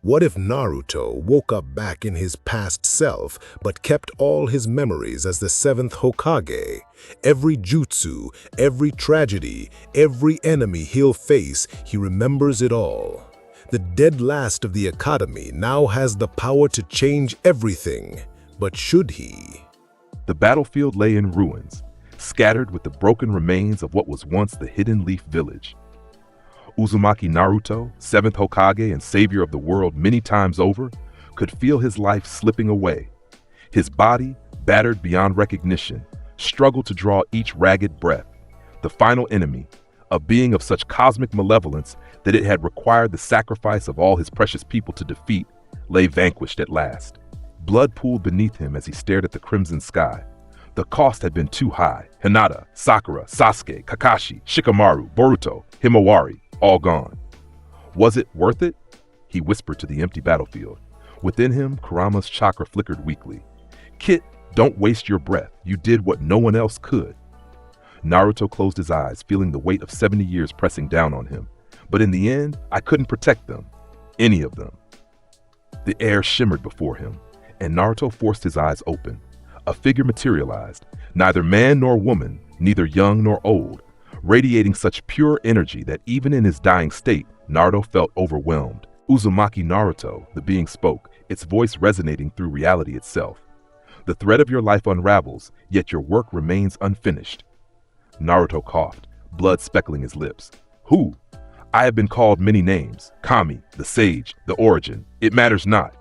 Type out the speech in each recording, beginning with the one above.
What if Naruto woke up back in his past self but kept all his memories as the seventh Hokage? Every jutsu, every tragedy, every enemy he'll face, he remembers it all. The dead last of the academy now has the power to change everything. But should he? The battlefield lay in ruins, scattered with the broken remains of what was once the Hidden Leaf Village. Uzumaki Naruto, seventh Hokage and savior of the world many times over, could feel his life slipping away. His body, battered beyond recognition, struggled to draw each ragged breath. The final enemy, a being of such cosmic malevolence that it had required the sacrifice of all his precious people to defeat, lay vanquished at last. Blood pooled beneath him as he stared at the crimson sky. The cost had been too high. Hinata, Sakura, Sasuke, Kakashi, Shikamaru, Boruto, Himawari, all gone. Was it worth it? He whispered to the empty battlefield. Within him, Kurama's chakra flickered weakly. Kit, don't waste your breath. You did what no one else could. Naruto closed his eyes, feeling the weight of 70 years pressing down on him. But in the end, I couldn't protect them. Any of them. The air shimmered before him, and Naruto forced his eyes open. A figure materialized, neither man nor woman, neither young nor old, radiating such pure energy that even in his dying state, Naruto felt overwhelmed. Uzumaki Naruto, the being spoke, its voice resonating through reality itself. The thread of your life unravels, yet your work remains unfinished. Naruto coughed, blood speckling his lips. Who? I have been called many names. Kami, the sage, the origin. It matters not.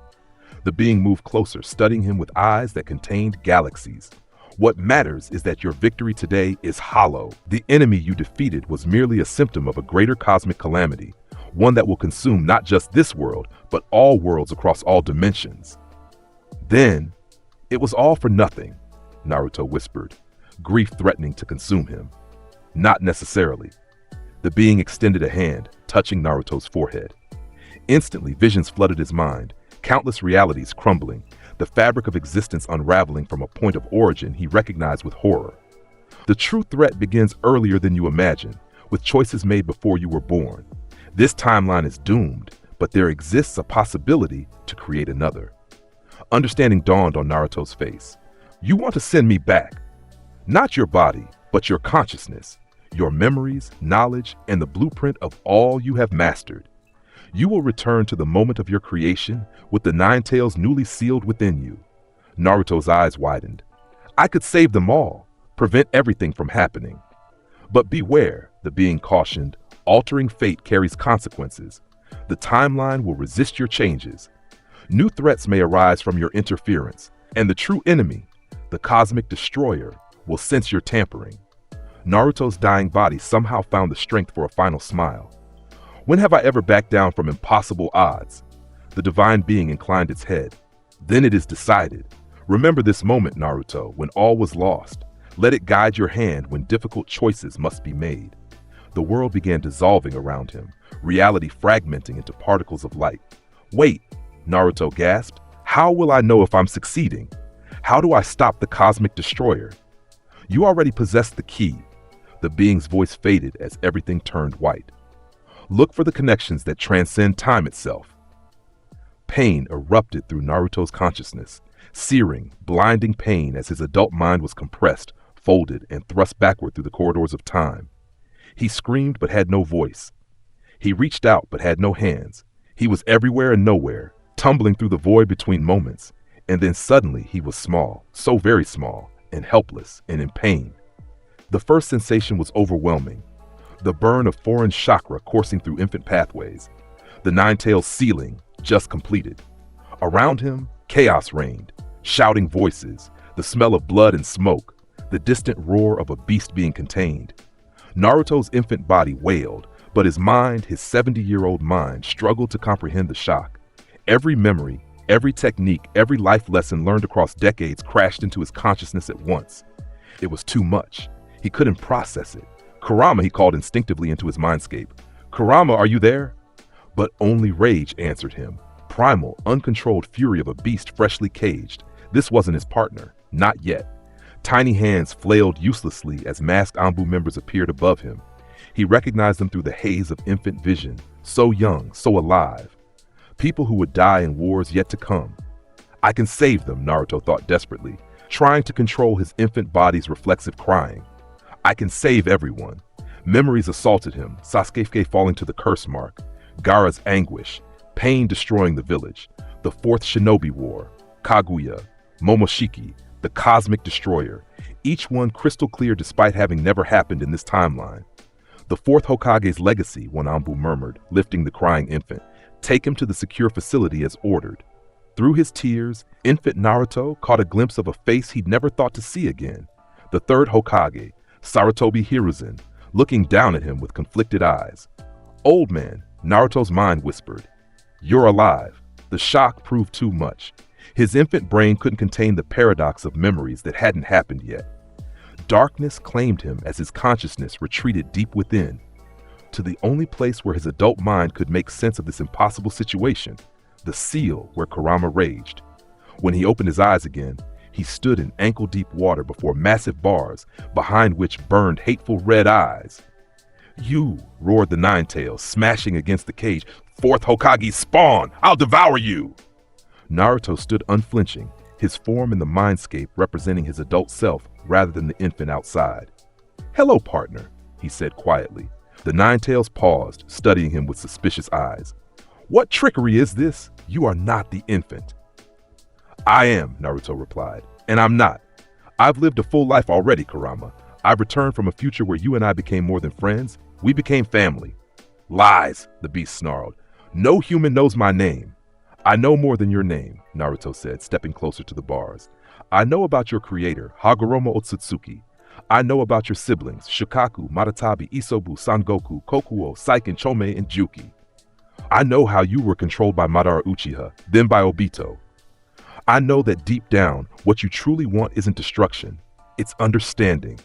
The being moved closer, studying him with eyes that contained galaxies. What matters is that your victory today is hollow. The enemy you defeated was merely a symptom of a greater cosmic calamity, one that will consume not just this world, but all worlds across all dimensions. Then, it was all for nothing, Naruto whispered, grief threatening to consume him. Not necessarily. The being extended a hand, touching Naruto's forehead. Instantly, visions flooded his mind, countless realities crumbling, the fabric of existence unraveling from a point of origin he recognized with horror. The true threat begins earlier than you imagine, with choices made before you were born. This timeline is doomed, but there exists a possibility to create another. Understanding dawned on Naruto's face. You want to send me back. Not your body, but your consciousness, your memories, knowledge, and the blueprint of all you have mastered. You will return to the moment of your creation with the nine tails newly sealed within you. Naruto's eyes widened. I could save them all, prevent everything from happening. But beware, the being cautioned, altering fate carries consequences. The timeline will resist your changes. New threats may arise from your interference, and the true enemy, the cosmic destroyer, will sense your tampering. Naruto's dying body somehow found the strength for a final smile. When have I ever backed down from impossible odds? The divine being inclined its head. Then it is decided. Remember this moment, Naruto, when all was lost. Let it guide your hand when difficult choices must be made. The world began dissolving around him, reality fragmenting into particles of light. Wait, Naruto gasped. How will I know if I'm succeeding? How do I stop the cosmic destroyer? You already possess the key. The being's voice faded as everything turned white. Look for the connections that transcend time itself. Pain erupted through Naruto's consciousness, searing, blinding pain as his adult mind was compressed, folded, and thrust backward through the corridors of time. He screamed but had no voice. He reached out but had no hands. He was everywhere and nowhere, tumbling through the void between moments, and then suddenly he was small, so very small, and helpless and in pain. The first sensation was overwhelming. The burn of foreign chakra coursing through infant pathways. The nine-tailed ceiling, just completed. Around him, chaos reigned, shouting voices, the smell of blood and smoke, the distant roar of a beast being contained. Naruto's infant body wailed, but his mind, his 70-year-old mind, struggled to comprehend the shock. Every memory, every technique, every life lesson learned across decades crashed into his consciousness at once. It was too much. He couldn't process it. Kurama, he called instinctively into his mindscape. Kurama, are you there? But only rage answered him. Primal, uncontrolled fury of a beast freshly caged. This wasn't his partner. Not yet. Tiny hands flailed uselessly as masked Anbu members appeared above him. He recognized them through the haze of infant vision. So young, so alive. people who would die in wars yet to come. I can save them, Naruto thought desperately, trying to control his infant body's reflexive crying. I can save everyone. Memories assaulted him, Sasuke falling to the curse mark, Gaara's anguish, pain destroying the village, the Fourth Shinobi War, Kaguya, Momoshiki, the Cosmic Destroyer, each one crystal clear despite having never happened in this timeline. The fourth Hokage's legacy, one Anbu murmured, lifting the crying infant. Take him to the secure facility as ordered. Through his tears, infant Naruto caught a glimpse of a face he'd never thought to see again. The third Hokage, Sarutobi Hiruzen, looking down at him with conflicted eyes. Old man, Naruto's mind whispered. You're alive. The shock proved too much. His infant brain couldn't contain the paradox of memories that hadn't happened yet. Darkness claimed him as his consciousness retreated deep within, to the only place where his adult mind could make sense of this impossible situation, the seal where Kurama raged. When he opened his eyes again, he stood in ankle-deep water before massive bars, behind which burned hateful red eyes. You, roared the Nine-Tails, smashing against the cage. Fourth Hokage spawn! I'll devour you! Naruto stood unflinching, his form in the mindscape representing his adult self rather than the infant outside. Hello, partner, he said quietly. The Nine-Tails paused, studying him with suspicious eyes. What trickery is this? You are not the infant. I am, Naruto replied, and I'm not. I've lived a full life already, Kurama. I've returned from a future where you and I became more than friends. We became family. Lies, the beast snarled. No human knows my name. I know more than your name, Naruto said, stepping closer to the bars. I know about your creator, Hagoromo Otsutsuki. I know about your siblings, Shukaku, Maratabi, Isobu, Sangoku, Kokuo, Saiken, Chome, and Juki. I know how you were controlled by Madara Uchiha, then by Obito. I know that deep down, what you truly want isn't destruction, it's understanding.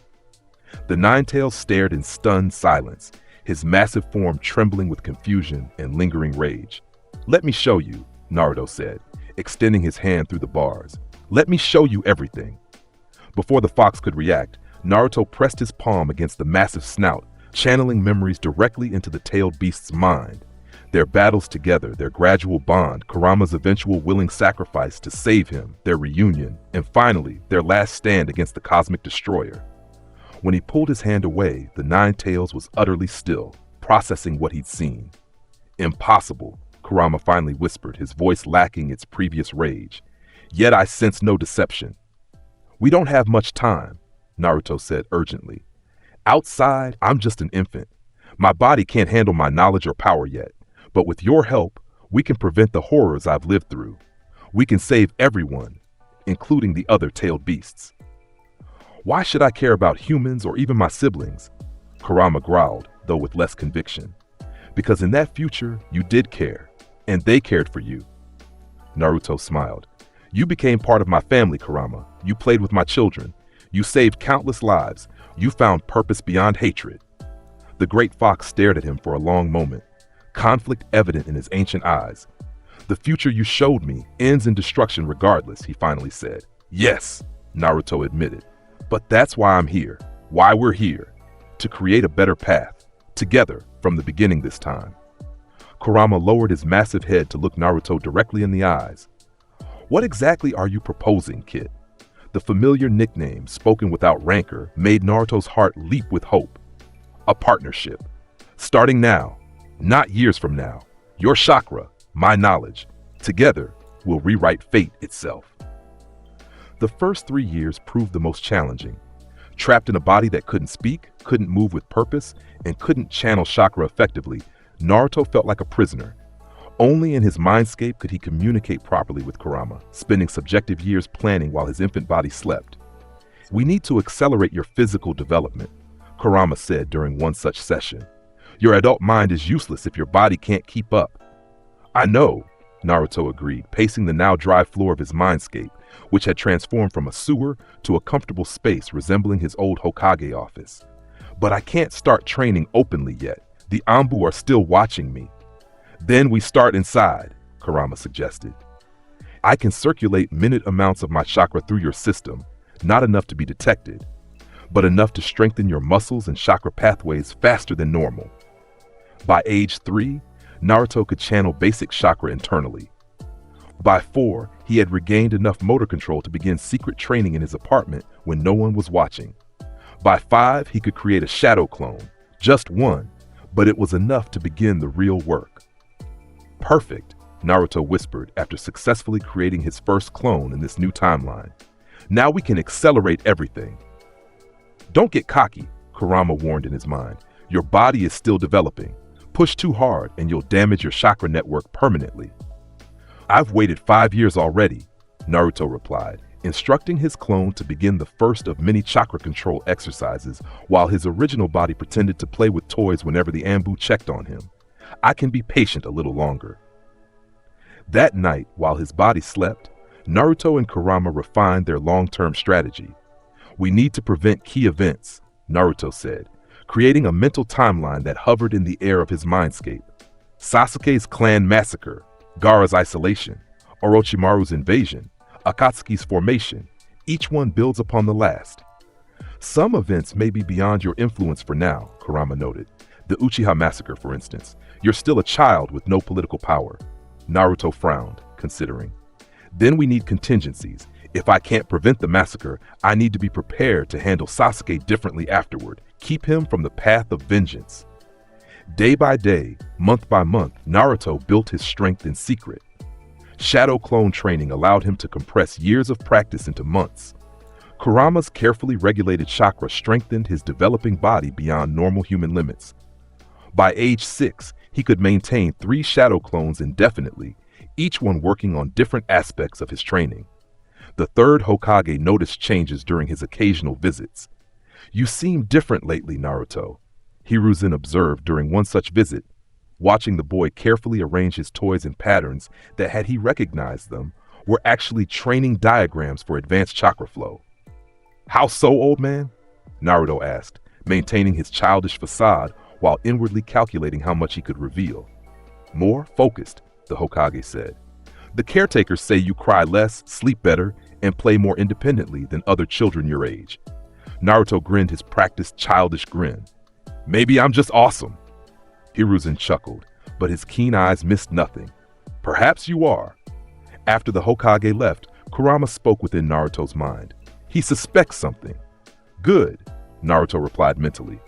The Nine-Tails stared in stunned silence, his massive form trembling with confusion and lingering rage. Let me show you, Naruto said, extending his hand through the bars. Let me show you everything. Before the fox could react, Naruto pressed his palm against the massive snout, channeling memories directly into the tailed beast's mind. Their battles together, their gradual bond, Kurama's eventual willing sacrifice to save him, their reunion, and finally, their last stand against the Cosmic Destroyer. When he pulled his hand away, the Nine-Tails was utterly still, processing what he'd seen. Impossible, Kurama finally whispered, his voice lacking its previous rage. Yet I sense no deception. We don't have much time, Naruto said urgently. Outside, I'm just an infant. My body can't handle my knowledge or power yet, but with your help, we can prevent the horrors I've lived through. We can save everyone, including the other tailed beasts. Why should I care about humans or even my siblings? Kurama growled, though with less conviction. Because in that future, you did care, and they cared for you. Naruto smiled. You became part of my family, Kurama. You played with my children. You saved countless lives. You found purpose beyond hatred. The great fox stared at him for a long moment, conflict evident in his ancient eyes. The future you showed me ends in destruction regardless, he finally said. Yes, Naruto admitted. But that's why I'm here, why we're here, to create a better path, together from the beginning this time. Kurama lowered his massive head to look Naruto directly in the eyes. What exactly are you proposing, kid? The familiar nickname, spoken without rancor, made Naruto's heart leap with hope. A partnership. Starting now, not years from now. Your chakra, my knowledge. Together, we'll rewrite fate itself. The first 3 years proved the most challenging. Trapped in a body that couldn't speak, couldn't move with purpose, and couldn't channel chakra effectively, Naruto felt like a prisoner. Only in his mindscape could he communicate properly with Kurama, spending subjective years planning while his infant body slept. We need to accelerate your physical development, Kurama said during one such session. Your adult mind is useless if your body can't keep up. I know, Naruto agreed, pacing the now dry floor of his mindscape, which had transformed from a sewer to a comfortable space resembling his old Hokage office. But I can't start training openly yet. The Anbu are still watching me. Then we start inside, Kurama suggested. I can circulate minute amounts of my chakra through your system, not enough to be detected, but enough to strengthen your muscles and chakra pathways faster than normal. By age 3, Naruto could channel basic chakra internally. By 4, he had regained enough motor control to begin secret training in his apartment when no one was watching. By 5, he could create a shadow clone, just one, but it was enough to begin the real work. Perfect, Naruto whispered after successfully creating his first clone in this new timeline. Now we can accelerate everything. Don't get cocky, Kurama warned in his mind. Your body is still developing. Push too hard and you'll damage your chakra network permanently. I've waited 5 years already, Naruto replied, instructing his clone to begin the first of many chakra control exercises while his original body pretended to play with toys whenever the Anbu checked on him. I can be patient a little longer. That night, while his body slept, Naruto and Kurama refined their long-term strategy. We need to prevent key events, Naruto said, creating a mental timeline that hovered in the air of his mindscape. Sasuke's clan massacre, Gaara's isolation, Orochimaru's invasion, Akatsuki's formation, each one builds upon the last. Some events may be beyond your influence for now, Kurama noted. The Uchiha massacre, for instance. You're still a child with no political power. Naruto frowned, considering. Then we need contingencies. If I can't prevent the massacre, I need to be prepared to handle Sasuke differently afterward. Keep him from the path of vengeance. Day by day, month by month, Naruto built his strength in secret. Shadow clone training allowed him to compress years of practice into months. Kurama's carefully regulated chakra strengthened his developing body beyond normal human limits. By age 6, he could maintain 3 shadow clones indefinitely, each one working on different aspects of his training. The third Hokage noticed changes during his occasional visits. You seem different lately, Naruto, Hiruzen observed during one such visit, watching the boy carefully arrange his toys in patterns that, had he recognized them, were actually training diagrams for advanced chakra flow. How so, old man? Naruto asked, maintaining his childish facade while inwardly calculating how much he could reveal. More focused, the Hokage said. The caretakers say you cry less, sleep better, and play more independently than other children your age. Naruto grinned his practiced childish grin. Maybe I'm just awesome. Hiruzen chuckled, but his keen eyes missed nothing. Perhaps you are. After the Hokage left, Kurama spoke within Naruto's mind. He suspects something. Good, Naruto replied mentally.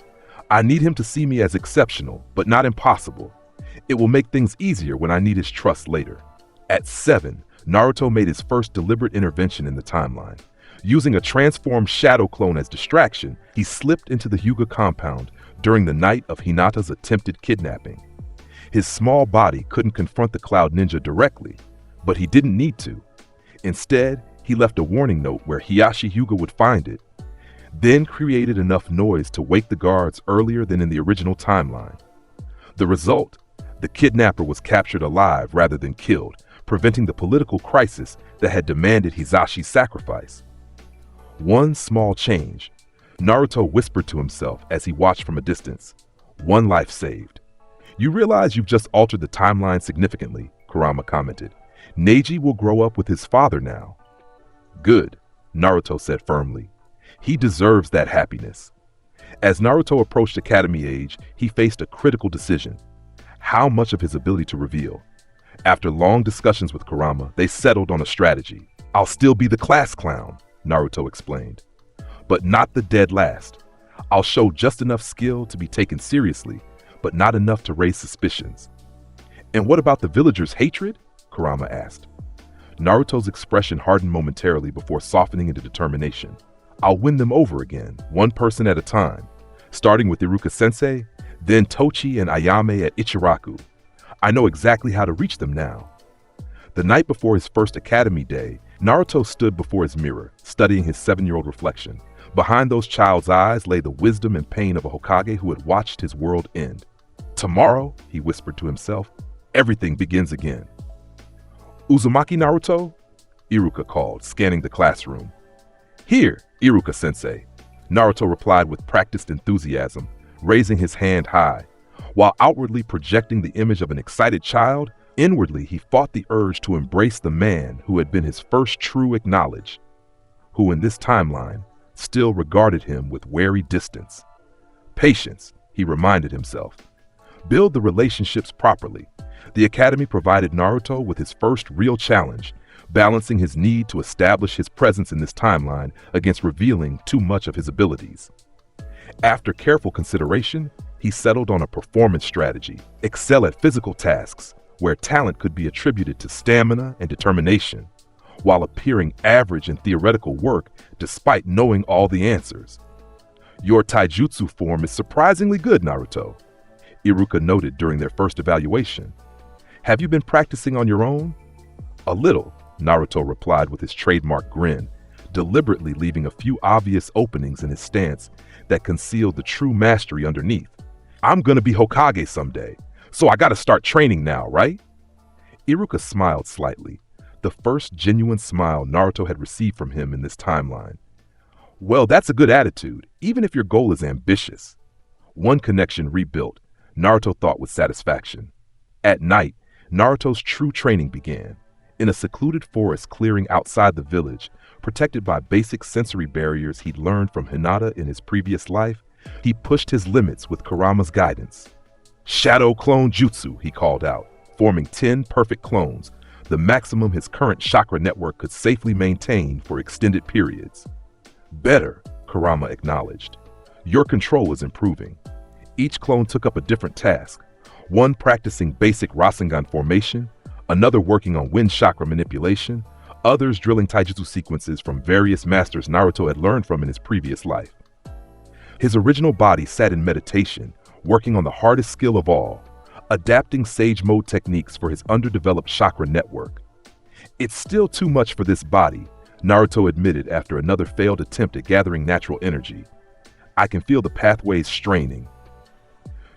I need him to see me as exceptional, but not impossible. It will make things easier when I need his trust later. At 7, Naruto made his first deliberate intervention in the timeline. Using a transformed shadow clone as distraction, he slipped into the Hyuga compound during the night of Hinata's attempted kidnapping. His small body couldn't confront the Cloud Ninja directly, but he didn't need to. Instead, he left a warning note where Hiyashi Hyuga would find it, then created enough noise to wake the guards earlier than in the original timeline. The result? The kidnapper was captured alive rather than killed, preventing the political crisis that had demanded Hizashi's sacrifice. One small change, Naruto whispered to himself as he watched from a distance. One life saved. You realize you've just altered the timeline significantly, Kurama commented. Neji will grow up with his father now. Good, Naruto said firmly. He deserves that happiness. As Naruto approached academy age, he faced a critical decision. How much of his ability to reveal? After long discussions with Kurama, they settled on a strategy. I'll still be the class clown, Naruto explained, but not the dead last. I'll show just enough skill to be taken seriously, but not enough to raise suspicions. And what about the villagers' hatred? Kurama asked. Naruto's expression hardened momentarily before softening into determination. I'll win them over again, one person at a time, starting with Iruka-sensei, then Tochi and Ayame at Ichiraku. I know exactly how to reach them now. The night before his first academy day, Naruto stood before his mirror, studying his 7-year-old reflection. Behind those child's eyes lay the wisdom and pain of a Hokage who had watched his world end. Tomorrow, he whispered to himself, everything begins again. Uzumaki Naruto? Iruka called, scanning the classroom. Here, Iruka-sensei, Naruto replied with practiced enthusiasm, raising his hand high. While outwardly projecting the image of an excited child, inwardly he fought the urge to embrace the man who had been his first true acknowledge, who in this timeline still regarded him with wary distance. Patience, he reminded himself. Build the relationships properly. The academy provided Naruto with his first real challenge, balancing his need to establish his presence in this timeline against revealing too much of his abilities. After careful consideration, he settled on a performance strategy: excel at physical tasks, where talent could be attributed to stamina and determination, while appearing average in theoretical work despite knowing all the answers. "Your taijutsu form is surprisingly good, Naruto," Iruka noted during their first evaluation. "Have you been practicing on your own?" "A little," Naruto replied with his trademark grin, deliberately leaving a few obvious openings in his stance that concealed the true mastery underneath. "I'm gonna be Hokage someday, so I gotta start training now, right?" Iruka smiled slightly, the first genuine smile Naruto had received from him in this timeline. "Well, that's a good attitude, even if your goal is ambitious." One connection rebuilt, Naruto thought with satisfaction. At night, Naruto's true training began. In a secluded forest clearing outside the village, protected by basic sensory barriers he'd learned from Hinata in his previous life, he pushed his limits with Kurama's guidance. "Shadow Clone Jutsu," he called out, forming 10 perfect clones, the maximum his current chakra network could safely maintain for extended periods. "Better," Kurama acknowledged. "Your control is improving." Each clone took up a different task, one practicing basic Rasengan formation, another working on wind chakra manipulation, others drilling taijutsu sequences from various masters Naruto had learned from in his previous life. His original body sat in meditation, working on the hardest skill of all, adapting sage mode techniques for his underdeveloped chakra network. "It's still too much for this body," Naruto admitted after another failed attempt at gathering natural energy. "I can feel the pathways straining."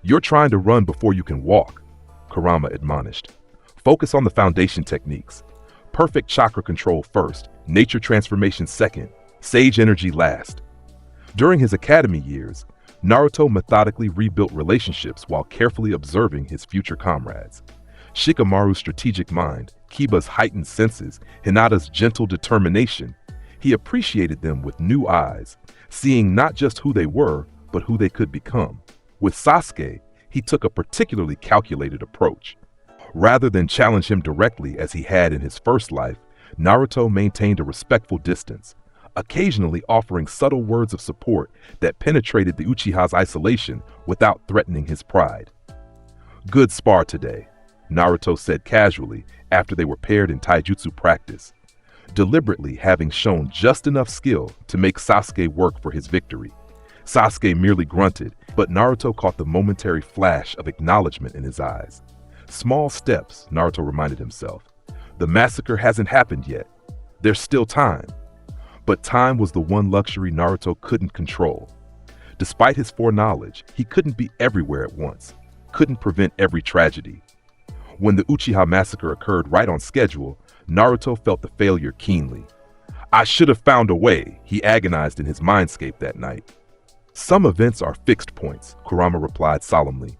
"You're trying to run before you can walk," Kurama admonished. "Focus on the foundation techniques. Perfect chakra control first, nature transformation second, sage energy last." During his academy years, Naruto methodically rebuilt relationships while carefully observing his future comrades. Shikamaru's strategic mind, Kiba's heightened senses, Hinata's gentle determination, he appreciated them with new eyes, seeing not just who they were, but who they could become. With Sasuke, he took a particularly calculated approach. Rather than challenge him directly as he had in his first life, Naruto maintained a respectful distance, occasionally offering subtle words of support that penetrated the Uchiha's isolation without threatening his pride. "Good spar today," Naruto said casually after they were paired in taijutsu practice, deliberately having shown just enough skill to make Sasuke work for his victory. Sasuke merely grunted, but Naruto caught the momentary flash of acknowledgement in his eyes. Small steps, Naruto reminded himself. The massacre hasn't happened yet. There's still time. But time was the one luxury Naruto couldn't control. Despite his foreknowledge, he couldn't be everywhere at once, couldn't prevent every tragedy. When the Uchiha massacre occurred right on schedule, Naruto felt the failure keenly. "I should have found a way," he agonized in his mindscape that night. "Some events are fixed points," Kurama replied solemnly.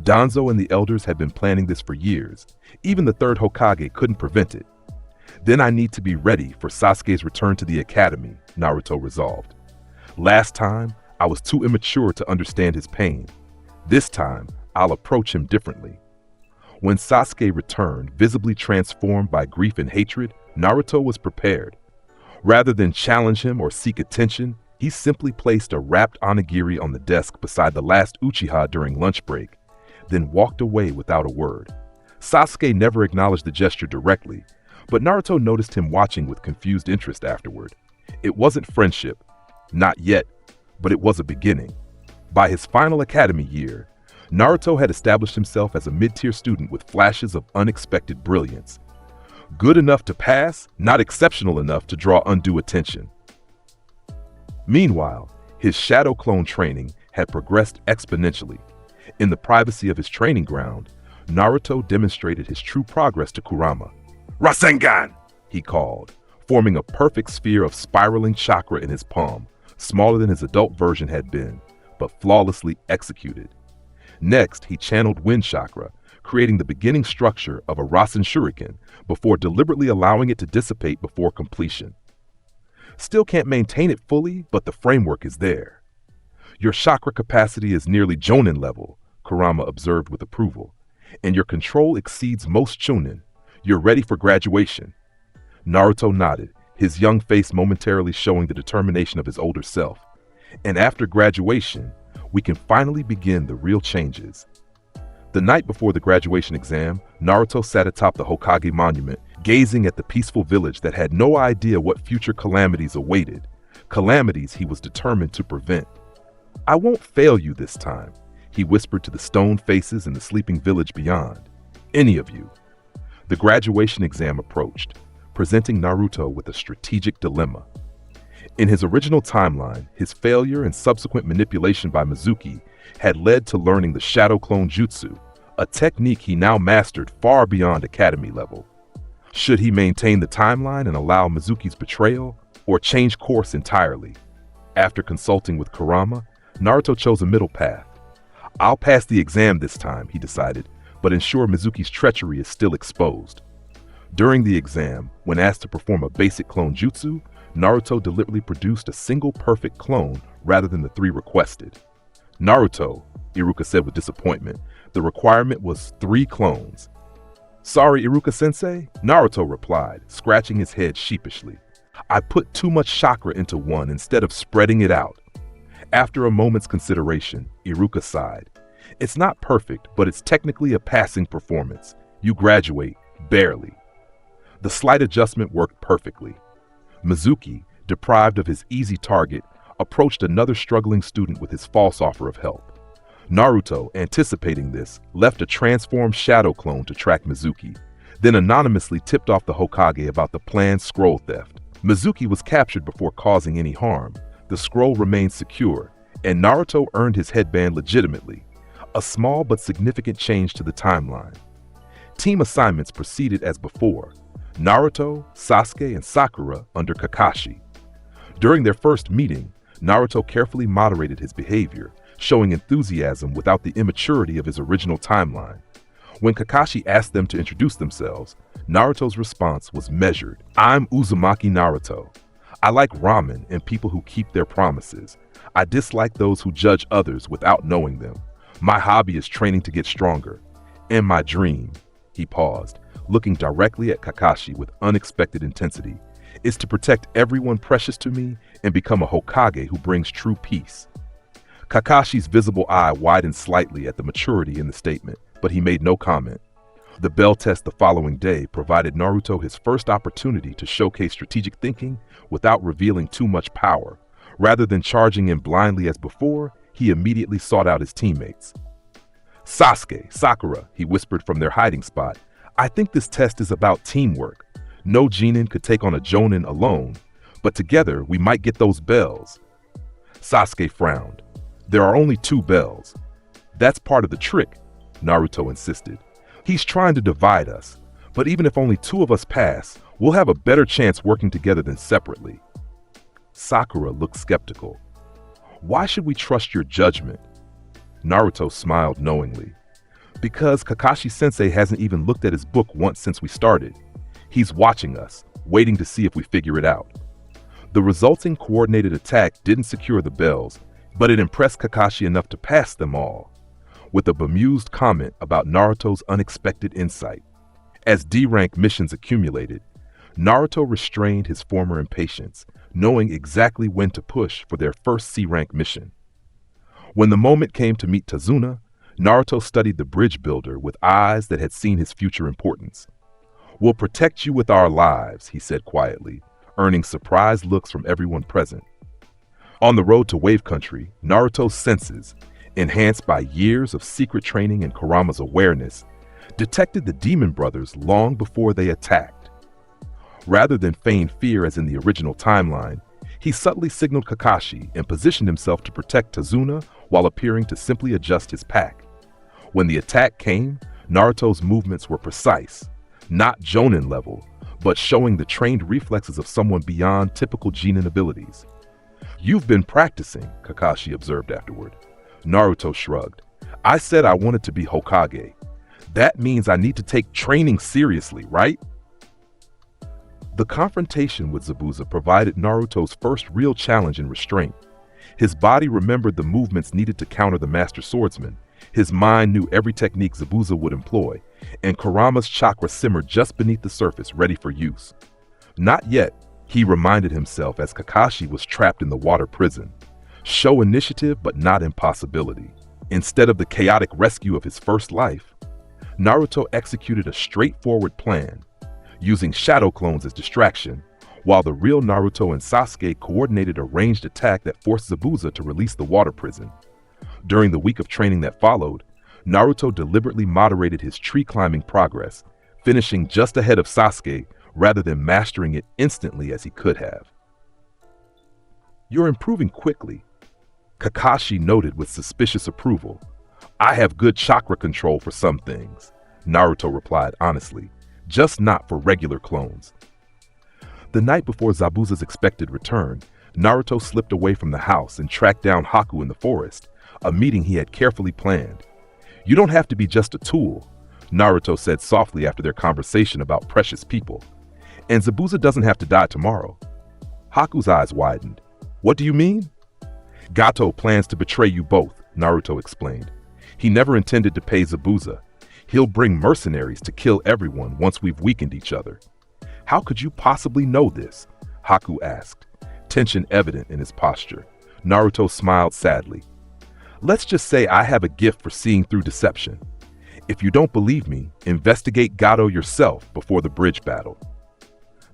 Danzo and the elders had been planning this for years. Even the third Hokage couldn't prevent it. "Then I need to be ready for Sasuke's return to the academy," Naruto resolved. "Last time, I was too immature to understand his pain. This time, I'll approach him differently." When Sasuke returned, visibly transformed by grief and hatred, Naruto was prepared. Rather than challenge him or seek attention, he simply placed a wrapped onigiri on the desk beside the last Uchiha during lunch break, then walked away without a word. Sasuke never acknowledged the gesture directly, but Naruto noticed him watching with confused interest afterward. It wasn't friendship, not yet, but it was a beginning. By his final academy year, Naruto had established himself as a mid-tier student with flashes of unexpected brilliance. Good enough to pass, not exceptional enough to draw undue attention. Meanwhile, his shadow clone training had progressed exponentially. In the privacy of his training ground, Naruto demonstrated his true progress to Kurama. "Rasengan!" he called, forming a perfect sphere of spiraling chakra in his palm, smaller than his adult version had been, but flawlessly executed. Next, he channeled wind chakra, creating the beginning structure of a Rasen Shuriken before deliberately allowing it to dissipate before completion. "Still can't maintain it fully, but the framework is there." "Your chakra capacity is nearly Jonin level," Kurama observed with approval. and your control exceeds most Chunin. You're ready for graduation." Naruto nodded, his young face momentarily showing the determination of his older self. "And after graduation, we can finally begin the real changes." The night before the graduation exam, Naruto sat atop the Hokage monument, gazing at the peaceful village that had no idea what future calamities awaited, calamities he was determined to prevent. "I won't fail you this time," he whispered to the stone faces in the sleeping village beyond. "Any of you." The graduation exam approached, presenting Naruto with a strategic dilemma. In his original timeline, his failure and subsequent manipulation by Mizuki had led to learning the Shadow Clone Jutsu, a technique he now mastered far beyond academy level. Should he maintain the timeline and allow Mizuki's betrayal, or change course entirely? After consulting with Kurama, Naruto chose a middle path. "I'll pass the exam this time," he decided, "but ensure Mizuki's treachery is still exposed." During the exam, when asked to perform a basic clone jutsu, Naruto deliberately produced a single perfect clone rather than the 3 requested. "Naruto," Iruka said with disappointment, "the requirement was 3 clones." "Sorry, Iruka-sensei," Naruto replied, scratching his head sheepishly. "I put too much chakra into one instead of spreading it out." After a moment's consideration, Iruka sighed. "It's not perfect, but it's technically a passing performance. You graduate, barely." The slight adjustment worked perfectly. Mizuki, deprived of his easy target, approached another struggling student with his false offer of help. Naruto, anticipating this, left a transformed shadow clone to track Mizuki, then anonymously tipped off the Hokage about the planned scroll theft. Mizuki was captured before causing any harm. The scroll remained secure, and Naruto earned his headband legitimately, a small but significant change to the timeline. Team assignments proceeded as before: Naruto, Sasuke, and Sakura under Kakashi. During their first meeting, Naruto carefully moderated his behavior, showing enthusiasm without the immaturity of his original timeline. When Kakashi asked them to introduce themselves, Naruto's response was measured. "I'm Uzumaki Naruto. I like ramen and people who keep their promises. I dislike those who judge others without knowing them. My hobby is training to get stronger. And my dream," he paused, looking directly at Kakashi with unexpected intensity, "is to protect everyone precious to me and become a Hokage who brings true peace." Kakashi's visible eye widened slightly at the maturity in the statement, but he made no comment. The bell test the following day provided Naruto his first opportunity to showcase strategic thinking without revealing too much power. Rather than charging in blindly as before, he immediately sought out his teammates. "Sasuke, Sakura," he whispered from their hiding spot, "I think this test is about teamwork. No Genin could take on a Jonin alone, but together we might get those bells." Sasuke frowned. "There are only 2 bells. "That's part of the trick," Naruto insisted. "He's trying to divide us, but even if only 2 of us pass, we'll have a better chance working together than separately." Sakura looked skeptical. "Why should we trust your judgment?" Naruto smiled knowingly. "Because Kakashi-sensei hasn't even looked at his book once since we started. He's watching us, waiting to see if we figure it out." The resulting coordinated attack didn't secure the bells, but it impressed Kakashi enough to pass them all, with a bemused comment about Naruto's unexpected insight. As D-rank missions accumulated, Naruto restrained his former impatience, knowing exactly when to push for their first C-rank mission. When the moment came to meet Tazuna, Naruto studied the bridge builder with eyes that had seen his future importance. "We'll protect you with our lives," he said quietly, earning surprised looks from everyone present. On the road to Wave Country, Naruto's senses, enhanced by years of secret training and Kurama's awareness, detected the Demon Brothers long before they attacked. Rather than feign fear as in the original timeline, he subtly signaled Kakashi and positioned himself to protect Tazuna while appearing to simply adjust his pack. When the attack came, Naruto's movements were precise, not Jonin level, but showing the trained reflexes of someone beyond typical Genin abilities. "You've been practicing," Kakashi observed afterward. Naruto shrugged. "I said I wanted to be Hokage. That means I need to take training seriously, right?" The confrontation with Zabuza provided Naruto's first real challenge in restraint. His body remembered the movements needed to counter the Master Swordsman, His mind knew every technique Zabuza would employ, and Kurama's chakra simmered just beneath the surface, ready for use. Not yet, he reminded himself as Kakashi was trapped in the water prison. Show initiative, but not impossibility. Instead of the chaotic rescue of his first life, Naruto executed a straightforward plan, using shadow clones as distraction, while the real Naruto and Sasuke coordinated a ranged attack that forced Zabuza to release the water prison. During the week of training that followed, Naruto deliberately moderated his tree-climbing progress, finishing just ahead of Sasuke rather than mastering it instantly as he could have. "You're improving quickly," Kakashi noted with suspicious approval. "I have good chakra control for some things," Naruto replied honestly, "just not for regular clones." The night before Zabuza's expected return, Naruto slipped away from the house and tracked down Haku in the forest, a meeting he had carefully planned. "You don't have to be just a tool," Naruto said softly after their conversation about precious people. "And Zabuza doesn't have to die tomorrow." Haku's eyes widened. "What do you mean?" "Gato plans to betray you both," Naruto explained. "He never intended to pay Zabuza. He'll bring mercenaries to kill everyone once we've weakened each other." "How could you possibly know this?" Haku asked, tension evident in his posture. Naruto smiled sadly. "Let's just say I have a gift for seeing through deception. If you don't believe me, investigate Gato yourself before the bridge battle."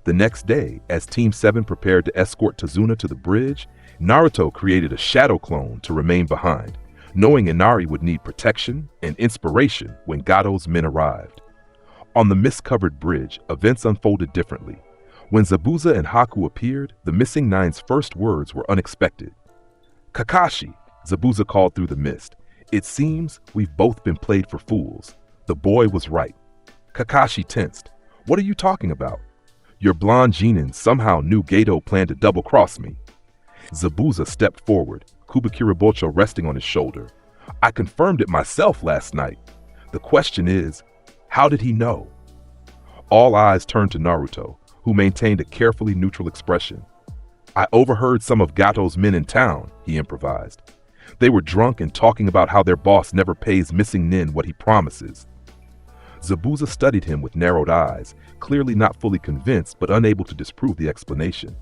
The next day, as Team 7 prepared to escort Tazuna to the bridge, Naruto created a shadow clone to remain behind, knowing Inari would need protection and inspiration when Gato's men arrived. On the mist-covered bridge, events unfolded differently. When Zabuza and Haku appeared, the missing nine's first words were unexpected. "Kakashi," Zabuza called through the mist. "It seems we've both been played for fools." The boy was right. Kakashi tensed. "What are you talking about?" "Your blonde genin somehow knew Gato planned to double-cross me." Zabuza stepped forward, Kubikirabocho resting on his shoulder. "I confirmed it myself last night. The question is, how did he know?" All eyes turned to Naruto, who maintained a carefully neutral expression. "I overheard some of Gato's men in town," he improvised. "They were drunk and talking about how their boss never pays missing nin what he promises." Zabuza studied him with narrowed eyes, clearly not fully convinced but unable to disprove the explanation.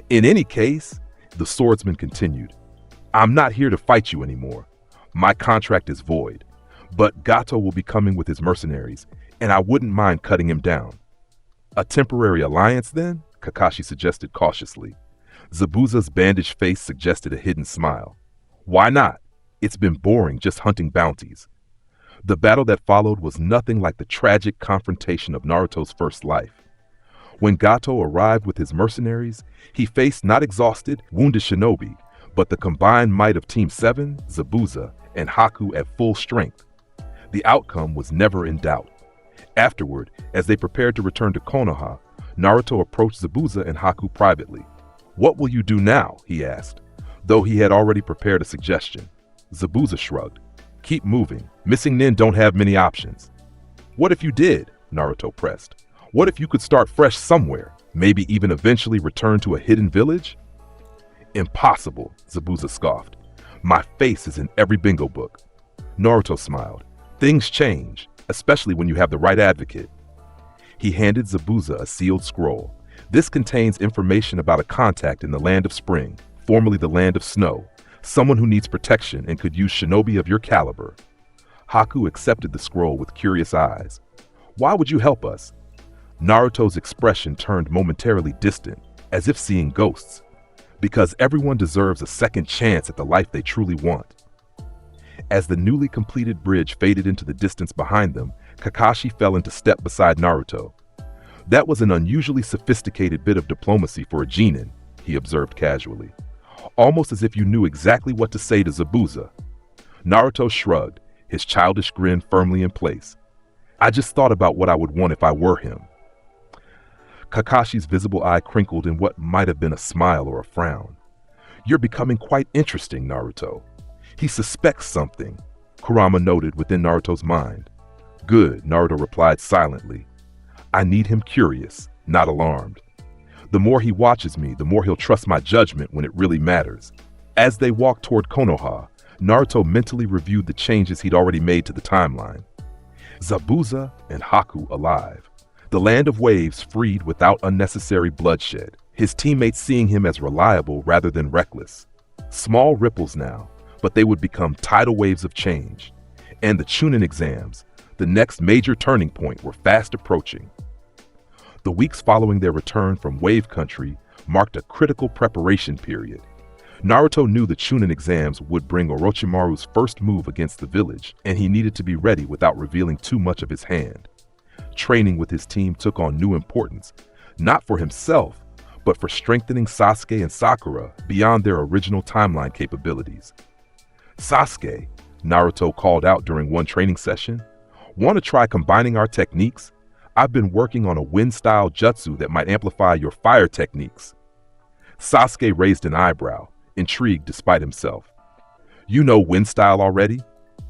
"In any case," the swordsman continued, "I'm not here to fight you anymore. My contract is void. But Gato will be coming with his mercenaries, and I wouldn't mind cutting him down." "A temporary alliance, then?" Kakashi suggested cautiously. Zabuza's bandaged face suggested a hidden smile. "Why not? It's been boring just hunting bounties." The battle that followed was nothing like the tragic confrontation of Naruto's first life. When Gato arrived with his mercenaries, he faced not exhausted, wounded shinobi, but the combined might of Team 7, Zabuza, and Haku at full strength. The outcome was never in doubt. Afterward, as they prepared to return to Konoha, Naruto approached Zabuza and Haku privately. "What will you do now?" he asked, though he had already prepared a suggestion. Zabuza shrugged. "Keep moving. Missing nin don't have many options." "What if you did?" Naruto pressed. "What if you could start fresh somewhere, maybe even eventually return to a hidden village?" "Impossible," Zabuza scoffed. "My face is in every bingo book." Naruto smiled. "Things change, especially when you have the right advocate." He handed Zabuza a sealed scroll. "This contains information about a contact in the Land of Spring, formerly the Land of Snow, someone who needs protection and could use shinobi of your caliber." Haku accepted the scroll with curious eyes. "Why would you help us?" Naruto's expression turned momentarily distant, as if seeing ghosts. "Because everyone deserves a second chance at the life they truly want." As the newly completed bridge faded into the distance behind them, Kakashi fell into step beside Naruto. "That was an unusually sophisticated bit of diplomacy for a genin," he observed casually. "Almost as if you knew exactly what to say to Zabuza." Naruto shrugged, his childish grin firmly in place. "I just thought about what I would want if I were him." Kakashi's visible eye crinkled in what might have been a smile or a frown. "You're becoming quite interesting, Naruto." "He suspects something," Kurama noted within Naruto's mind. "Good," Naruto replied silently. "I need him curious, not alarmed. The more he watches me, the more he'll trust my judgment when it really matters." As they walked toward Konoha, Naruto mentally reviewed the changes he'd already made to the timeline. Zabuza and Haku alive. The land of waves freed without unnecessary bloodshed. His teammates seeing him as reliable rather than reckless. Small ripples now, but they would become tidal waves of change. And the Chunin exams, the next major turning point, were fast approaching. The weeks following their return from Wave Country marked a critical preparation period. Naruto knew the Chunin exams would bring Orochimaru's first move against the village, and he needed to be ready without revealing too much of his hand. Training with his team took on new importance, not for himself, but for strengthening Sasuke and Sakura beyond their original timeline capabilities. "Sasuke," Naruto called out during one training session, "want to try combining our techniques? I've been working on a wind-style jutsu that might amplify your fire techniques." Sasuke raised an eyebrow, intrigued despite himself. "You know wind style already?"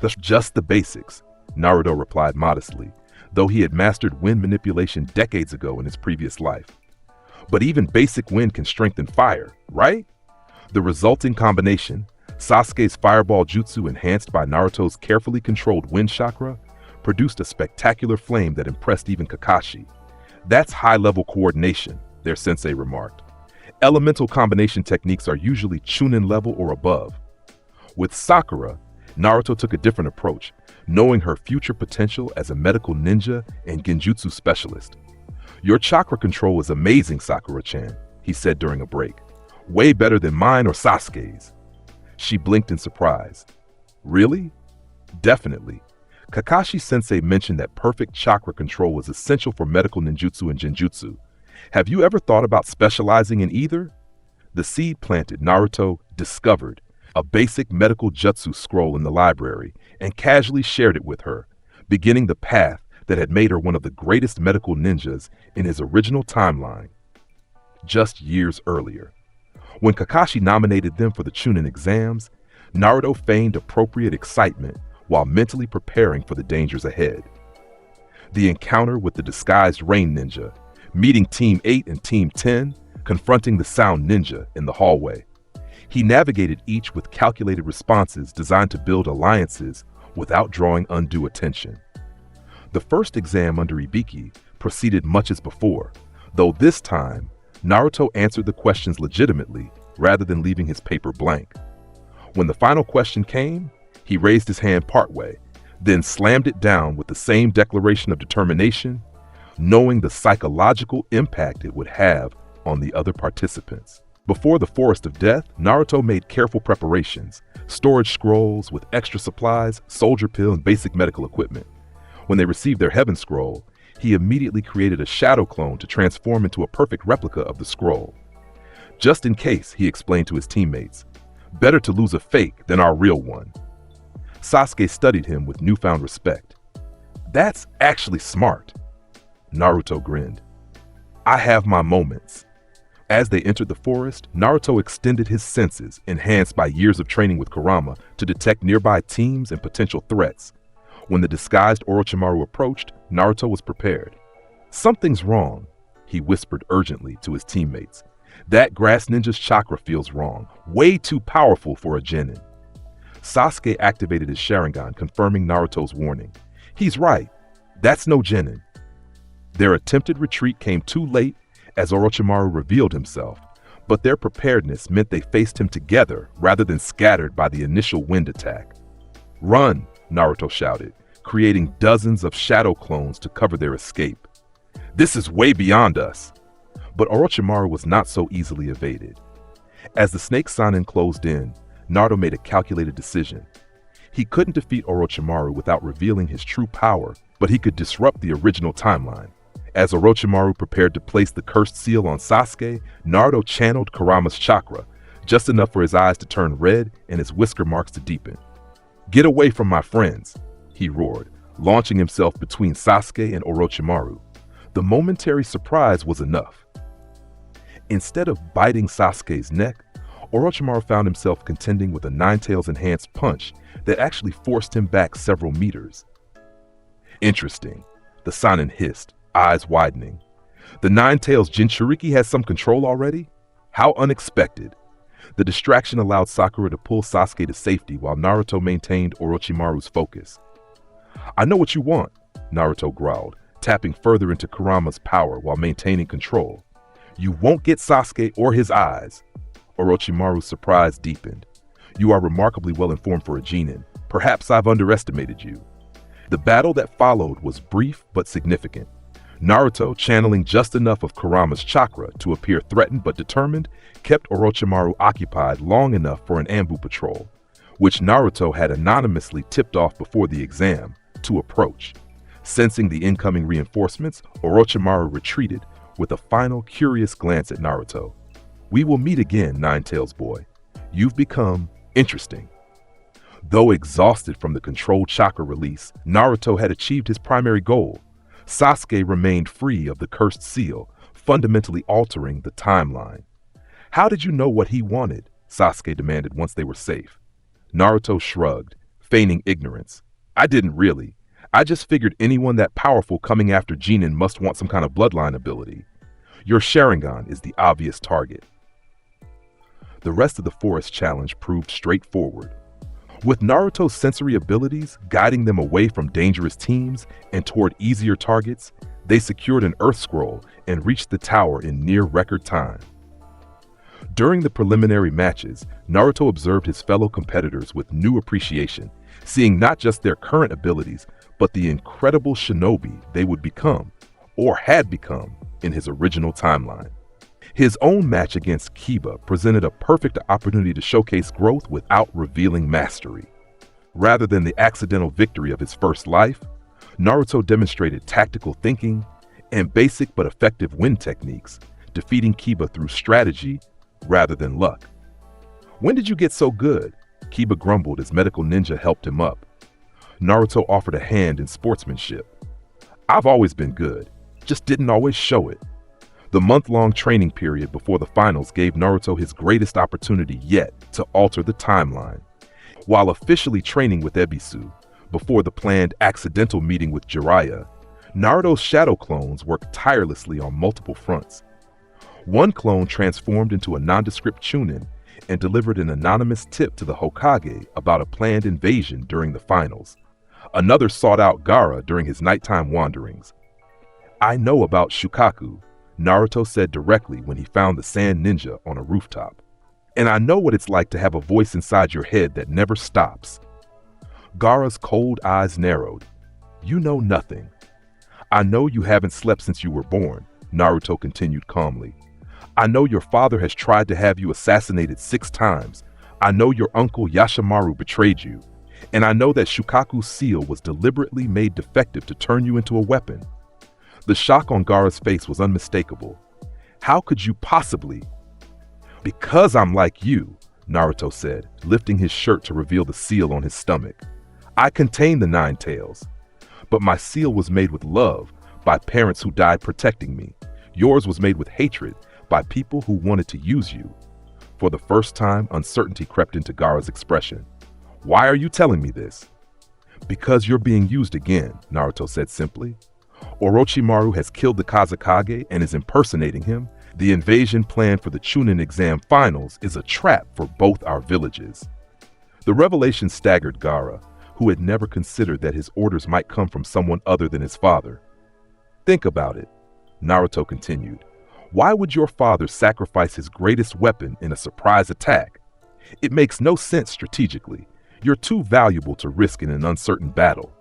"That's just the basics," Naruto replied modestly, though he had mastered wind manipulation decades ago in his previous life. "But even basic wind can strengthen fire, right?" The resulting combination, Sasuke's fireball jutsu enhanced by Naruto's carefully controlled wind chakra, produced a spectacular flame that impressed even Kakashi. "That's high-level coordination," their sensei remarked. "Elemental combination techniques are usually Chunin level or above." With Sakura, Naruto took a different approach, knowing her future potential as a medical ninja and genjutsu specialist. "Your chakra control is amazing, Sakura-chan," he said during a break. "Way better than mine or Sasuke's." She blinked in surprise. "Really?" "Definitely. Kakashi-sensei mentioned that perfect chakra control was essential for medical ninjutsu and genjutsu. Have you ever thought about specializing in either?" The seed planted, Naruto discovered a basic medical jutsu scroll in the library and casually shared it with her, beginning the path that had made her one of the greatest medical ninjas in his original timeline, just years earlier. When Kakashi nominated them for the Chunin exams, Naruto feigned appropriate excitement while mentally preparing for the dangers ahead. The encounter with the disguised Rain Ninja, meeting Team 8 and Team 10, confronting the Sound Ninja in the hallway. He navigated each with calculated responses designed to build alliances without drawing undue attention. The first exam under Ibiki proceeded much as before, though this time, Naruto answered the questions legitimately rather than leaving his paper blank. When the final question came, he raised his hand partway, then slammed it down with the same declaration of determination, knowing the psychological impact it would have on the other participants. Before the Forest of Death, Naruto made careful preparations, storage scrolls with extra supplies, soldier pill, and basic medical equipment. When they received their Heaven Scroll, he immediately created a shadow clone to transform into a perfect replica of the scroll. Just in case, he explained to his teammates, better to lose a fake than our real one. Sasuke studied him with newfound respect. "That's actually smart." Naruto grinned. "I have my moments." As they entered the forest, Naruto extended his senses, enhanced by years of training with Kurama, to detect nearby teams and potential threats. When the disguised Orochimaru approached, Naruto was prepared. "Something's wrong," he whispered urgently to his teammates. "That grass ninja's chakra feels wrong, way too powerful for a genin." Sasuke activated his Sharingan, confirming Naruto's warning. "He's right. That's no genin." Their attempted retreat came too late as Orochimaru revealed himself, but their preparedness meant they faced him together rather than scattered by the initial wind attack. "Run!" Naruto shouted, creating dozens of shadow clones to cover their escape. "This is way beyond us." But Orochimaru was not so easily evaded. As the Snake Sanin closed in, Naruto made a calculated decision. He couldn't defeat Orochimaru without revealing his true power, but he could disrupt the original timeline. As Orochimaru prepared to place the cursed seal on Sasuke, Naruto channeled Kurama's chakra, just enough for his eyes to turn red and his whisker marks to deepen. "Get away from my friends," he roared, launching himself between Sasuke and Orochimaru. The momentary surprise was enough. Instead of biting Sasuke's neck, Orochimaru found himself contending with a Nine-Tails enhanced punch that actually forced him back several meters. "Interesting," the Sanin hissed, eyes widening. "The Nine-Tails Jinchuriki has some control already? How unexpected." The distraction allowed Sakura to pull Sasuke to safety while Naruto maintained Orochimaru's focus. "I know what you want," Naruto growled, tapping further into Kurama's power while maintaining control. "You won't get Sasuke or his eyes." Orochimaru's surprise deepened. "You are remarkably well informed for a genin. Perhaps I've underestimated you." The battle that followed was brief but significant. Naruto, channeling just enough of Kurama's chakra to appear threatened but determined, kept Orochimaru occupied long enough for an ambu patrol, which Naruto had anonymously tipped off before the exam, to approach. Sensing the incoming reinforcements, Orochimaru retreated with a final curious glance at Naruto. "We will meet again, Nine-Tails boy. You've become interesting." Though exhausted from the controlled chakra release, Naruto had achieved his primary goal. Sasuke remained free of the cursed seal, fundamentally altering the timeline. "How did you know what he wanted?" Sasuke demanded once they were safe. Naruto shrugged, feigning ignorance. "I didn't really. I just figured anyone that powerful coming after Genin must want some kind of bloodline ability. Your Sharingan is the obvious target." The rest of the forest challenge proved straightforward. With Naruto's sensory abilities guiding them away from dangerous teams and toward easier targets, they secured an Earth Scroll and reached the tower in near record time. During the preliminary matches, Naruto observed his fellow competitors with new appreciation, seeing not just their current abilities, but the incredible shinobi they would become, or had become, in his original timeline. His own match against Kiba presented a perfect opportunity to showcase growth without revealing mastery. Rather than the accidental victory of his first life, Naruto demonstrated tactical thinking and basic but effective win techniques, defeating Kiba through strategy rather than luck. "When did you get so good?" Kiba grumbled as Medical Ninja helped him up. Naruto offered a hand in sportsmanship. "I've always been good, just didn't always show it." The month-long training period before the finals gave Naruto his greatest opportunity yet to alter the timeline. While officially training with Ebisu, before the planned accidental meeting with Jiraiya, Naruto's shadow clones worked tirelessly on multiple fronts. One clone transformed into a nondescript Chunin and delivered an anonymous tip to the Hokage about a planned invasion during the finals. Another sought out Gaara during his nighttime wanderings. "I know about Shukaku," Naruto said directly when he found the sand ninja on a rooftop. "And I know what it's like to have a voice inside your head that never stops." Gaara's cold eyes narrowed. "You know nothing." "I know you haven't slept since you were born," Naruto continued calmly. "I know your father has tried to have you assassinated 6 times. I know your uncle Yashimaru betrayed you. And I know that Shukaku's seal was deliberately made defective to turn you into a weapon." The shock on Gaara's face was unmistakable. "How could you possibly?" "Because I'm like you," Naruto said, lifting his shirt to reveal the seal on his stomach. "I contain the 9 tails. But my seal was made with love, by parents who died protecting me. Yours was made with hatred, by people who wanted to use you." For the first time, uncertainty crept into Gaara's expression. "Why are you telling me this?" "Because you're being used again," Naruto said simply. "Orochimaru has killed the Kazekage and is impersonating him. The invasion planned for the Chunin exam finals is a trap for both our villages." The revelation staggered Gaara, who had never considered that his orders might come from someone other than his father. "Think about it," Naruto continued. "Why would your father sacrifice his greatest weapon in a surprise attack? It makes no sense strategically. You're too valuable to risk in an uncertain battle."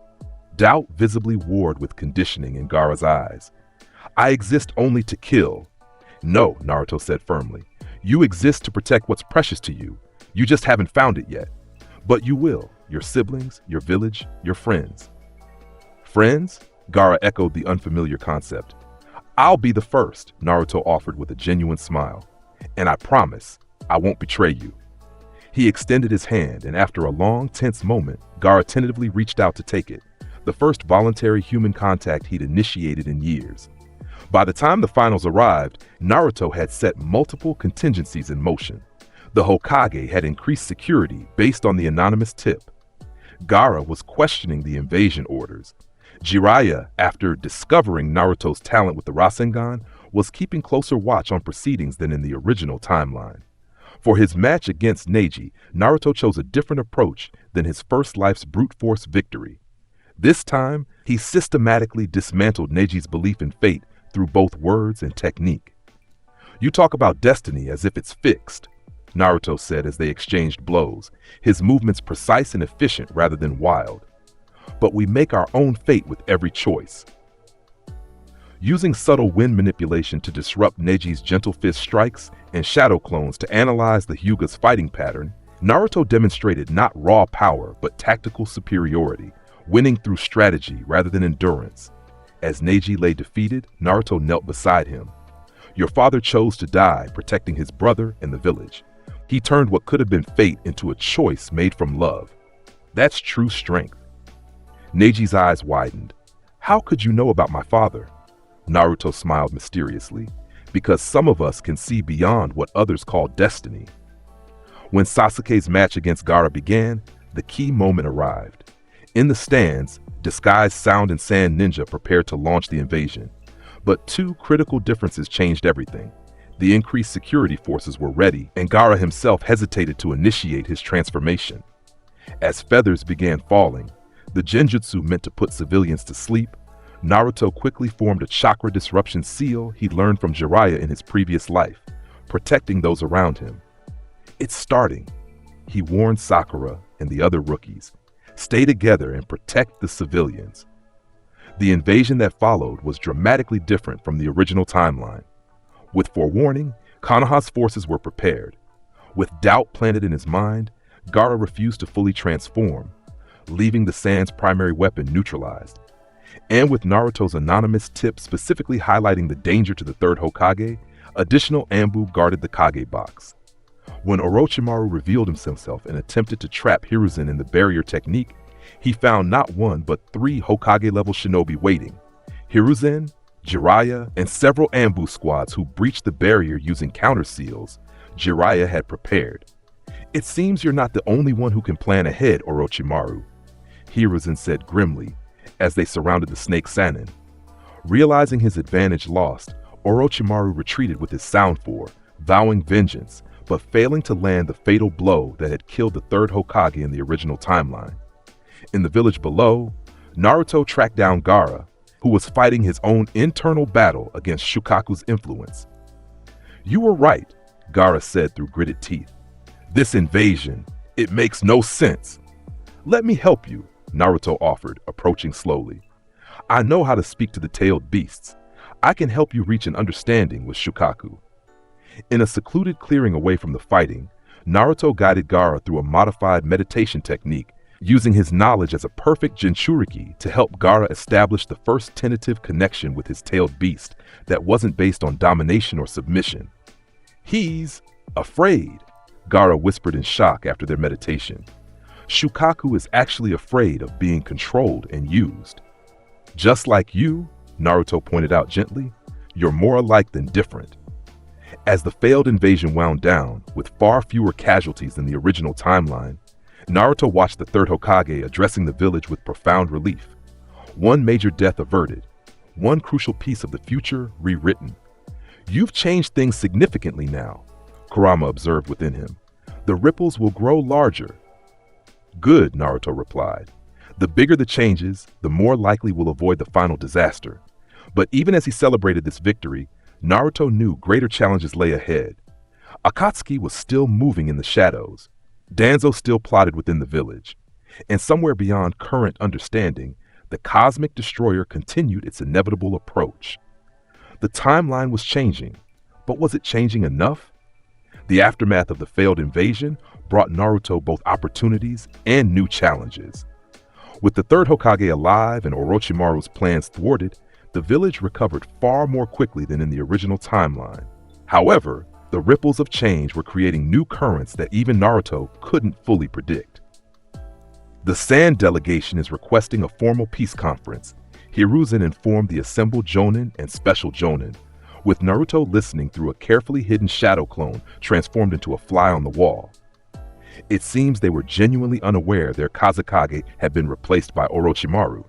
Doubt visibly warred with conditioning in Gaara's eyes. "I exist only to kill." "No," Naruto said firmly. "You exist to protect what's precious to you. You just haven't found it yet. But you will. Your siblings, your village, your friends." "Friends?" Gaara echoed the unfamiliar concept. "I'll be the first," Naruto offered with a genuine smile. "And I promise, I won't betray you." He extended his hand, and after a long, tense moment, Gaara tentatively reached out to take it, the first voluntary human contact he'd initiated in years. By the time the finals arrived, Naruto had set multiple contingencies in motion. The Hokage had increased security based on the anonymous tip. Gaara was questioning the invasion orders. Jiraiya, after discovering Naruto's talent with the Rasengan, was keeping closer watch on proceedings than in the original timeline. For his match against Neji, Naruto chose a different approach than his first life's brute force victory. This time, he systematically dismantled Neji's belief in fate through both words and technique. "You talk about destiny as if it's fixed," Naruto said as they exchanged blows, his movements precise and efficient rather than wild. "But we make our own fate with every choice." Using subtle wind manipulation to disrupt Neji's gentle fist strikes and shadow clones to analyze the Hyuga's fighting pattern, Naruto demonstrated not raw power but tactical superiority, winning through strategy rather than endurance. As Neji lay defeated, Naruto knelt beside him. "Your father chose to die protecting his brother and the village. He turned what could have been fate into a choice made from love. That's true strength." Neji's eyes widened. "How could you know about my father?" Naruto smiled mysteriously. "Because some of us can see beyond what others call destiny." When Sasuke's match against Gaara began, the key moment arrived. In the stands, disguised Sound and Sand Ninja prepared to launch the invasion. But two critical differences changed everything. The increased security forces were ready, and Gaara himself hesitated to initiate his transformation. As feathers began falling, the genjutsu meant to put civilians to sleep, Naruto quickly formed a chakra disruption seal he learned from Jiraiya in his previous life, protecting those around him. "It's starting," he warned Sakura and the other rookies. "Stay together and protect the civilians." The invasion that followed was dramatically different from the original timeline. With forewarning, Konoha's forces were prepared. With doubt planted in his mind, Gaara refused to fully transform, leaving the Sand's primary weapon neutralized. And with Naruto's anonymous tip specifically highlighting the danger to the third Hokage, additional Anbu guarded the Kage box. When Orochimaru revealed himself and attempted to trap Hiruzen in the barrier technique, he found not one but 3 Hokage-level shinobi waiting: Hiruzen, Jiraiya, and several Anbu squads who breached the barrier using counter seals Jiraiya had prepared. "It seems you're not the only one who can plan ahead, Orochimaru," Hiruzen said grimly as they surrounded the Snake Sannin. Realizing his advantage lost, Orochimaru retreated with his Sound Four, vowing vengeance, but failing to land the fatal blow that had killed the third Hokage in the original timeline. In the village below, Naruto tracked down Gaara, who was fighting his own internal battle against Shukaku's influence. "You were right," Gaara said through gritted teeth. "This invasion, it makes no sense." "Let me help you," Naruto offered, approaching slowly. "I know how to speak to the tailed beasts. I can help you reach an understanding with Shukaku." In a secluded clearing away from the fighting, Naruto guided Gaara through a modified meditation technique, using his knowledge as a perfect Jinchuriki to help Gaara establish the first tentative connection with his tailed beast that wasn't based on domination or submission. "He's afraid," Gaara whispered in shock after their meditation. "Shukaku is actually afraid of being controlled and used. Just like you," Naruto pointed out gently, "you're more alike than different." As the failed invasion wound down, with far fewer casualties than the original timeline, Naruto watched the third Hokage addressing the village with profound relief. One major death averted, one crucial piece of the future rewritten. "You've changed things significantly now," Kurama observed within him. "The ripples will grow larger." "Good," Naruto replied. "The bigger the changes, the more likely we'll avoid the final disaster." But even as he celebrated this victory, Naruto knew greater challenges lay ahead. Akatsuki was still moving in the shadows. Danzo still plotted within the village. And somewhere beyond current understanding, the cosmic destroyer continued its inevitable approach. The timeline was changing, but was it changing enough? The aftermath of the failed invasion brought Naruto both opportunities and new challenges. With the third Hokage alive and Orochimaru's plans thwarted, the village recovered far more quickly than in the original timeline. However, the ripples of change were creating new currents that even Naruto couldn't fully predict. The Sand delegation is requesting a formal peace conference. Hiruzen informed the assembled Jonin and Special Jonin, with Naruto listening through a carefully hidden shadow clone transformed into a fly on the wall. It seems they were genuinely unaware their Kazekage had been replaced by Orochimaru.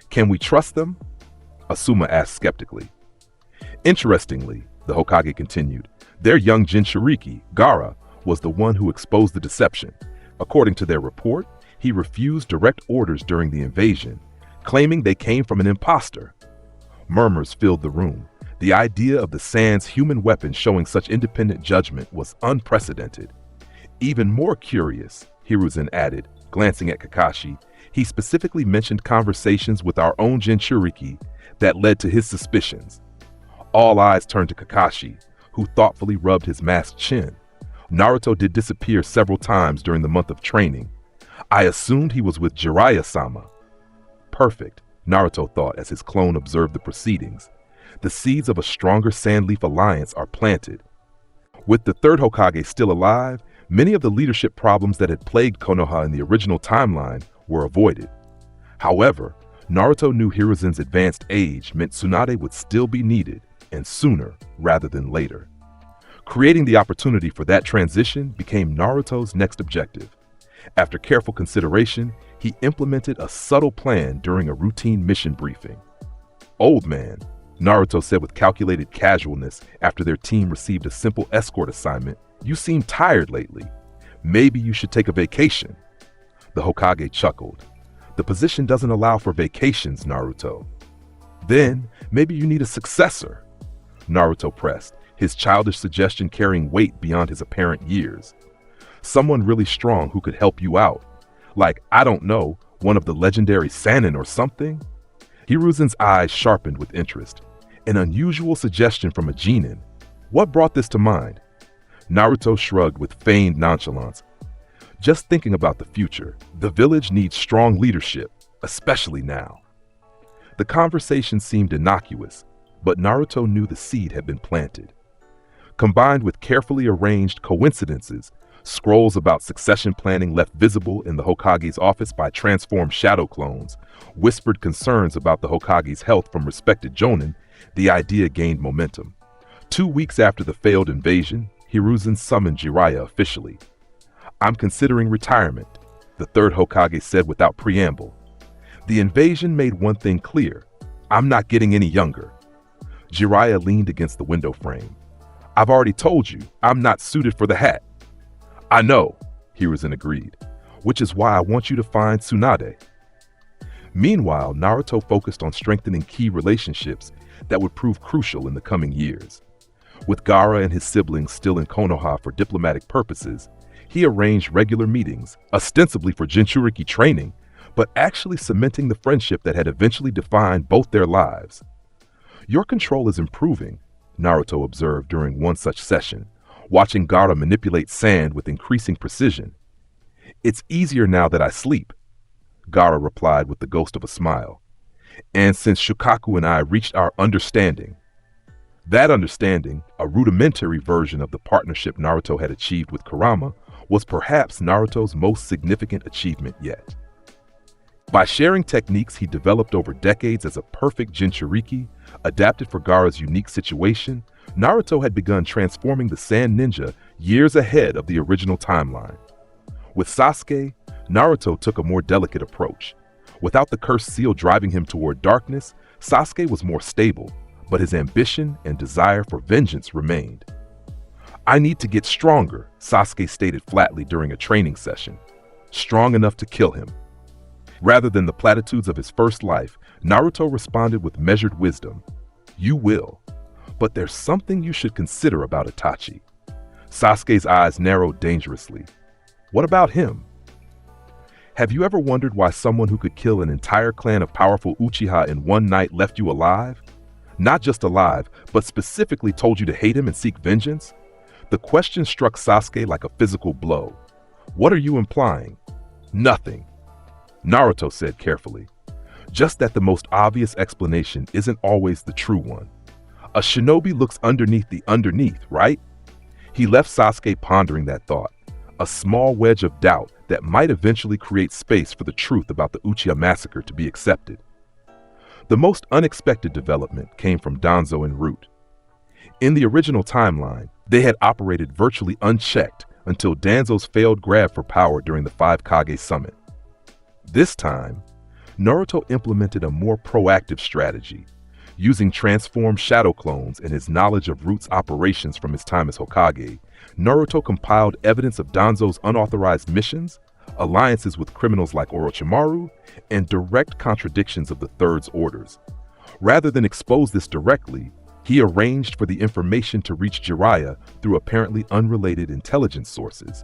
"Can we trust them?" Asuma asked skeptically. Interestingly, The Hokage continued. Their young Jinchuriki, Gaara, was the one who exposed the deception. According to their report, he refused direct orders during the invasion, claiming they came from an imposter. Murmurs filled the room. The idea of the Sand's human weapon showing such independent judgment was unprecedented. Even more curious, Hiruzen added, glancing at Kakashi, he specifically mentioned conversations with our own Jinchuriki that led to his suspicions. All eyes turned to Kakashi, who thoughtfully rubbed his masked chin. Naruto did disappear several times during the month of training. I assumed he was with Jiraiya-sama. Perfect, Naruto thought as his clone observed the proceedings. The seeds of a stronger Sandleaf alliance are planted. With the third Hokage still alive, many of the leadership problems that had plagued Konoha in the original timeline were avoided. However, Naruto knew Hiruzen's advanced age meant Tsunade would still be needed, and sooner rather than later. Creating the opportunity for that transition became Naruto's next objective. After careful consideration, he implemented a subtle plan during a routine mission briefing. "Old man," Naruto said with calculated casualness after their team received a simple escort assignment, "you seem tired lately. Maybe you should take a vacation." The Hokage chuckled. "The position doesn't allow for vacations, Naruto." "Then, maybe you need a successor," Naruto pressed, his childish suggestion carrying weight beyond his apparent years. "Someone really strong who could help you out. Like, I don't know, one of the legendary Sannin or something?" Hiruzen's eyes sharpened with interest. An unusual suggestion from a genin. What brought this to mind? Naruto shrugged with feigned nonchalance. "Just thinking about the future. The village needs strong leadership, especially now." The conversation seemed innocuous, but Naruto knew the seed had been planted. Combined with carefully arranged coincidences, scrolls about succession planning left visible in the Hokage's office by transformed shadow clones, whispered concerns about the Hokage's health from respected jonin, the idea gained momentum. 2 weeks after the failed invasion, Hiruzen summoned Jiraiya officially. "I'm considering retirement," the third Hokage said without preamble. The invasion made one thing clear. I'm not getting any younger. Jiraiya leaned against the window frame. "I've already told you, I'm not suited for the hat." "I know," Hiruzen agreed, "which is why I want you to find Tsunade." Meanwhile, Naruto focused on strengthening key relationships that would prove crucial in the coming years. With Gaara and his siblings still in Konoha for diplomatic purposes, he arranged regular meetings, ostensibly for Jinchuriki training, but actually cementing the friendship that had eventually defined both their lives. "Your control is improving," Naruto observed during one such session, watching Gaara manipulate sand with increasing precision. "It's easier now that I sleep," Gaara replied with the ghost of a smile. "And since Shukaku and I reached our understanding." That understanding, a rudimentary version of the partnership Naruto had achieved with Kurama, was perhaps Naruto's most significant achievement yet. By sharing techniques he developed over decades as a perfect Jinchuriki, adapted for Gaara's unique situation, Naruto had begun transforming the Sand Ninja years ahead of the original timeline. With Sasuke, Naruto took a more delicate approach. Without the cursed seal driving him toward darkness, Sasuke was more stable, but his ambition and desire for vengeance remained. "I need to get stronger," Sasuke stated flatly during a training session. "Strong enough to kill him." Rather than the platitudes of his first life, Naruto responded with measured wisdom. "You will. But there's something you should consider about Itachi." Sasuke's eyes narrowed dangerously. "What about him?" "Have you ever wondered why someone who could kill an entire clan of powerful Uchiha in one night left you alive? Not just alive, but specifically told you to hate him and seek vengeance?" The question struck Sasuke like a physical blow. "What are you implying?" "Nothing," Naruto said carefully. "Just that the most obvious explanation isn't always the true one. A shinobi looks underneath the underneath, right?" He left Sasuke pondering that thought, a small wedge of doubt that might eventually create space for the truth about the Uchiha massacre to be accepted. The most unexpected development came from Danzo and Root. In the original timeline, they had operated virtually unchecked until Danzo's failed grab for power during the Five Kage Summit. This time, Naruto implemented a more proactive strategy, Using transformed shadow clones and his knowledge of Root's operations from his time as Hokage, Naruto compiled evidence of Danzo's unauthorized missions, alliances with criminals like Orochimaru, and direct contradictions of the Third's orders. Rather than expose this directly, he arranged for the information to reach Jiraiya through apparently unrelated intelligence sources.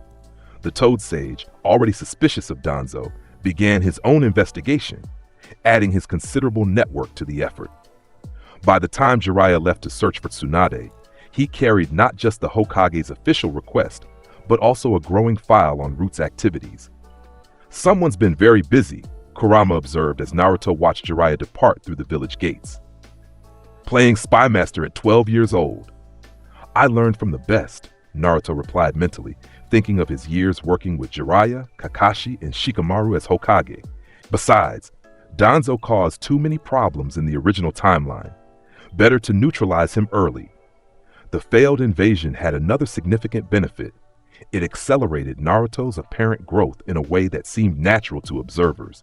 The Toad Sage, already suspicious of Danzo, began his own investigation, adding his considerable network to the effort. By the time Jiraiya left to search for Tsunade, he carried not just the Hokage's official request, but also a growing file on Root's activities. "Someone's been very busy," Kurama observed as Naruto watched Jiraiya depart through the village gates. "Playing Spy Master at 12 years old. I learned from the best," Naruto replied mentally, thinking of his years working with Jiraiya, Kakashi, and Shikamaru as Hokage. Besides, Danzo caused too many problems in the original timeline. Better to neutralize him early. The failed invasion had another significant benefit. It accelerated Naruto's apparent growth in a way that seemed natural to observers.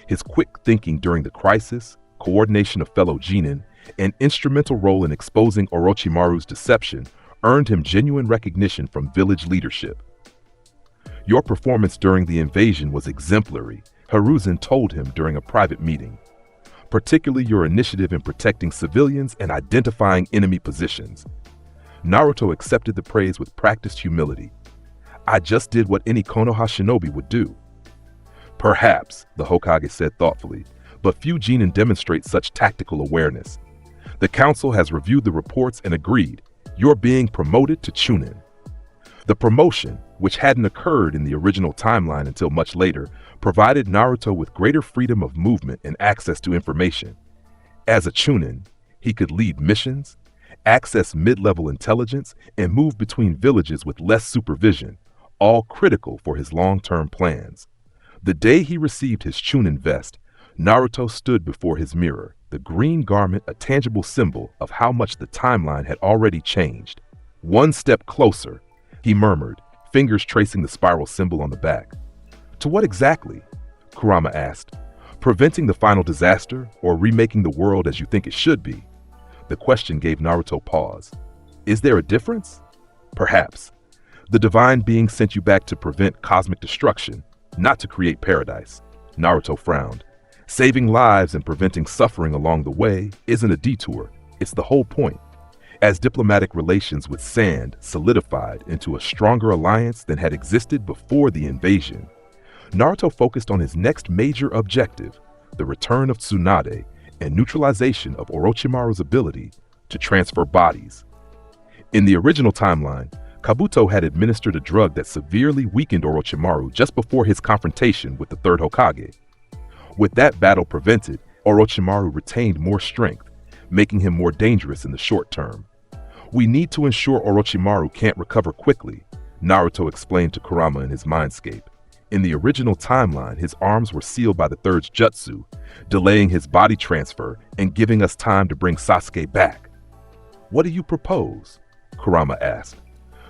His quick thinking during the crisis, coordination of fellow Genin, and instrumental role in exposing Orochimaru's deception earned him genuine recognition from village leadership. "Your performance during the invasion was exemplary," Hiruzen told him during a private meeting. "Particularly your initiative in protecting civilians and identifying enemy positions." Naruto accepted the praise with practiced humility. "I just did what any Konoha shinobi would do." "Perhaps," the Hokage said thoughtfully, "but few Genin demonstrate such tactical awareness. The council has reviewed the reports and agreed, you're being promoted to Chunin." The promotion, which hadn't occurred in the original timeline until much later, provided Naruto with greater freedom of movement and access to information. As a Chunin, he could lead missions, access mid-level intelligence, and move between villages with less supervision, all critical for his long-term plans. The day he received his Chunin vest, Naruto stood before his mirror, the green garment a tangible symbol of how much the timeline had already changed. "One step closer," he murmured, fingers tracing the spiral symbol on the back. "To what exactly?" Kurama asked. "Preventing the final disaster, or remaking the world as you think it should be?" The question gave Naruto pause. "Is there a difference?" "Perhaps. The divine being sent you back to prevent cosmic destruction, not to create paradise." Naruto frowned. "Saving lives and preventing suffering along the way isn't a detour, it's the whole point." As diplomatic relations with Sand solidified into a stronger alliance than had existed before the invasion, Naruto focused on his next major objective, the return of Tsunade and neutralization of Orochimaru's ability to transfer bodies. In the original timeline, Kabuto had administered a drug that severely weakened Orochimaru just before his confrontation with the third Hokage. With that battle prevented, Orochimaru retained more strength, making him more dangerous in the short term. "We need to ensure Orochimaru can't recover quickly," Naruto explained to Kurama in his mindscape. In the original timeline, his arms were sealed by the third's jutsu, delaying his body transfer and giving us time to bring Sasuke back. "What do you propose?" Kurama asked.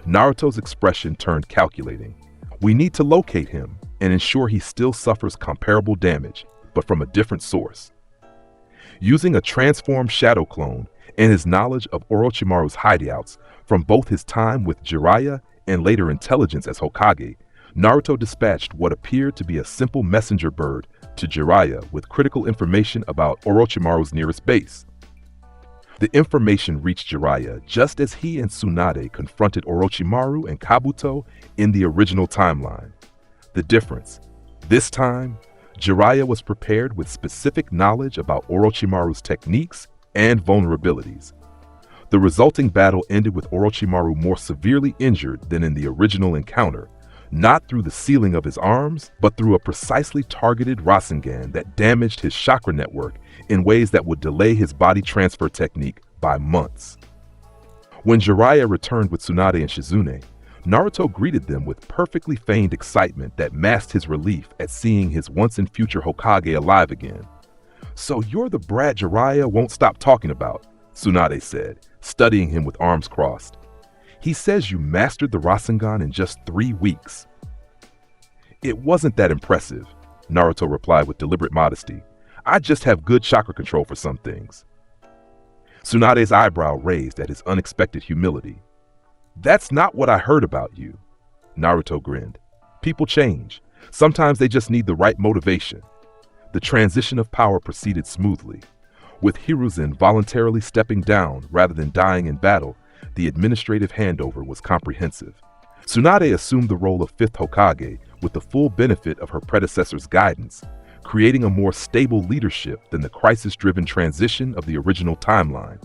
Naruto's expression turned calculating. "We need to locate him and ensure he still suffers comparable damage, but from a different source." Using a transformed shadow clone and his knowledge of Orochimaru's hideouts from both his time with Jiraiya and later intelligence as Hokage, Naruto dispatched what appeared to be a simple messenger bird to Jiraiya with critical information about Orochimaru's nearest base. The information reached Jiraiya just as he and Tsunade confronted Orochimaru and Kabuto in the original timeline. The difference: this time, Jiraiya was prepared with specific knowledge about Orochimaru's techniques and vulnerabilities. The resulting battle ended with Orochimaru more severely injured than in the original encounter, not through the sealing of his arms, but through a precisely targeted Rasengan that damaged his chakra network in ways that would delay his body transfer technique by months. When Jiraiya returned with Tsunade and Shizune, Naruto greeted them with perfectly feigned excitement that masked his relief at seeing his once-and-future Hokage alive again. "So you're the brat Jiraiya won't stop talking about," Tsunade said, studying him with arms crossed. "He says you mastered the Rasengan in just 3 weeks." "It wasn't that impressive," Naruto replied with deliberate modesty. "I just have good chakra control for some things." Tsunade's eyebrow raised at his unexpected humility. "That's not what I heard about you." Naruto grinned. "People change. Sometimes they just need the right motivation." The transition of power proceeded smoothly. With Hiruzen voluntarily stepping down rather than dying in battle, the administrative handover was comprehensive. Tsunade assumed the role of fifth Hokage with the full benefit of her predecessor's guidance, creating a more stable leadership than the crisis-driven transition of the original timeline.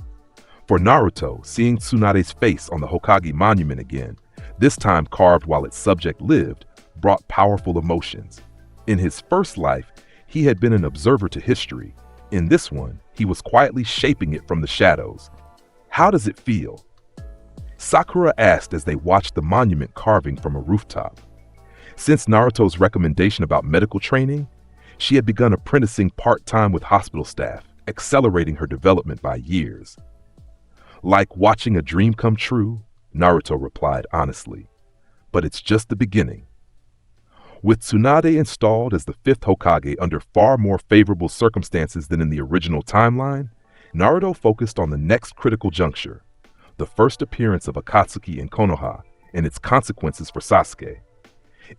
For Naruto, seeing Tsunade's face on the Hokage monument again, this time carved while its subject lived, brought powerful emotions. In his first life, he had been an observer to history. In this one, he was quietly shaping it from the shadows. "How does it feel?" Sakura asked as they watched the monument carving from a rooftop. Since Naruto's recommendation about medical training, she had begun apprenticing part-time with hospital staff, accelerating her development by years. "Like watching a dream come true," Naruto replied honestly. "But it's just the beginning." With Tsunade installed as the fifth Hokage under far more favorable circumstances than in the original timeline, Naruto focused on the next critical juncture, the first appearance of Akatsuki in Konoha and its consequences for Sasuke.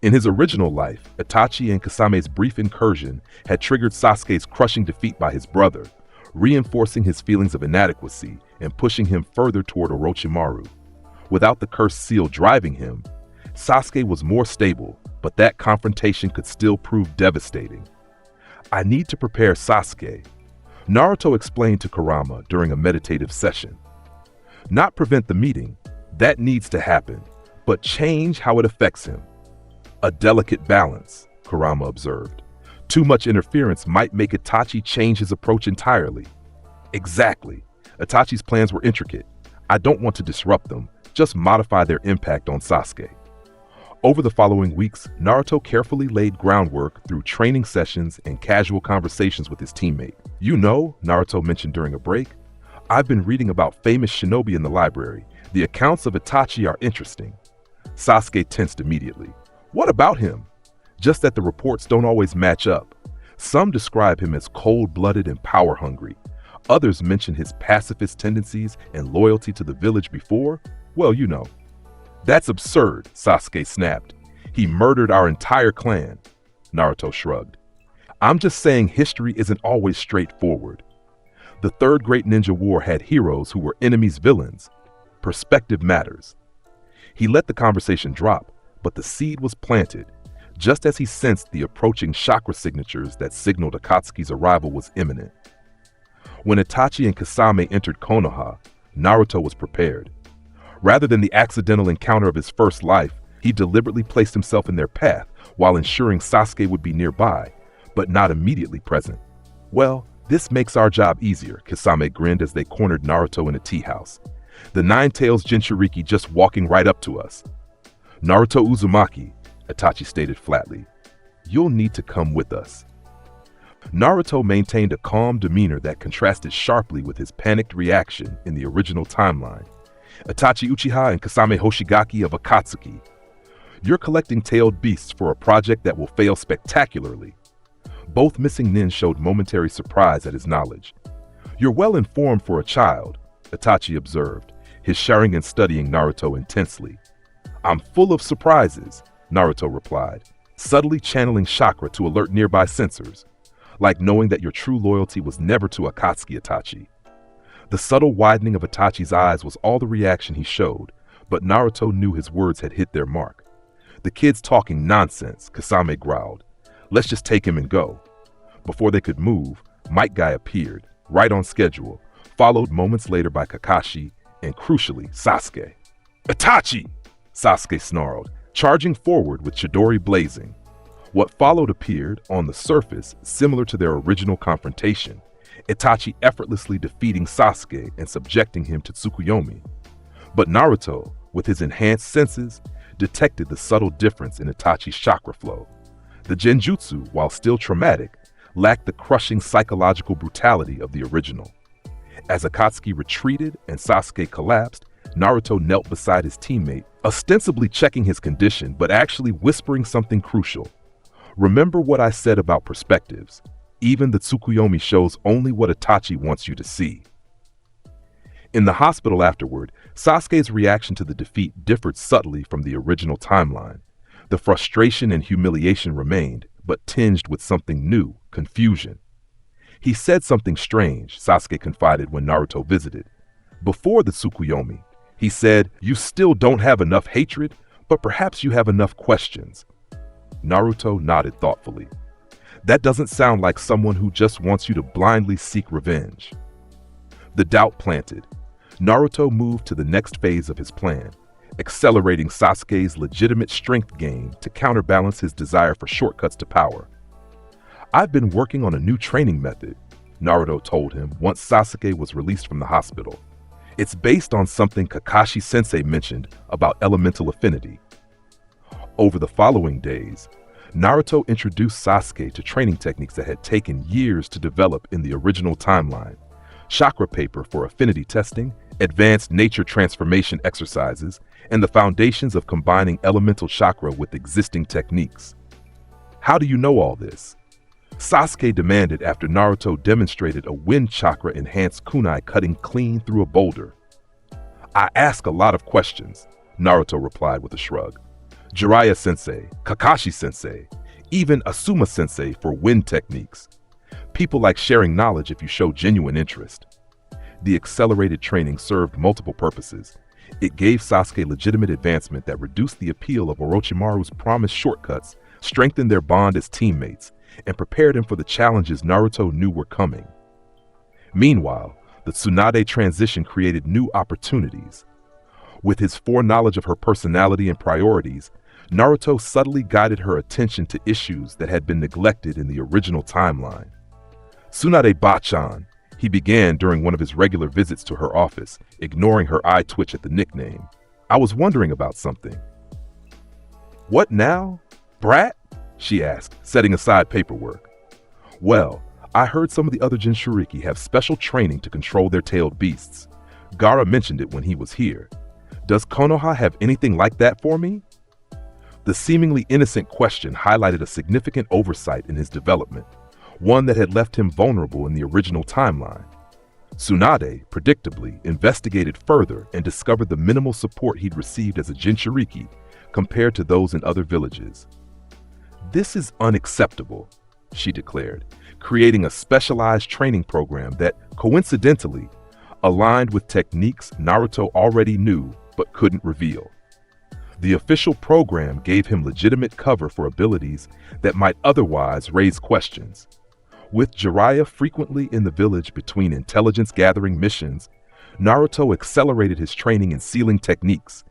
In his original life, Itachi and Kasame's brief incursion had triggered Sasuke's crushing defeat by his brother, reinforcing his feelings of inadequacy and pushing him further toward Orochimaru. Without the cursed seal driving him, Sasuke was more stable, but that confrontation could still prove devastating. "I need to prepare Sasuke," Naruto explained to Kurama during a meditative session. "Not prevent the meeting, that needs to happen, but change how it affects him." "A delicate balance," Kurama observed. "Too much interference might make Itachi change his approach entirely." "Exactly. Itachi's plans were intricate. I don't want to disrupt them, just modify their impact on Sasuke." Over the following weeks, Naruto carefully laid groundwork through training sessions and casual conversations with his teammate. "You know," Naruto mentioned during a break, "I've been reading about famous shinobi in the library. The accounts of Itachi are interesting." Sasuke tensed immediately. "What about him?" "Just that the reports don't always match up. Some describe him as cold-blooded and power-hungry. Others mention his pacifist tendencies and loyalty to the village before, well, you know." "That's absurd," Sasuke snapped. "He murdered our entire clan." Naruto shrugged. "I'm just saying history isn't always straightforward. The Third Great Ninja War had heroes who were enemies' villains. Perspective matters." He let the conversation drop, but the seed was planted, just as he sensed the approaching chakra signatures that signaled Akatsuki's arrival was imminent. When Itachi and Kasame entered Konoha, Naruto was prepared. Rather than the accidental encounter of his first life, he deliberately placed himself in their path while ensuring Sasuke would be nearby, but not immediately present. "Well, this makes our job easier," Kasame grinned as they cornered Naruto in a tea house. "The Nine-Tails Jinchuriki just walking right up to us." "Naruto Uzumaki," Itachi stated flatly. "You'll need to come with us." Naruto maintained a calm demeanor that contrasted sharply with his panicked reaction in the original timeline. "Itachi Uchiha and Kasame Hoshigaki of Akatsuki. You're collecting tailed beasts for a project that will fail spectacularly." Both missing nin showed momentary surprise at his knowledge. "You're well informed for a child," Itachi observed, his Sharingan studying Naruto intensely. "I'm full of surprises," Naruto replied, subtly channeling chakra to alert nearby sensors, like knowing that your true loyalty was never to Akatsuki Itachi. The subtle widening of Itachi's eyes was all the reaction he showed, but Naruto knew his words had hit their mark. "The kid's talking nonsense," Kasame growled. "Let's just take him and go." Before they could move, Might Guy appeared, right on schedule, followed moments later by Kakashi and, crucially, Sasuke. "Itachi!" Sasuke snarled, charging forward with Chidori blazing. What followed appeared, on the surface, similar to their original confrontation, Itachi effortlessly defeating Sasuke and subjecting him to Tsukuyomi. But Naruto, with his enhanced senses, detected the subtle difference in Itachi's chakra flow. The genjutsu, while still traumatic, lacked the crushing psychological brutality of the original. As Akatsuki retreated and Sasuke collapsed, Naruto knelt beside his teammate, ostensibly checking his condition but actually whispering something crucial. "Remember what I said about perspectives. Even the Tsukuyomi shows only what Itachi wants you to see." In the hospital afterward, Sasuke's reaction to the defeat differed subtly from the original timeline. The frustration and humiliation remained, but tinged with something new, confusion. He said something strange, Sasuke confided when Naruto visited. Before the Tsukuyomi, he said, "You still don't have enough hatred, but perhaps you have enough questions." Naruto nodded thoughtfully. That doesn't sound like someone who just wants you to blindly seek revenge. The doubt planted. Naruto moved to the next phase of his plan, accelerating Sasuke's legitimate strength gain to counterbalance his desire for shortcuts to power. "I've been working on a new training method," Naruto told him once Sasuke was released from the hospital. "It's based on something Kakashi-sensei mentioned about elemental affinity." Over the following days, Naruto introduced Sasuke to training techniques that had taken years to develop in the original timeline: chakra paper for affinity testing, advanced nature transformation exercises, and the foundations of combining elemental chakra with existing techniques. "How do you know all this?" Sasuke demanded after Naruto demonstrated a wind chakra-enhanced kunai cutting clean through a boulder. "I ask a lot of questions," Naruto replied with a shrug. "Jiraiya-sensei, Kakashi-sensei, even Asuma-sensei for wind techniques. People like sharing knowledge if you show genuine interest." The accelerated training served multiple purposes. It gave Sasuke legitimate advancement that reduced the appeal of Orochimaru's promised shortcuts, strengthened their bond as teammates, and prepared him for the challenges Naruto knew were coming. Meanwhile, the Tsunade transition created new opportunities. With his foreknowledge of her personality and priorities, Naruto subtly guided her attention to issues that had been neglected in the original timeline. "Tsunade Bachan," he began during one of his regular visits to her office, ignoring her eye twitch at the nickname. "I was wondering about something." "What now, brat?" she asked, setting aside paperwork. "Well, I heard some of the other Jinchuriki have special training to control their tailed beasts. Gaara mentioned it when he was here. Does Konoha have anything like that for me?" The seemingly innocent question highlighted a significant oversight in his development, one that had left him vulnerable in the original timeline. Tsunade, predictably, investigated further and discovered the minimal support he'd received as a Jinchuriki compared to those in other villages. "This is unacceptable," she declared, creating a specialized training program that, coincidentally, aligned with techniques Naruto already knew but couldn't reveal. The official program gave him legitimate cover for abilities that might otherwise raise questions. With Jiraiya frequently in the village between intelligence-gathering missions, Naruto accelerated his training in sealing techniques,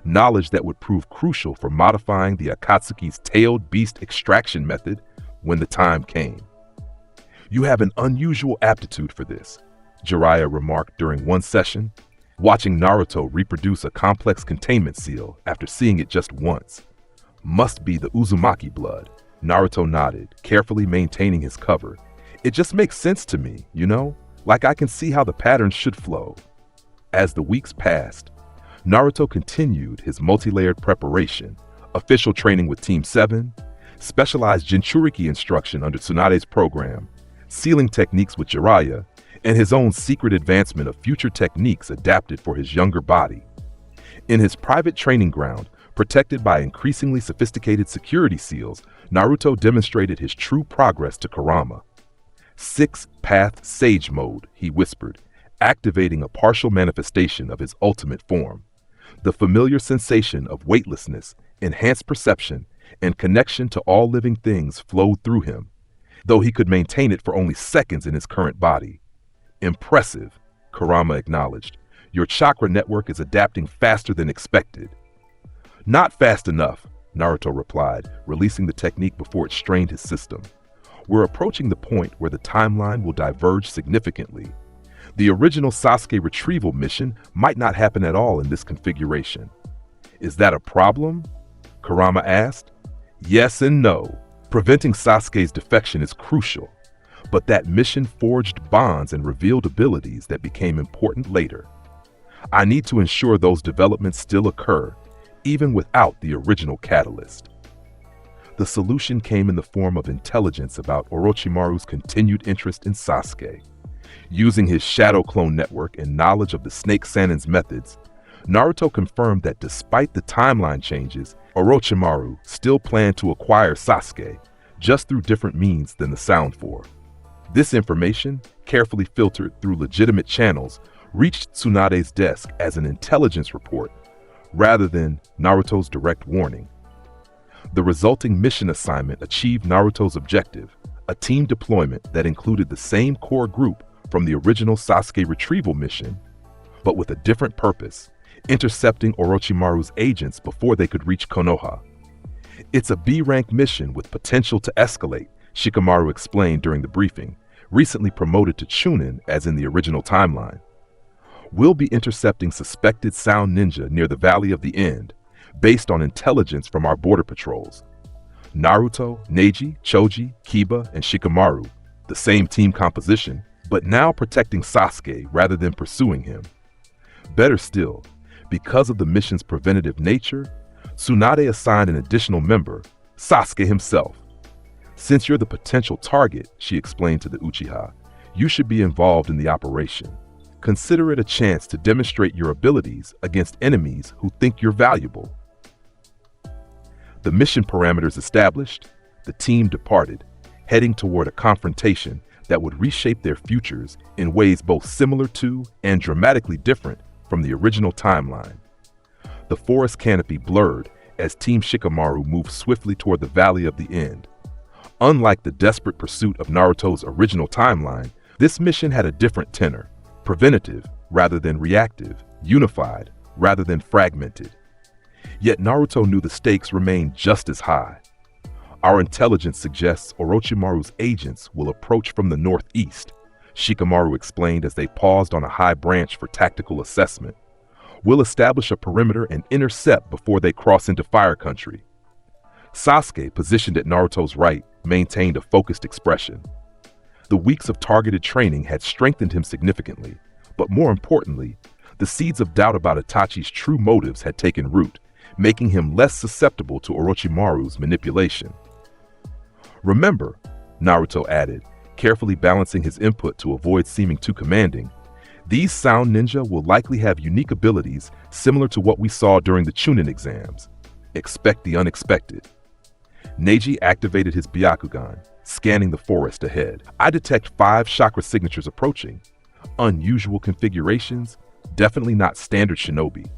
knowledge that would prove crucial for modifying the Akatsuki's tailed beast extraction method when the time came. "You have an unusual aptitude for this," Jiraiya remarked during one session, watching Naruto reproduce a complex containment seal after seeing it just once. "Must be the Uzumaki blood," Naruto nodded, carefully maintaining his cover. "It just makes sense to me, you know? Like I can see how the patterns should flow." As the weeks passed, Naruto continued his multi-layered preparation, official training with Team 7, specialized Jinchuriki instruction under Tsunade's program, sealing techniques with Jiraiya, and his own secret advancement of future techniques adapted for his younger body. In his private training ground, protected by increasingly sophisticated security seals, Naruto demonstrated his true progress to Kurama. "Six-path sage mode," he whispered, activating a partial manifestation of his ultimate form. The familiar sensation of weightlessness, enhanced perception, and connection to all living things flowed through him, though he could maintain it for only seconds in his current body. "Impressive," Kurama acknowledged. "Your chakra network is adapting faster than expected." "Not fast enough," Naruto replied, releasing the technique before it strained his system. "We're approaching the point where the timeline will diverge significantly. The original Sasuke retrieval mission might not happen at all in this configuration." "Is that a problem?" Kurama asked. "Yes and no. Preventing Sasuke's defection is crucial, but that mission forged bonds and revealed abilities that became important later. I need to ensure those developments still occur, even without the original catalyst." The solution came in the form of intelligence about Orochimaru's continued interest in Sasuke. Using his shadow clone network and knowledge of the Snake Sanin's methods, Naruto confirmed that despite the timeline changes, Orochimaru still planned to acquire Sasuke, just through different means than the Sound Four. This information, carefully filtered through legitimate channels, reached Tsunade's desk as an intelligence report, rather than Naruto's direct warning. The resulting mission assignment achieved Naruto's objective, a team deployment that included the same core group from the original Sasuke retrieval mission, but with a different purpose, intercepting Orochimaru's agents before they could reach Konoha. It's a B-rank mission with potential to escalate, Shikamaru explained during the briefing, recently promoted to Chunin as in the original timeline. We'll be intercepting suspected sound ninja near the Valley of the End, based on intelligence from our border patrols. Naruto, Neji, Choji, Kiba, and Shikamaru, the same team composition, but now protecting Sasuke rather than pursuing him. Better still, because of the mission's preventative nature, Tsunade assigned an additional member, Sasuke himself. Since you're the potential target, she explained to the Uchiha, you should be involved in the operation. Consider it a chance to demonstrate your abilities against enemies who think you're valuable. The mission parameters established, the team departed, heading toward a confrontation that would reshape their futures in ways both similar to and dramatically different from the original timeline. The forest canopy blurred as Team Shikamaru moved swiftly toward the Valley of the End. Unlike the desperate pursuit of Naruto's original timeline, this mission had a different tenor, preventative rather than reactive, unified rather than fragmented. Yet Naruto knew the stakes remained just as high. Our intelligence suggests Orochimaru's agents will approach from the northeast, Shikamaru explained as they paused on a high branch for tactical assessment. We'll establish a perimeter and intercept before they cross into fire country. Sasuke, positioned at Naruto's right, maintained a focused expression. The weeks of targeted training had strengthened him significantly, but more importantly, the seeds of doubt about Itachi's true motives had taken root, making him less susceptible to Orochimaru's manipulation. Remember, Naruto added, carefully balancing his input to avoid seeming too commanding, these sound ninja will likely have unique abilities similar to what we saw during the Chunin exams. Expect the unexpected. Neji activated his Byakugan, scanning the forest ahead. I detect 5 chakra signatures approaching. Unusual configurations, definitely not standard shinobi.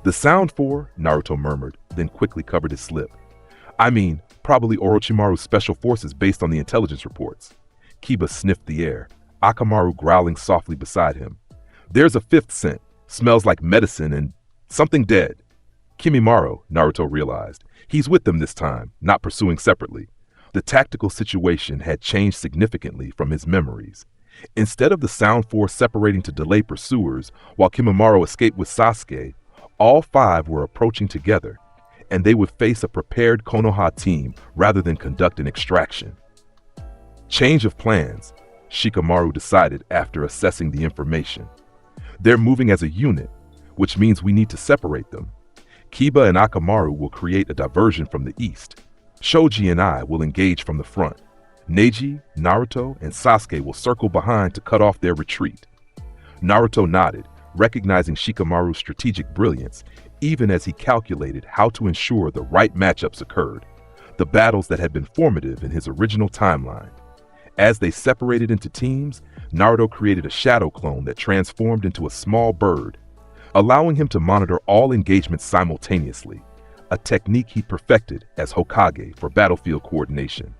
The Sound Four, Naruto murmured, then quickly covered his slip. I mean, probably Orochimaru's special forces based on the intelligence reports. Kiba sniffed the air, Akamaru growling softly beside him. There's a 5th scent, smells like medicine and something dead. Kimimaro, Naruto realized. He's with them this time, not pursuing separately. The tactical situation had changed significantly from his memories. Instead of the Sound Force separating to delay pursuers while Kimimaro escaped with Sasuke, all 5 were approaching together, and they would face a prepared Konoha team rather than conduct an extraction. Change of plans, Shikamaru decided after assessing the information. They're moving as a unit, which means we need to separate them. Kiba and Akamaru will create a diversion from the east. Shoji and I will engage from the front. Neji, Naruto, and Sasuke will circle behind to cut off their retreat. Naruto nodded, recognizing Shikamaru's strategic brilliance, even as he calculated how to ensure the right matchups occurred, the battles that had been formative in his original timeline. As they separated into teams, Naruto created a shadow clone that transformed into a small bird, allowing him to monitor all engagements simultaneously, a technique he perfected as Hokage for battlefield coordination.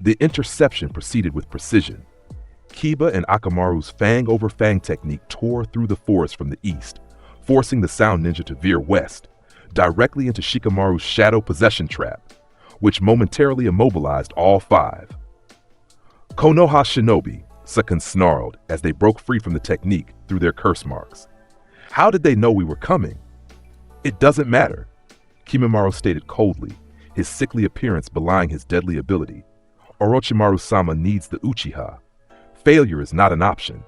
The interception proceeded with precision. Kiba and Akamaru's fang over fang technique tore through the forest from the east, forcing the sound ninja to veer west, directly into Shikamaru's shadow possession trap, which momentarily immobilized all 5. Konoha Shinobi, Sukun snarled as they broke free from the technique through their curse marks. How did they know we were coming? It doesn't matter, Kimimaro stated coldly, his sickly appearance belying his deadly ability. Orochimaru-sama needs the Uchiha. Failure is not an option.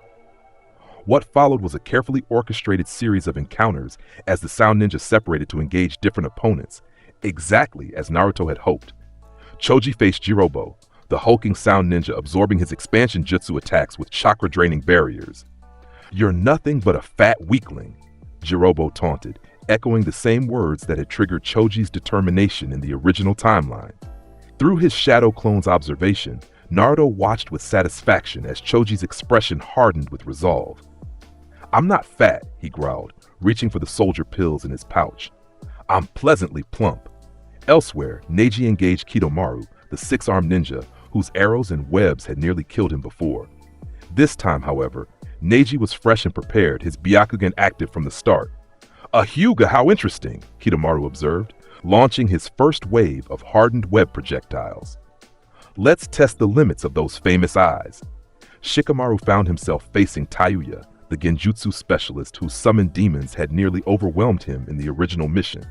What followed was a carefully orchestrated series of encounters as the sound ninja separated to engage different opponents, exactly as Naruto had hoped. Choji faced Jirobo, the hulking sound ninja absorbing his expansion jutsu attacks with chakra-draining barriers. "You're nothing but a fat weakling," Jirobo taunted, echoing the same words that had triggered Choji's determination in the original timeline. Through his shadow clone's observation, Naruto watched with satisfaction as Choji's expression hardened with resolve. "I'm not fat," he growled, reaching for the soldier pills in his pouch. "I'm pleasantly plump." Elsewhere, Neji engaged Kidomaru, the six-armed ninja, whose arrows and webs had nearly killed him before. This time, however, Neji was fresh and prepared, his Byakugan active from the start. "A Hyuga, how interesting," Kidomaru observed, launching his first wave of hardened web projectiles. "Let's test the limits of those famous eyes." Shikamaru found himself facing Tayuya, the genjutsu specialist whose summoned demons had nearly overwhelmed him in the original mission.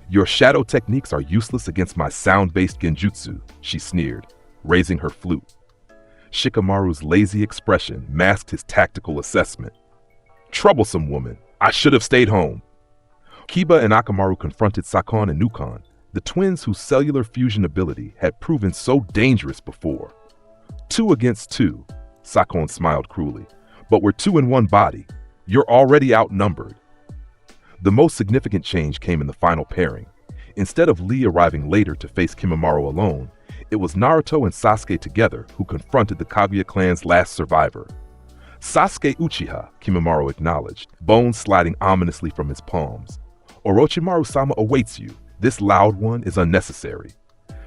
"Your shadow techniques are useless against my sound-based genjutsu," she sneered, raising her flute. Shikamaru's lazy expression masked his tactical assessment. "Troublesome woman, I should have stayed home." Kiba and Akamaru confronted Sakon and Nukon, the twins whose cellular fusion ability had proven so dangerous before. "2 against 2, Sakon smiled cruelly. "But we're 2 in one body. You're already outnumbered." The most significant change came in the final pairing. Instead of Lee arriving later to face Kimimaro alone, it was Naruto and Sasuke together who confronted the Kaguya clan's last survivor. "Sasuke Uchiha," Kimimaro acknowledged, bones sliding ominously from his palms. "Orochimaru-sama awaits you. This loud one is unnecessary."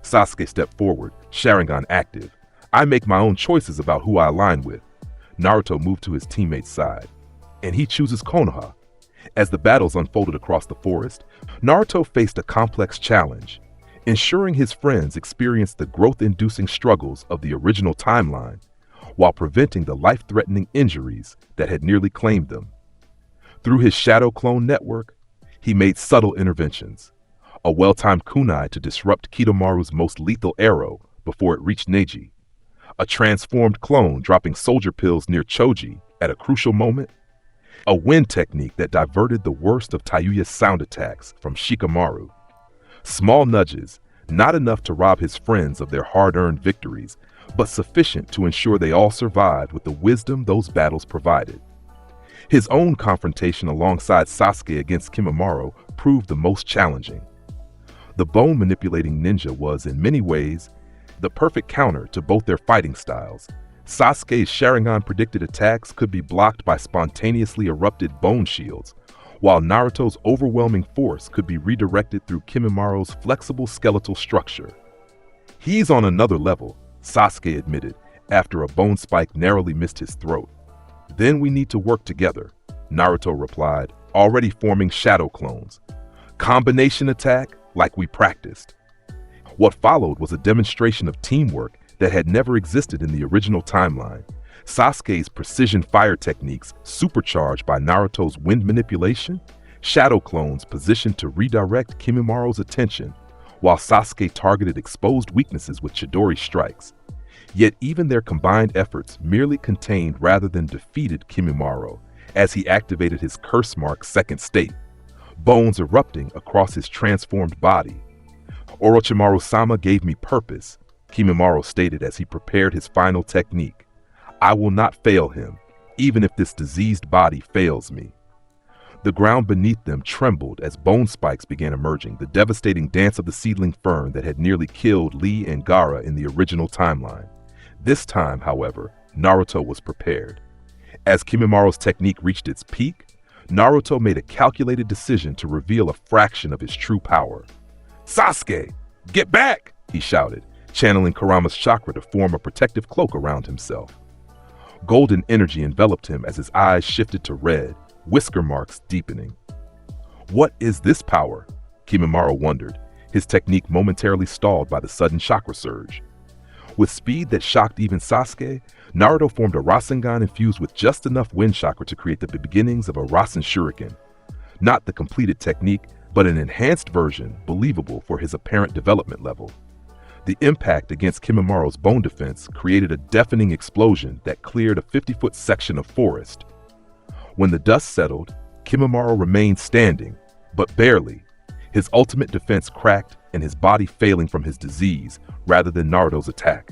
Sasuke stepped forward, Sharingan active. "I make my own choices about who I align with." Naruto moved to his teammate's side. "And he chooses Konoha." As the battles unfolded across the forest, Naruto faced a complex challenge, ensuring his friends experienced the growth-inducing struggles of the original timeline, while preventing the life-threatening injuries that had nearly claimed them. Through his shadow clone network, he made subtle interventions. A well-timed kunai to disrupt Kidomaru's most lethal arrow before it reached Neji. A transformed clone dropping soldier pills near Choji at a crucial moment. A wind technique that diverted the worst of Tayuya's sound attacks from Shikamaru. Small nudges, not enough to rob his friends of their hard-earned victories, but sufficient to ensure they all survived with the wisdom those battles provided. His own confrontation alongside Sasuke against Kimimaro proved the most challenging. The bone-manipulating ninja was, in many ways, the perfect counter to both their fighting styles. Sasuke's Sharingan-predicted attacks could be blocked by spontaneously erupted bone shields, while Naruto's overwhelming force could be redirected through Kimimaro's flexible skeletal structure. "He's on another level," Sasuke admitted, after a bone spike narrowly missed his throat. "Then we need to work together," Naruto replied, already forming shadow clones. "Combination attack, like we practiced." What followed was a demonstration of teamwork that had never existed in the original timeline. Sasuke's precision fire techniques supercharged by Naruto's wind manipulation, shadow clones positioned to redirect Kimimaro's attention, while Sasuke targeted exposed weaknesses with Chidori strikes. Yet even their combined efforts merely contained rather than defeated Kimimaro, as he activated his curse-mark second state, bones erupting across his transformed body. "Orochimaru-sama gave me purpose," Kimimaro stated as he prepared his final technique. "I will not fail him, even if this diseased body fails me." The ground beneath them trembled as bone spikes began emerging, the devastating dance of the seedling fern that had nearly killed Lee and Gaara in the original timeline. This time, however, Naruto was prepared. As Kimimaro's technique reached its peak, Naruto made a calculated decision to reveal a fraction of his true power. "Sasuke, get back!" he shouted, channeling Kurama's chakra to form a protective cloak around himself. Golden energy enveloped him as his eyes shifted to red, whisker marks deepening. "What is this power?" Kimimaro wondered, his technique momentarily stalled by the sudden chakra surge. With speed that shocked even Sasuke, Naruto formed a Rasengan infused with just enough wind chakra to create the beginnings of a Rasen Shuriken. Not the completed technique, but an enhanced version believable for his apparent development level. The impact against Kimimaro's bone defense created a deafening explosion that cleared a 50-foot section of forest. When the dust settled, Kimimaro remained standing, but barely, his ultimate defense cracked and his body failing from his disease rather than Naruto's attack.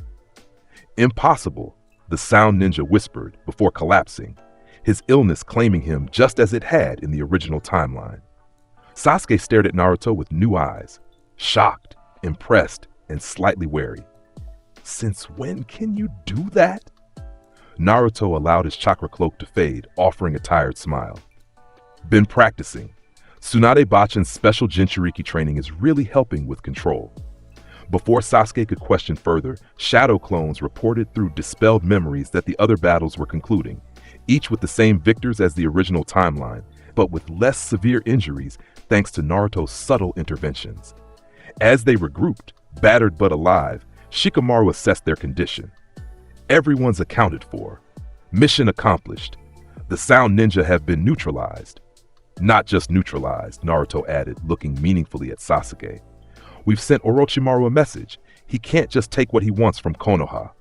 Impossible, the sound ninja whispered before collapsing, his illness claiming him just as it had in the original timeline. Sasuke stared at Naruto with new eyes, shocked, impressed, and slightly wary. Since when can you do that? Naruto allowed his chakra cloak to fade, offering a tired smile. Been practicing. Tsunade Bachin's special Jinchuriki training is really helping with control. Before Sasuke could question further, shadow clones reported through dispelled memories that the other battles were concluding, each with the same victors as the original timeline, but with less severe injuries thanks to Naruto's subtle interventions. As they regrouped, battered but alive, Shikamaru assessed their condition. Everyone's accounted for. Mission accomplished. The sound ninja have been neutralized. Not just neutralized, Naruto added, looking meaningfully at Sasuke. We've sent Orochimaru a message. He can't just take what he wants from Konoha.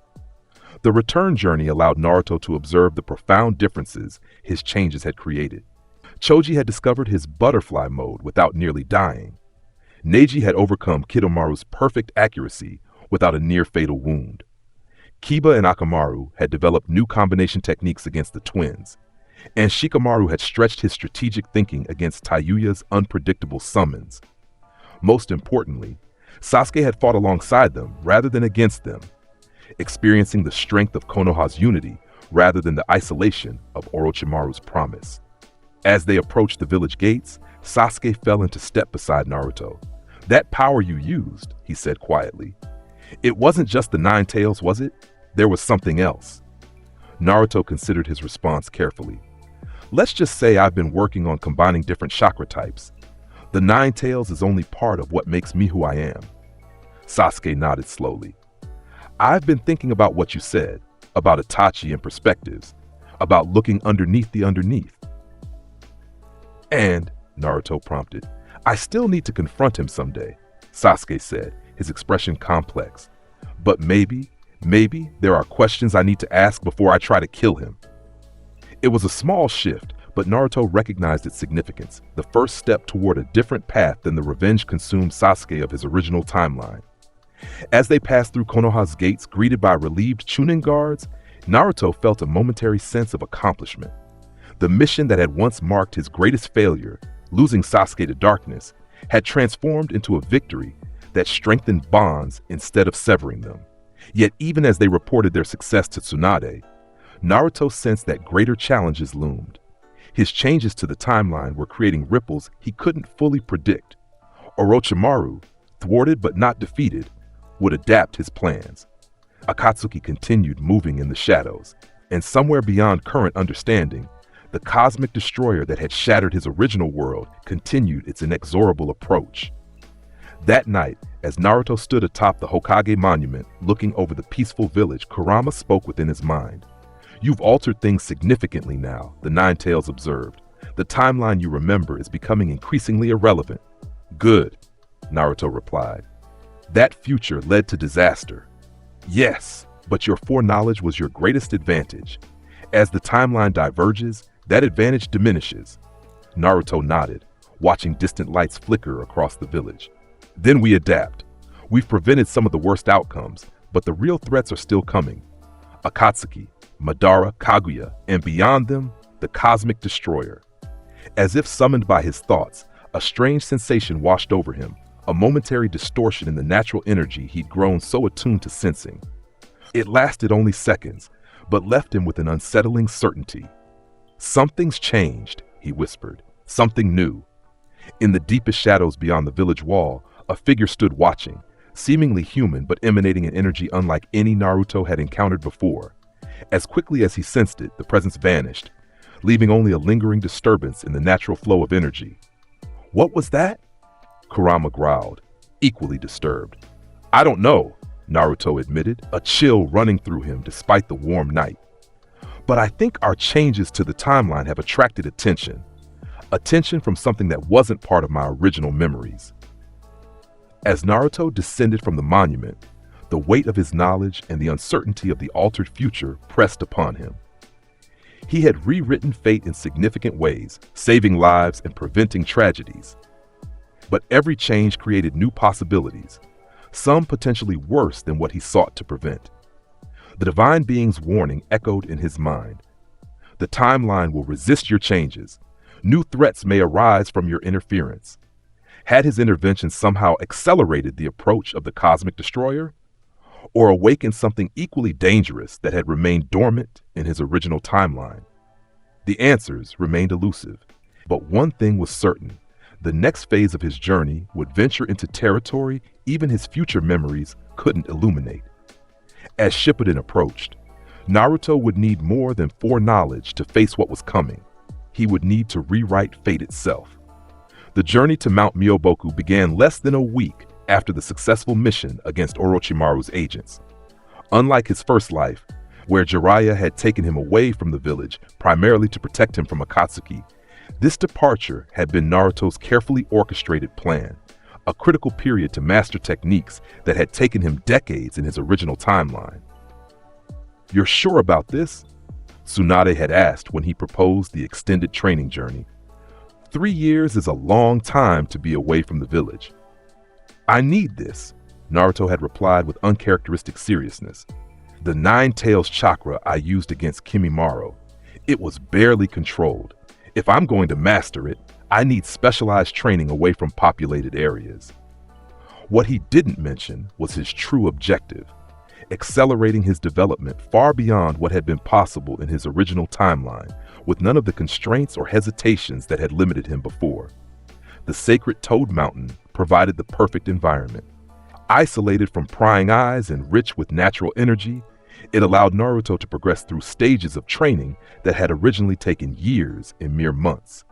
The return journey allowed Naruto to observe the profound differences his changes had created. Choji had discovered his butterfly mode without nearly dying. Neji had overcome Kidomaru's perfect accuracy without a near-fatal wound. Kiba and Akamaru had developed new combination techniques against the twins, and Shikamaru had stretched his strategic thinking against Taiyuya's unpredictable summons. Most importantly, Sasuke had fought alongside them rather than against them, experiencing the strength of Konoha's unity rather than the isolation of Orochimaru's promise. As they approached the village gates, Sasuke fell into step beside Naruto. That power you used, he said quietly. It wasn't just the nine tails, was it? There was something else. Naruto considered his response carefully. Let's just say I've been working on combining different chakra types. The nine tails is only part of what makes me who I am. Sasuke nodded slowly. I've been thinking about what you said, about Itachi and perspectives, about looking underneath the underneath. And, Naruto prompted, I still need to confront him someday, Sasuke said, his expression complex. But maybe there are questions I need to ask before I try to kill him. It was a small shift, but Naruto recognized its significance, the first step toward a different path than the revenge-consumed Sasuke of his original timeline. As they passed through Konoha's gates greeted by relieved Chunin guards, Naruto felt a momentary sense of accomplishment. The mission that had once marked his greatest failure, losing Sasuke to darkness, had transformed into a victory that strengthened bonds instead of severing them. Yet even as they reported their success to Tsunade, Naruto sensed that greater challenges loomed. His changes to the timeline were creating ripples he couldn't fully predict. Orochimaru, thwarted but not defeated, would adapt his plans. Akatsuki continued moving in the shadows, and somewhere beyond current understanding, the cosmic destroyer that had shattered his original world continued its inexorable approach. That night, as Naruto stood atop the Hokage monument, looking over the peaceful village, Kurama spoke within his mind. You've altered things significantly now, the Nine Tails observed. The timeline you remember is becoming increasingly irrelevant. Good, Naruto replied. That future led to disaster. Yes, but your foreknowledge was your greatest advantage. As the timeline diverges, that advantage diminishes. Naruto nodded, watching distant lights flicker across the village. Then we adapt. We've prevented some of the worst outcomes, but the real threats are still coming. Akatsuki, Madara, Kaguya, and beyond them, the cosmic destroyer. As if summoned by his thoughts, a strange sensation washed over him, a momentary distortion in the natural energy he'd grown so attuned to sensing. It lasted only seconds, but left him with an unsettling certainty. Something's changed, he whispered. Something new. In the deepest shadows beyond the village wall, a figure stood watching, seemingly human but emanating an energy unlike any Naruto had encountered before. As quickly as he sensed it, the presence vanished, leaving only a lingering disturbance in the natural flow of energy. What was that? Kurama growled, equally disturbed. I don't know, Naruto admitted, a chill running through him despite the warm night. But I think our changes to the timeline have attracted attention. Attention from something that wasn't part of my original memories. As Naruto descended from the monument, the weight of his knowledge and the uncertainty of the altered future pressed upon him. He had rewritten fate in significant ways, saving lives and preventing tragedies. But every change created new possibilities, some potentially worse than what he sought to prevent. The divine being's warning echoed in his mind. The timeline will resist your changes. New threats may arise from your interference. Had his intervention somehow accelerated the approach of the cosmic destroyer, or awakened something equally dangerous that had remained dormant in his original timeline? The answers remained elusive, but one thing was certain: the next phase of his journey would venture into territory even his future memories couldn't illuminate. As Shippuden approached, Naruto would need more than foreknowledge to face what was coming. He would need to rewrite fate itself. The journey to Mount Myoboku began less than a week after the successful mission against Orochimaru's agents. Unlike his first life, where Jiraiya had taken him away from the village primarily to protect him from Akatsuki, this departure had been Naruto's carefully orchestrated plan, a critical period to master techniques that had taken him decades in his original timeline. "You're sure about this?" Tsunade had asked when he proposed the extended training journey. 3 years is a long time to be away from the village. "I need this," Naruto had replied with uncharacteristic seriousness. "The Nine Tails chakra I used against Kimimaro, it was barely controlled. If I'm going to master it, I need specialized training away from populated areas." What he didn't mention was his true objective: accelerating his development far beyond what had been possible in his original timeline, with none of the constraints or hesitations that had limited him before. The sacred Toad Mountain provided the perfect environment. Isolated from prying eyes and rich with natural energy, it allowed Naruto to progress through stages of training that had originally taken years in mere months.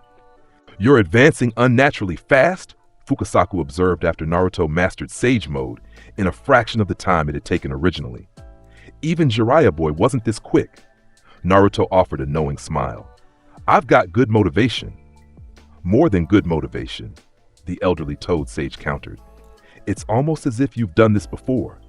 "You're advancing unnaturally fast," Fukasaku observed after Naruto mastered Sage Mode in a fraction of the time it had taken originally. "Even Jiraiya Boy wasn't this quick." Naruto offered a knowing smile. "I've got good motivation." "More than good motivation," the elderly Toad Sage countered. "It's almost as if you've done this before."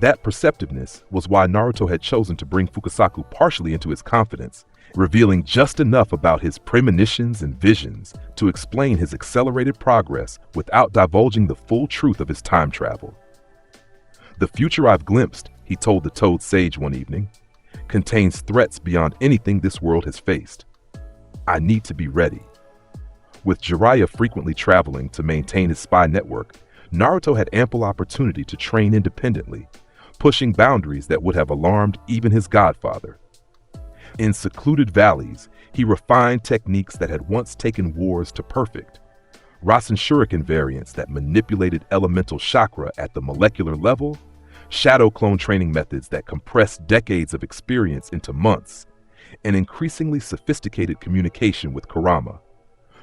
That perceptiveness was why Naruto had chosen to bring Fukasaku partially into his confidence, revealing just enough about his premonitions and visions to explain his accelerated progress without divulging the full truth of his time travel. "The future I've glimpsed," he told the Toad Sage one evening, "contains threats beyond anything this world has faced. I need to be ready." With Jiraiya frequently traveling to maintain his spy network, Naruto had ample opportunity to train independently, pushing boundaries that would have alarmed even his godfather. In secluded valleys, he refined techniques that had once taken wars to perfect. Rasen Shuriken variants that manipulated elemental chakra at the molecular level, shadow clone training methods that compressed decades of experience into months, and increasingly sophisticated communication with Kurama.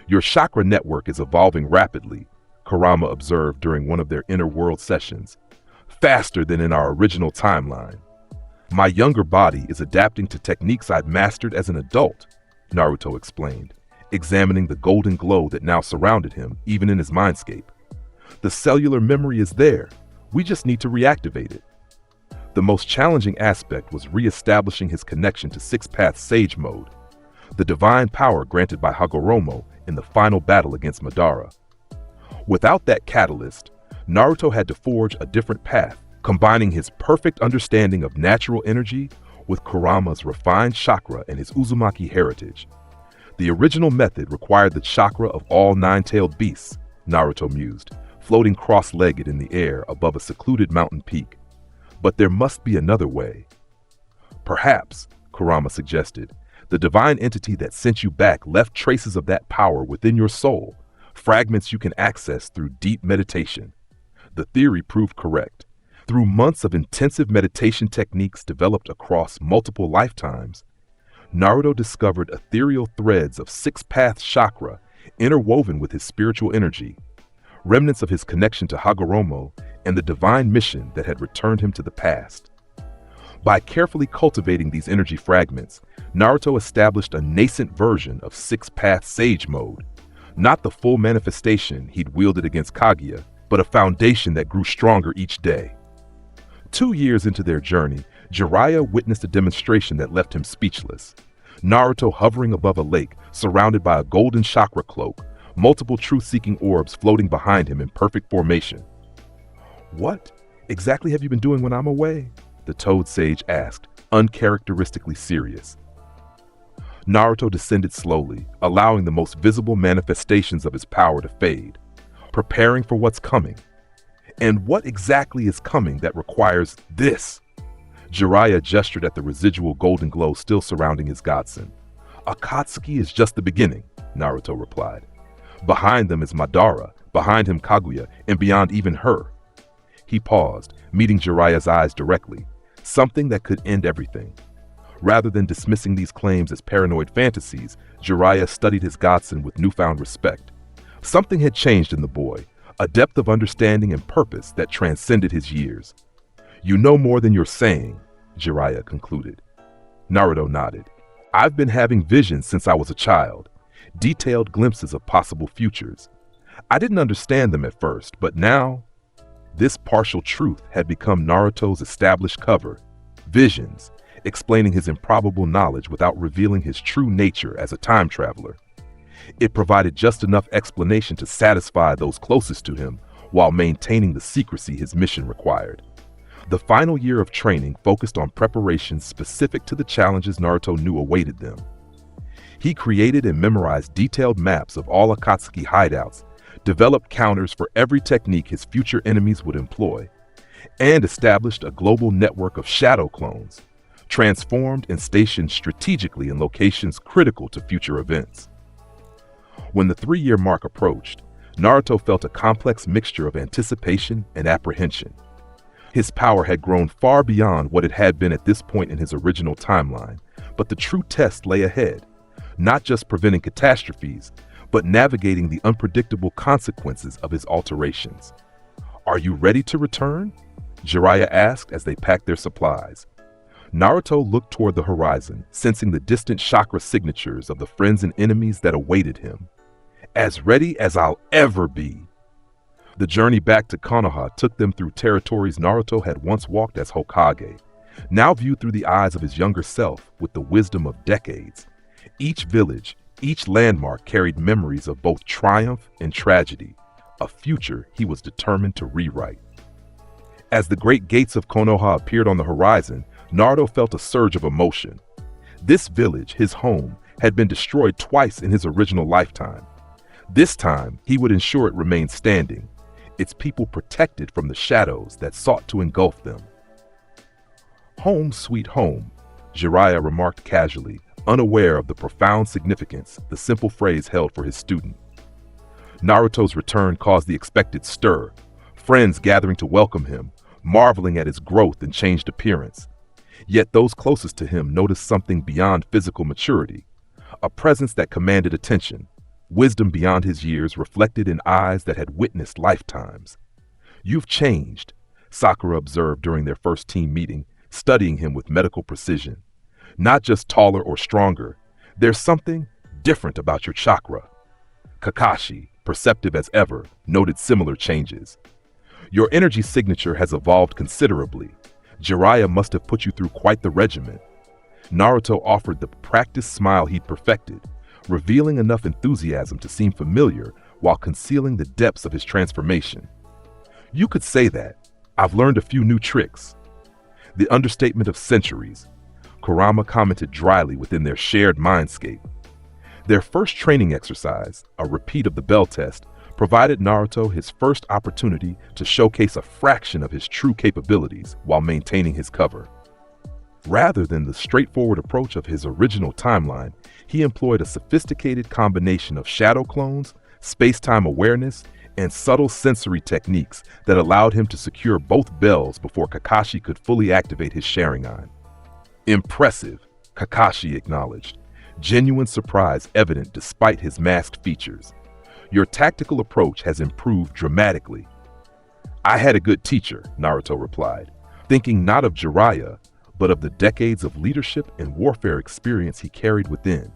"Your chakra network is evolving rapidly," Kurama observed during one of their inner world sessions. "Faster than in our original timeline. My younger body is adapting to techniques I'd mastered as an adult," Naruto explained, examining the golden glow that now surrounded him, even in his mindscape. "The cellular memory is there. We just need to reactivate it." The most challenging aspect was re-establishing his connection to Six-Path Sage Mode, the divine power granted by Hagoromo in the final battle against Madara. Without that catalyst, Naruto had to forge a different path, combining his perfect understanding of natural energy with Kurama's refined chakra and his Uzumaki heritage. The original method required the chakra of all nine-tailed beasts, Naruto mused, floating cross-legged in the air above a secluded mountain peak. But there must be another way. "Perhaps," Kurama suggested, "the divine entity that sent you back left traces of that power within your soul, fragments you can access through deep meditation." The theory proved correct. Through months of intensive meditation techniques developed across multiple lifetimes, Naruto discovered ethereal threads of six-path chakra interwoven with his spiritual energy, remnants of his connection to Hagoromo and the divine mission that had returned him to the past. By carefully cultivating these energy fragments, Naruto established a nascent version of Six-Path Sage Mode, not the full manifestation he'd wielded against Kaguya, but a foundation that grew stronger each day. 2 years into their journey, Jiraiya witnessed a demonstration that left him speechless. Naruto hovering above a lake, surrounded by a golden chakra cloak, multiple truth-seeking orbs floating behind him in perfect formation. "What exactly have you been doing when I'm away?" the Toad Sage asked, uncharacteristically serious. Naruto descended slowly, allowing the most visible manifestations of his power to fade, preparing for what's coming. And what exactly is coming that requires this? Jiraiya gestured at the residual golden glow still surrounding his godson. Akatsuki is just the beginning, Naruto replied. Behind them is Madara, behind him Kaguya, and beyond even her. He paused, meeting Jiraiya's eyes directly, something that could end everything. Rather than dismissing these claims as paranoid fantasies, Jiraiya studied his godson with newfound respect. Something had changed in the boy, a depth of understanding and purpose that transcended his years. You know more than you're saying, Jiraiya concluded. Naruto nodded. I've been having visions since I was a child, detailed glimpses of possible futures. I didn't understand them at first, but now, this partial truth had become Naruto's established cover, visions, explaining his improbable knowledge without revealing his true nature as a time traveler. It provided just enough explanation to satisfy those closest to him while maintaining the secrecy his mission required. The final year of training focused on preparations specific to the challenges Naruto knew awaited them. He created and memorized detailed maps of all Akatsuki hideouts, developed counters for every technique his future enemies would employ, and established a global network of shadow clones, transformed and stationed strategically in locations critical to future events. When the 3-year mark approached, Naruto felt a complex mixture of anticipation and apprehension. His power had grown far beyond what it had been at this point in his original timeline, but the true test lay ahead, not just preventing catastrophes, but navigating the unpredictable consequences of his alterations. Are you ready to return? Jiraiya asked as they packed their supplies. Naruto looked toward the horizon, sensing the distant chakra signatures of the friends and enemies that awaited him. As ready as I'll ever be. The journey back to Konoha took them through territories Naruto had once walked as Hokage, now viewed through the eyes of his younger self with the wisdom of decades. Each village, each landmark carried memories of both triumph and tragedy, a future he was determined to rewrite. As the great gates of Konoha appeared on the horizon, Naruto felt a surge of emotion. This village, his home, had been destroyed twice in his original lifetime. This time, he would ensure it remained standing, its people protected from the shadows that sought to engulf them. Home sweet home, Jiraiya remarked casually, unaware of the profound significance the simple phrase held for his student. Naruto's return caused the expected stir, friends gathering to welcome him, marveling at his growth and changed appearance. Yet those closest to him noticed something beyond physical maturity, a presence that commanded attention, wisdom beyond his years reflected in eyes that had witnessed lifetimes. You've changed, Sakura observed during their first team meeting, studying him with medical precision. Not just taller or stronger, there's something different about your chakra. Kakashi, perceptive as ever, noted similar changes. Your energy signature has evolved considerably. Jiraiya must have put you through quite the regimen. Naruto offered the practiced smile he'd perfected, revealing enough enthusiasm to seem familiar while concealing the depths of his transformation. You could say that. I've learned a few new tricks. The understatement of centuries, Kurama commented dryly within their shared mindscape. Their first training exercise, a repeat of the bell test, provided Naruto his first opportunity to showcase a fraction of his true capabilities while maintaining his cover. Rather than the straightforward approach of his original timeline, he employed a sophisticated combination of shadow clones, space-time awareness, and subtle sensory techniques that allowed him to secure both bells before Kakashi could fully activate his Sharingan. Impressive, Kakashi acknowledged, genuine surprise evident despite his masked features. Your tactical approach has improved dramatically. I had a good teacher, Naruto replied, thinking not of Jiraiya, but of the decades of leadership and warfare experience he carried within.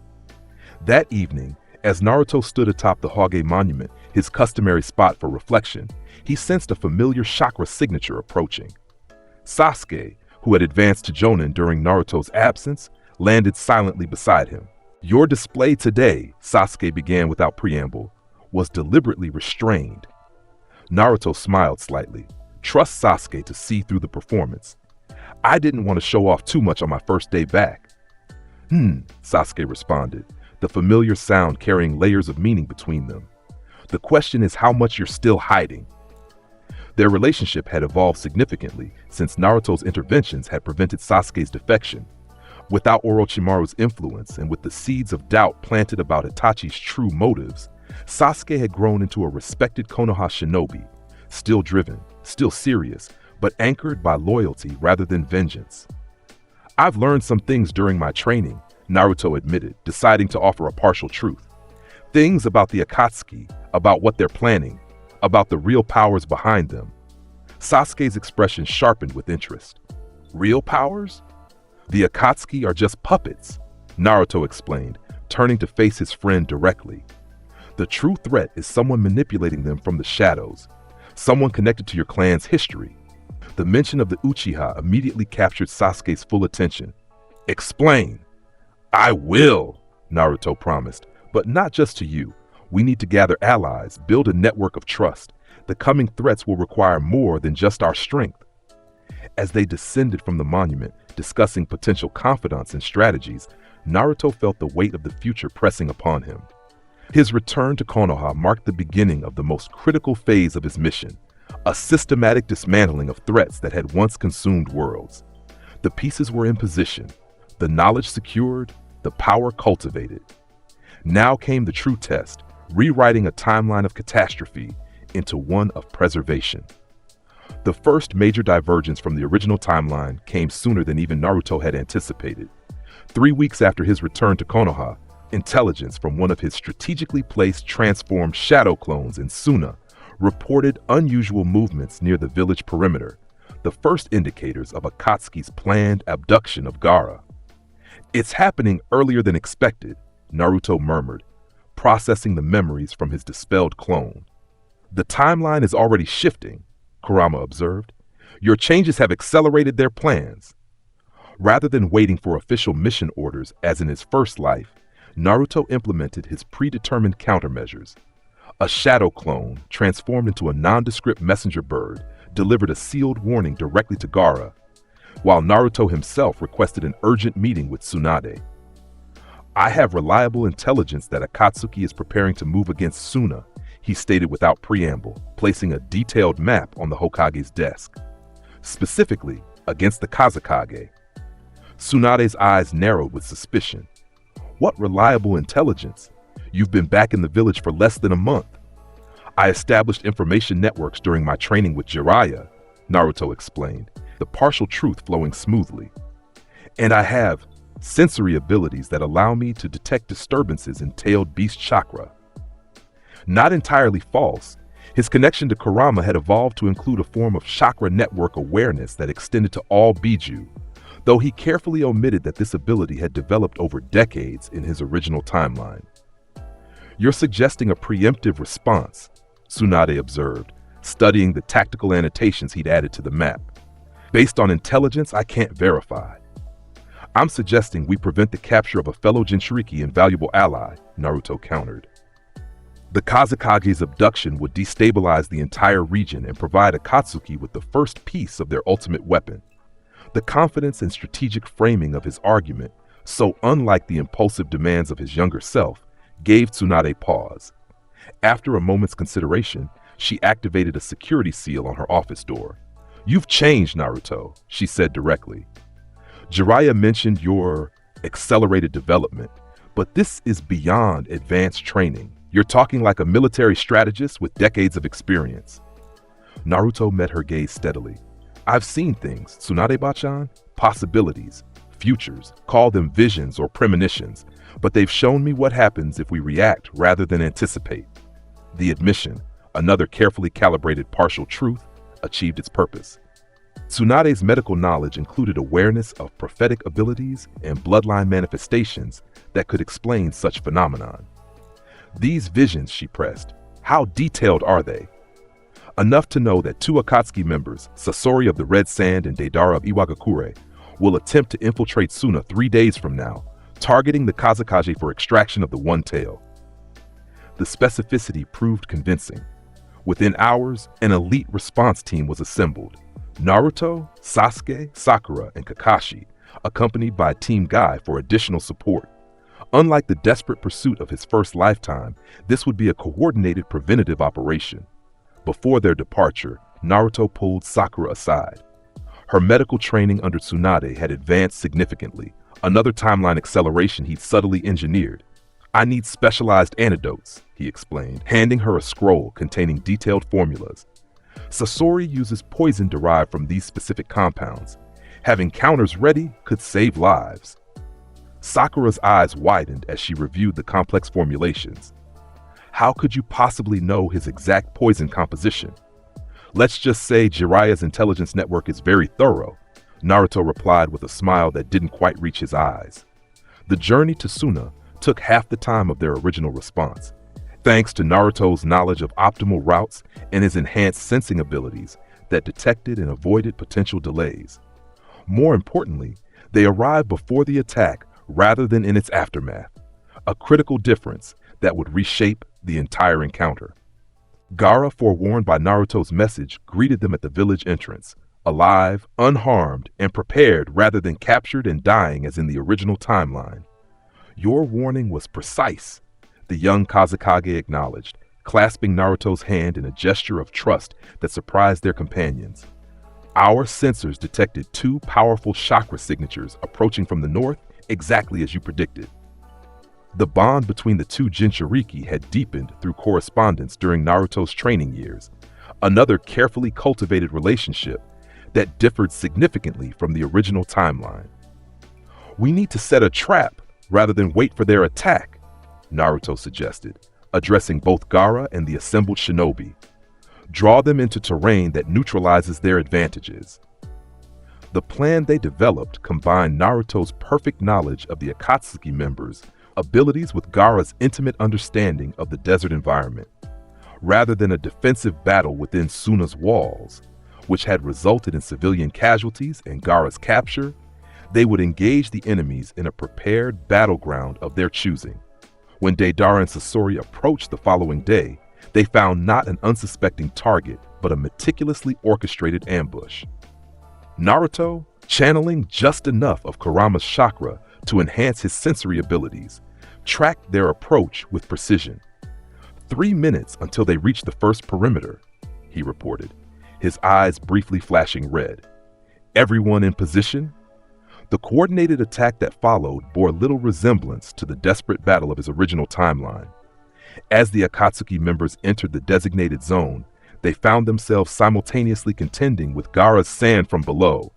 That evening, as Naruto stood atop the Hage Monument, his customary spot for reflection, he sensed a familiar chakra signature approaching. Sasuke, who had advanced to Jonin during Naruto's absence, landed silently beside him. Your display today, Sasuke began without preamble, was deliberately restrained. Naruto smiled slightly. Trust Sasuke to see through the performance. I didn't want to show off too much on my first day back. Sasuke responded, the familiar sound carrying layers of meaning between them. The question is how much you're still hiding. Their relationship had evolved significantly since Naruto's interventions had prevented Sasuke's defection. Without Orochimaru's influence and with the seeds of doubt planted about Itachi's true motives, Sasuke had grown into a respected Konoha shinobi, still driven, still serious, but anchored by loyalty rather than vengeance. I've learned some things during my training, Naruto admitted, deciding to offer a partial truth. Things about the Akatsuki, about what they're planning, about the real powers behind them. Sasuke's expression sharpened with interest. Real powers? The Akatsuki are just puppets, Naruto explained, turning to face his friend directly. The true threat is someone manipulating them from the shadows, someone connected to your clan's history. The mention of the Uchiha immediately captured Sasuke's full attention. Explain. I will, Naruto promised, but not just to you. We need to gather allies, build a network of trust. The coming threats will require more than just our strength. As they descended from the monument, discussing potential confidants and strategies, Naruto felt the weight of the future pressing upon him. His return to Konoha marked the beginning of the most critical phase of his mission, a systematic dismantling of threats that had once consumed worlds. The pieces were in position, the knowledge secured, the power cultivated. Now came the true test, rewriting a timeline of catastrophe into one of preservation. The first major divergence from the original timeline came sooner than even Naruto had anticipated. 3 weeks after his return to Konoha, intelligence from one of his strategically placed transformed shadow clones in Suna reported unusual movements near the village perimeter, the first indicators of Akatsuki's planned abduction of Gaara. It's happening earlier than expected, Naruto murmured, processing the memories from his dispelled clone. The timeline is already shifting, Kurama observed. Your changes have accelerated their plans. Rather than waiting for official mission orders as in his first life, Naruto implemented his predetermined countermeasures. A shadow clone, transformed into a nondescript messenger bird, delivered a sealed warning directly to Gaara, while Naruto himself requested an urgent meeting with Tsunade. I have reliable intelligence that Akatsuki is preparing to move against Suna, he stated without preamble, placing a detailed map on the Hokage's desk. Specifically, against the Kazekage. Tsunade's eyes narrowed with suspicion. What reliable intelligence? You've been back in the village for less than a month. I established information networks during my training with Jiraiya, Naruto explained, the partial truth flowing smoothly. And I have sensory abilities that allow me to detect disturbances in tailed beast chakra. Not entirely false, his connection to Kurama had evolved to include a form of chakra network awareness that extended to all Biju, though he carefully omitted that this ability had developed over decades in his original timeline. You're suggesting a preemptive response, Tsunade observed, studying the tactical annotations he'd added to the map. Based on intelligence I can't verify. I'm suggesting we prevent the capture of a fellow Jinchuriki and valuable ally, Naruto countered. The Kazekage's abduction would destabilize the entire region and provide Akatsuki with the first piece of their ultimate weapon. The confidence and strategic framing of his argument, so unlike the impulsive demands of his younger self, gave Tsunade pause. After a moment's consideration, she activated a security seal on her office door. You've changed, Naruto, she said directly. Jiraiya mentioned your accelerated development, but this is beyond advanced training. You're talking like a military strategist with decades of experience. Naruto met her gaze steadily. I've seen things, Tsunade-bachan, possibilities, futures, call them visions or premonitions, but they've shown me what happens if we react rather than anticipate. The admission, another carefully calibrated partial truth, achieved its purpose. Tsunade's medical knowledge included awareness of prophetic abilities and bloodline manifestations that could explain such phenomenon. These visions, she pressed, how detailed are they? Enough to know that 2 Akatsuki members, Sasori of the Red Sand and Deidara of Iwagakure, will attempt to infiltrate Suna 3 days from now, targeting the Kazekage for extraction of the One Tail. The specificity proved convincing. Within hours, an elite response team was assembled. Naruto, Sasuke, Sakura, and Kakashi, accompanied by Team Guy for additional support. Unlike the desperate pursuit of his first lifetime, this would be a coordinated preventative operation. Before their departure, Naruto pulled Sakura aside. Her medical training under Tsunade had advanced significantly, another timeline acceleration he'd subtly engineered. "I need specialized antidotes," he explained, handing her a scroll containing detailed formulas. Sasori uses poison derived from these specific compounds. Having counters ready could save lives. Sakura's eyes widened as she reviewed the complex formulations. How could you possibly know his exact poison composition? "Let's just say Jiraiya's intelligence network is very thorough," Naruto replied with a smile that didn't quite reach his eyes. The journey to Suna took half the time of their original response. Thanks to Naruto's knowledge of optimal routes and his enhanced sensing abilities that detected and avoided potential delays. More importantly, they arrived before the attack rather than in its aftermath, a critical difference that would reshape the entire encounter. Gaara, forewarned by Naruto's message, greeted them at the village entrance, alive, unharmed, and prepared rather than captured and dying as in the original timeline. "Your warning was precise," the young Kazekage acknowledged, clasping Naruto's hand in a gesture of trust that surprised their companions. "Our sensors detected two powerful chakra signatures approaching from the north exactly as you predicted." The bond between the two Jinchuriki had deepened through correspondence during Naruto's training years, another carefully cultivated relationship that differed significantly from the original timeline. "We need to set a trap rather than wait for their attack," Naruto suggested, addressing both Gaara and the assembled shinobi. "Draw them into terrain that neutralizes their advantages." The plan they developed combined Naruto's perfect knowledge of the Akatsuki members' abilities with Gaara's intimate understanding of the desert environment. Rather than a defensive battle within Suna's walls, which had resulted in civilian casualties and Gaara's capture, they would engage the enemies in a prepared battleground of their choosing. When Deidara and Sasori approached the following day, they found not an unsuspecting target, but a meticulously orchestrated ambush. Naruto, channeling just enough of Kurama's chakra to enhance his sensory abilities, tracked their approach with precision. 3 minutes until they reached the first perimeter, he reported, his eyes briefly flashing red. "Everyone in position?" The coordinated attack that followed bore little resemblance to the desperate battle of his original timeline. As the Akatsuki members entered the designated zone, they found themselves simultaneously contending with Gaara's sand from below,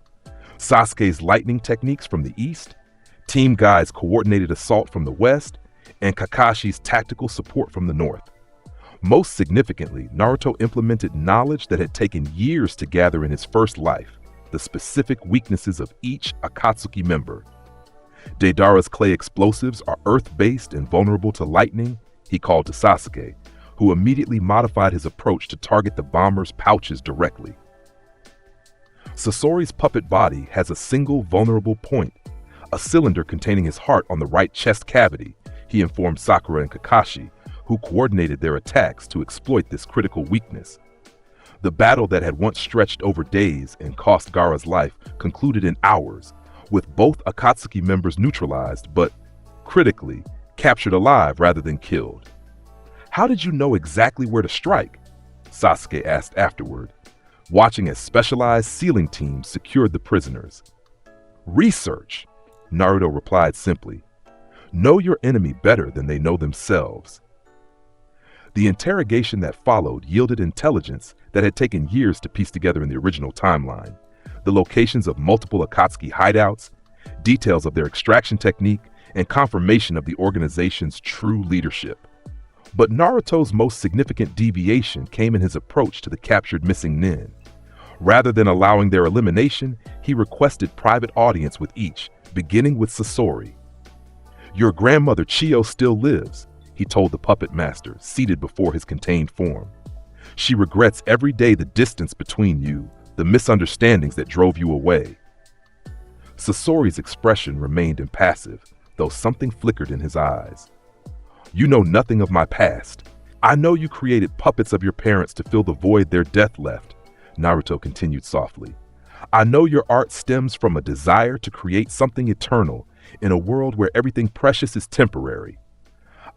Sasuke's lightning techniques from the east, Team Guy's coordinated assault from the west, and Kakashi's tactical support from the north. Most significantly, Naruto implemented knowledge that had taken years to gather in his first life, the specific weaknesses of each Akatsuki member. Deidara's clay explosives are earth-based and vulnerable to lightning, he called to Sasuke, who immediately modified his approach to target the bomber's pouches directly. Sasori's puppet body has a single vulnerable point, a cylinder containing his heart on the right chest cavity, he informed Sakura and Kakashi, who coordinated their attacks to exploit this critical weakness. The battle that had once stretched over days and cost Gaara's life concluded in hours, with both Akatsuki members neutralized, but, critically, captured alive rather than killed. "How did you know exactly where to strike?" Sasuke asked afterward, watching as specialized sealing teams secured the prisoners. "Research," Naruto replied simply. "Know your enemy better than they know themselves." The interrogation that followed yielded intelligence that had taken years to piece together in the original timeline. The locations of multiple Akatsuki hideouts, details of their extraction technique, and confirmation of the organization's true leadership. But Naruto's most significant deviation came in his approach to the captured missing nin. Rather than allowing their elimination, he requested private audience with each, beginning with Sasori. "Your grandmother Chiyo still lives," he told the puppet master, seated before his contained form. "She regrets every day the distance between you, the misunderstandings that drove you away." Sasori's expression remained impassive, though something flickered in his eyes. "You know nothing of my past. I know you created puppets of your parents to fill the void their death left," Naruto continued softly, I know your art stems from a desire to create something eternal in a world where everything precious is temporary.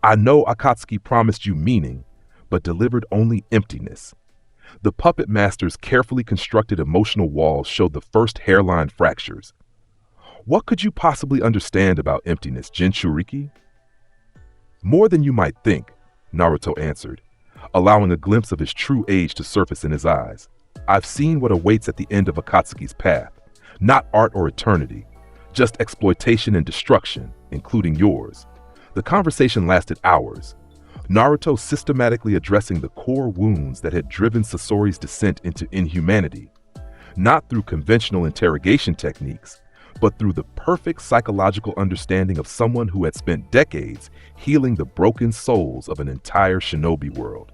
I know Akatsuki promised you meaning, but delivered only emptiness. The puppet master's carefully constructed emotional walls showed the first hairline fractures. What could you possibly understand about emptiness, Jinchuriki? More than you might think, Naruto answered, allowing a glimpse of his true age to surface in his eyes. I've seen what awaits at the end of Akatsuki's path, not art or eternity, just exploitation and destruction, including yours. The conversation lasted hours, Naruto systematically addressing the core wounds that had driven Sasori's descent into inhumanity, not through conventional interrogation techniques, but through the perfect psychological understanding of someone who had spent decades healing the broken souls of an entire shinobi world.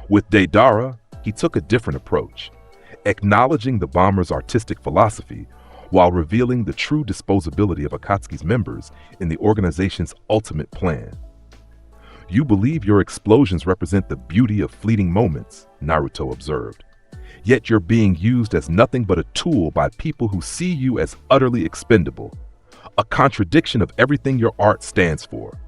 With Deidara, he took a different approach, acknowledging the bomber's artistic philosophy while revealing the true disposability of Akatsuki's members in the organization's ultimate plan. You believe your explosions represent the beauty of fleeting moments, Naruto observed. Yet you're being used as nothing but a tool by people who see you as utterly expendable, a contradiction of everything your art stands for.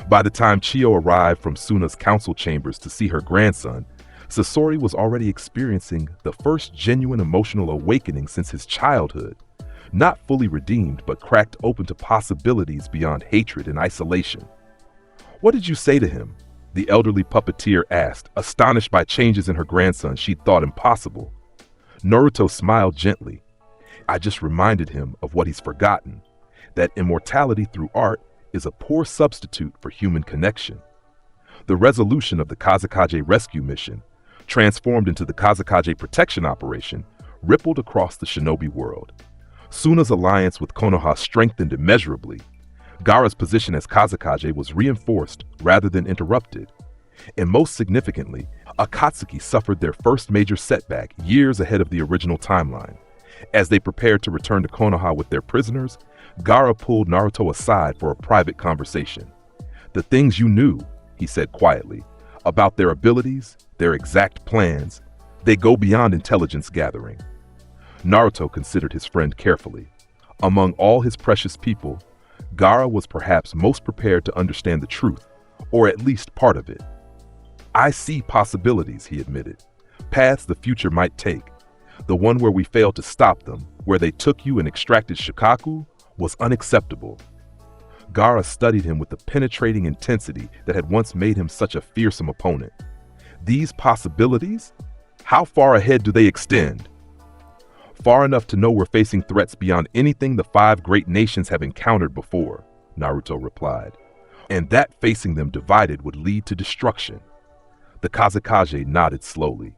By the time Chiyo arrived from Suna's council chambers to see her grandson, Sasori was already experiencing the first genuine emotional awakening since his childhood, not fully redeemed but cracked open to possibilities beyond hatred and isolation. What did you say to him? The elderly puppeteer asked, astonished by changes in her grandson she'd thought impossible. Naruto smiled gently. I just reminded him of what he's forgotten, that immortality through art is a poor substitute for human connection. The resolution of the Kazekage rescue mission, transformed into the Kazekage protection operation, rippled across the shinobi world. Suna's alliance with Konoha strengthened immeasurably. Gaara's position as Kazekage was reinforced rather than interrupted. And most significantly, Akatsuki suffered their first major setback years ahead of the original timeline. As they prepared to return to Konoha with their prisoners, Gaara pulled Naruto aside for a private conversation. The things you knew, he said quietly, about their abilities, their exact plans, they go beyond intelligence gathering. Naruto considered his friend carefully. Among all his precious people, Gaara was perhaps most prepared to understand the truth, or at least part of it. I see possibilities, he admitted. Paths the future might take. The one where we failed to stop them, where they took you and extracted Shikaku, was unacceptable. Gaara studied him with the penetrating intensity that had once made him such a fearsome opponent. These possibilities? How far ahead do they extend? Far enough to know we're facing threats beyond anything the 5 great nations have encountered before, Naruto replied. And that facing them divided would lead to destruction. The Kazekage nodded slowly.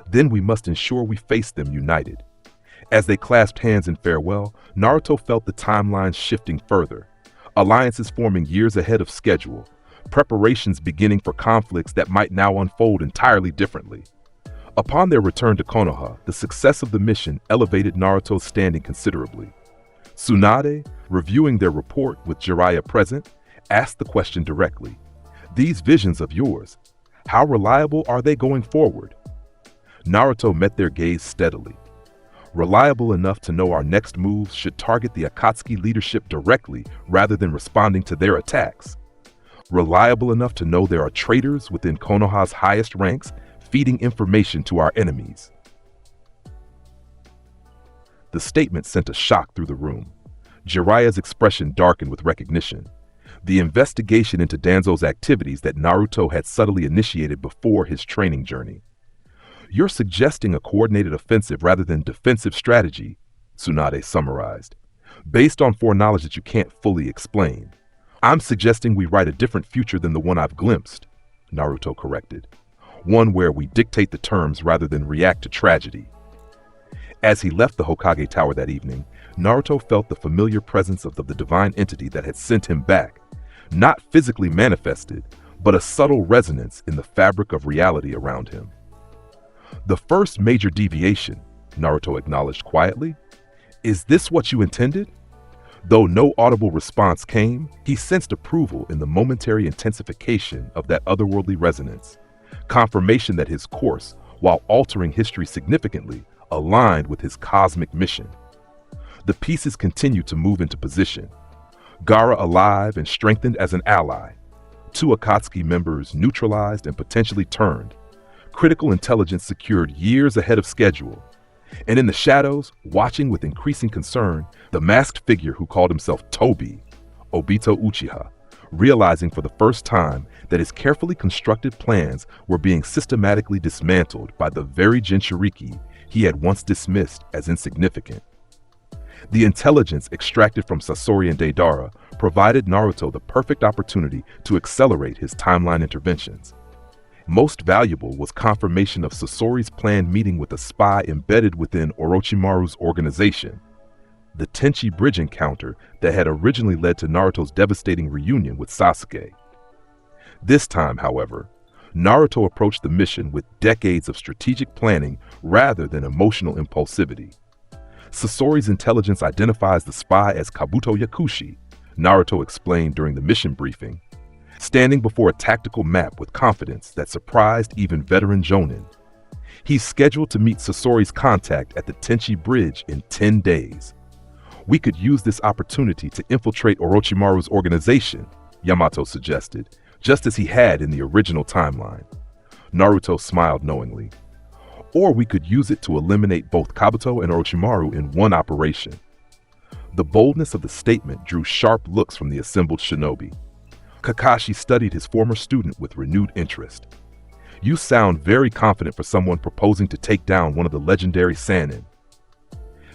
Then we must ensure we face them united. As they clasped hands in farewell, Naruto felt the timeline shifting further. Alliances forming years ahead of schedule. Preparations beginning for conflicts that might now unfold entirely differently. Upon their return to Konoha, the success of the mission elevated Naruto's standing considerably. Tsunade, reviewing their report with Jiraiya present, asked the question directly. These visions of yours, how reliable are they going forward? Naruto met their gaze steadily. Reliable enough to know our next moves should target the Akatsuki leadership directly rather than responding to their attacks. Reliable enough to know there are traitors within Konoha's highest ranks feeding information to our enemies. The statement sent a shock through the room. Jiraiya's expression darkened with recognition. The investigation into Danzo's activities that Naruto had subtly initiated before his training journey. You're suggesting a coordinated offensive rather than defensive strategy, Tsunade summarized, based on foreknowledge that you can't fully explain. I'm suggesting we write a different future than the one I've glimpsed, Naruto corrected. One where we dictate the terms rather than react to tragedy. As he left the Hokage Tower that evening, Naruto felt the familiar presence of the divine entity that had sent him back, not physically manifested, but a subtle resonance in the fabric of reality around him. The first major deviation, Naruto acknowledged quietly. Is this what you intended? Though no audible response came, he sensed approval in the momentary intensification of that otherworldly resonance. Confirmation that his course, while altering history significantly, aligned with his cosmic mission. The pieces continue to move into position. Gaara alive and strengthened as an ally. 2 Akatsuki members neutralized and potentially turned. Critical intelligence secured years ahead of schedule. And in the shadows, watching with increasing concern, the masked figure who called himself Tobi, Obito Uchiha, realizing for the first time that his carefully constructed plans were being systematically dismantled by the very Jinchuriki he had once dismissed as insignificant. The intelligence extracted from Sasori and Deidara provided Naruto the perfect opportunity to accelerate his timeline interventions. Most valuable was confirmation of Sasori's planned meeting with a spy embedded within Orochimaru's organization, the Tenchi Bridge encounter that had originally led to Naruto's devastating reunion with Sasuke. This time, however, Naruto approached the mission with decades of strategic planning rather than emotional impulsivity. Sasori's intelligence identifies the spy as Kabuto Yakushi, Naruto explained during the mission briefing, standing before a tactical map with confidence that surprised even veteran Jonin. He's scheduled to meet Sasori's contact at the Tenchi Bridge in 10 days. We could use this opportunity to infiltrate Orochimaru's organization, Yamato suggested, just as he had in the original timeline. Naruto smiled knowingly. Or we could use it to eliminate both Kabuto and Orochimaru in one operation. The boldness of the statement drew sharp looks from the assembled shinobi. Kakashi studied his former student with renewed interest. You sound very confident for someone proposing to take down one of the legendary Sannin.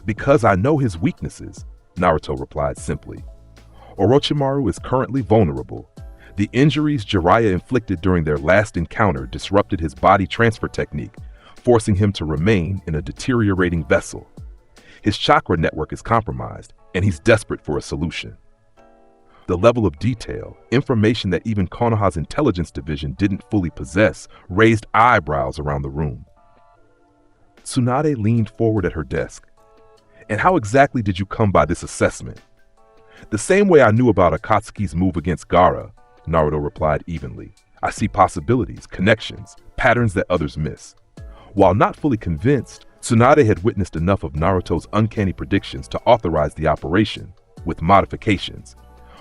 Because I know his weaknesses, Naruto replied simply. Orochimaru is currently vulnerable. The injuries Jiraiya inflicted during their last encounter disrupted his body transfer technique, forcing him to remain in a deteriorating vessel. His chakra network is compromised, and he's desperate for a solution. The level of detail, information that even Konoha's intelligence division didn't fully possess, raised eyebrows around the room. Tsunade leaned forward at her desk. And how exactly did you come by this assessment? The same way I knew about Akatsuki's move against Gaara, Naruto replied evenly. I see possibilities, connections, patterns that others miss. While not fully convinced, Tsunade had witnessed enough of Naruto's uncanny predictions to authorize the operation, with modifications.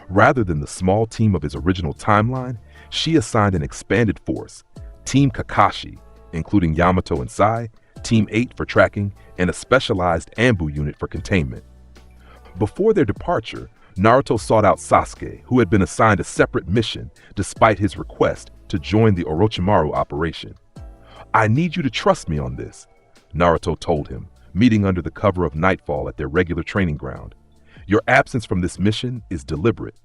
Rather than the small team of his original timeline, she assigned an expanded force, Team Kakashi, including Yamato and Sai, Team 8 for tracking, and a specialized Anbu unit for containment. Before their departure, Naruto sought out Sasuke, who had been assigned a separate mission despite his request to join the Orochimaru operation. I need you to trust me on this, Naruto told him, meeting under the cover of nightfall at their regular training ground. Your absence from this mission is deliberate.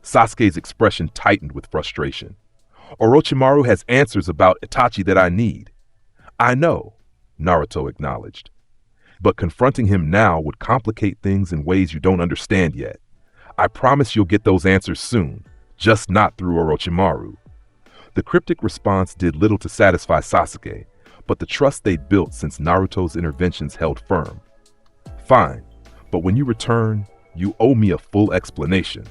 Sasuke's expression tightened with frustration. Orochimaru has answers about Itachi that I need. I know, Naruto acknowledged. But confronting him now would complicate things in ways you don't understand yet. I promise you'll get those answers soon, just not through Orochimaru. The cryptic response did little to satisfy Sasuke, but the trust they'd built since Naruto's interventions held firm. Fine, but when you return, you owe me a full explanation.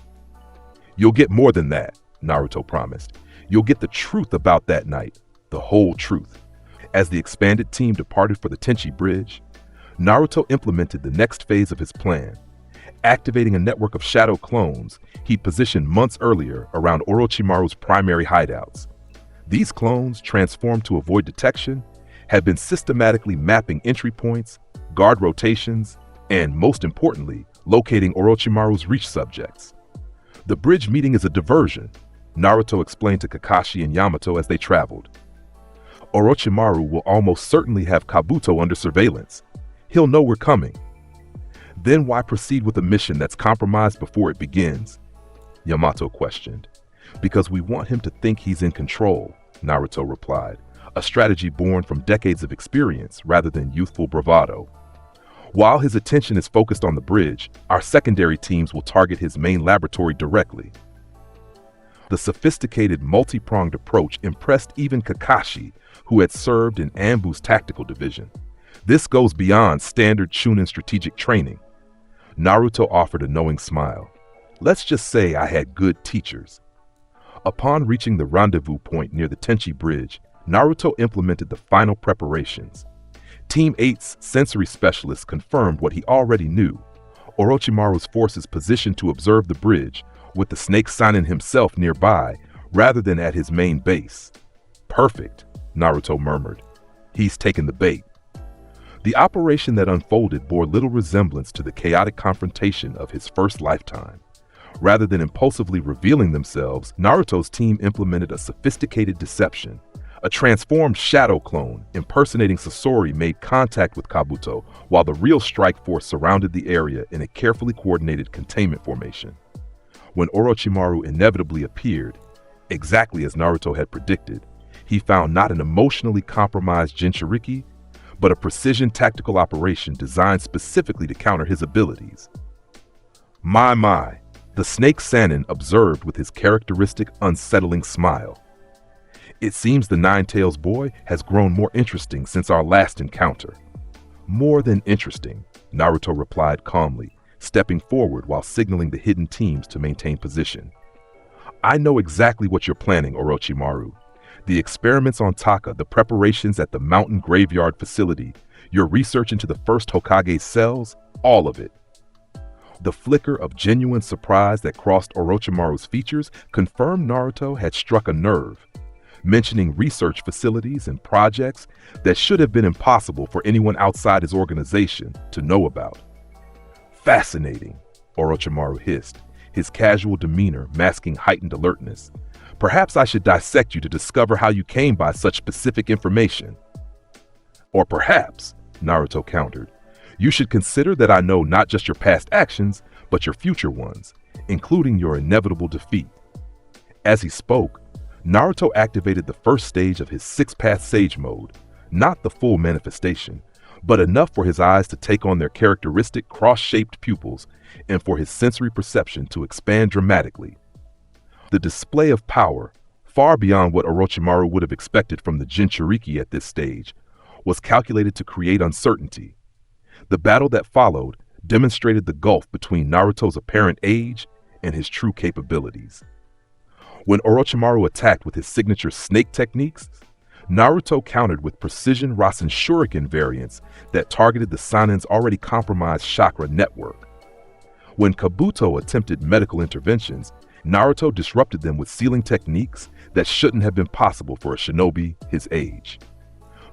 You'll get more than that, Naruto promised. You'll get the truth about that night, the whole truth. As the expanded team departed for the Tenchi Bridge, Naruto implemented the next phase of his plan, activating a network of shadow clones he'd positioned months earlier around Orochimaru's primary hideouts. These clones, transformed to avoid detection, had been systematically mapping entry points, guard rotations, and, most importantly, locating Orochimaru's reach subjects. The bridge meeting is a diversion, Naruto explained to Kakashi and Yamato as they traveled. Orochimaru will almost certainly have Kabuto under surveillance. He'll know we're coming. Then why proceed with a mission that's compromised before it begins? Yamato questioned. Because we want him to think he's in control, Naruto replied, a strategy born from decades of experience rather than youthful bravado. While his attention is focused on the bridge, our secondary teams will target his main laboratory directly. The sophisticated, multi-pronged approach impressed even Kakashi, who had served in Anbu's tactical division. This goes beyond standard Chunin strategic training. Naruto offered a knowing smile. Let's just say I had good teachers. Upon reaching the rendezvous point near the Tenchi Bridge, Naruto implemented the final preparations. Team 8's sensory specialist confirmed what he already knew. Orochimaru's forces positioned to observe the bridge, with the snake Sannin himself nearby, rather than at his main base. Perfect, Naruto murmured. He's taken the bait. The operation that unfolded bore little resemblance to the chaotic confrontation of his first lifetime. Rather than impulsively revealing themselves, Naruto's team implemented a sophisticated deception. A transformed shadow clone impersonating Sasori made contact with Kabuto, while the real strike force surrounded the area in a carefully coordinated containment formation. When Orochimaru inevitably appeared, exactly as Naruto had predicted, he found not an emotionally compromised Jinchuriki, but a precision tactical operation designed specifically to counter his abilities. My, the snake Sannin observed with his characteristic unsettling smile. It seems the Nine-Tails boy has grown more interesting since our last encounter. More than interesting, Naruto replied calmly, stepping forward while signaling the hidden teams to maintain position. I know exactly what you're planning, Orochimaru. The experiments on Taka, the preparations at the mountain graveyard facility, your research into the first Hokage's cells, all of it. The flicker of genuine surprise that crossed Orochimaru's features confirmed Naruto had struck a nerve, mentioning research facilities and projects that should have been impossible for anyone outside his organization to know about. Fascinating, Orochimaru hissed, his casual demeanor masking heightened alertness. Perhaps I should dissect you to discover how you came by such specific information. Or perhaps, Naruto countered, you should consider that I know not just your past actions, but your future ones, including your inevitable defeat. As he spoke, Naruto activated the first stage of his six-path sage mode, not the full manifestation, but enough for his eyes to take on their characteristic cross-shaped pupils and for his sensory perception to expand dramatically. The display of power, far beyond what Orochimaru would have expected from the Jinchuriki at this stage, was calculated to create uncertainty. The battle that followed demonstrated the gulf between Naruto's apparent age and his true capabilities. When Orochimaru attacked with his signature snake techniques, Naruto countered with precision Rasen Shuriken variants that targeted the Sannin's already compromised chakra network. When Kabuto attempted medical interventions, Naruto disrupted them with sealing techniques that shouldn't have been possible for a shinobi his age.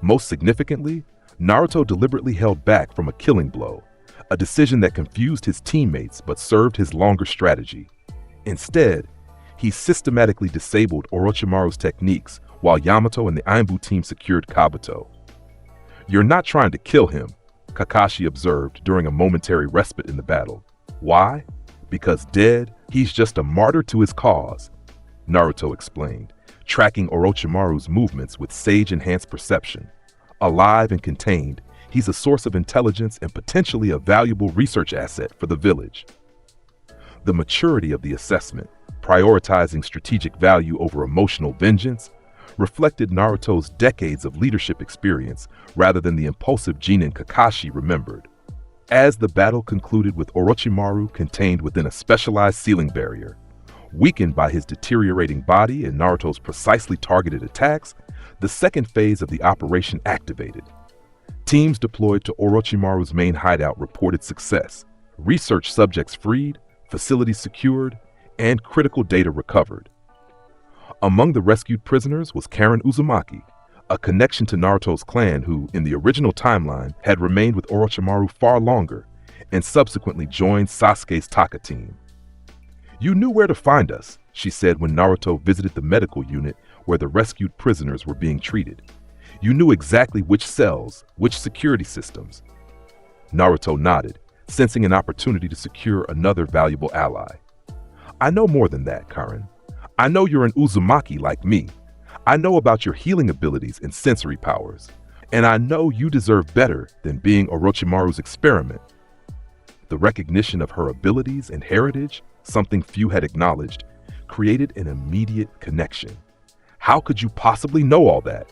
Most significantly, Naruto deliberately held back from a killing blow, a decision that confused his teammates but served his longer strategy. Instead, he systematically disabled Orochimaru's techniques while Yamato and the Ainbu team secured Kabuto. You're not trying to kill him, Kakashi observed during a momentary respite in the battle. Why? Because dead, he's just a martyr to his cause, Naruto explained, tracking Orochimaru's movements with sage-enhanced perception. Alive and contained, he's a source of intelligence and potentially a valuable research asset for the village. The maturity of the assessment, prioritizing strategic value over emotional vengeance, reflected Naruto's decades of leadership experience rather than the impulsive genin Kakashi remembered. As the battle concluded with Orochimaru contained within a specialized sealing barrier, weakened by his deteriorating body and Naruto's precisely targeted attacks, the second phase of the operation activated. Teams deployed to Orochimaru's main hideout reported success, research subjects freed, facilities secured, and critical data recovered. Among the rescued prisoners was Karen Uzumaki, a connection to Naruto's clan who, in the original timeline, had remained with Orochimaru far longer and subsequently joined Sasuke's Taka team. You knew where to find us, she said when Naruto visited the medical unit where the rescued prisoners were being treated. You knew exactly which cells, which security systems. Naruto nodded, sensing an opportunity to secure another valuable ally. I know more than that, Karen. I know you're an Uzumaki like me. I know about your healing abilities and sensory powers, and I know you deserve better than being Orochimaru's experiment. The recognition of her abilities and heritage, something few had acknowledged, created an immediate connection. How could you possibly know all that?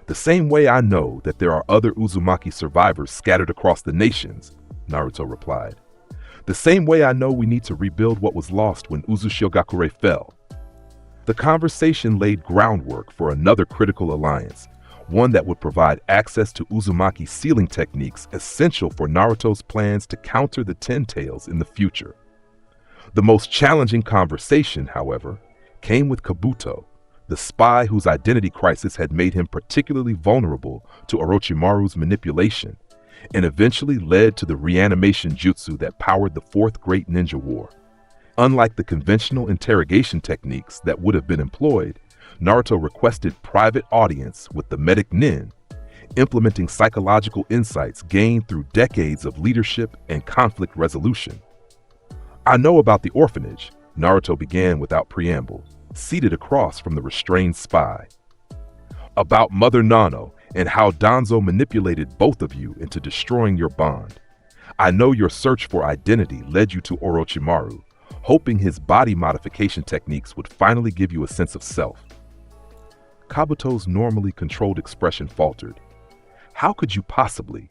The same way I know that there are other Uzumaki survivors scattered across the nations, Naruto replied. The same way I know we need to rebuild what was lost when Uzushigakure fell. The conversation laid groundwork for another critical alliance, one that would provide access to Uzumaki's sealing techniques essential for Naruto's plans to counter the Ten Tails in the future. The most challenging conversation, however, came with Kabuto, the spy whose identity crisis had made him particularly vulnerable to Orochimaru's manipulation and eventually led to the reanimation jutsu that powered the Fourth Great Ninja War. Unlike the conventional interrogation techniques that would have been employed, Naruto requested private audience with the medic Nin, implementing psychological insights gained through decades of leadership and conflict resolution. "I know about the orphanage," Naruto began without preamble, seated across from the restrained spy. "About Mother Nano and how Danzo manipulated both of you into destroying your bond. I know your search for identity led you to Orochimaru, hoping his body modification techniques would finally give you a sense of self." Kabuto's normally controlled expression faltered. "How could you possibly?"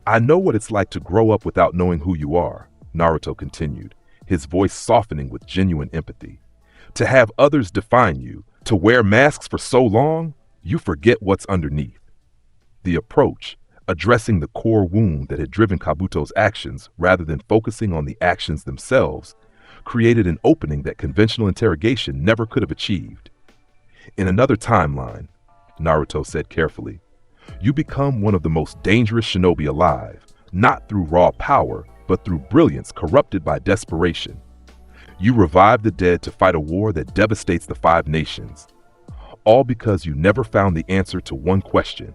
"I know what it's like to grow up without knowing who you are," Naruto continued, his voice softening with genuine empathy. "To have others define you, to wear masks for so long, you forget what's underneath." The approach, addressing the core wound that had driven Kabuto's actions rather than focusing on the actions themselves, created an opening that conventional interrogation never could have achieved. "In another timeline," Naruto said carefully, "you become one of the most dangerous shinobi alive, not through raw power, but through brilliance corrupted by desperation. You revive the dead to fight a war that devastates the Five Nations. All because you never found the answer to one question: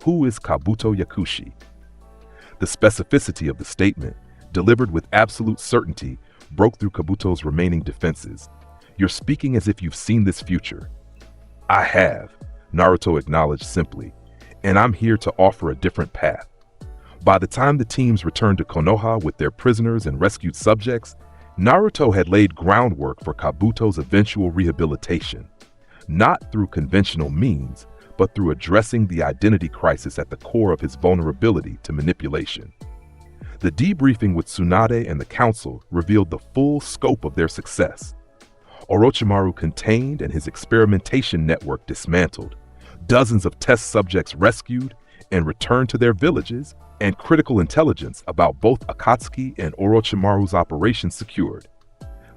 who is Kabuto Yakushi?" The specificity of the statement, delivered with absolute certainty, broke through Kabuto's remaining defenses. "You're speaking as if you've seen this future." "I have," Naruto acknowledged simply, "and I'm here to offer a different path." By the time the teams returned to Konoha with their prisoners and rescued subjects, Naruto had laid groundwork for Kabuto's eventual rehabilitation, not through conventional means, but through addressing the identity crisis at the core of his vulnerability to manipulation. The debriefing with Tsunade and the council revealed the full scope of their success. Orochimaru contained and his experimentation network dismantled, dozens of test subjects rescued and returned to their villages, and critical intelligence about both Akatsuki and Orochimaru's operations secured.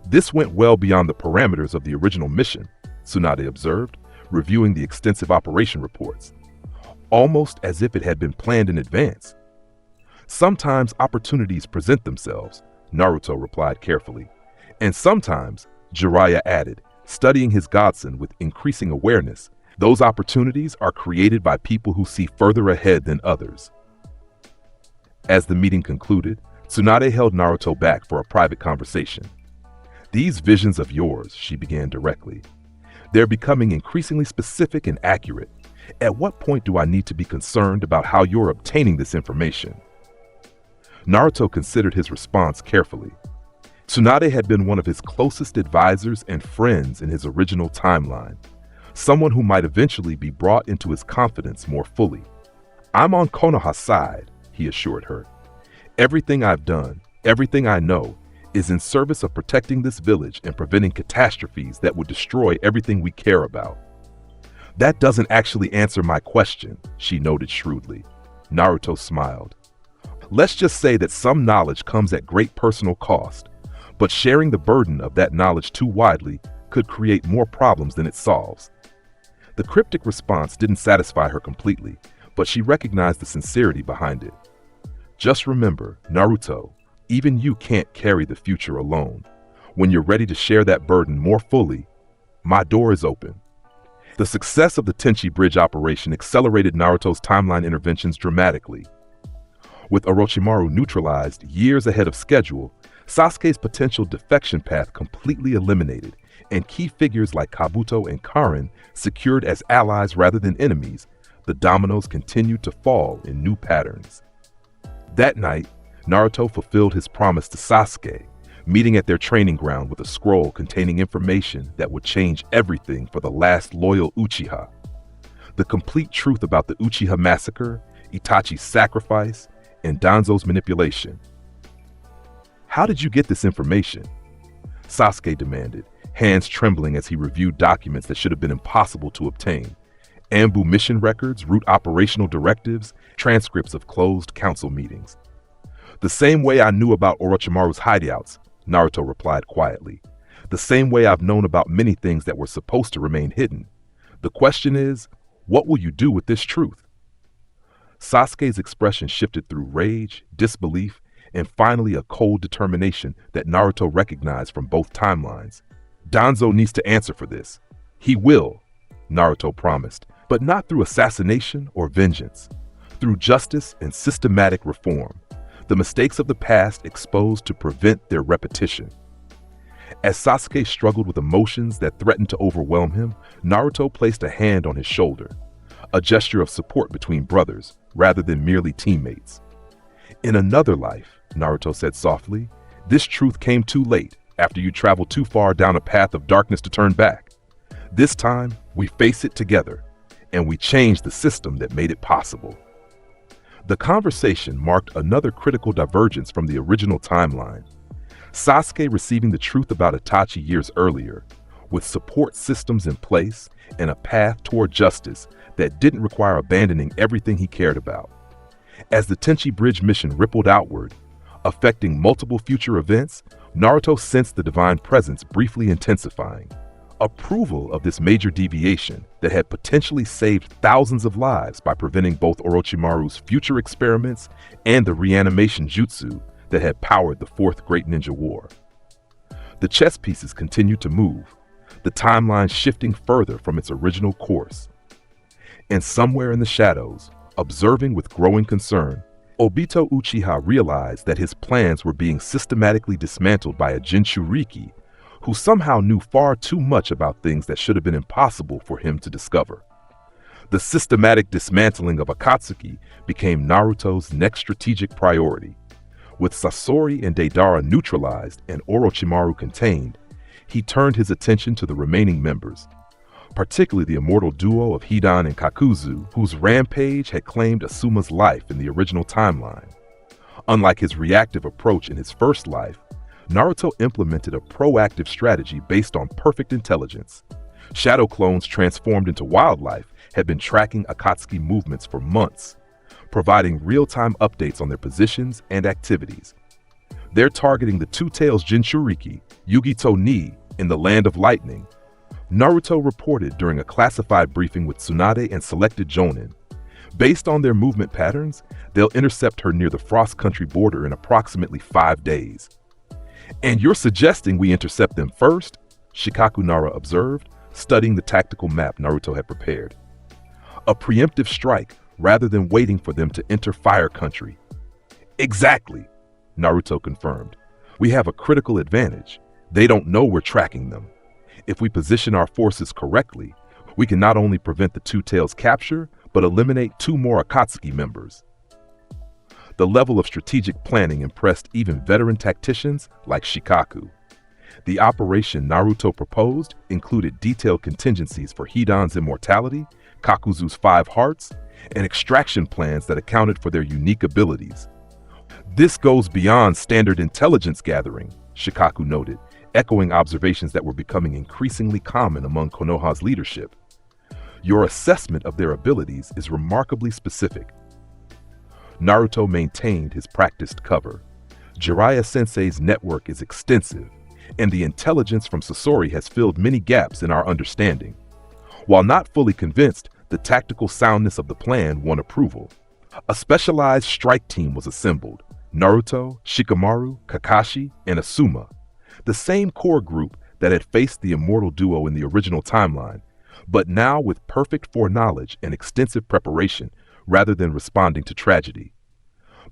"This went well beyond the parameters of the original mission," Tsunade observed, reviewing the extensive operation reports, "almost as if it had been planned in advance." "Sometimes opportunities present themselves," Naruto replied carefully, "and sometimes," Jiraiya added, studying his godson with increasing awareness, "those opportunities are created by people who see further ahead than others." As the meeting concluded, Tsunade held Naruto back for a private conversation. "These visions of yours," she began directly, "they're becoming increasingly specific and accurate. At what point do I need to be concerned about how you're obtaining this information?" Naruto considered his response carefully. Tsunade had been one of his closest advisors and friends in his original timeline, someone who might eventually be brought into his confidence more fully. "I'm on Konoha's side," he assured her. "Everything I've done, everything I know, is in service of protecting this village and preventing catastrophes that would destroy everything we care about." "That doesn't actually answer my question," she noted shrewdly. Naruto smiled. "Let's just say that some knowledge comes at great personal cost, but sharing the burden of that knowledge too widely could create more problems than it solves." The cryptic response didn't satisfy her completely, but she recognized the sincerity behind it. "Just remember, Naruto, even you can't carry the future alone. When you're ready to share that burden more fully, my door is open." The success of the Tenchi Bridge operation accelerated Naruto's timeline interventions dramatically. With Orochimaru neutralized years ahead of schedule, Sasuke's potential defection path completely eliminated, and key figures like Kabuto and Karin secured as allies rather than enemies, the dominoes continued to fall in new patterns. That night, Naruto fulfilled his promise to Sasuke, meeting at their training ground with a scroll containing information that would change everything for the last loyal Uchiha. The complete truth about the Uchiha massacre, Itachi's sacrifice, and Danzo's manipulation. "How did you get this information?" Sasuke demanded, hands trembling as he reviewed documents that should have been impossible to obtain. Ambu mission records, route operational directives, transcripts of closed council meetings. The same way I knew about Orochimaru's hideouts, Naruto replied quietly. The same way I've known about many things that were supposed to remain hidden. The question is, what will you do with this truth? Sasuke's expression shifted through rage, disbelief, and finally a cold determination that Naruto recognized from both timelines. Danzo needs to answer for this. He will, Naruto promised, but not through assassination or vengeance, through justice and systematic reform, the mistakes of the past exposed to prevent their repetition. As Sasuke struggled with emotions that threatened to overwhelm him, Naruto placed a hand on his shoulder, a gesture of support between brothers rather than merely teammates. In another life, Naruto said softly, this truth came too late after you traveled too far down a path of darkness to turn back. This time, we face it together, and we change the system that made it possible. The conversation marked another critical divergence from the original timeline. Sasuke receiving the truth about Itachi years earlier, with support systems in place and a path toward justice that didn't require abandoning everything he cared about. As the Tenchi Bridge mission rippled outward, affecting multiple future events, Naruto sensed the divine presence briefly intensifying. Approval of this major deviation that had potentially saved thousands of lives by preventing both Orochimaru's future experiments and the reanimation jutsu that had powered the Fourth Great Ninja War. The chess pieces continued to move, the timeline shifting further from its original course. And somewhere in the shadows, observing with growing concern, Obito Uchiha realized that his plans were being systematically dismantled by a Jinchuriki who somehow knew far too much about things that should have been impossible for him to discover. The systematic dismantling of Akatsuki became Naruto's next strategic priority. With Sasori and Deidara neutralized and Orochimaru contained, he turned his attention to the remaining members, particularly the immortal duo of Hidan and Kakuzu, whose rampage had claimed Asuma's life in the original timeline. Unlike his reactive approach in his first life, Naruto implemented a proactive strategy based on perfect intelligence. Shadow clones transformed into wildlife had been tracking Akatsuki movements for months, providing real-time updates on their positions and activities. They're targeting the Two-Tails Jinchuriki, Yugito Ni, in the Land of Lightning. Naruto reported during a classified briefing with Tsunade and selected Jonin. Based on their movement patterns, they'll intercept her near the Frost Country border in approximately 5 days. And you're suggesting we intercept them first? Shikaku Nara observed, studying the tactical map Naruto had prepared. A preemptive strike rather than waiting for them to enter Fire Country. Exactly, Naruto confirmed. We have a critical advantage. They don't know we're tracking them. If we position our forces correctly, we can not only prevent the Two-Tails capture, but eliminate 2 more Akatsuki members. The level of strategic planning impressed even veteran tacticians like Shikaku. The operation Naruto proposed included detailed contingencies for Hidan's immortality, Kakuzu's 5 hearts, and extraction plans that accounted for their unique abilities. This goes beyond standard intelligence gathering, Shikaku noted, echoing observations that were becoming increasingly common among Konoha's leadership. Your assessment of their abilities is remarkably specific. Naruto maintained his practiced cover. Jiraiya Sensei's network is extensive, and the intelligence from Sasori has filled many gaps in our understanding. While not fully convinced, the tactical soundness of the plan won approval. A specialized strike team was assembled. Naruto, Shikamaru, Kakashi, and Asuma, the same core group that had faced the immortal duo in the original timeline, but now with perfect foreknowledge and extensive preparation rather than responding to tragedy.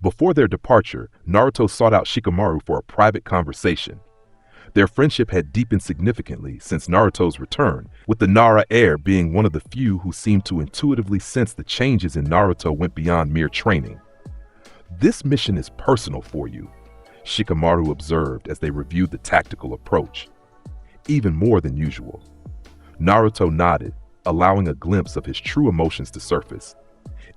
Before their departure, Naruto sought out Shikamaru for a private conversation. Their friendship had deepened significantly since Naruto's return, with the Nara heir being one of the few who seemed to intuitively sense the changes in Naruto went beyond mere training. This mission is personal for you, Shikamaru observed as they reviewed the tactical approach. Even more than usual. Naruto nodded, allowing a glimpse of his true emotions to surface.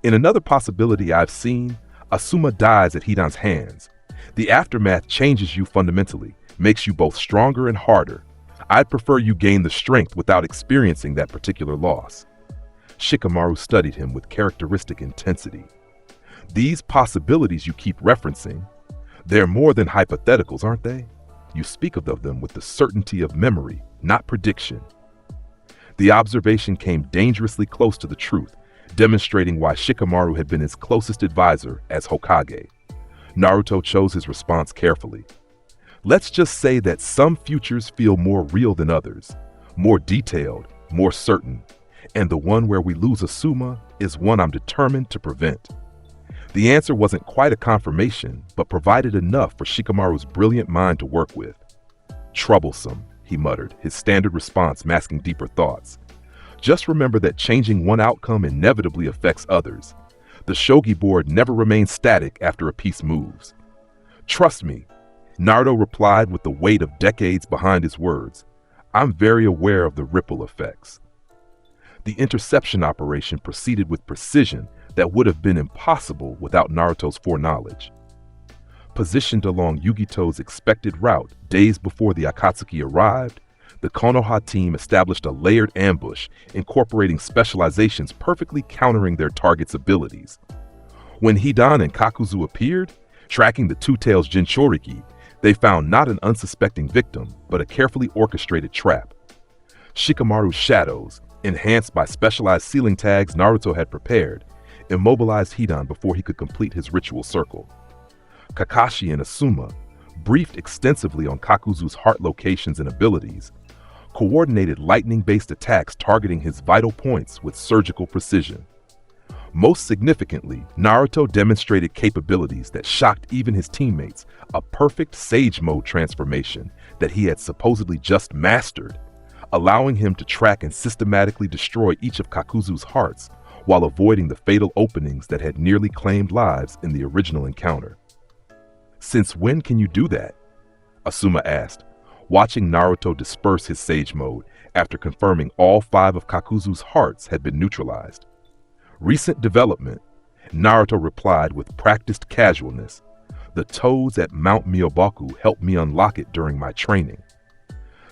In another possibility I've seen, Asuma dies at Hidan's hands. The aftermath changes you fundamentally, makes you both stronger and harder. I'd prefer you gain the strength without experiencing that particular loss. Shikamaru studied him with characteristic intensity. These possibilities you keep referencing, they're more than hypotheticals, aren't they? You speak of them with the certainty of memory, not prediction. The observation came dangerously close to the truth, demonstrating why Shikamaru had been his closest advisor as Hokage. Naruto chose his response carefully. Let's just say that some futures feel more real than others, more detailed, more certain, and the one where we lose Asuma is one I'm determined to prevent. The answer wasn't quite a confirmation, but provided enough for Shikamaru's brilliant mind to work with. Troublesome, he muttered, his standard response masking deeper thoughts. Just remember that changing one outcome inevitably affects others. The shogi board never remains static after a piece moves. Trust me, Naruto replied with the weight of decades behind his words. I'm very aware of the ripple effects. The interception operation proceeded with precision that would have been impossible without Naruto's foreknowledge. Positioned along Yugito's expected route days before the Akatsuki arrived, the Konoha team established a layered ambush, incorporating specializations perfectly countering their target's abilities. When Hidan and Kakuzu appeared, tracking the Two-Tails Jinchuriki, they found not an unsuspecting victim, but a carefully orchestrated trap. Shikamaru's shadows, enhanced by specialized ceiling tags Naruto had prepared, immobilized Hidan before he could complete his ritual circle. Kakashi and Asuma, briefed extensively on Kakuzu's heart locations and abilities, coordinated lightning-based attacks targeting his vital points with surgical precision. Most significantly, Naruto demonstrated capabilities that shocked even his teammates, a perfect Sage Mode transformation that he had supposedly just mastered, allowing him to track and systematically destroy each of Kakuzu's hearts while avoiding the fatal openings that had nearly claimed lives in the original encounter. Since when can you do that? Asuma asked, watching Naruto disperse his Sage Mode after confirming all 5 of Kakuzu's hearts had been neutralized. Recent development, Naruto replied with practiced casualness. The toads at Mount Myoboku helped me unlock it during my training.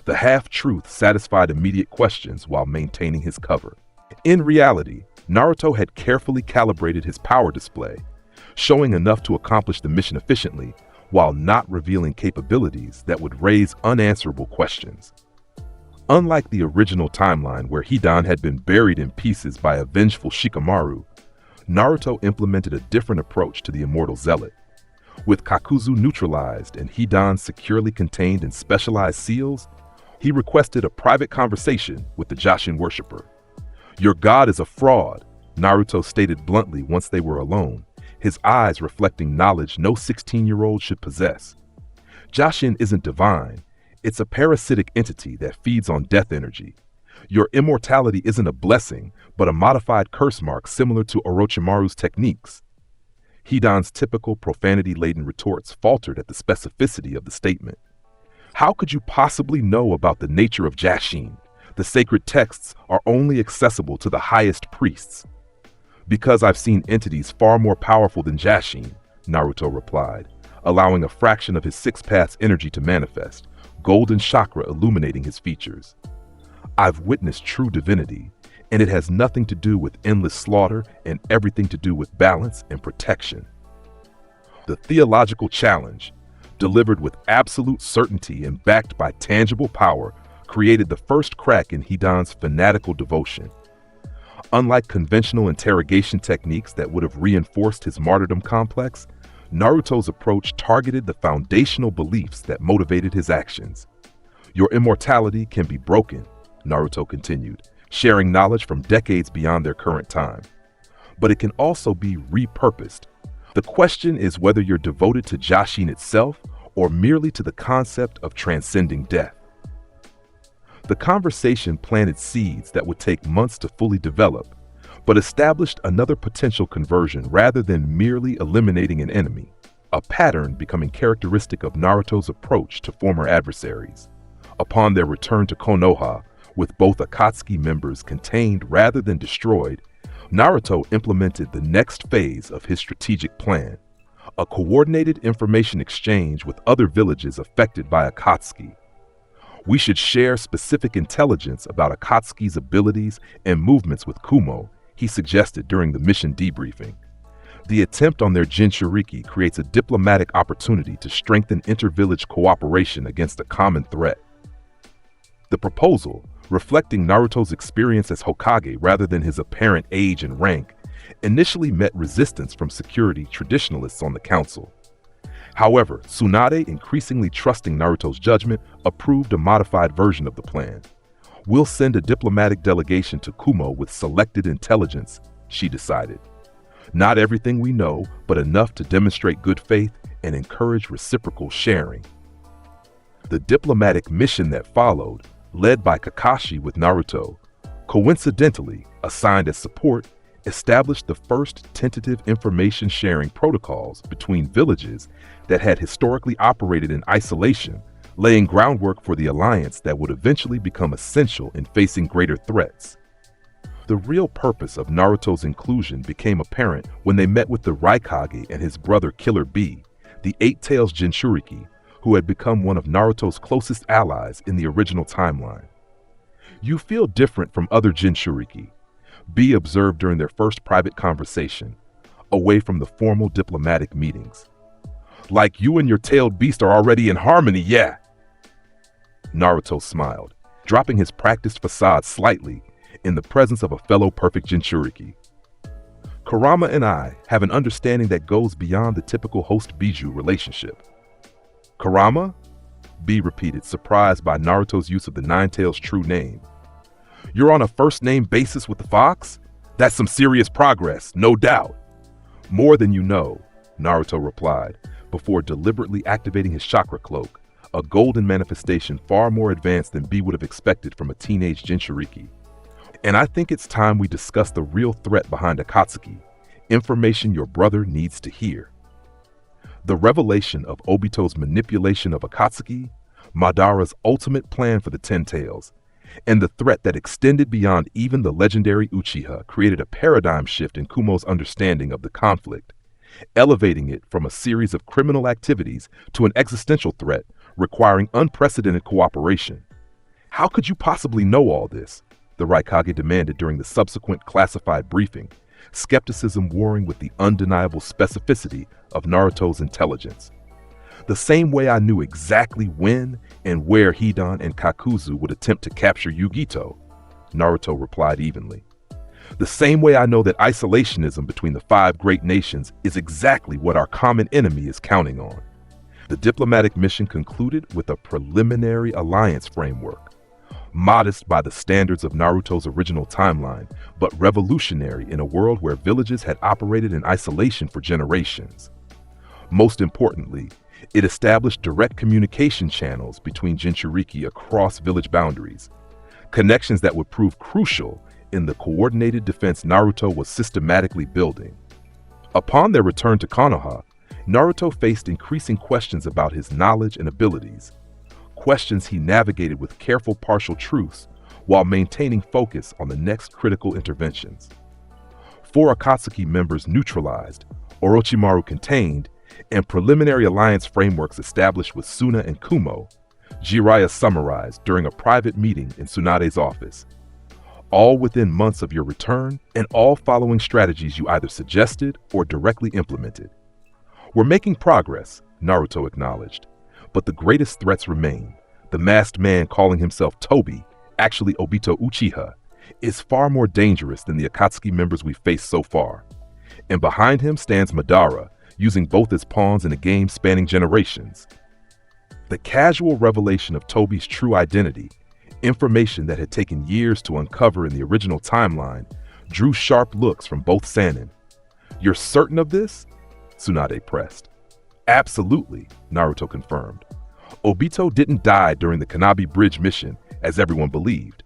The half-truth satisfied immediate questions while maintaining his cover. In reality, Naruto had carefully calibrated his power display, showing enough to accomplish the mission efficiently while not revealing capabilities that would raise unanswerable questions. Unlike the original timeline where Hidan had been buried in pieces by a vengeful Shikamaru, Naruto implemented a different approach to the immortal zealot. With Kakuzu neutralized and Hidan securely contained in specialized seals, he requested a private conversation with the Jashin worshipper. "Your god is a fraud," Naruto stated bluntly once they were alone, his eyes reflecting knowledge no 16-year-old should possess. Jashin isn't divine. It's a parasitic entity that feeds on death energy. Your immortality isn't a blessing, but a modified curse mark similar to Orochimaru's techniques. Hidan's typical profanity-laden retorts faltered at the specificity of the statement. How could you possibly know about the nature of Jashin? The sacred texts are only accessible to the highest priests. Because I've seen entities far more powerful than Jashin, Naruto replied, allowing a fraction of his 6 paths energy to manifest, golden chakra illuminating his features. I've witnessed true divinity, and it has nothing to do with endless slaughter and everything to do with balance and protection. The theological challenge, delivered with absolute certainty and backed by tangible power, created the first crack in Hidan's fanatical devotion. Unlike conventional interrogation techniques that would have reinforced his martyrdom complex, Naruto's approach targeted the foundational beliefs that motivated his actions. Your immortality can be broken, Naruto continued, sharing knowledge from decades beyond their current time. But it can also be repurposed. The question is whether you're devoted to Jashin itself or merely to the concept of transcending death. The conversation planted seeds that would take months to fully develop, but established another potential conversion rather than merely eliminating an enemy, a pattern becoming characteristic of Naruto's approach to former adversaries. Upon their return to Konoha, with both Akatsuki members contained rather than destroyed, Naruto implemented the next phase of his strategic plan, a coordinated information exchange with other villages affected by Akatsuki. We should share specific intelligence about Akatsuki's abilities and movements with Kumo he suggested during the mission debriefing. The attempt on their Jinchuriki creates a diplomatic opportunity to strengthen inter-village cooperation against a common threat. The proposal, reflecting Naruto's experience as Hokage rather than his apparent age and rank, initially met resistance from security traditionalists on the council. However, Tsunade, increasingly trusting Naruto's judgment, approved a modified version of the plan. "We'll send a diplomatic delegation to Kumo with selected intelligence," she decided. "Not everything we know, but enough to demonstrate good faith and encourage reciprocal sharing." The diplomatic mission that followed, led by Kakashi with Naruto, coincidentally assigned as support, established the first tentative information sharing protocols between villages that had historically operated in isolation, laying groundwork for the alliance that would eventually become essential in facing greater threats. The real purpose of Naruto's inclusion became apparent when they met with the Raikage and his brother Killer Bee, the Eight Tails Jinchuriki, who had become one of Naruto's closest allies in the original timeline. "You feel different from other Jinchuriki," Bee observed during their first private conversation, away from the formal diplomatic meetings. "Like you and your tailed beast are already in harmony, yeah." Naruto smiled, dropping his practiced facade slightly in the presence of a fellow perfect Jinchuriki. "Kurama and I have an understanding that goes beyond the typical host-Biju relationship." "Kurama?" Bee repeated, surprised by Naruto's use of the Nine-Tails' true name. "You're on a first-name basis with the fox? That's some serious progress, no doubt." "More than you know," Naruto replied, before deliberately activating his chakra cloak, a golden manifestation far more advanced than Bee would have expected from a teenage Jinchuriki. "And I think it's time we discuss the real threat behind Akatsuki, information your brother needs to hear." The revelation of Obito's manipulation of Akatsuki, Madara's ultimate plan for the Ten Tails, and the threat that extended beyond even the legendary Uchiha created a paradigm shift in Kumo's understanding of the conflict, elevating it from a series of criminal activities to an existential threat requiring unprecedented cooperation. "How could you possibly know all this?" the Raikage demanded during the subsequent classified briefing, skepticism warring with the undeniable specificity of Naruto's intelligence. "The same way I knew exactly when and where Hidan and Kakuzu would attempt to capture Yugito," Naruto replied evenly. "The same way I know that isolationism between the five great nations is exactly what our common enemy is counting on." The diplomatic mission concluded with a preliminary alliance framework, modest by the standards of Naruto's original timeline, but revolutionary in a world where villages had operated in isolation for generations. Most importantly, it established direct communication channels between Jinchuriki across village boundaries, connections that would prove crucial in the coordinated defense Naruto was systematically building. Upon their return to Konoha, Naruto faced increasing questions about his knowledge and abilities, questions he navigated with careful partial truths while maintaining focus on the next critical interventions. 4 Akatsuki members neutralized, Orochimaru contained, and preliminary alliance frameworks established with Suna and Kumo, Jiraiya summarized during a private meeting in Tsunade's office. "All within months of your return, and all following strategies you either suggested or directly implemented." "We're making progress," Naruto acknowledged, "but the greatest threats remain. The masked man calling himself Tobi, actually Obito Uchiha, is far more dangerous than the Akatsuki members we've faced so far. And behind him stands Madara, using both as pawns in a game spanning generations." The casual revelation of Tobi's true identity, information that had taken years to uncover in the original timeline, drew sharp looks from both Sannin. "You're certain of this?" Tsunade pressed. "Absolutely," Naruto confirmed. "Obito didn't die during the Kanabi Bridge mission, as everyone believed.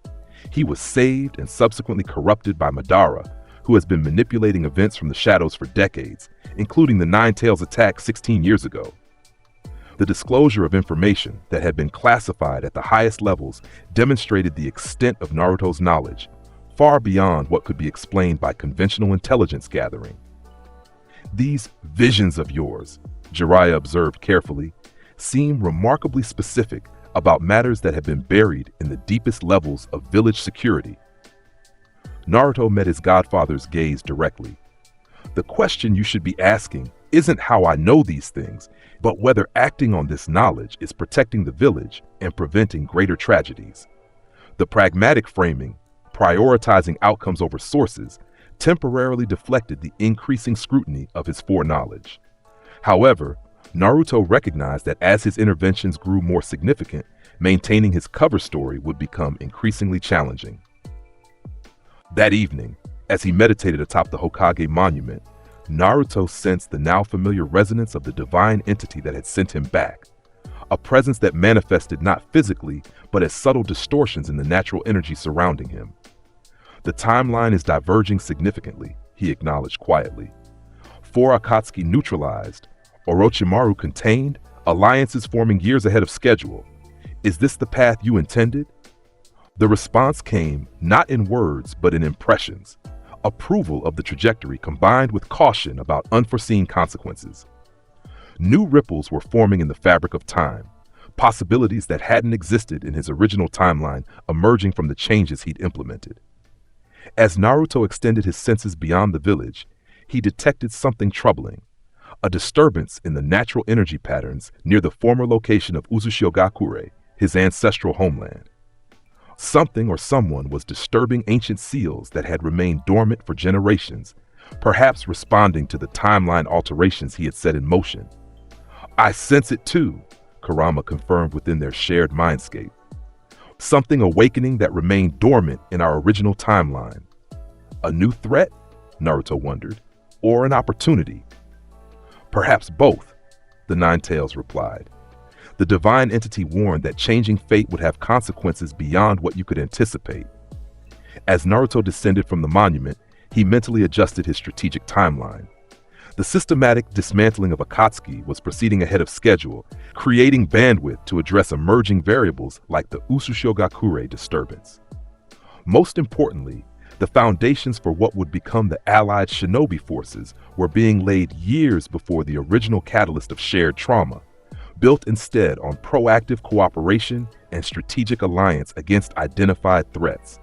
He was saved and subsequently corrupted by Madara, who has been manipulating events from the shadows for decades, including the Nine Tails attack 16 years ago." The disclosure of information that had been classified at the highest levels demonstrated the extent of Naruto's knowledge, far beyond what could be explained by conventional intelligence gathering. "These visions of yours," Jiraiya observed carefully, "seem remarkably specific about matters that have been buried in the deepest levels of village security." Naruto met his godfather's gaze directly. The question you should be asking isn't how I know these things, but whether acting on this knowledge is protecting the village and preventing greater tragedies. The pragmatic framing, prioritizing outcomes over sources, temporarily deflected the increasing scrutiny of his foreknowledge. However, Naruto recognized that as his interventions grew more significant, maintaining his cover story would become increasingly challenging. That evening, as he meditated atop the Hokage monument, Naruto sensed the now familiar resonance of the divine entity that had sent him back, a presence that manifested not physically, but as subtle distortions in the natural energy surrounding him. The timeline is diverging significantly, he acknowledged quietly. 4 Akatsuki neutralized, Orochimaru contained, alliances forming years ahead of schedule. Is this the path you intended? The response came not in words but in impressions, approval of the trajectory combined with caution about unforeseen consequences. New ripples were forming in the fabric of time, possibilities that hadn't existed in his original timeline emerging from the changes he'd implemented. As Naruto extended his senses beyond the village, he detected something troubling, a disturbance in the natural energy patterns near the former location of Uzushiogakure, his ancestral homeland. Something or someone was disturbing ancient seals that had remained dormant for generations, perhaps responding to the timeline alterations he had set in motion. I sense it too, Kurama confirmed within their shared mindscape. Something awakening that remained dormant in our original timeline. A new threat? Naruto wondered. Or an opportunity? Perhaps both, the Nine-Tails replied. The divine entity warned that changing fate would have consequences beyond what you could anticipate. As Naruto descended from the monument, he mentally adjusted his strategic timeline. The systematic dismantling of Akatsuki was proceeding ahead of schedule, creating bandwidth to address emerging variables like the Uzushiogakure disturbance. Most importantly, the foundations for what would become the allied shinobi forces were being laid years before the original catalyst of shared trauma, built instead on proactive cooperation and strategic alliance against identified threats.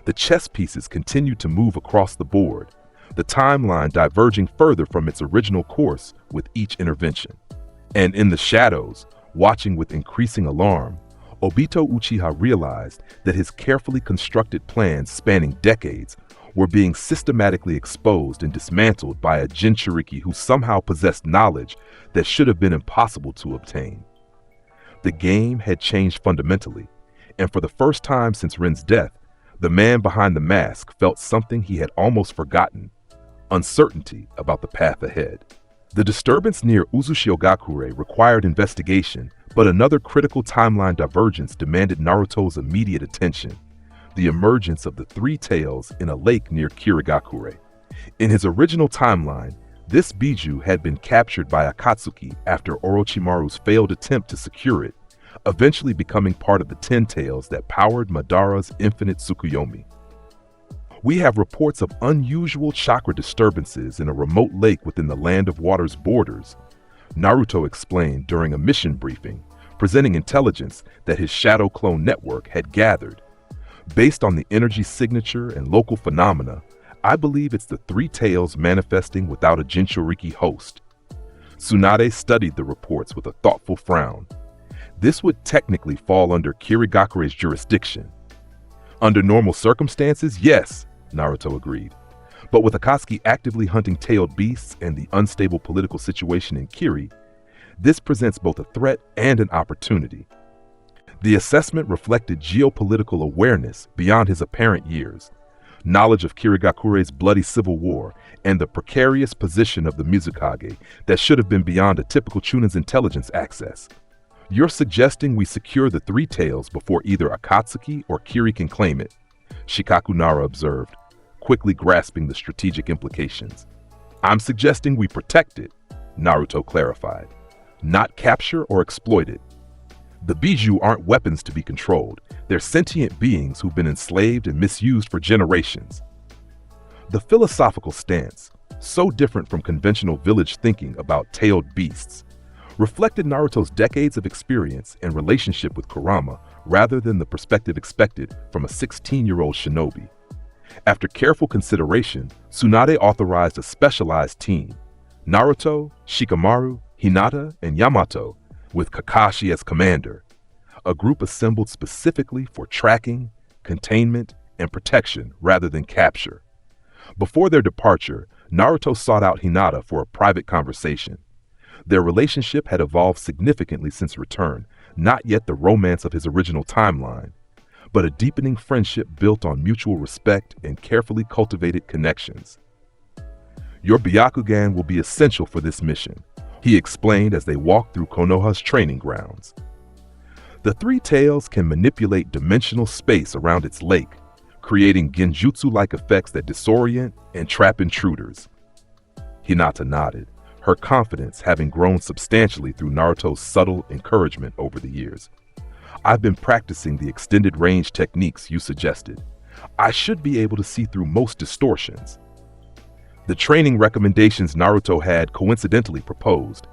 The chess pieces continued to move across the board, the timeline diverging further from its original course with each intervention. And in the shadows, watching with increasing alarm, Obito Uchiha realized that his carefully constructed plans spanning decades were being systematically exposed and dismantled by a Jinchuriki who somehow possessed knowledge that should have been impossible to obtain. The game had changed fundamentally, and for the first time since Ren's death, the man behind the mask felt something he had almost forgotten: uncertainty about the path ahead. The disturbance near Uzushiogakure required investigation, but another critical timeline divergence demanded Naruto's immediate attention: the emergence of the 3 tails in a lake near Kirigakure. In his original timeline, this Biju had been captured by Akatsuki after Orochimaru's failed attempt to secure it, eventually becoming part of the 10 tails that powered Madara's infinite Tsukuyomi. We have reports of unusual chakra disturbances in a remote lake within the Land of Water's borders, Naruto explained during a mission briefing, presenting intelligence that his shadow clone network had gathered. Based on the energy signature and local phenomena, I believe it's the 3 tails manifesting without a Jinchuriki host. Tsunade studied the reports with a thoughtful frown. This would technically fall under Kirigakure's jurisdiction. Under normal circumstances, yes, Naruto agreed. But with Akatsuki actively hunting tailed beasts and the unstable political situation in Kiri, this presents both a threat and an opportunity. The assessment reflected geopolitical awareness beyond his apparent years, knowledge of Kirigakure's bloody civil war, and the precarious position of the Mizukage that should have been beyond a typical Chunin's intelligence access. You're suggesting we secure the 3 tails before either Akatsuki or Kiri can claim it, Shikaku Nara observed, quickly grasping the strategic implications. I'm suggesting we protect it, Naruto clarified, not capture or exploit it. The Biju aren't weapons to be controlled. They're sentient beings who've been enslaved and misused for generations. The philosophical stance, so different from conventional village thinking about tailed beasts, reflected Naruto's decades of experience and relationship with Kurama rather than the perspective expected from a 16-year-old shinobi. After careful consideration, Tsunade authorized a specialized team: Naruto, Shikamaru, Hinata, and Yamato, with Kakashi as commander, a group assembled specifically for tracking, containment, and protection rather than capture. Before their departure, Naruto sought out Hinata for a private conversation. Their relationship had evolved significantly since return, not yet the romance of his original timeline, but a deepening friendship built on mutual respect and carefully cultivated connections. "Your Byakugan will be essential for this mission," he explained as they walked through Konoha's training grounds. The Three Tails can manipulate dimensional space around its lake, creating genjutsu-like effects that disorient and trap intruders. Hinata nodded, her confidence having grown substantially through Naruto's subtle encouragement over the years. "I've been practicing the extended range techniques you suggested. I should be able to see through most distortions." The training recommendations Naruto had coincidentally proposed,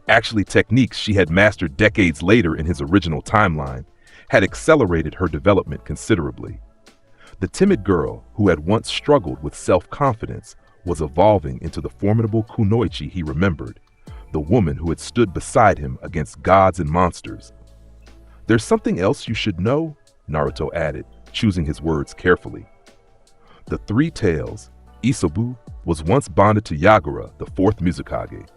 actually techniques she had mastered decades later in his original timeline, had accelerated her development considerably. The timid girl who had once struggled with self-confidence was evolving into the formidable kunoichi he remembered, the woman who had stood beside him against gods and monsters. "There's something else you should know," Naruto added, choosing his words carefully. The Three Tails, Isobu, was once bonded to Yagura, the fourth Mizukage.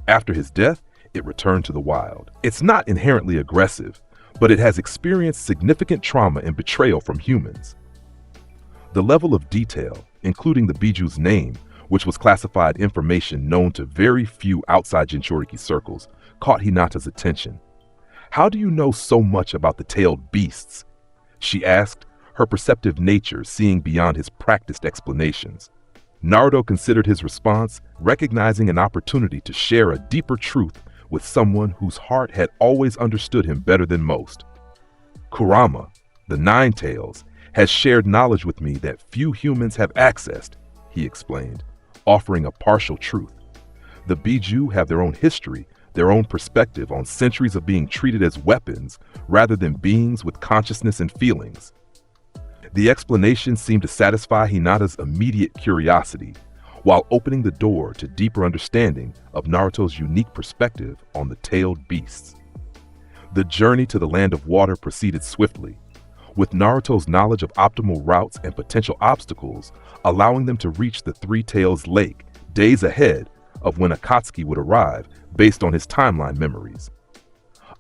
After his death, it returned to the wild. It's not inherently aggressive, but it has experienced significant trauma and betrayal from humans. The level of detail, including the Biju's name, which was classified information known to very few outside Jinchuriki circles, caught Hinata's attention. "How do you know so much about the tailed beasts?" she asked, her perceptive nature seeing beyond his practiced explanations. Naruto considered his response, recognizing an opportunity to share a deeper truth with someone whose heart had always understood him better than most. "Kurama, the Nine Tails, has shared knowledge with me that few humans have accessed," he explained, offering a partial truth. "The Biju have their own history, their own perspective on centuries of being treated as weapons rather than beings with consciousness and feelings." The explanation seemed to satisfy Hinata's immediate curiosity, while opening the door to deeper understanding of Naruto's unique perspective on the tailed beasts. The journey to the Land of Water proceeded swiftly, with Naruto's knowledge of optimal routes and potential obstacles allowing them to reach the Three Tails Lake days ahead of when Akatsuki would arrive based on his timeline memories.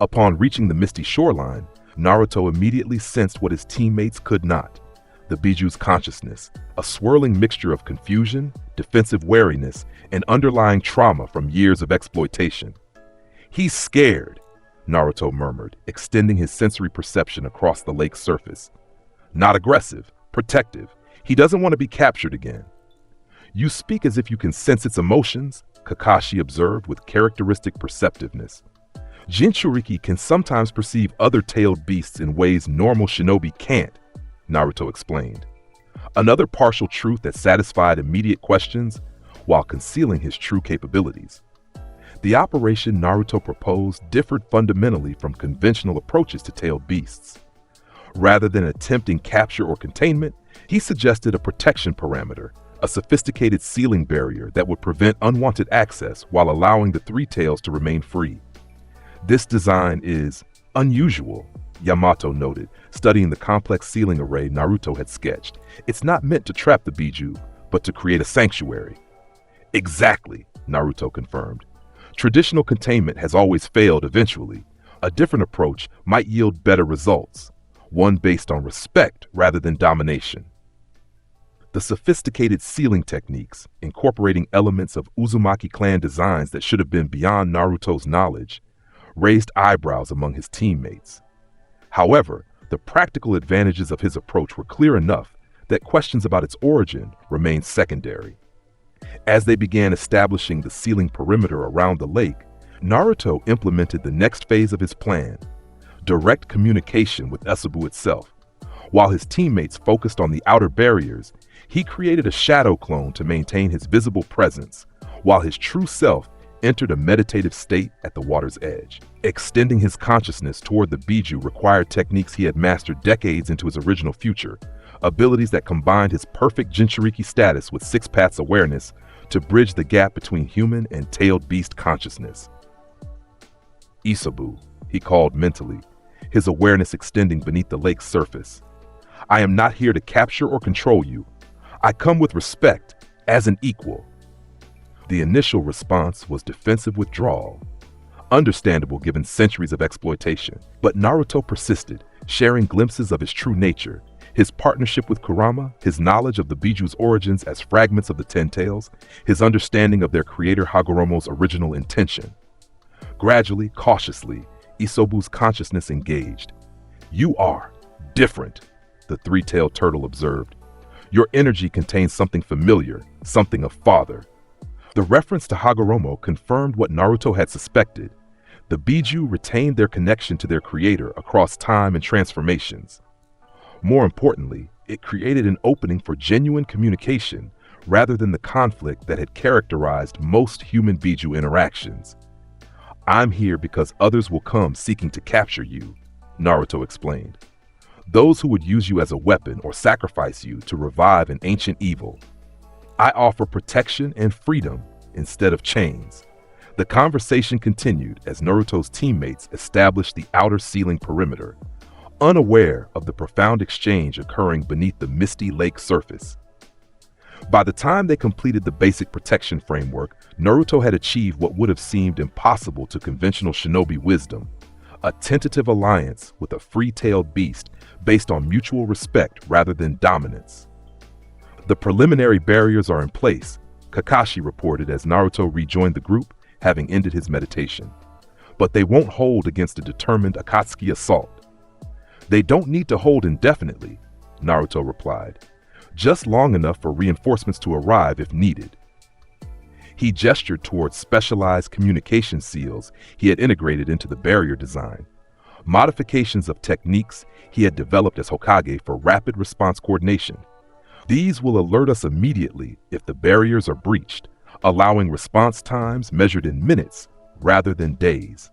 Upon reaching the misty shoreline, Naruto immediately sensed what his teammates could not: the Biju's consciousness, a swirling mixture of confusion, defensive wariness, and underlying trauma from years of exploitation. "He's scared," Naruto murmured, extending his sensory perception across the lake's surface. "Not aggressive, protective. He doesn't want to be captured again." "You speak as if you can sense its emotions," Kakashi observed with characteristic perceptiveness. "Jinchuriki can sometimes perceive other tailed beasts in ways normal shinobi can't," Naruto explained. Another partial truth that satisfied immediate questions while concealing his true capabilities. The operation Naruto proposed differed fundamentally from conventional approaches to tailed beasts. Rather than attempting capture or containment, he suggested a protection parameter, a sophisticated ceiling barrier that would prevent unwanted access while allowing the Three Tails to remain free. "This design is unusual," Yamato noted, studying the complex ceiling array Naruto had sketched. "It's not meant to trap the Biju, but to create a sanctuary." "Exactly," Naruto confirmed. "Traditional containment has always failed eventually. A different approach might yield better results, one based on respect rather than domination." The sophisticated ceiling techniques, incorporating elements of Uzumaki clan designs that should have been beyond Naruto's knowledge, raised eyebrows among his teammates. However, the practical advantages of his approach were clear enough that questions about its origin remained secondary. As they began establishing the ceiling perimeter around the lake, Naruto implemented the next phase of his plan: direct communication with Isobu itself. While his teammates focused on the outer barriers, he created a shadow clone to maintain his visible presence, while his true self entered a meditative state at the water's edge. Extending his consciousness toward the Biju required techniques he had mastered decades into his original future, abilities that combined his perfect Jinchuriki status with six paths awareness to bridge the gap between human and tailed beast consciousness. Isobu, he called mentally, his awareness extending beneath the lake's surface. I am not here to capture or control you. I come with respect, as an equal. The initial response was defensive withdrawal. Understandable given centuries of exploitation, but Naruto persisted, sharing glimpses of his true nature, his partnership with Kurama, his knowledge of the Biju's origins as fragments of the Ten Tails, his understanding of their creator Hagoromo's original intention. Gradually, cautiously, Isobu's consciousness engaged. You are different, the three-tailed turtle observed. Your energy contains something familiar, something of father. The reference to Hagoromo confirmed what Naruto had suspected. The Biju retained their connection to their creator across time and transformations. More importantly, it created an opening for genuine communication rather than the conflict that had characterized most human Biju interactions. I'm here because others will come seeking to capture you, Naruto explained. Those who would use you as a weapon or sacrifice you to revive an ancient evil. I offer protection and freedom instead of chains. The conversation continued as Naruto's teammates established the outer ceiling perimeter, unaware of the profound exchange occurring beneath the misty lake surface. By the time they completed the basic protection framework, Naruto had achieved what would have seemed impossible to conventional shinobi wisdom, a tentative alliance with a free-tailed beast based on mutual respect rather than dominance. The preliminary barriers are in place, Kakashi reported as Naruto rejoined the group, having ended his meditation. But they won't hold against a determined Akatsuki assault. They don't need to hold indefinitely, Naruto replied. Just long enough for reinforcements to arrive if needed. He gestured towards specialized communication seals he had integrated into the barrier design, modifications of techniques he had developed as Hokage for rapid response coordination. These will alert us immediately if the barriers are breached, allowing response times measured in minutes rather than days.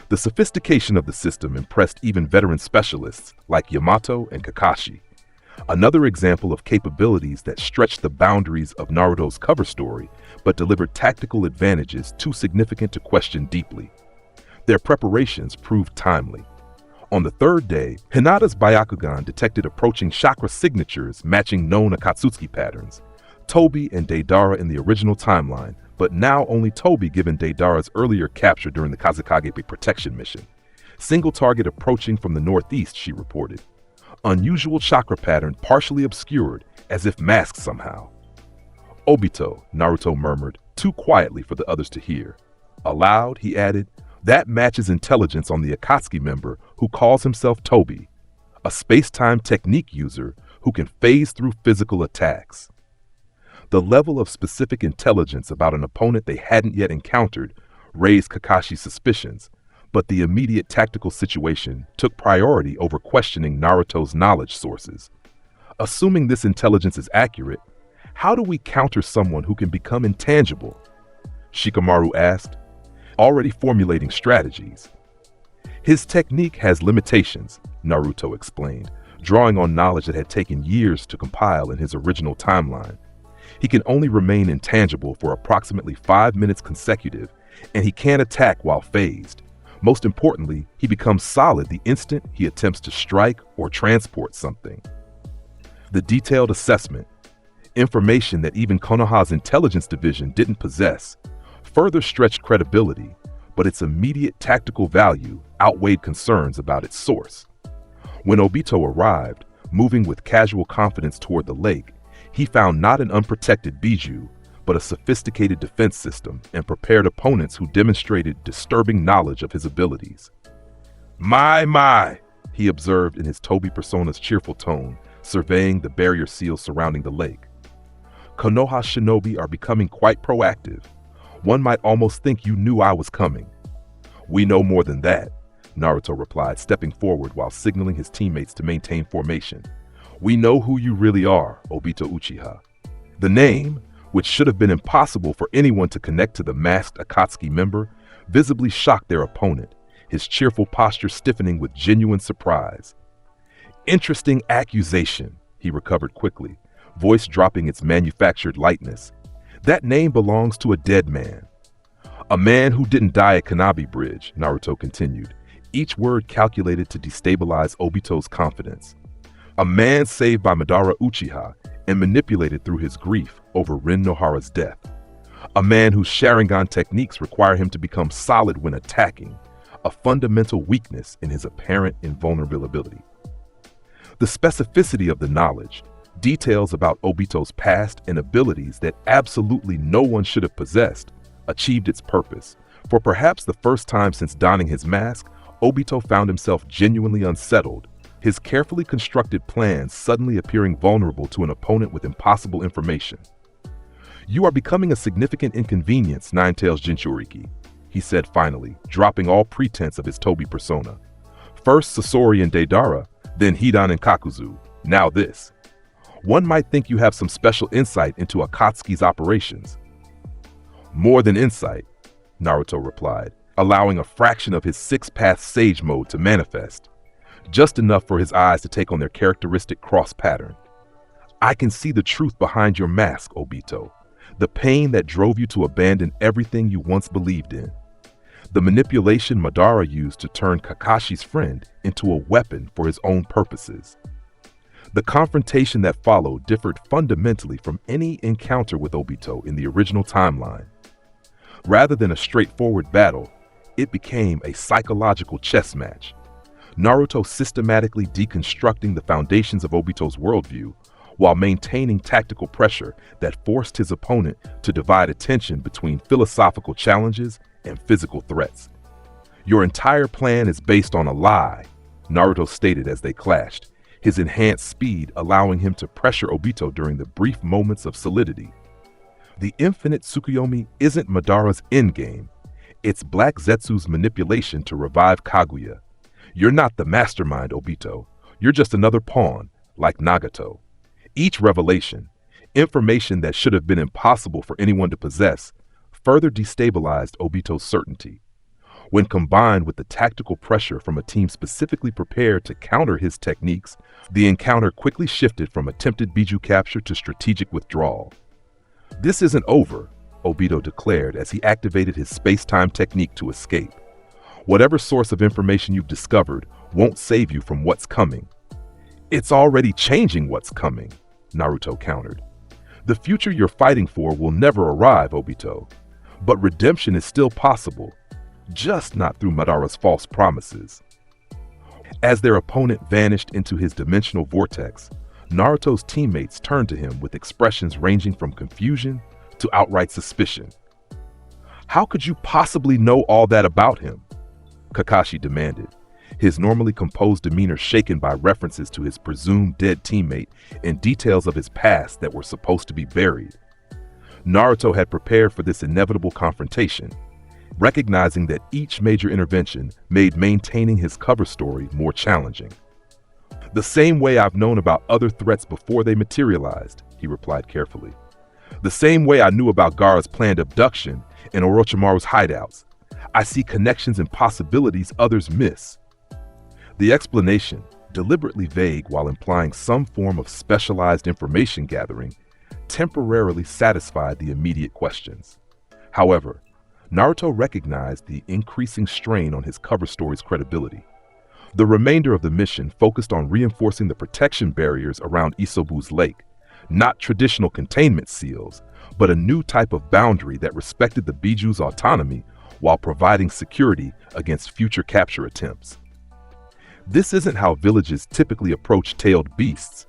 The sophistication of the system impressed even veteran specialists like Yamato and Kakashi. Another example of capabilities that stretched the boundaries of Naruto's cover story, but delivered tactical advantages too significant to question deeply. Their preparations proved timely. On the third day, Hinata's Byakugan detected approaching chakra signatures matching known Akatsuki patterns. Tobi and Deidara in the original timeline, but now only Tobi given Deidara's earlier capture during the Kazekage protection mission. Single target approaching from the northeast, she reported. Unusual chakra pattern partially obscured, as if masked somehow. Obito, Naruto murmured, too quietly for the others to hear. Aloud, he added, that matches intelligence on the Akatsuki member who calls himself Tobi, a space-time technique user who can phase through physical attacks. The level of specific intelligence about an opponent they hadn't yet encountered raised Kakashi's suspicions, but the immediate tactical situation took priority over questioning Naruto's knowledge sources. Assuming this intelligence is accurate, how do we counter someone who can become intangible? Shikamaru asked, already formulating strategies. His technique has limitations, Naruto explained, drawing on knowledge that had taken years to compile in his original timeline. He can only remain intangible for approximately 5 minutes consecutive, and he can't attack while phased. Most importantly, he becomes solid the instant he attempts to strike or transport something. The detailed assessment, information that even Konoha's intelligence division didn't possess, further stretched credibility, but its immediate tactical value outweighed concerns about its source. When Obito arrived, moving with casual confidence toward the lake, he found not an unprotected Biju, but a sophisticated defense system and prepared opponents who demonstrated disturbing knowledge of his abilities. My, he observed in his Tobi persona's cheerful tone, surveying the barrier seals surrounding the lake. Konoha shinobi are becoming quite proactive. One might almost think you knew I was coming. We know more than that, Naruto replied, stepping forward while signaling his teammates to maintain formation. We know who you really are, Obito Uchiha. The name, which should have been impossible for anyone to connect to the masked Akatsuki member, visibly shocked their opponent, his cheerful posture stiffening with genuine surprise. Interesting accusation, he recovered quickly, voice dropping its manufactured lightness. That name belongs to a dead man. A man who didn't die at Kanabi Bridge, Naruto continued, each word calculated to destabilize Obito's confidence. A man saved by Madara Uchiha and manipulated through his grief over Rin Nohara's death. A man whose Sharingan techniques require him to become solid when attacking, a fundamental weakness in his apparent invulnerability. The specificity of the knowledge, details about Obito's past and abilities that absolutely no one should have possessed, achieved its purpose. For perhaps the first time since donning his mask, Obito found himself genuinely unsettled, his carefully constructed plans suddenly appearing vulnerable to an opponent with impossible information. "You are becoming a significant inconvenience, Ninetales Jinchuriki," he said finally, dropping all pretense of his Toby persona. "First Sasori and Deidara, then Hidan and Kakuzu, now this. One might think you have some special insight into Akatsuki's operations." "More than insight," Naruto replied, allowing a fraction of his six-path sage mode to manifest. Just enough for his eyes to take on their characteristic cross pattern. "I can see the truth behind your mask, Obito. The pain that drove you to abandon everything you once believed in. The manipulation Madara used to turn Kakashi's friend into a weapon for his own purposes. The confrontation that followed differed fundamentally from any encounter with Obito in the original timeline. Rather than a straightforward battle, it became a psychological chess match. Naruto systematically deconstructing the foundations of Obito's worldview while maintaining tactical pressure that forced his opponent to divide attention between philosophical challenges and physical threats. "Your entire plan is based on a lie," Naruto stated as they clashed, his enhanced speed allowing him to pressure Obito during the brief moments of solidity. "The infinite Tsukuyomi isn't Madara's endgame. It's Black Zetsu's manipulation to revive Kaguya. You're not the mastermind, Obito. You're just another pawn, like Nagato. Each revelation, information that should have been impossible for anyone to possess, further destabilized Obito's certainty. When combined with the tactical pressure from a team specifically prepared to counter his techniques, the encounter quickly shifted from attempted Biju capture to strategic withdrawal. "This isn't over," Obito declared as he activated his space-time technique to escape. "Whatever source of information you've discovered won't save you from what's coming." "It's already changing what's coming," Naruto countered. "The future you're fighting for will never arrive, Obito. But redemption is still possible, just not through Madara's false promises." As their opponent vanished into his dimensional vortex, Naruto's teammates turned to him with expressions ranging from confusion to outright suspicion. "How could you possibly know all that about him?" Kakashi demanded, his normally composed demeanor shaken by references to his presumed dead teammate and details of his past that were supposed to be buried. Naruto had prepared for this inevitable confrontation, recognizing that each major intervention made maintaining his cover story more challenging. "The same way I've known about other threats before they materialized," he replied carefully. "The same way I knew about Gaara's planned abduction and Orochimaru's hideouts. I see connections and possibilities others miss." The explanation, deliberately vague while implying some form of specialized information gathering, temporarily satisfied the immediate questions. However, Naruto recognized the increasing strain on his cover story's credibility. The remainder of the mission focused on reinforcing the protection barriers around Isobu's lake, not traditional containment seals, but a new type of boundary that respected the Biju's autonomy while providing security against future capture attempts. "This isn't how villages typically approach tailed beasts,"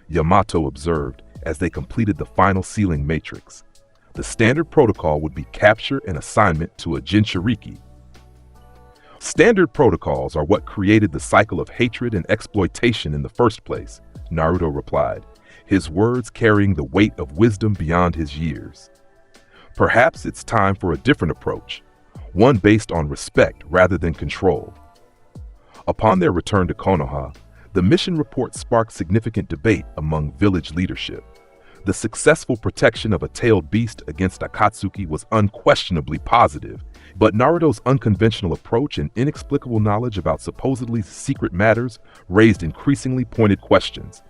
Yamato observed as they completed the final sealing matrix. "The standard protocol would be capture and assignment to a Jinchuriki." "Standard protocols are what created the cycle of hatred and exploitation in the first place," Naruto replied, his words carrying the weight of wisdom beyond his years. "Perhaps it's time for a different approach, one based on respect rather than control." Upon their return to Konoha, the mission report sparked significant debate among village leadership. The successful protection of a tailed beast against Akatsuki was unquestionably positive, but Naruto's unconventional approach and inexplicable knowledge about supposedly secret matters raised increasingly pointed questions.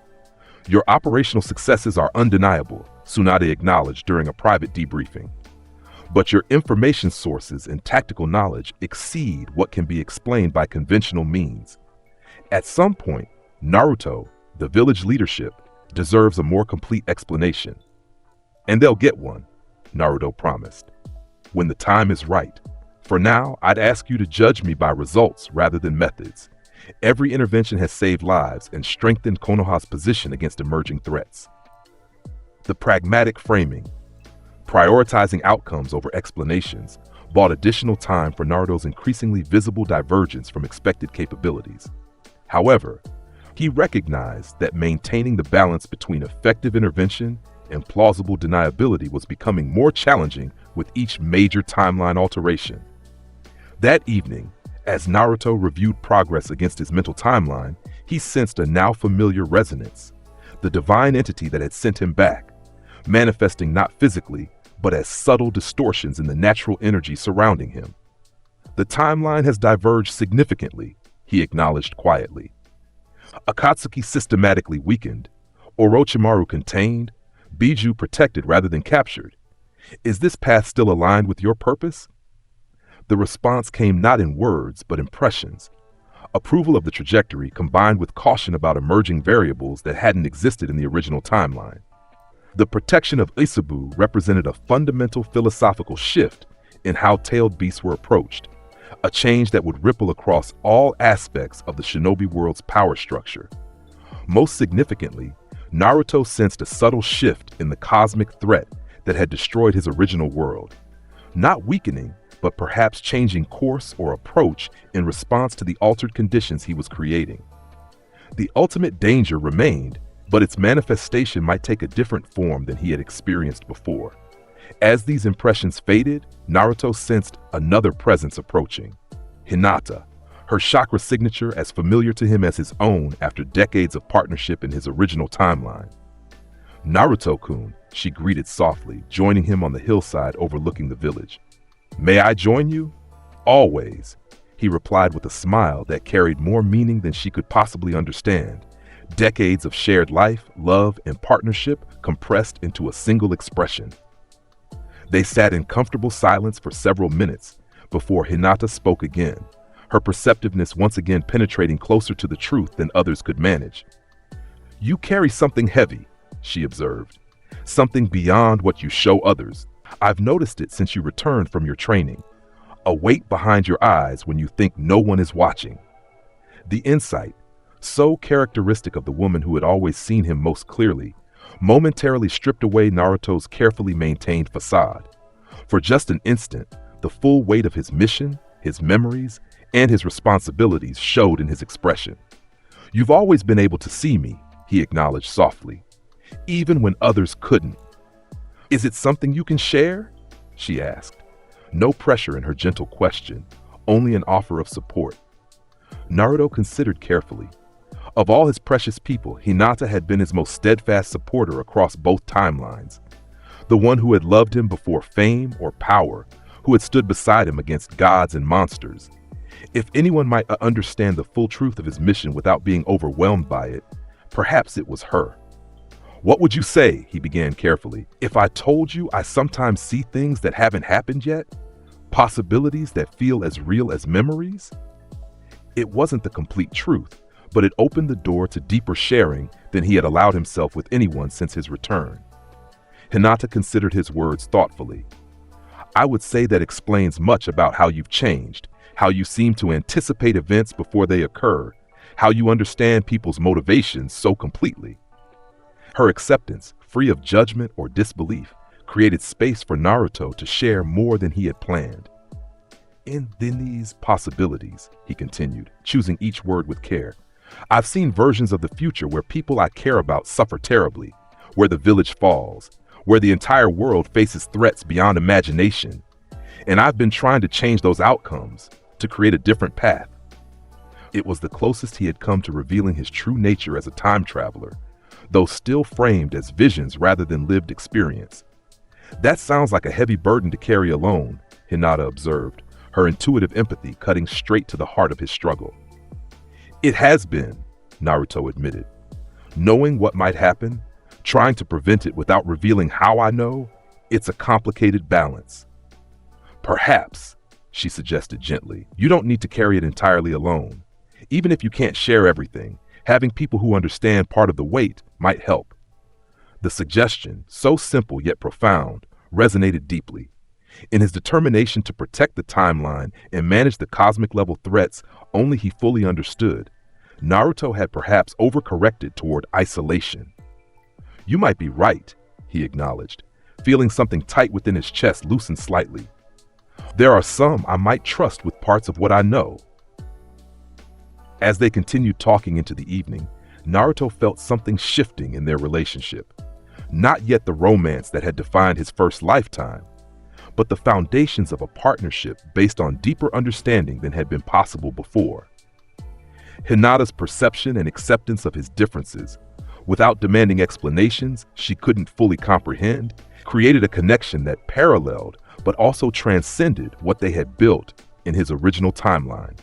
Your operational successes are undeniable, Tsunade acknowledged during a private debriefing. But your information sources and tactical knowledge exceed what can be explained by conventional means. At some point, Naruto, the village leadership, deserves a more complete explanation. And they'll get one, Naruto promised, when the time is right. For now, I'd ask you to judge me by results rather than methods. Every intervention has saved lives and strengthened Konoha's position against emerging threats. The pragmatic framing, prioritizing outcomes over explanations, bought additional time for Naruto's increasingly visible divergence from expected capabilities. However, he recognized that maintaining the balance between effective intervention and plausible deniability was becoming more challenging with each major timeline alteration. That evening, as Naruto reviewed progress against his mental timeline, he sensed a now familiar resonance, the divine entity that had sent him back, manifesting not physically, but as subtle distortions in the natural energy surrounding him. The timeline has diverged significantly, he acknowledged quietly. Akatsuki systematically weakened, Orochimaru contained, Biju protected rather than captured. Is this path still aligned with your purpose? The response came not in words, but impressions. Approval of the trajectory combined with caution about emerging variables that hadn't existed in the original timeline. The protection of Isabu represented a fundamental philosophical shift in how tailed beasts were approached, a change that would ripple across all aspects of the shinobi world's power structure. Most significantly, Naruto sensed a subtle shift in the cosmic threat that had destroyed his original world, not weakening, but perhaps changing course or approach in response to the altered conditions he was creating. The ultimate danger remained, but its manifestation might take a different form than he had experienced before. As these impressions faded, Naruto sensed another presence approaching. Hinata, her chakra signature as familiar to him as his own after decades of partnership in his original timeline. Naruto-kun, she greeted softly, joining him on the hillside overlooking the village. May I join you? Always, he replied with a smile that carried more meaning than she could possibly understand. Decades of shared life, love, and partnership compressed into a single expression. They sat in comfortable silence for several minutes before Hinata spoke again, her perceptiveness once again penetrating closer to the truth than others could manage. You carry something heavy, she observed, something beyond what you show others. I've noticed it since you returned from your training. A weight behind your eyes when you think no one is watching. The insight, so characteristic of the woman who had always seen him most clearly, momentarily stripped away Naruto's carefully maintained facade. For just an instant, the full weight of his mission, his memories, and his responsibilities showed in his expression. You've always been able to see me, he acknowledged softly, even when others couldn't. Is it something you can share? She asked. No pressure in her gentle question, only an offer of support. Naruto considered carefully. Of all his precious people, Hinata had been his most steadfast supporter across both timelines. The one who had loved him before fame or power, who had stood beside him against gods and monsters. If anyone might understand the full truth of his mission without being overwhelmed by it, perhaps it was her. What would you say, he began carefully, if I told you I sometimes see things that haven't happened yet? Possibilities that feel as real as memories? It wasn't the complete truth, but it opened the door to deeper sharing than he had allowed himself with anyone since his return. Hinata considered his words thoughtfully. I would say that explains much about how you've changed, how you seem to anticipate events before they occur, how you understand people's motivations so completely. Her acceptance, free of judgment or disbelief, created space for Naruto to share more than he had planned. In these possibilities, he continued, choosing each word with care, I've seen versions of the future where people I care about suffer terribly, where the village falls, where the entire world faces threats beyond imagination. And I've been trying to change those outcomes, to create a different path. It was the closest he had come to revealing his true nature as a time traveler, though still framed as visions rather than lived experience. That sounds like a heavy burden to carry alone, Hinata observed, her intuitive empathy cutting straight to the heart of his struggle. It has been, Naruto admitted. Knowing what might happen, trying to prevent it without revealing how I know, it's a complicated balance. Perhaps, she suggested gently, you don't need to carry it entirely alone. Even if you can't share everything, having people who understand part of the weight might help. The suggestion, so simple yet profound, resonated deeply. In his determination to protect the timeline and manage the cosmic-level threats only he fully understood, Naruto had perhaps overcorrected toward isolation. You might be right, he acknowledged, feeling something tight within his chest loosen slightly. There are some I might trust with parts of what I know. As they continued talking into the evening, Naruto felt something shifting in their relationship. Not yet the romance that had defined his first lifetime, but the foundations of a partnership based on deeper understanding than had been possible before. Hinata's perception and acceptance of his differences, without demanding explanations she couldn't fully comprehend, created a connection that paralleled but also transcended what they had built in his original timeline.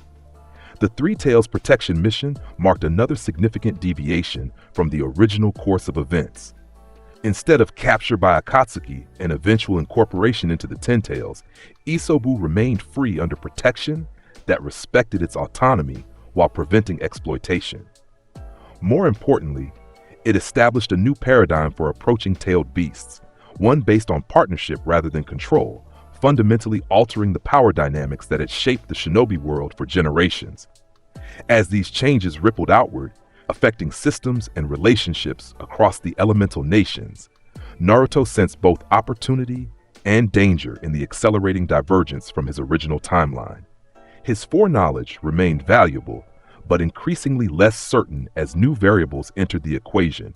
The Three Tails protection mission marked another significant deviation from the original course of events. Instead of capture by Akatsuki and eventual incorporation into the Ten Tails, Isobu remained free under protection that respected its autonomy while preventing exploitation. More importantly, it established a new paradigm for approaching tailed beasts, one based on partnership rather than control, fundamentally altering the power dynamics that had shaped the shinobi world for generations. As these changes rippled outward, affecting systems and relationships across the elemental nations, Naruto sensed both opportunity and danger in the accelerating divergence from his original timeline. His foreknowledge remained valuable, but increasingly less certain as new variables entered the equation,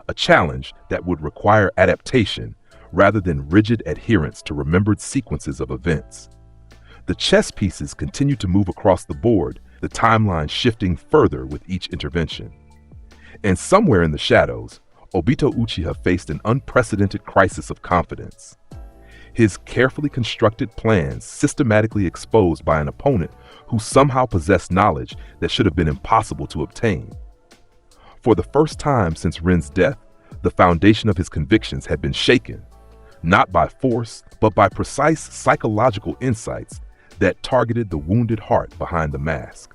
a challenge that would require adaptation rather than rigid adherence to remembered sequences of events. The chess pieces continued to move across the board, the timeline shifting further with each intervention. And somewhere in the shadows, Obito Uchiha faced an unprecedented crisis of confidence. His carefully constructed plans systematically exposed by an opponent who somehow possessed knowledge that should have been impossible to obtain. For the first time since Ren's death, the foundation of his convictions had been shaken, not by force, but by precise psychological insights that targeted the wounded heart behind the mask.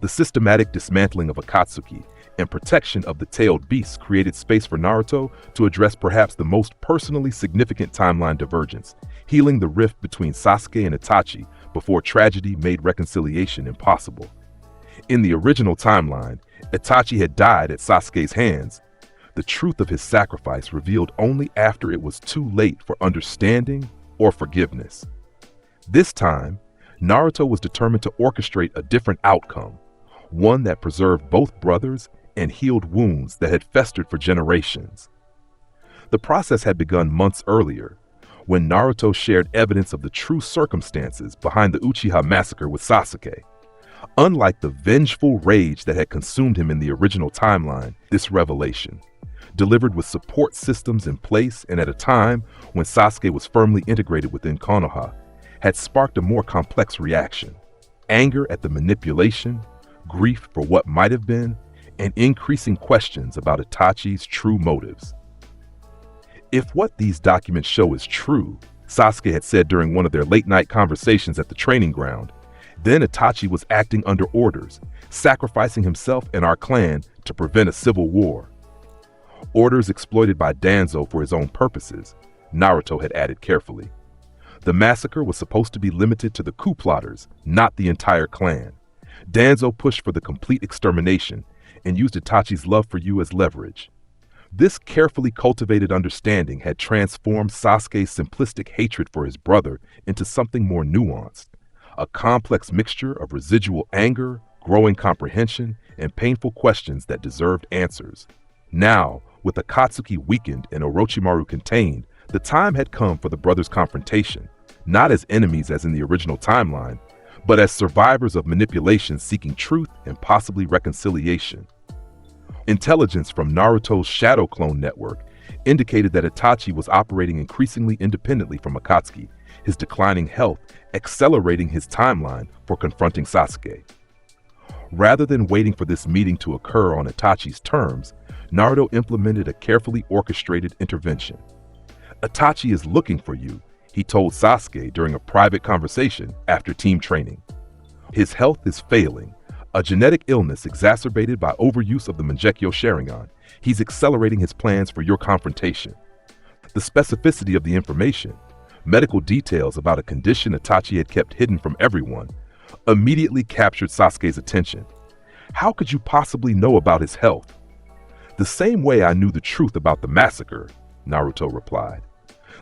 The systematic dismantling of Akatsuki and protection of the tailed beasts created space for Naruto to address perhaps the most personally significant timeline divergence, healing the rift between Sasuke and Itachi before tragedy made reconciliation impossible. In the original timeline, Itachi had died at Sasuke's hands, the truth of his sacrifice revealed only after it was too late for understanding or forgiveness. This time, Naruto was determined to orchestrate a different outcome, one that preserved both brothers and healed wounds that had festered for generations. The process had begun months earlier, when Naruto shared evidence of the true circumstances behind the Uchiha massacre with Sasuke. Unlike the vengeful rage that had consumed him in the original timeline, this revelation, delivered with support systems in place and at a time when Sasuke was firmly integrated within Konoha, had sparked a more complex reaction: anger at the manipulation, grief for what might have been, and increasing questions about Itachi's true motives. If what these documents show is true, Sasuke had said during one of their late-night conversations at the training ground, then Itachi was acting under orders, sacrificing himself and our clan to prevent a civil war. Orders exploited by Danzo for his own purposes, Naruto had added carefully. The massacre was supposed to be limited to the coup plotters, not the entire clan. Danzo pushed for the complete extermination and used Itachi's love for you as leverage. This carefully cultivated understanding had transformed Sasuke's simplistic hatred for his brother into something more nuanced, a complex mixture of residual anger, growing comprehension, and painful questions that deserved answers. Now, with Akatsuki weakened and Orochimaru contained, the time had come for the brothers' confrontation, not as enemies as in the original timeline, but as survivors of manipulation seeking truth and possibly reconciliation. Intelligence from Naruto's Shadow Clone network indicated that Itachi was operating increasingly independently from Akatsuki, his declining health accelerating his timeline for confronting Sasuke. Rather than waiting for this meeting to occur on Itachi's terms, Naruto implemented a carefully orchestrated intervention. "Itachi is looking for you," he told Sasuke during a private conversation after team training. "His health is failing, a genetic illness exacerbated by overuse of the Mangekyo Sharingan. He's accelerating his plans for your confrontation." The specificity of the information, medical details about a condition Itachi had kept hidden from everyone, immediately captured Sasuke's attention. "How could you possibly know about his health?" "The same way I knew the truth about the massacre," Naruto replied.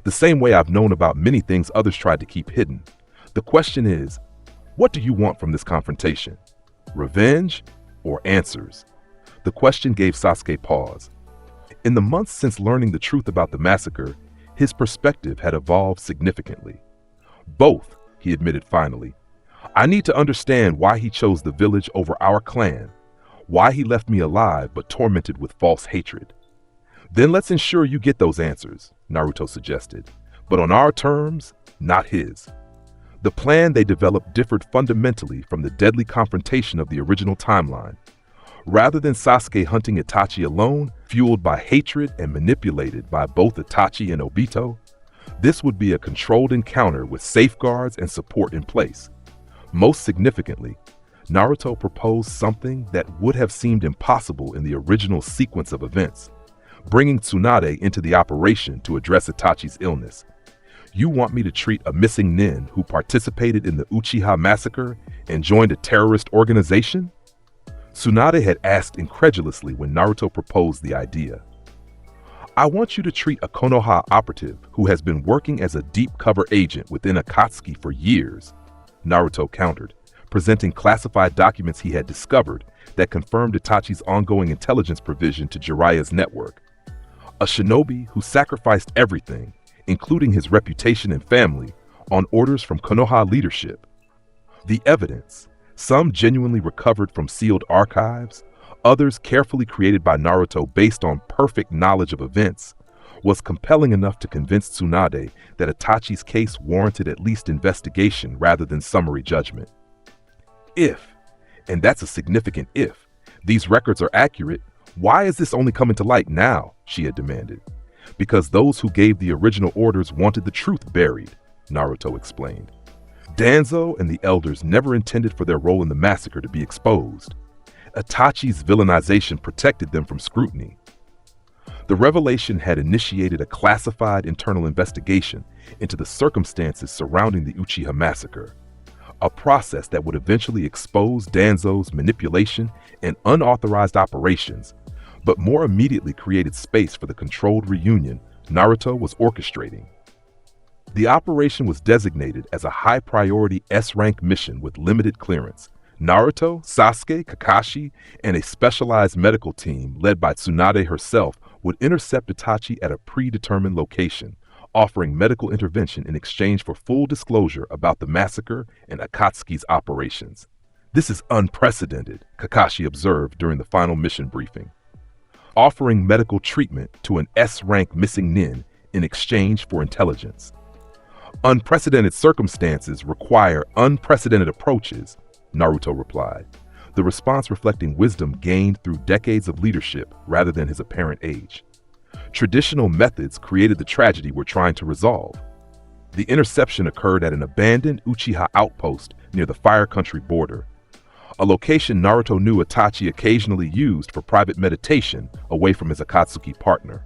"The same way I've known about many things others tried to keep hidden. The question is, what do you want from this confrontation? Revenge or answers?" The question gave Sasuke pause. In the months since learning the truth about the massacre, his perspective had evolved significantly. "Both," he admitted finally. "I need to understand why he chose the village over our clan, why he left me alive but tormented with false hatred." "Then let's ensure you get those answers," Naruto suggested, "but on our terms, not his." The plan they developed differed fundamentally from the deadly confrontation of the original timeline. Rather than Sasuke hunting Itachi alone, fueled by hatred and manipulated by both Itachi and Obito, this would be a controlled encounter with safeguards and support in place. Most significantly, Naruto proposed something that would have seemed impossible in the original sequence of events, bringing Tsunade into the operation to address Itachi's illness. "You want me to treat a missing nin who participated in the Uchiha massacre and joined a terrorist organization?" Tsunade had asked incredulously when Naruto proposed the idea. "I want you to treat a Konoha operative who has been working as a deep cover agent within Akatsuki for years," Naruto countered, presenting classified documents he had discovered that confirmed Itachi's ongoing intelligence provision to Jiraiya's network. "A shinobi who sacrificed everything, including his reputation and family, on orders from Konoha leadership. The evidence, some genuinely recovered from sealed archives, others carefully created by Naruto based on perfect knowledge of events, was compelling enough to convince Tsunade that Itachi's case warranted at least investigation rather than summary judgment. If, and that's a significant if, these records are accurate, why is this only coming to light now?" she had demanded. "Because those who gave the original orders wanted the truth buried," Naruto explained. "Danzo and the elders never intended for their role in the massacre to be exposed. Itachi's villainization protected them from scrutiny." The revelation had initiated a classified internal investigation into the circumstances surrounding the Uchiha massacre, a process that would eventually expose Danzo's manipulation and unauthorized operations, but more immediately created space for the controlled reunion Naruto was orchestrating. The operation was designated as a high-priority S-rank mission with limited clearance. Naruto, Sasuke, Kakashi, and a specialized medical team led by Tsunade herself would intercept Itachi at a predetermined location, offering medical intervention in exchange for full disclosure about the massacre and Akatsuki's operations. "This is unprecedented," Kakashi observed during the final mission briefing. "Offering medical treatment to an S-rank missing nin in exchange for intelligence. Unprecedented circumstances require unprecedented approaches," Naruto replied, the response reflecting wisdom gained through decades of leadership rather than his apparent age. "Traditional methods created the tragedy we're trying to resolve." The interception occurred at an abandoned Uchiha outpost near the Fire Country border, a location Naruto knew Itachi occasionally used for private meditation away from his Akatsuki partner.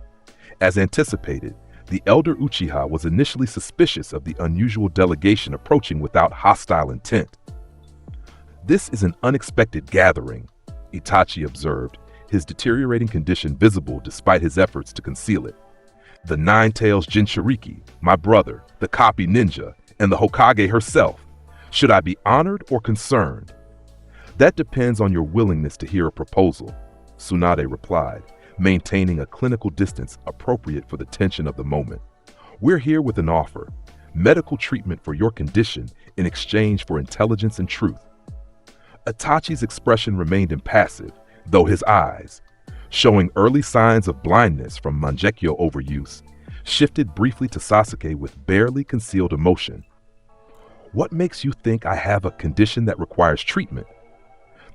As anticipated, the elder Uchiha was initially suspicious of the unusual delegation approaching without hostile intent. "This is an unexpected gathering," Itachi observed, his deteriorating condition visible despite his efforts to conceal it. "The Nine-Tails Jinchuriki, my brother, the copy ninja, and the Hokage herself. Should I be honored or concerned?" "That depends on your willingness to hear a proposal," Tsunade replied, maintaining a clinical distance appropriate for the tension of the moment. "We're here with an offer, medical treatment for your condition in exchange for intelligence and truth." Itachi's expression remained impassive, though his eyes, showing early signs of blindness from Mangekyo overuse, shifted briefly to Sasuke with barely concealed emotion. "What makes you think I have a condition that requires treatment?"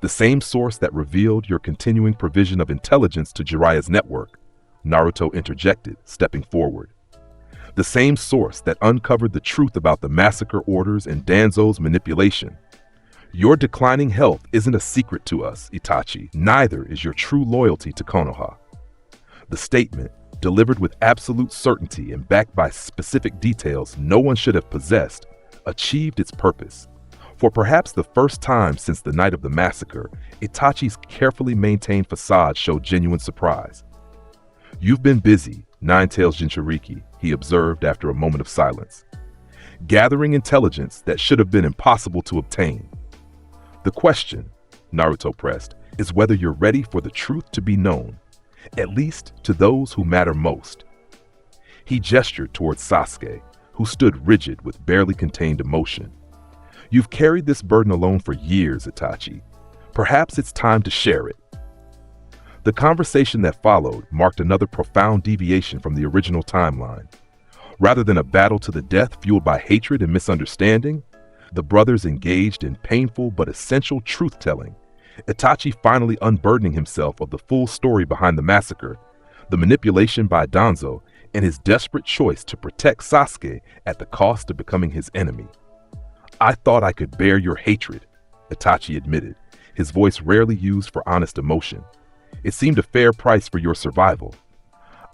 The same source that revealed your continuing provision of intelligence to Jiraiya's network, Naruto interjected, stepping forward. The same source that uncovered the truth about the massacre orders and Danzo's manipulation. Your declining health isn't a secret to us, Itachi. Neither is your true loyalty to Konoha. The statement, delivered with absolute certainty and backed by specific details no one should have possessed, achieved its purpose. For perhaps the first time since the night of the massacre, Itachi's carefully maintained facade showed genuine surprise. "You've been busy, Nine-Tails Jinchuriki," he observed after a moment of silence. "Gathering intelligence that should have been impossible to obtain. The question," Naruto pressed, "is whether you're ready for the truth to be known, at least to those who matter most." He gestured towards Sasuke, who stood rigid with barely contained emotion. "You've carried this burden alone for years, Itachi. Perhaps it's time to share it." The conversation that followed marked another profound deviation from the original timeline. Rather than a battle to the death fueled by hatred and misunderstanding, the brothers engaged in painful but essential truth-telling, Itachi finally unburdening himself of the full story behind the massacre, the manipulation by Danzo, and his desperate choice to protect Sasuke at the cost of becoming his enemy. "I thought I could bear your hatred," Itachi admitted, his voice rarely used for honest emotion. "It seemed a fair price for your survival.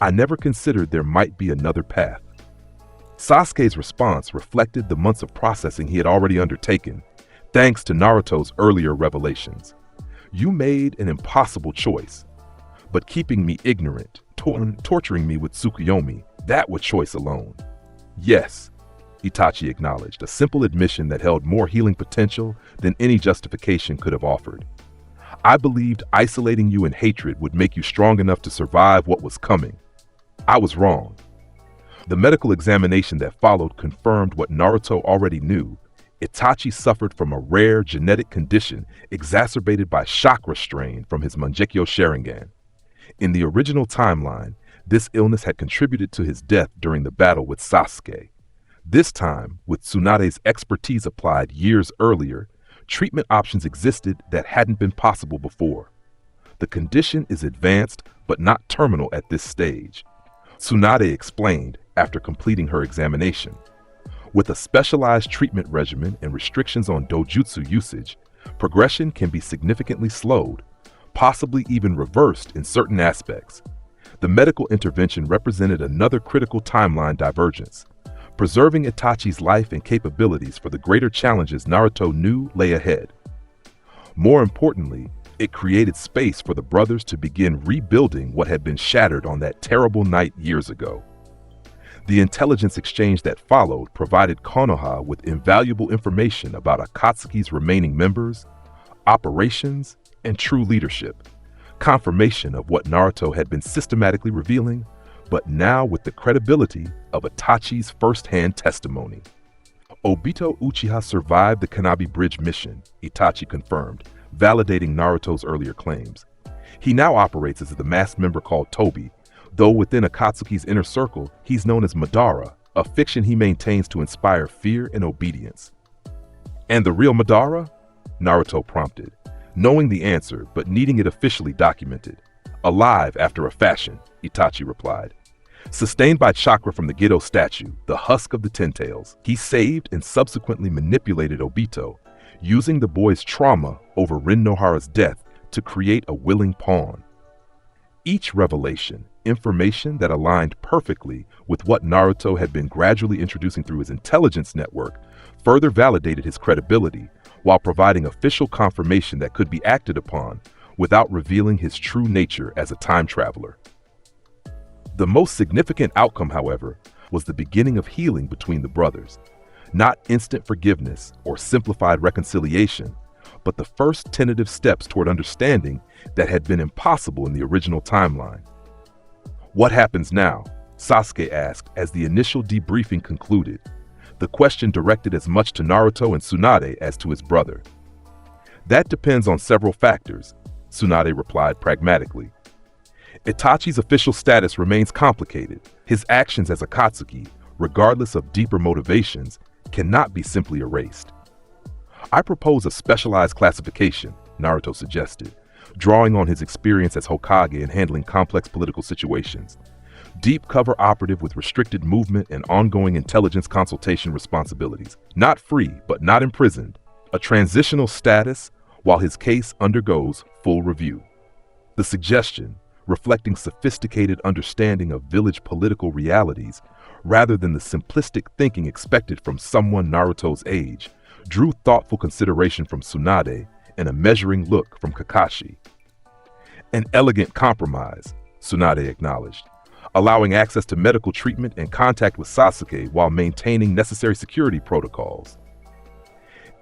I never considered there might be another path." Sasuke's response reflected the months of processing he had already undertaken, thanks to Naruto's earlier revelations. "You made an impossible choice, but keeping me ignorant, torturing me with Tsukuyomi, that was choice alone." "Yes," Itachi acknowledged, a simple admission that held more healing potential than any justification could have offered. "I believed isolating you in hatred would make you strong enough to survive what was coming. I was wrong." The medical examination that followed confirmed what Naruto already knew. Itachi suffered from a rare genetic condition exacerbated by chakra strain from his Mangekyo Sharingan. In the original timeline, this illness had contributed to his death during the battle with Sasuke. This time, with Tsunade's expertise applied years earlier, treatment options existed that hadn't been possible before. "The condition is advanced but not terminal at this stage," Tsunade explained after completing her examination. "With a specialized treatment regimen and restrictions on dojutsu usage, progression can be significantly slowed, possibly even reversed in certain aspects." The medical intervention represented another critical timeline divergence, preserving Itachi's life and capabilities for the greater challenges Naruto knew lay ahead. More importantly, it created space for the brothers to begin rebuilding what had been shattered on that terrible night years ago. The intelligence exchange that followed provided Konoha with invaluable information about Akatsuki's remaining members, operations, and true leadership, confirmation of what Naruto had been systematically revealing, but now with the credibility of Itachi's first-hand testimony. "Obito Uchiha survived the Kanabi Bridge mission," Itachi confirmed, validating Naruto's earlier claims. "He now operates as the masked member called Tobi, though within Akatsuki's inner circle, he's known as Madara, a fiction he maintains to inspire fear and obedience." "And the real Madara?" Naruto prompted, knowing the answer but needing it officially documented. "Alive after a fashion," Itachi replied. "Sustained by chakra from the Gedo statue, the husk of the Ten Tails, he saved and subsequently manipulated Obito, using the boy's trauma over Rin Nohara's death to create a willing pawn." Each revelation, information that aligned perfectly with what Naruto had been gradually introducing through his intelligence network, further validated his credibility while providing official confirmation that could be acted upon without revealing his true nature as a time traveler. The most significant outcome, however, was the beginning of healing between the brothers. Not instant forgiveness or simplified reconciliation, but the first tentative steps toward understanding that had been impossible in the original timeline. "What happens now?" Sasuke asked as the initial debriefing concluded, the question directed as much to Naruto and Tsunade as to his brother. "That depends on several factors," Tsunade replied pragmatically. "Itachi's official status remains complicated. His actions as Akatsuki, regardless of deeper motivations, cannot be simply erased. I propose a specialized classification," Naruto suggested, drawing on his experience as Hokage in handling complex political situations. Deep cover operative with restricted movement and ongoing intelligence consultation responsibilities. Not free, but not imprisoned. A transitional status while his case undergoes full review. The suggestion, reflecting sophisticated understanding of village political realities rather than the simplistic thinking expected from someone Naruto's age, drew thoughtful consideration from Tsunade and a measuring look from Kakashi. An elegant compromise, Tsunade acknowledged, allowing access to medical treatment and contact with Sasuke while maintaining necessary security protocols.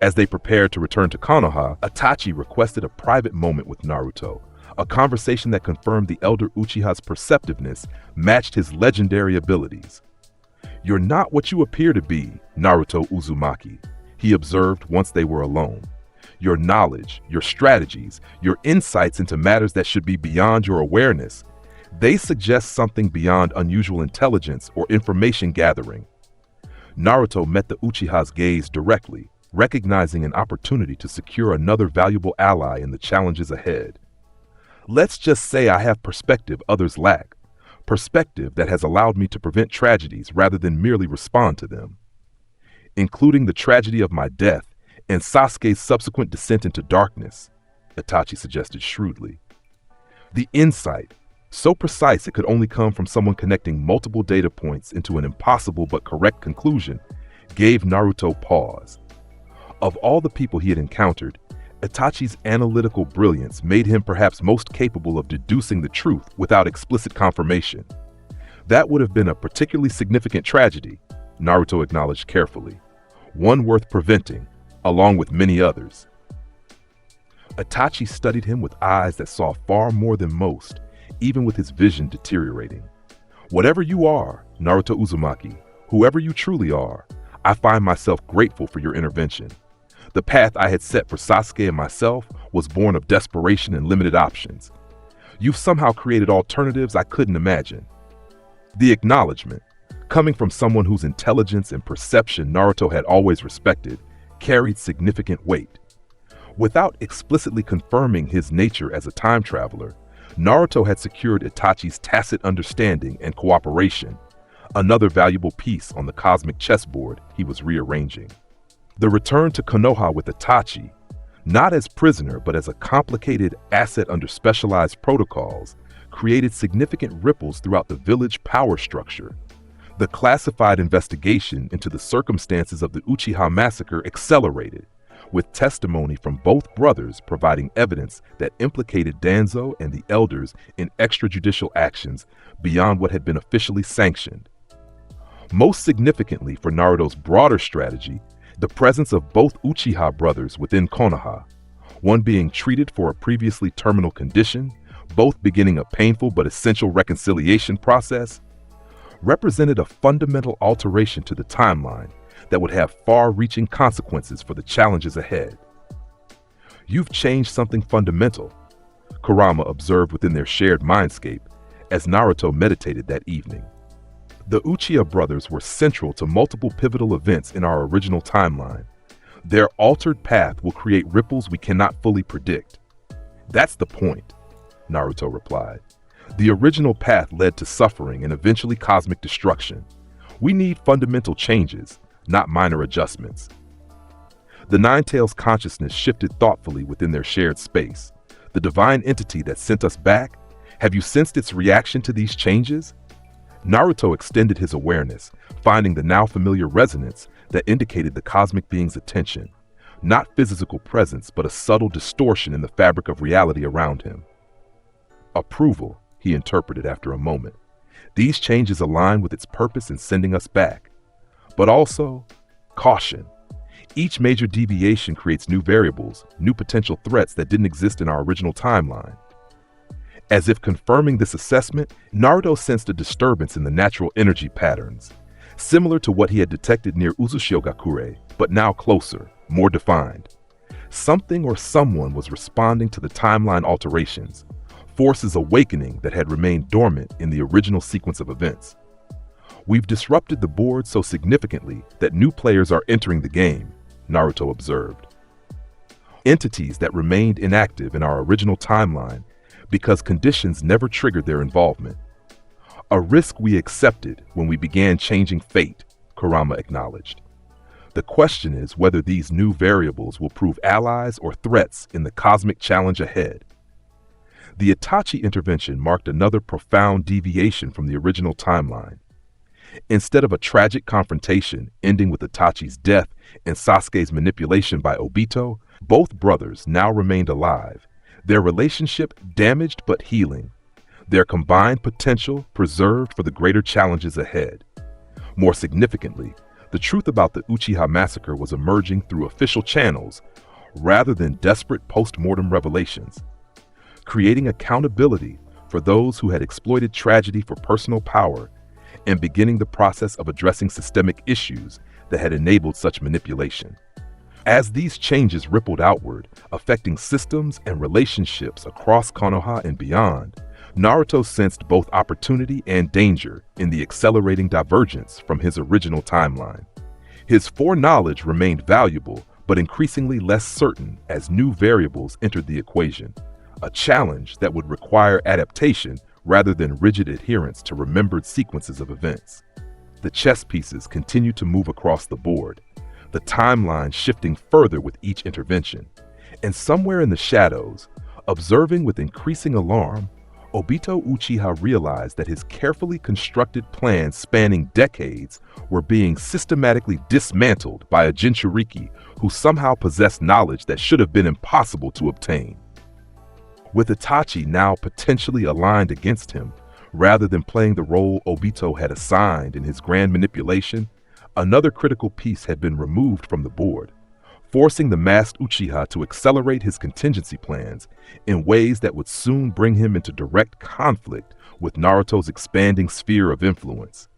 As they prepared to return to Konoha, Itachi requested a private moment with Naruto, a conversation that confirmed the elder Uchiha's perceptiveness matched his legendary abilities. "You're not what you appear to be, Naruto Uzumaki," he observed once they were alone. "Your knowledge, your strategies, your insights into matters that should be beyond your awareness, they suggest something beyond unusual intelligence or information gathering." Naruto met the Uchiha's gaze directly, recognizing an opportunity to secure another valuable ally in the challenges ahead. "Let's just say I have perspective others lack, perspective that has allowed me to prevent tragedies rather than merely respond to them. Including the tragedy of my death and Sasuke's subsequent descent into darkness," Itachi suggested shrewdly. The insight, so precise it could only come from someone connecting multiple data points into an impossible but correct conclusion, gave Naruto pause. Of all the people he had encountered, Itachi's analytical brilliance made him perhaps most capable of deducing the truth without explicit confirmation. That would have been a particularly significant tragedy, Naruto acknowledged carefully, one worth preventing, along with many others. Itachi studied him with eyes that saw far more than most, even with his vision deteriorating. "Whatever you are, Naruto Uzumaki, whoever you truly are, I find myself grateful for your intervention. The path I had set for Sasuke and myself was born of desperation and limited options. You've somehow created alternatives I couldn't imagine." The acknowledgement, coming from someone whose intelligence and perception Naruto had always respected, carried significant weight. Without explicitly confirming his nature as a time traveler, Naruto had secured Itachi's tacit understanding and cooperation, another valuable piece on the cosmic chessboard he was rearranging. The return to Konoha with Itachi, not as prisoner but as a complicated asset under specialized protocols, created significant ripples throughout the village power structure. The classified investigation into the circumstances of the Uchiha massacre accelerated, with testimony from both brothers providing evidence that implicated Danzo and the elders in extrajudicial actions beyond what had been officially sanctioned. Most significantly for Naruto's broader strategy, the presence of both Uchiha brothers within Konoha, one being treated for a previously terminal condition, both beginning a painful but essential reconciliation process, represented a fundamental alteration to the timeline that would have far-reaching consequences for the challenges ahead. "You've changed something fundamental," Kurama observed within their shared mindscape as Naruto meditated that evening. The Uchiha brothers were central to multiple pivotal events in our original timeline. Their altered path will create ripples we cannot fully predict. "That's the point," Naruto replied. "The original path led to suffering and eventually cosmic destruction. We need fundamental changes, not minor adjustments." The Nine-Tails consciousness shifted thoughtfully within their shared space. The divine entity that sent us back, have you sensed its reaction to these changes? Naruto extended his awareness, finding the now familiar resonance that indicated the cosmic being's attention, not physical presence but a subtle distortion in the fabric of reality around him. "Approval," he interpreted after a moment. "These changes align with its purpose in sending us back. But also, caution. Each major deviation creates new variables, new potential threats that didn't exist in our original timeline." As if confirming this assessment, Naruto sensed a disturbance in the natural energy patterns, similar to what he had detected near Uzushiogakure, but now closer, more defined. Something or someone was responding to the timeline alterations, forces awakening that had remained dormant in the original sequence of events. "We've disrupted the board so significantly that new players are entering the game," Naruto observed. entities that remained inactive in our original timeline because conditions never triggered their involvement. A risk we accepted when we began changing fate, Kurama acknowledged. The question is whether these new variables will prove allies or threats in the cosmic challenge ahead. The Itachi intervention marked another profound deviation from the original timeline. Instead of a tragic confrontation ending with Itachi's death and Sasuke's manipulation by Obito, both brothers now remained alive, their relationship damaged but healing, their combined potential preserved for the greater challenges ahead. More significantly, the truth about the Uchiha massacre was emerging through official channels rather than desperate post-mortem revelations, creating accountability for those who had exploited tragedy for personal power and beginning the process of addressing systemic issues that had enabled such manipulation. As these changes rippled outward, affecting systems and relationships across Konoha and beyond, Naruto sensed both opportunity and danger in the accelerating divergence from his original timeline. His foreknowledge remained valuable, but increasingly less certain as new variables entered the equation, a challenge that would require adaptation rather than rigid adherence to remembered sequences of events. The chess pieces continued to move across the board, the timeline shifting further with each intervention. And somewhere in the shadows, observing with increasing alarm, Obito Uchiha realized that his carefully constructed plans spanning decades were being systematically dismantled by a Jinchuriki who somehow possessed knowledge that should have been impossible to obtain. With Itachi now potentially aligned against him, rather than playing the role Obito had assigned in his grand manipulation, another critical piece had been removed from the board, forcing the masked Uchiha to accelerate his contingency plans in ways that would soon bring him into direct conflict with Naruto's expanding sphere of influence.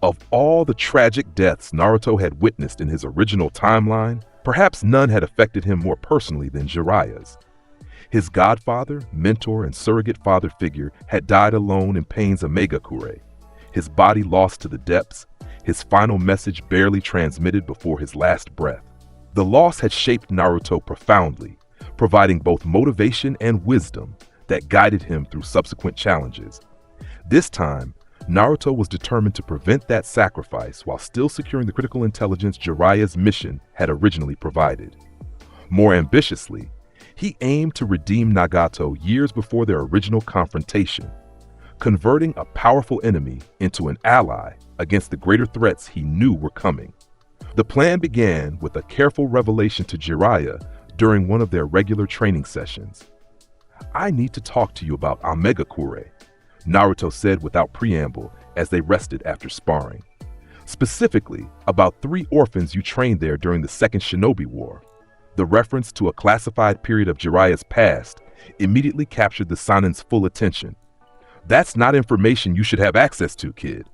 Of all the tragic deaths Naruto had witnessed in his original timeline, perhaps none had affected him more personally than Jiraiya's. His godfather, mentor, and surrogate father figure had died alone in Pain's Omegakure, his body lost to the depths, his final message barely transmitted before his last breath. The loss had shaped Naruto profoundly, providing both motivation and wisdom that guided him through subsequent challenges. This time, Naruto was determined to prevent that sacrifice while still securing the critical intelligence Jiraiya's mission had originally provided. More ambitiously, he aimed to redeem Nagato years before their original confrontation, converting a powerful enemy into an ally against the greater threats he knew were coming. The plan began with a careful revelation to Jiraiya during one of their regular training sessions. "I need to talk to you about Omegakure," Naruto said without preamble as they rested after sparring. "Specifically, about 3 orphans you trained there during the Second Shinobi War." The reference to a classified period of Jiraiya's past immediately captured the Sanin's full attention. "That's not information you should have access to, kid."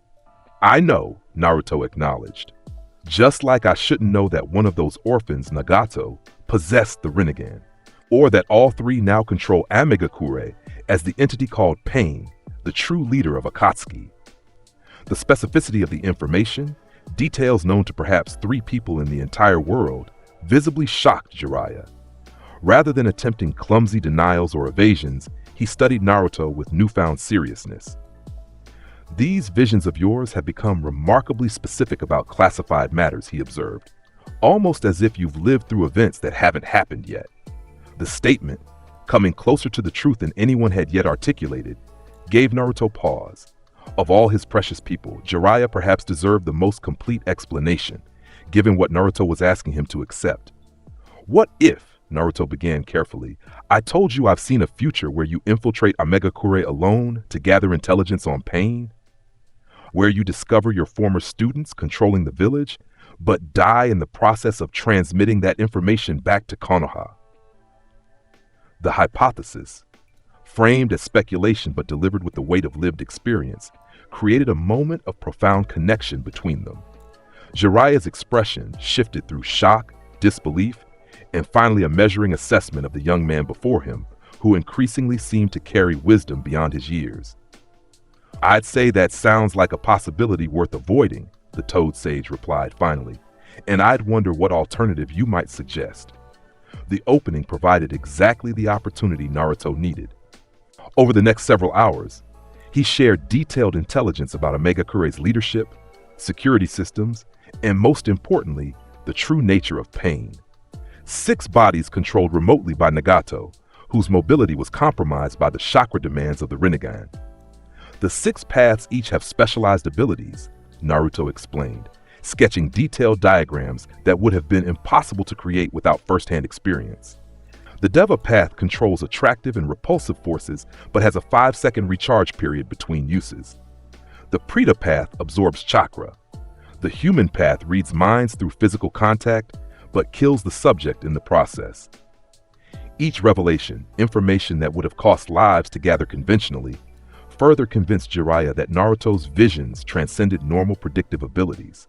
"I know," Naruto acknowledged. "Just like I shouldn't know that one of those orphans, Nagato, possessed the Rinnegan, or that all 3 now control Omegakure as the entity called Pain, the true leader of Akatsuki." The specificity of the information, details known to perhaps 3 people in the entire world, visibly shocked Jiraiya. Rather than attempting clumsy denials or evasions, he studied Naruto with newfound seriousness. "These visions of yours have become remarkably specific about classified matters," he observed, "almost as if you've lived through events that haven't happened yet." The statement, coming closer to the truth than anyone had yet articulated, gave Naruto pause. Of all his precious people, Jiraiya perhaps deserved the most complete explanation, given what Naruto was asking him to accept. "What if," Naruto began carefully, "I told you I've seen a future where you infiltrate Omegakure alone to gather intelligence on Pain? Where you discover your former students controlling the village, but die in the process of transmitting that information back to Konoha?" The hypothesis, framed as speculation but delivered with the weight of lived experience, created a moment of profound connection between them. Jiraiya's expression shifted through shock, disbelief, and finally a measuring assessment of the young man before him, who increasingly seemed to carry wisdom beyond his years. "I'd say that sounds like a possibility worth avoiding," the Toad Sage replied finally, "and I'd wonder what alternative you might suggest." The opening provided exactly the opportunity Naruto needed. Over the next several hours, he shared detailed intelligence about Omegakure's leadership, security systems, and most importantly, the true nature of pain. 6 bodies controlled remotely by Nagato, whose mobility was compromised by the chakra demands of the Rinnegan. The 6 paths each have specialized abilities, Naruto explained, sketching detailed diagrams that would have been impossible to create without first-hand experience. The Deva path controls attractive and repulsive forces, but has a 5-second recharge period between uses. The Prita path absorbs chakra. The human path reads minds through physical contact, but kills the subject in the process. Each revelation, information that would have cost lives to gather conventionally, further convinced Jiraiya that Naruto's visions transcended normal predictive abilities.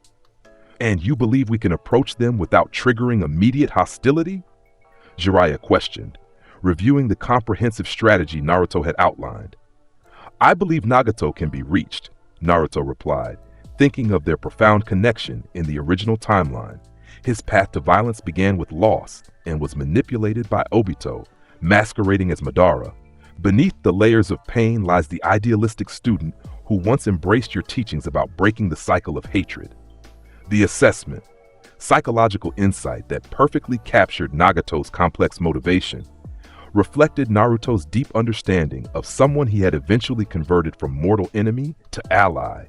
And you believe we can approach them without triggering immediate hostility? Jiraiya questioned, reviewing the comprehensive strategy Naruto had outlined. I believe Nagato can be reached, Naruto replied, thinking of their profound connection in the original timeline. His path to violence began with loss and was manipulated by Obito, masquerading as Madara. Beneath the layers of pain lies the idealistic student who once embraced your teachings about breaking the cycle of hatred. The assessment, psychological insight that perfectly captured Nagato's complex motivation, reflected Naruto's deep understanding of someone he had eventually converted from mortal enemy to ally,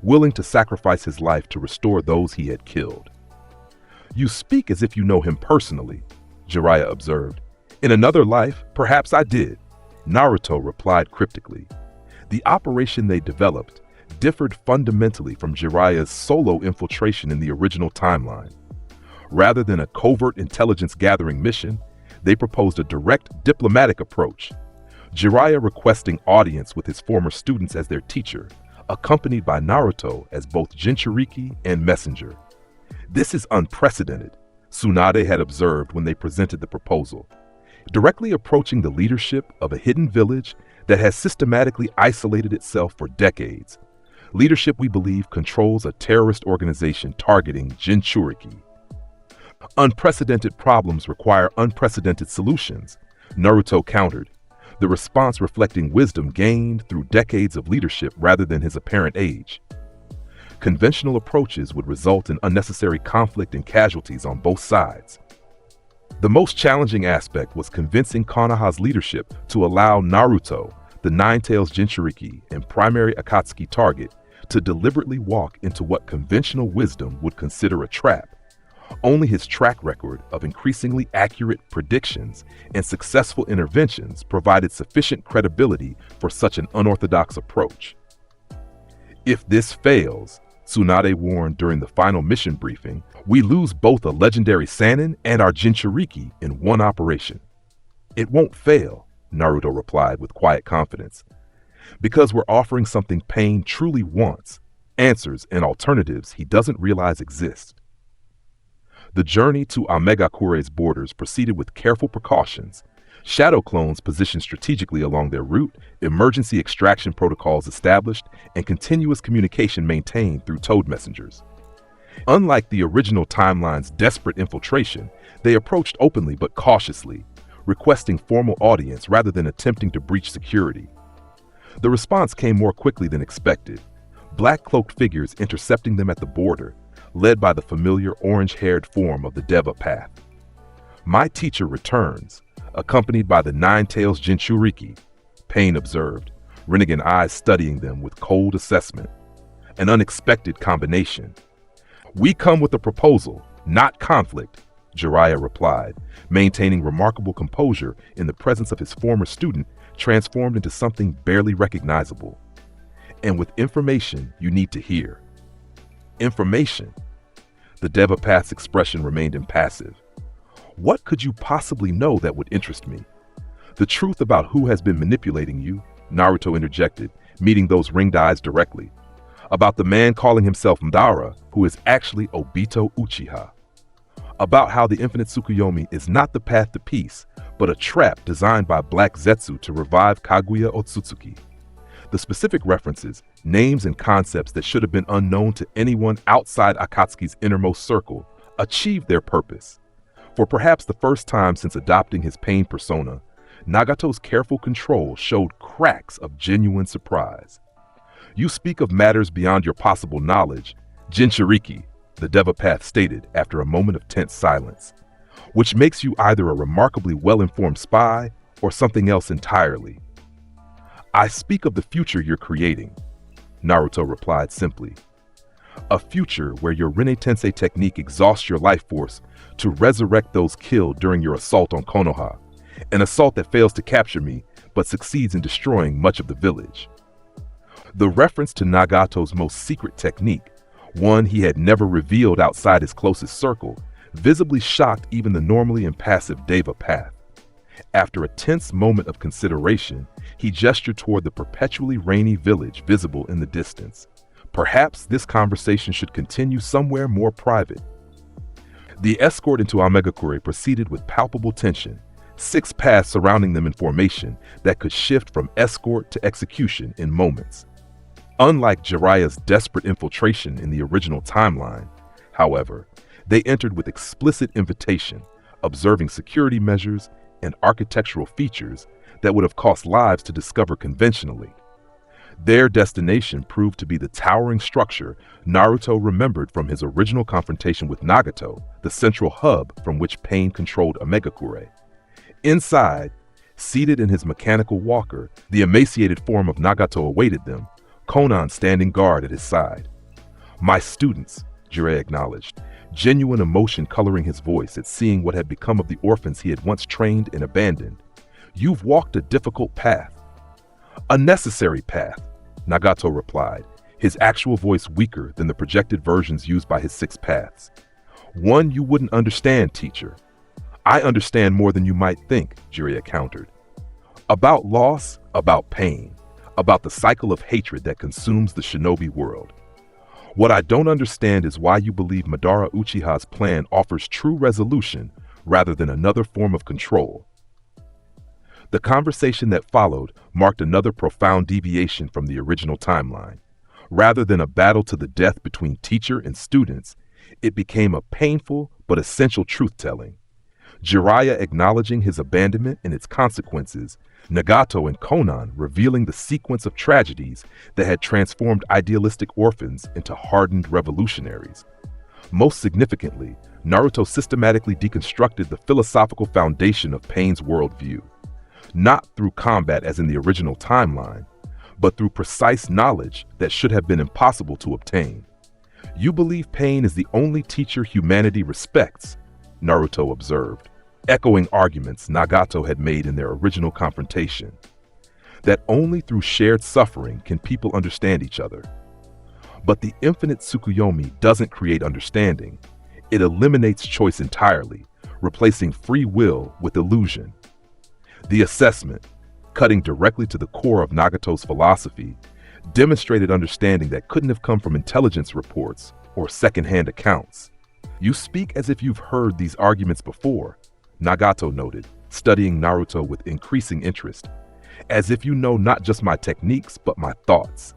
willing to sacrifice his life to restore those he had killed. You speak as if you know him personally, Jiraiya observed. In another life, perhaps I did, Naruto replied cryptically. The operation they developed differed fundamentally from Jiraiya's solo infiltration in the original timeline. Rather than a covert intelligence-gathering mission, they proposed a direct diplomatic approach, Jiraiya requesting audience with his former students as their teacher, accompanied by Naruto as both Jinchuriki and messenger. This is unprecedented, Tsunade had observed when they presented the proposal. Directly approaching the leadership of a hidden village that has systematically isolated itself for decades. Leadership, we believe, controls a terrorist organization targeting Jinchuriki. Unprecedented problems require unprecedented solutions, Naruto countered, the response reflecting wisdom gained through decades of leadership rather than his apparent age. Conventional approaches would result in unnecessary conflict and casualties on both sides. The most challenging aspect was convincing Konoha's leadership to allow Naruto, the Nine-Tails Jinchuriki and primary Akatsuki target, to deliberately walk into what conventional wisdom would consider a trap. Only his track record of increasingly accurate predictions and successful interventions provided sufficient credibility for such an unorthodox approach. If this fails, Tsunade warned during the final mission briefing, we lose both a legendary Sannin and our Jinchuriki in one operation. It won't fail, Naruto replied with quiet confidence, because we're offering something Pain truly wants, answers and alternatives he doesn't realize exist. The journey to Omegakure's borders proceeded with careful precautions, shadow clones positioned strategically along their route, emergency extraction protocols established, and continuous communication maintained through toad messengers. Unlike the original timeline's desperate infiltration, they approached openly but cautiously, requesting formal audience rather than attempting to breach security. The response came more quickly than expected, black-cloaked figures intercepting them at the border, led by the familiar orange-haired form of the Deva path. My teacher returns, accompanied by the Nine-Tails Jinchuriki, Pain observed, Rinnegan eyes studying them with cold assessment. An unexpected combination. We come with a proposal, not conflict, Jiraiya replied, maintaining remarkable composure in the presence of his former student transformed into something barely recognizable. And with information you need to hear. Information. The Deva Path's expression remained impassive. What could you possibly know that would interest me? The truth about who has been manipulating you, Naruto interjected, meeting those ringed eyes directly. About the man calling himself Madara, who is actually Obito Uchiha. About how the infinite Tsukuyomi is not the path to peace, but a trap designed by Black Zetsu to revive Kaguya Otsutsuki. The specific references, names and concepts that should have been unknown to anyone outside Akatsuki's innermost circle achieved their purpose. For perhaps the first time since adopting his pain persona, Nagato's careful control showed cracks of genuine surprise. You speak of matters beyond your possible knowledge, Jinchuriki, the Devapath stated after a moment of tense silence, which makes you either a remarkably well-informed spy or something else entirely. I speak of the future you're creating, Naruto replied simply. A future where your Rinne Tensei technique exhausts your life force to resurrect those killed during your assault on Konoha, an assault that fails to capture me but succeeds in destroying much of the village. The reference to Nagato's most secret technique, one he had never revealed outside his closest circle, visibly shocked even the normally impassive Devapath. After a tense moment of consideration, he gestured toward the perpetually rainy village visible in the distance. Perhaps this conversation should continue somewhere more private. The escort into Omegakure proceeded with palpable tension, 6 paths surrounding them in formation that could shift from escort to execution in moments. Unlike Jiraiya's desperate infiltration in the original timeline, however, they entered with explicit invitation, observing security measures and architectural features that would have cost lives to discover conventionally. Their destination proved to be the towering structure Naruto remembered from his original confrontation with Nagato, the central hub from which pain controlled Omegakure. Inside, seated in his mechanical walker, the emaciated form of Nagato awaited them, Konan standing guard at his side. "My students," Jiraiya acknowledged, genuine emotion coloring his voice at seeing what had become of the orphans he had once trained and abandoned. "You've walked a difficult path." "A necessary path," Nagato replied, his actual voice weaker than the projected versions used by his 6 paths. "One you wouldn't understand, teacher." "I understand more than you might think," Jiraiya countered. "About loss, about pain, about the cycle of hatred that consumes the shinobi world. What I don't understand is why you believe Madara Uchiha's plan offers true resolution rather than another form of control." The conversation that followed marked another profound deviation from the original timeline. Rather than a battle to the death between teacher and students, it became a painful but essential truth-telling. Jiraiya acknowledging his abandonment and its consequences, Nagato and Konan revealing the sequence of tragedies that had transformed idealistic orphans into hardened revolutionaries. Most significantly, Naruto systematically deconstructed the philosophical foundation of Pain's worldview. Not through combat as in the original timeline, but through precise knowledge that should have been impossible to obtain. "You believe Pain is the only teacher humanity respects," Naruto observed, echoing arguments Nagato had made in their original confrontation. That only through shared suffering can people understand each other. But the infinite Tsukuyomi doesn't create understanding. It eliminates choice entirely, replacing free will with illusion. The assessment, cutting directly to the core of Nagato's philosophy, demonstrated understanding that couldn't have come from intelligence reports or second-hand accounts. "You speak as if you've heard these arguments before," Nagato noted, studying Naruto with increasing interest. "As if you know not just my techniques, but my thoughts.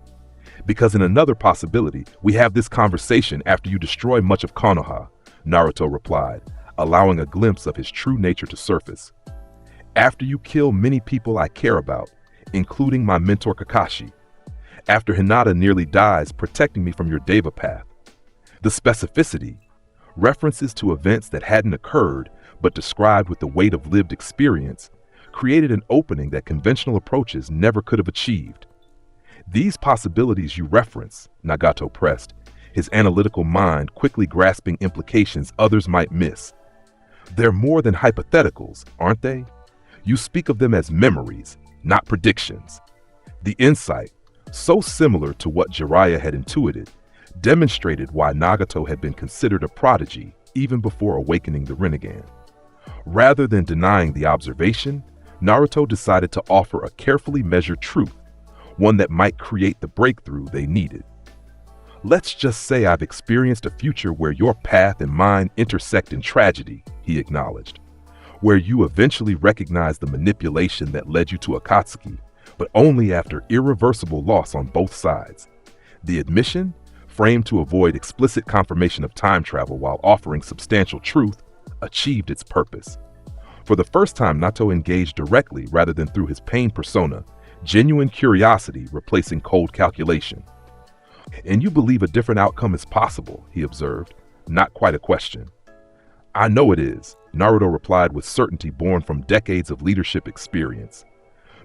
Because in another possibility, we have this conversation after you destroy much of Konoha," Naruto replied, allowing a glimpse of his true nature to surface. "After you kill many people I care about, including my mentor Kakashi. After Hinata nearly dies protecting me from your Devapath." The specificity, references to events that hadn't occurred but described with the weight of lived experience, created an opening that conventional approaches never could have achieved. "These possibilities you reference," Nagato pressed, his analytical mind quickly grasping implications others might miss. "They're more than hypotheticals, aren't they? You speak of them as memories, not predictions." The insight, so similar to what Jiraiya had intuited, demonstrated why Nagato had been considered a prodigy even before awakening the Rinnegan. Rather than denying the observation, Naruto decided to offer a carefully measured truth, one that might create the breakthrough they needed. "Let's just say I've experienced a future where your path and mine intersect in tragedy," he acknowledged. "Where you eventually recognize the manipulation that led you to Akatsuki, but only after irreversible loss on both sides. The admission, framed to avoid explicit confirmation of time travel while offering substantial truth, achieved its purpose. For the first time, Naruto engaged directly rather than through his pain persona, genuine curiosity replacing cold calculation. "And you believe a different outcome is possible," he observed, not quite a question. "I know it is," Naruto replied with certainty born from decades of leadership experience.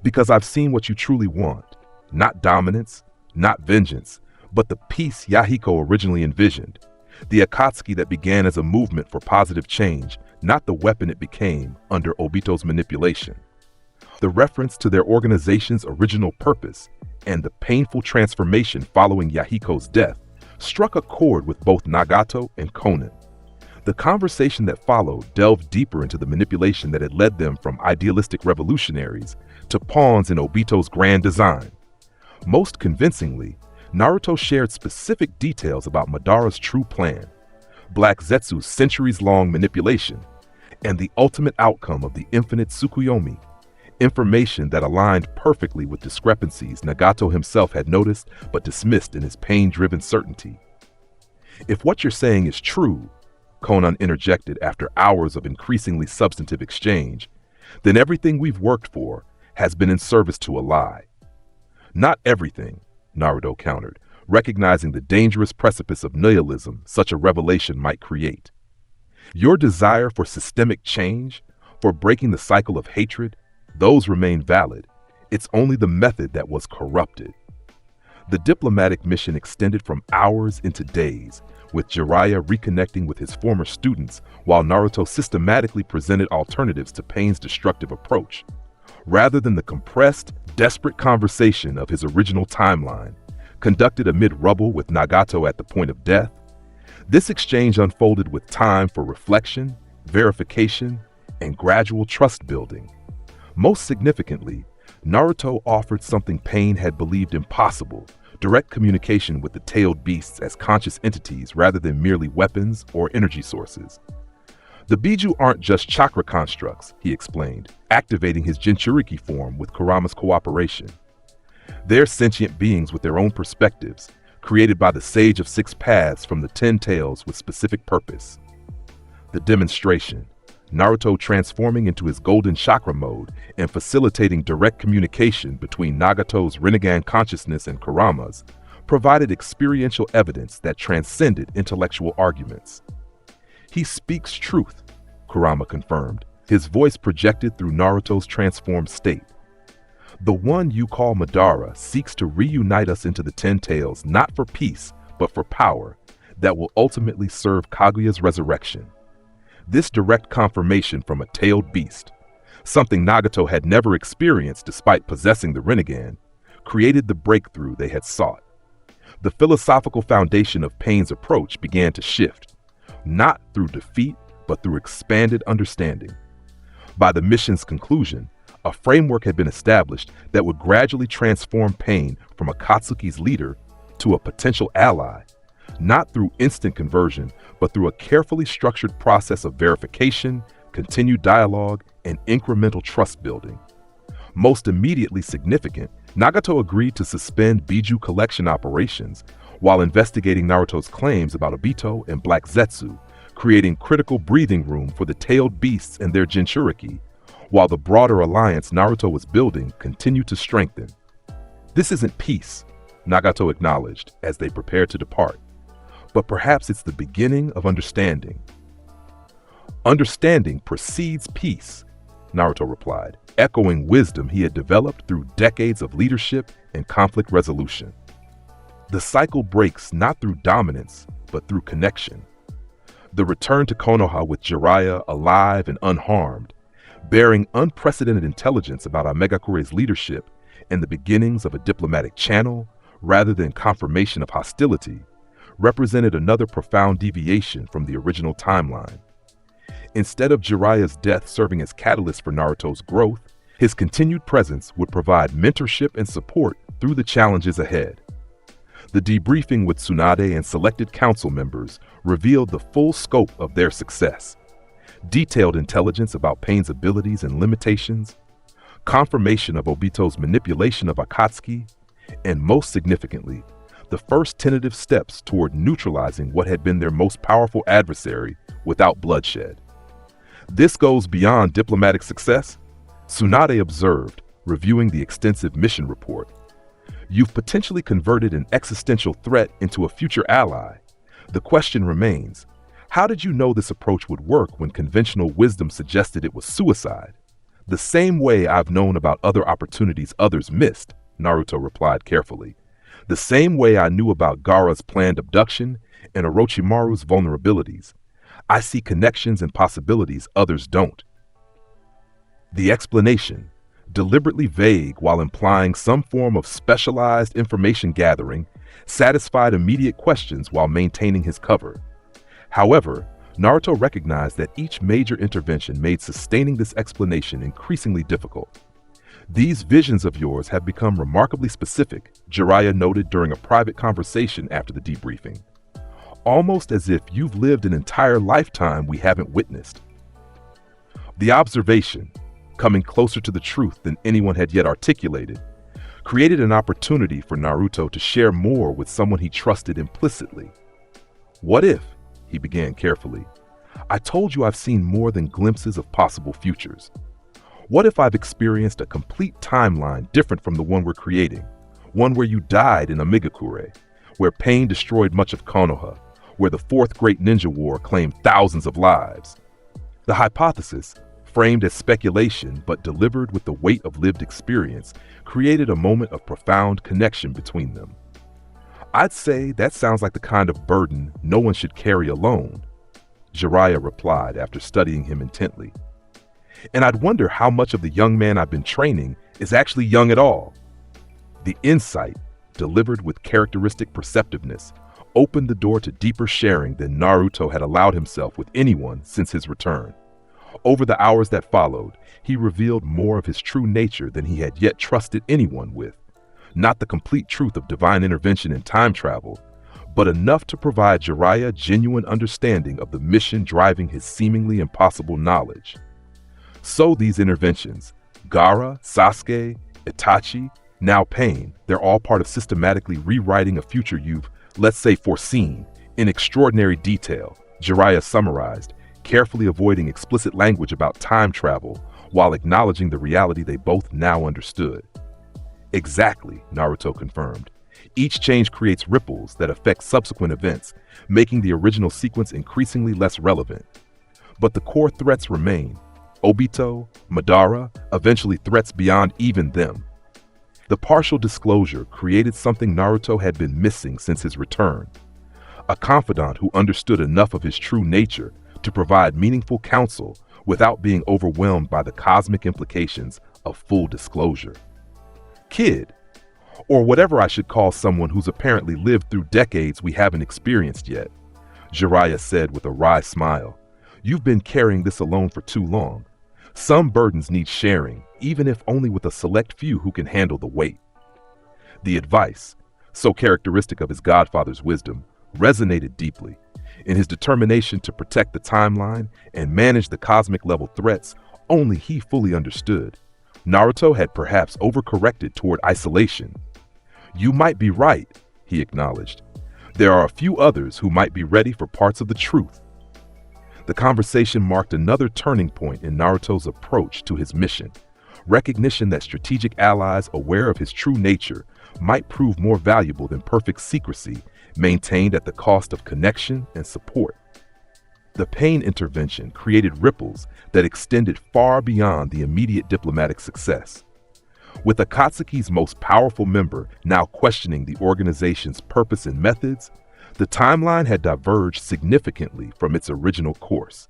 "Because I've seen what you truly want. Not dominance, not vengeance, but the peace Yahiko originally envisioned. The Akatsuki that began as a movement for positive change, not the weapon it became under Obito's manipulation." The reference to their organization's original purpose and the painful transformation following Yahiko's death struck a chord with both Nagato and Konan. The conversation that followed delved deeper into the manipulation that had led them from idealistic revolutionaries to pawns in Obito's grand design. Most convincingly, Naruto shared specific details about Madara's true plan, Black Zetsu's centuries-long manipulation, and the ultimate outcome of the infinite Tsukuyomi, information that aligned perfectly with discrepancies Nagato himself had noticed but dismissed in his pain-driven certainty. "If what you're saying is true," Konan interjected after hours of increasingly substantive exchange, "then everything we've worked for has been in service to a lie." "Not everything," Naruto countered, recognizing the dangerous precipice of nihilism such a revelation might create. "Your desire for systemic change, for breaking the cycle of hatred, those remain valid. It's only the method that was corrupted." The diplomatic mission extended from hours into days, with Jiraiya reconnecting with his former students while Naruto systematically presented alternatives to Pain's destructive approach. Rather than the compressed, desperate conversation of his original timeline, conducted amid rubble with Nagato at the point of death, this exchange unfolded with time for reflection, verification, and gradual trust building. Most significantly, Naruto offered something Pain had believed impossible: direct communication with the tailed beasts as conscious entities rather than merely weapons or energy sources. "The Biju aren't just chakra constructs," he explained, activating his Jinchuriki form with Kurama's cooperation. "They're sentient beings with their own perspectives, created by the Sage of Six Paths from the 10 Tails with specific purpose." The demonstration, Naruto transforming into his golden chakra mode and facilitating direct communication between Nagato's Rinnegan consciousness and Kurama's, provided experiential evidence that transcended intellectual arguments. "He speaks truth," Kurama confirmed, his voice projected through Naruto's transformed state. "The one you call Madara seeks to reunite us into the 10 Tails not for peace, but for power that will ultimately serve Kaguya's resurrection." This direct confirmation from a tailed beast, something Nagato had never experienced despite possessing the Rinnegan, created the breakthrough they had sought. The philosophical foundation of Pain's approach began to shift, not through defeat, but through expanded understanding. By the mission's conclusion, a framework had been established that would gradually transform Pain from Akatsuki's leader to a potential ally, not through instant conversion, but through a carefully structured process of verification, continued dialogue, and incremental trust building. Most immediately significant, Nagato agreed to suspend Biju collection operations while investigating Naruto's claims about Obito and Black Zetsu, creating critical breathing room for the tailed beasts and their Jinchuriki, while the broader alliance Naruto was building continued to strengthen. "This isn't peace," Nagato acknowledged as they prepared to depart. "But perhaps it's the beginning of understanding." "Understanding precedes peace," Naruto replied, echoing wisdom he had developed through decades of leadership and conflict resolution. The cycle breaks not through dominance, but through connection. The return to Konoha with Jiraiya alive and unharmed, bearing unprecedented intelligence about Amegakure's leadership and the beginnings of a diplomatic channel rather than confirmation of hostility, represented another profound deviation from the original timeline. Instead of Jiraiya's death serving as catalyst for Naruto's growth, his continued presence would provide mentorship and support through the challenges ahead. The debriefing with Tsunade and selected council members revealed the full scope of their success. Detailed intelligence about Pain's abilities and limitations, confirmation of Obito's manipulation of Akatsuki, and most significantly, the first tentative steps toward neutralizing what had been their most powerful adversary without bloodshed. This goes beyond diplomatic success, Tsunade observed, reviewing the extensive mission report. You've potentially converted an existential threat into a future ally. The question remains, how did you know this approach would work when conventional wisdom suggested it was suicide? The same way I've known about other opportunities others missed, Naruto replied carefully. The same way I knew about Gaara's planned abduction and Orochimaru's vulnerabilities. I see connections and possibilities others don't. The explanation, deliberately vague while implying some form of specialized information gathering, satisfied immediate questions while maintaining his cover. However, Naruto recognized that each major intervention made sustaining this explanation increasingly difficult. These visions of yours have become remarkably specific, Jiraiya noted during a private conversation after the debriefing. Almost as if you've lived an entire lifetime we haven't witnessed. The observation, coming closer to the truth than anyone had yet articulated, created an opportunity for Naruto to share more with someone he trusted implicitly. What if, he began carefully, I told you I've seen more than glimpses of possible futures? What if I've experienced a complete timeline different from the one we're creating? One where you died in Amigakure, where pain destroyed much of Konoha, where the Fourth Great Ninja War claimed thousands of lives. The hypothesis, framed as speculation but delivered with the weight of lived experience, created a moment of profound connection between them. I'd say that sounds like the kind of burden no one should carry alone, Jiraiya replied after studying him intently. And I'd wonder how much of the young man I've been training is actually young at all. The insight, delivered with characteristic perceptiveness, opened the door to deeper sharing than Naruto had allowed himself with anyone since his return. Over the hours that followed, he revealed more of his true nature than he had yet trusted anyone with. Not the complete truth of divine intervention in time travel, but enough to provide Jiraiya genuine understanding of the mission driving his seemingly impossible knowledge. So these interventions, Gaara, Sasuke, Itachi, now Pain, they're all part of systematically rewriting a future you've, let's say, foreseen, in extraordinary detail, Jiraiya summarized, carefully avoiding explicit language about time travel while acknowledging the reality they both now understood. Exactly, Naruto confirmed. Each change creates ripples that affect subsequent events, making the original sequence increasingly less relevant. But the core threats remain. Obito, Madara, eventually threats beyond even them. The partial disclosure created something Naruto had been missing since his return. A confidant who understood enough of his true nature to provide meaningful counsel without being overwhelmed by the cosmic implications of full disclosure. Kid, or whatever I should call someone who's apparently lived through decades we haven't experienced yet, Jiraiya said with a wry smile. You've been carrying this alone for too long. Some burdens need sharing, even if only with a select few who can handle the weight. The advice, so characteristic of his godfather's wisdom, resonated deeply. In his determination to protect the timeline and manage the cosmic-level threats only he fully understood, Naruto had perhaps overcorrected toward isolation. You might be right, he acknowledged. There are a few others who might be ready for parts of the truth. The conversation marked another turning point in Naruto's approach to his mission. Recognition that strategic allies aware of his true nature might prove more valuable than perfect secrecy maintained at the cost of connection and support. The Pain intervention created ripples that extended far beyond the immediate diplomatic success. With Akatsuki's most powerful member now questioning the organization's purpose and methods, the timeline had diverged significantly from its original course.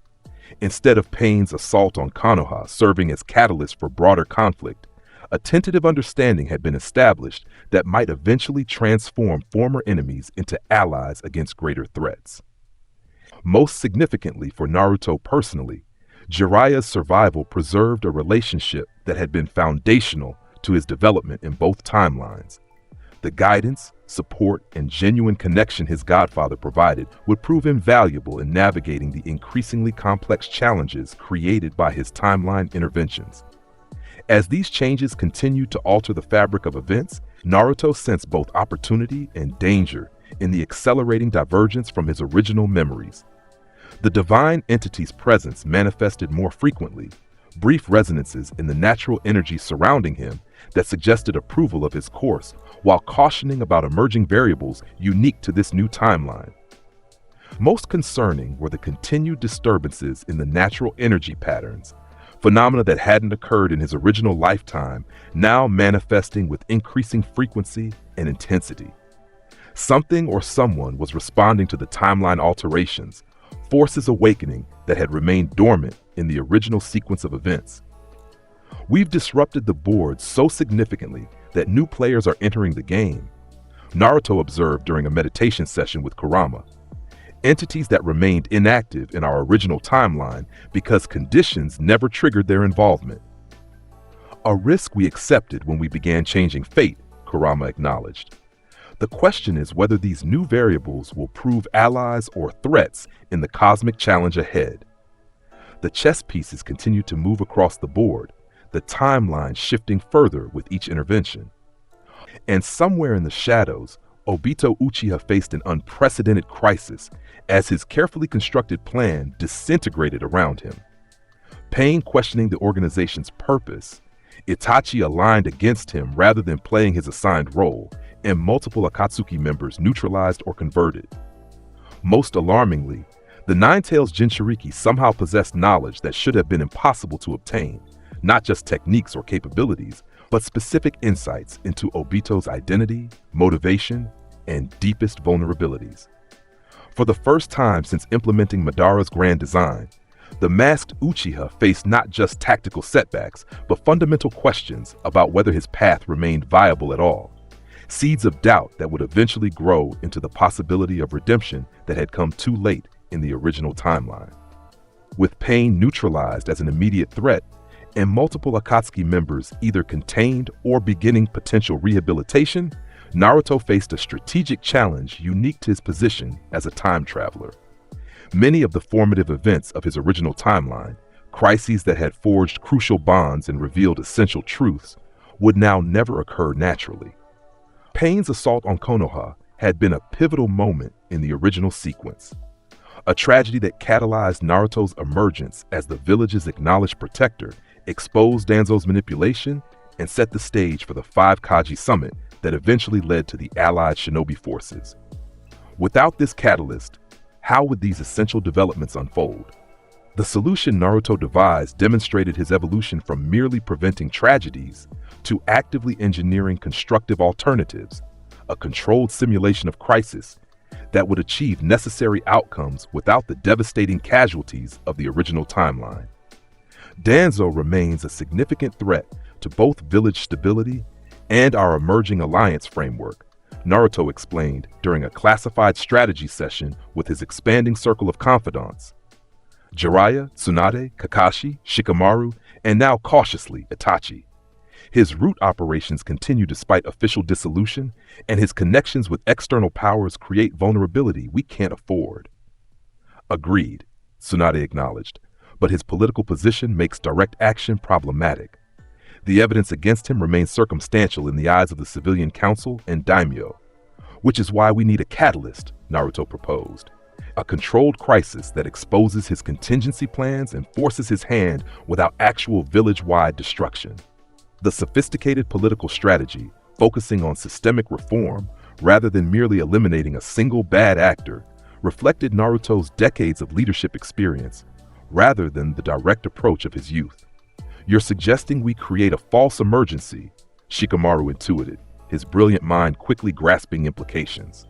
Instead of Pain's assault on Konoha serving as catalyst for broader conflict, a tentative understanding had been established that might eventually transform former enemies into allies against greater threats. Most significantly for Naruto personally, Jiraiya's survival preserved a relationship that had been foundational to his development in both timelines. The guidance, support, and genuine connection his godfather provided would prove invaluable in navigating the increasingly complex challenges created by his timeline interventions. As these changes continued to alter the fabric of events, Naruto sensed both opportunity and danger in the accelerating divergence from his original memories. The divine entity's presence manifested more frequently, brief resonances in the natural energy surrounding him that suggested approval of his course, while cautioning about emerging variables unique to this new timeline. Most concerning were the continued disturbances in the natural energy patterns, phenomena that hadn't occurred in his original lifetime, now manifesting with increasing frequency and intensity. Something or someone was responding to the timeline alterations, forces awakening that had remained dormant in the original sequence of events. We've disrupted the board so significantly that new players are entering the game, Naruto observed during a meditation session with Kurama. Entities that remained inactive in our original timeline because conditions never triggered their involvement. A risk we accepted when we began changing fate, Kurama acknowledged. The question is whether these new variables will prove allies or threats in the cosmic challenge ahead. The chess pieces continue to move across the board, the timeline shifting further with each intervention. And somewhere in the shadows, Obito Uchiha faced an unprecedented crisis as his carefully constructed plan disintegrated around him. Pain questioning the organization's purpose, Itachi aligned against him rather than playing his assigned role, and multiple Akatsuki members neutralized or converted. Most alarmingly, the Nine-Tails Jinchuriki somehow possessed knowledge that should have been impossible to obtain, not just techniques or capabilities, but specific insights into Obito's identity, motivation, and deepest vulnerabilities. For the first time since implementing Madara's grand design, the masked Uchiha faced not just tactical setbacks, but fundamental questions about whether his path remained viable at all. Seeds of doubt that would eventually grow into the possibility of redemption that had come too late in the original timeline. With pain neutralized as an immediate threat, and multiple Akatsuki members either contained or beginning potential rehabilitation, Naruto faced a strategic challenge unique to his position as a time traveler. Many of the formative events of his original timeline, crises that had forged crucial bonds and revealed essential truths, would now never occur naturally. Pain's assault on Konoha had been a pivotal moment in the original sequence, a tragedy that catalyzed Naruto's emergence as the village's acknowledged protector, exposed Danzo's manipulation, and set the stage for the Five Kaji Summit that eventually led to the allied shinobi forces. Without this catalyst, how would these essential developments unfold? The solution Naruto devised demonstrated his evolution from merely preventing tragedies to actively engineering constructive alternatives, a controlled simulation of crisis that would achieve necessary outcomes without the devastating casualties of the original timeline. Danzo remains a significant threat to both village stability and our emerging alliance framework, Naruto explained during a classified strategy session with his expanding circle of confidants. Jiraiya, Tsunade, Kakashi, Shikamaru, and now cautiously Itachi. His root operations continue despite official dissolution, and his connections with external powers create vulnerability we can't afford. Agreed, Tsunade acknowledged, but his political position makes direct action problematic. The evidence against him remains circumstantial in the eyes of the civilian council and daimyo, which is why we need a catalyst, Naruto proposed. A controlled crisis that exposes his contingency plans and forces his hand without actual village-wide destruction. The sophisticated political strategy, focusing on systemic reform rather than merely eliminating a single bad actor, reflected Naruto's decades of leadership experience rather than the direct approach of his youth. You're suggesting we create a false emergency, Shikamaru intuited, his brilliant mind quickly grasping implications.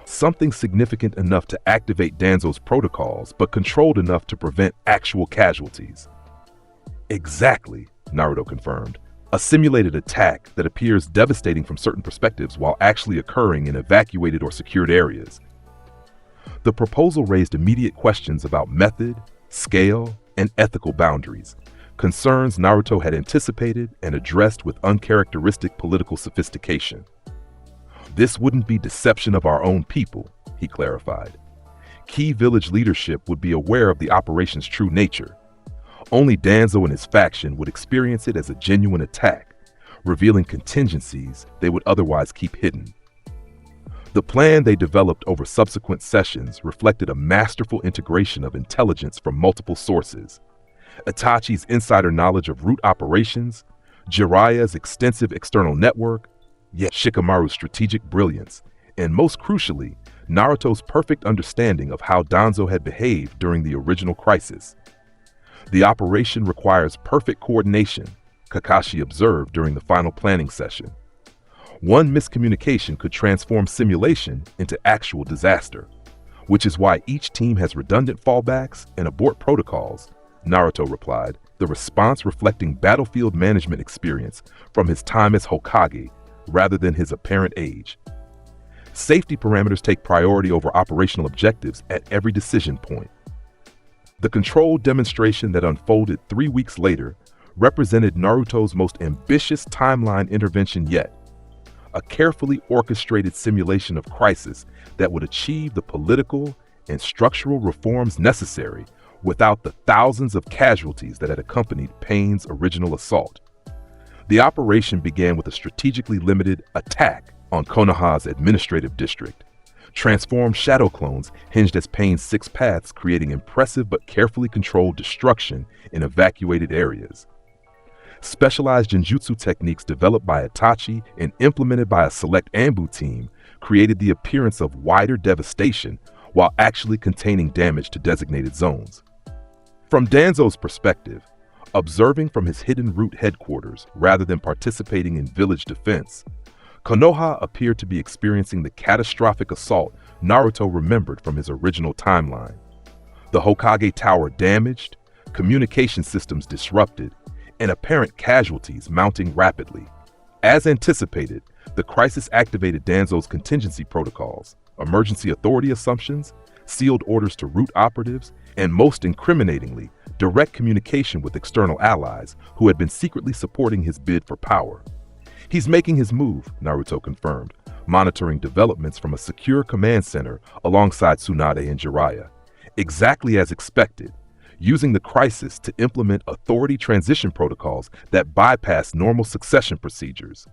Something significant enough to activate Danzo's protocols, but controlled enough to prevent actual casualties. Exactly, Naruto confirmed. A simulated attack that appears devastating from certain perspectives while actually occurring in evacuated or secured areas. The proposal raised immediate questions about method, scale, and ethical boundaries, concerns Naruto had anticipated and addressed with uncharacteristic political sophistication. This wouldn't be deception of our own people, he clarified. Key village leadership would be aware of the operation's true nature. Only Danzo and his faction would experience it as a genuine attack, revealing contingencies they would otherwise keep hidden. The plan they developed over subsequent sessions reflected a masterful integration of intelligence from multiple sources: Itachi's insider knowledge of root operations, Jiraiya's extensive external network, yet Shikamaru's strategic brilliance, and most crucially, Naruto's perfect understanding of how Danzo had behaved during the original crisis. The operation requires perfect coordination, Kakashi observed during the final planning session. One miscommunication could transform simulation into actual disaster, which is why each team has redundant fallbacks and abort protocols, Naruto replied, the response reflecting battlefield management experience from his time as Hokage rather than his apparent age. Safety parameters take priority over operational objectives at every decision point. The controlled demonstration that unfolded 3 weeks later represented Naruto's most ambitious timeline intervention yet, a carefully orchestrated simulation of crisis that would achieve the political and structural reforms necessary without the thousands of casualties that had accompanied Pain's original assault. The operation began with a strategically limited attack on Konoha's administrative district. Transformed shadow clones hinged as Pain's 6 paths, creating impressive but carefully controlled destruction in evacuated areas. Specialized genjutsu techniques developed by Itachi and implemented by a select Anbu team created the appearance of wider devastation while actually containing damage to designated zones. From Danzo's perspective, observing from his hidden root headquarters rather than participating in village defense, Konoha appeared to be experiencing the catastrophic assault Naruto remembered from his original timeline. The Hokage Tower damaged, communication systems disrupted, and apparent casualties mounting rapidly. As anticipated, the crisis activated Danzo's contingency protocols, emergency authority assumptions, sealed orders to root operatives, and most incriminatingly, direct communication with external allies who had been secretly supporting his bid for power. He's making his move, Naruto confirmed, monitoring developments from a secure command center alongside Tsunade and Jiraiya. Exactly as expected, using the crisis to implement authority transition protocols that bypass normal succession procedures.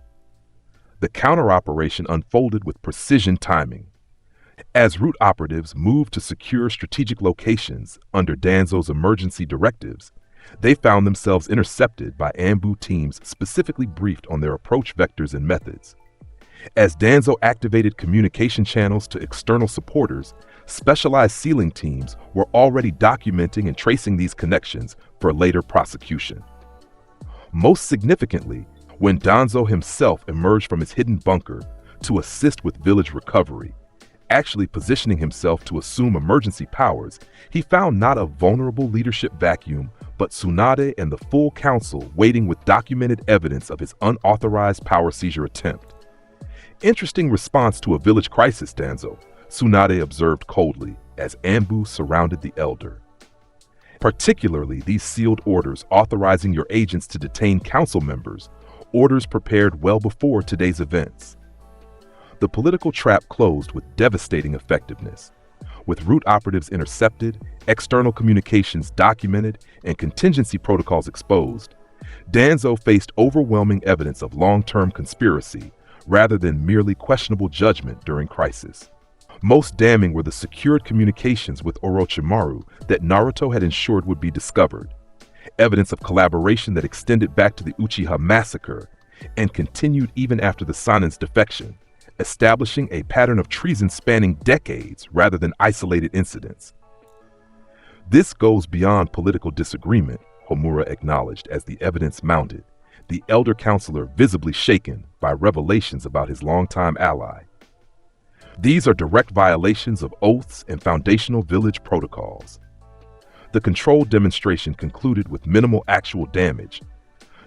The counter-operation unfolded with precision timing. As root operatives moved to secure strategic locations under Danzo's emergency directives, they found themselves intercepted by Anbu teams specifically briefed on their approach vectors and methods. As Danzo activated communication channels to external supporters, specialized sealing teams were already documenting and tracing these connections for later prosecution. Most significantly, when Danzo himself emerged from his hidden bunker to assist with village recovery, actually positioning himself to assume emergency powers, he found not a vulnerable leadership vacuum, but Tsunade and the full council waiting with documented evidence of his unauthorized power seizure attempt. Interesting response to a village crisis, Danzo, Tsunade observed coldly as Anbu surrounded the elder. Particularly these sealed orders authorizing your agents to detain council members, orders prepared well before today's events. The political trap closed with devastating effectiveness. With root operatives intercepted, external communications documented, and contingency protocols exposed, Danzo faced overwhelming evidence of long-term conspiracy rather than merely questionable judgment during crisis. Most damning were the secured communications with Orochimaru that Naruto had ensured would be discovered, evidence of collaboration that extended back to the Uchiha massacre and continued even after the Sanin's defection, establishing a pattern of treason spanning decades rather than isolated incidents. This goes beyond political disagreement, Homura acknowledged as the evidence mounted, the elder counselor visibly shaken by revelations about his longtime ally. These are direct violations of oaths and foundational village protocols. The controlled demonstration concluded with minimal actual damage,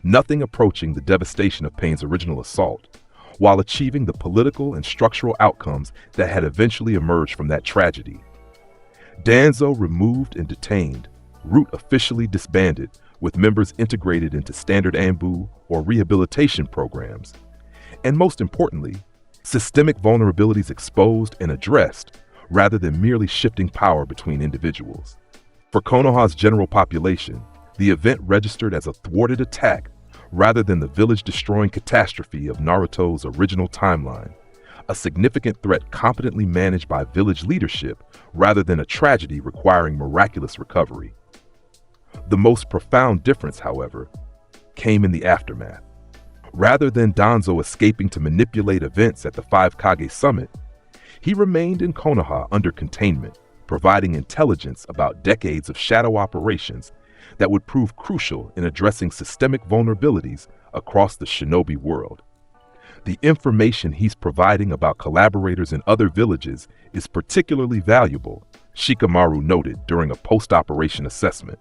nothing approaching the devastation of Pain's original assault, while achieving the political and structural outcomes that had eventually emerged from that tragedy. Danzo removed and detained, Root officially disbanded, with members integrated into standard Anbu or rehabilitation programs, and most importantly, systemic vulnerabilities exposed and addressed rather than merely shifting power between individuals. For Konoha's general population, the event registered as a thwarted attack rather than the village-destroying catastrophe of Naruto's original timeline, a significant threat competently managed by village leadership rather than a tragedy requiring miraculous recovery. The most profound difference, however, came in the aftermath. Rather than Danzo escaping to manipulate events at the Five Kage Summit, he remained in Konoha under containment, providing intelligence about decades of shadow operations that would prove crucial in addressing systemic vulnerabilities across the shinobi world. The information he's providing about collaborators in other villages is particularly valuable, Shikamaru noted during a post-operation assessment.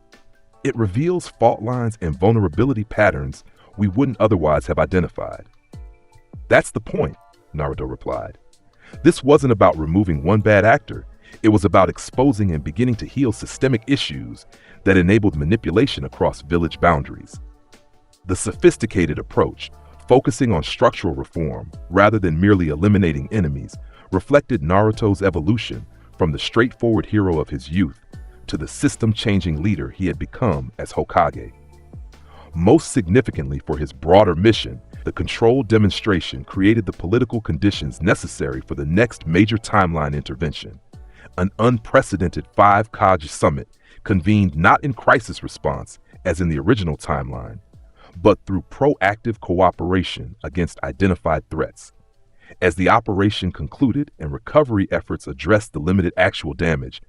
It reveals fault lines and vulnerability patterns we wouldn't otherwise have identified. That's the point, Naruto replied. This wasn't about removing one bad actor. It was about exposing and beginning to heal systemic issues that enabled manipulation across village boundaries. The sophisticated approach, focusing on structural reform rather than merely eliminating enemies, reflected Naruto's evolution from the straightforward hero of his youth to the system-changing leader he had become as Hokage. Most significantly for his broader mission, the controlled demonstration created the political conditions necessary for the next major timeline intervention. An unprecedented Five Kage Summit convened not in crisis response, as in the original timeline, but through proactive cooperation against identified threats. As the operation concluded and recovery efforts addressed the limited actual damage,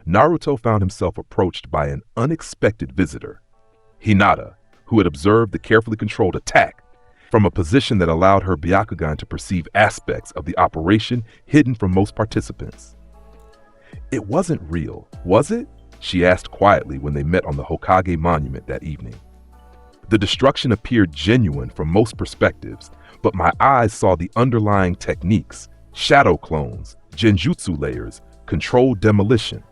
Naruto found himself approached by an unexpected visitor, Hinata, who had observed the carefully controlled attack from a position that allowed her Byakugan to perceive aspects of the operation hidden from most participants. "It wasn't real, was it?" she asked quietly when they met on the Hokage monument that evening. "The destruction appeared genuine from most perspectives, but my eyes saw the underlying techniques, shadow clones, genjutsu layers, controlled demolition."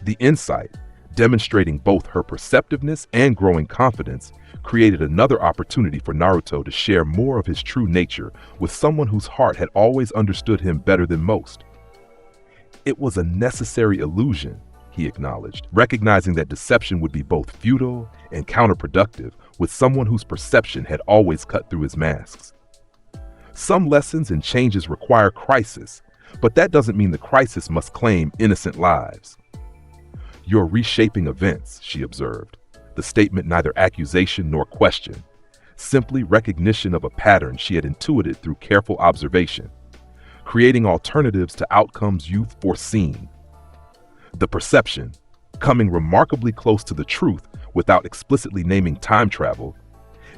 The insight, demonstrating both her perceptiveness and growing confidence, created another opportunity for Naruto to share more of his true nature with someone whose heart had always understood him better than most. "It was a necessary illusion," he acknowledged, recognizing that deception would be both futile and counterproductive with someone whose perception had always cut through his masks. "Some lessons and changes require crisis, but that doesn't mean the crisis must claim innocent lives." "You're reshaping events," she observed, the statement neither accusation nor question, simply recognition of a pattern she had intuited through careful observation, creating alternatives to outcomes you've foreseen. The perception, coming remarkably close to the truth without explicitly naming time travel,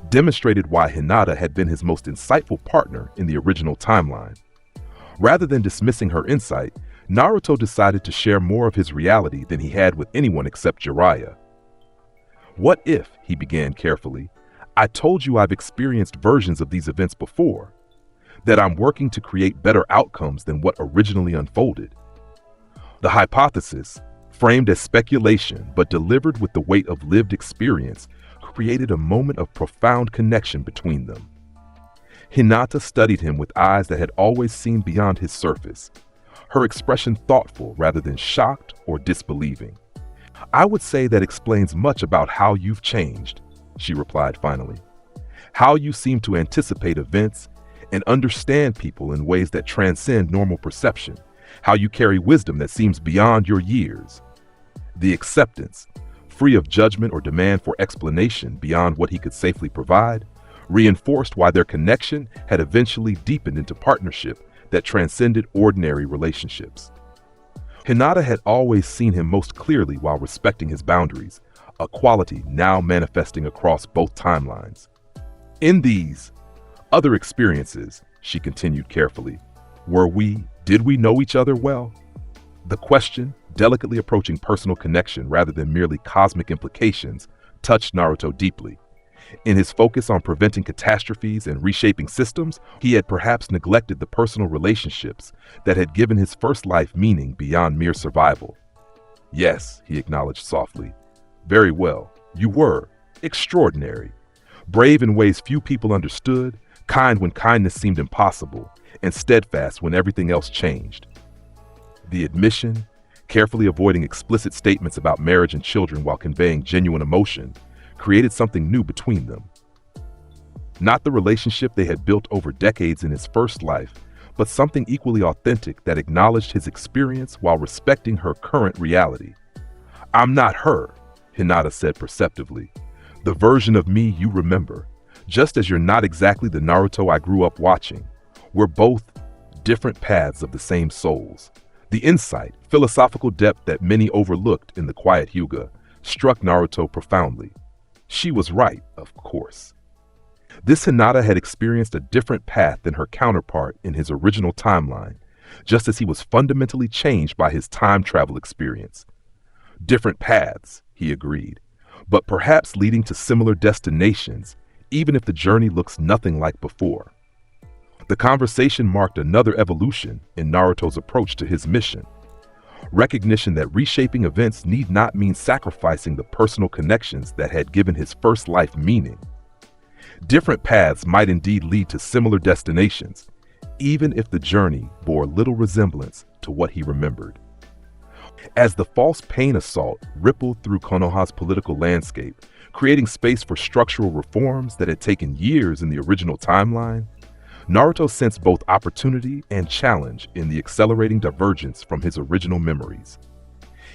demonstrated why Hinata had been his most insightful partner in the original timeline. Rather than dismissing her insight, Naruto decided to share more of his reality than he had with anyone except Jiraiya. "What if," he began carefully, "I told you I've experienced versions of these events before, that I'm working to create better outcomes than what originally unfolded?" The hypothesis, framed as speculation but delivered with the weight of lived experience, created a moment of profound connection between them. Hinata studied him with eyes that had always seen beyond his surface, her expression thoughtful rather than shocked or disbelieving. "I would say that explains much about how you've changed," she replied finally. "How you seem to anticipate events and understand people in ways that transcend normal perception. How you carry wisdom that seems beyond your years." The acceptance, free of judgment or demand for explanation beyond what he could safely provide, reinforced why their connection had eventually deepened into partnership that transcended ordinary relationships. Hinata had always seen him most clearly while respecting his boundaries, a quality now manifesting across both timelines. "In these other experiences," she continued carefully, did we know each other well?" The question, delicately approaching personal connection rather than merely cosmic implications, touched Naruto deeply. In his focus on preventing catastrophes and reshaping systems, he had perhaps neglected the personal relationships that had given his first life meaning beyond mere survival. "Yes," he acknowledged softly. "Very well. You were extraordinary. Brave in ways few people understood, kind when kindness seemed impossible, and steadfast when everything else changed." The admission, carefully avoiding explicit statements about marriage and children while conveying genuine emotion, created something new between them. Not the relationship they had built over decades in his first life, but something equally authentic that acknowledged his experience while respecting her current reality. "I'm not her," Hinata said perceptively. "The version of me you remember, just as you're not exactly the Naruto I grew up watching. We're both different paths of the same souls." The insight, philosophical depth that many overlooked in the quiet Hyuga struck Naruto profoundly. She was right, of course. This Hinata had experienced a different path than her counterpart in his original timeline, just as he was fundamentally changed by his time travel experience. Different paths, he agreed, but perhaps leading to similar destinations, even if the journey looks nothing like before. The conversation marked another evolution in Naruto's approach to his mission. Recognition that reshaping events need not mean sacrificing the personal connections that had given his first life meaning. Different paths might indeed lead to similar destinations, even if the journey bore little resemblance to what he remembered. As the false pain assault rippled through Konoha's political landscape, creating space for structural reforms that had taken years in the original timeline, Naruto sensed both opportunity and challenge in the accelerating divergence from his original memories.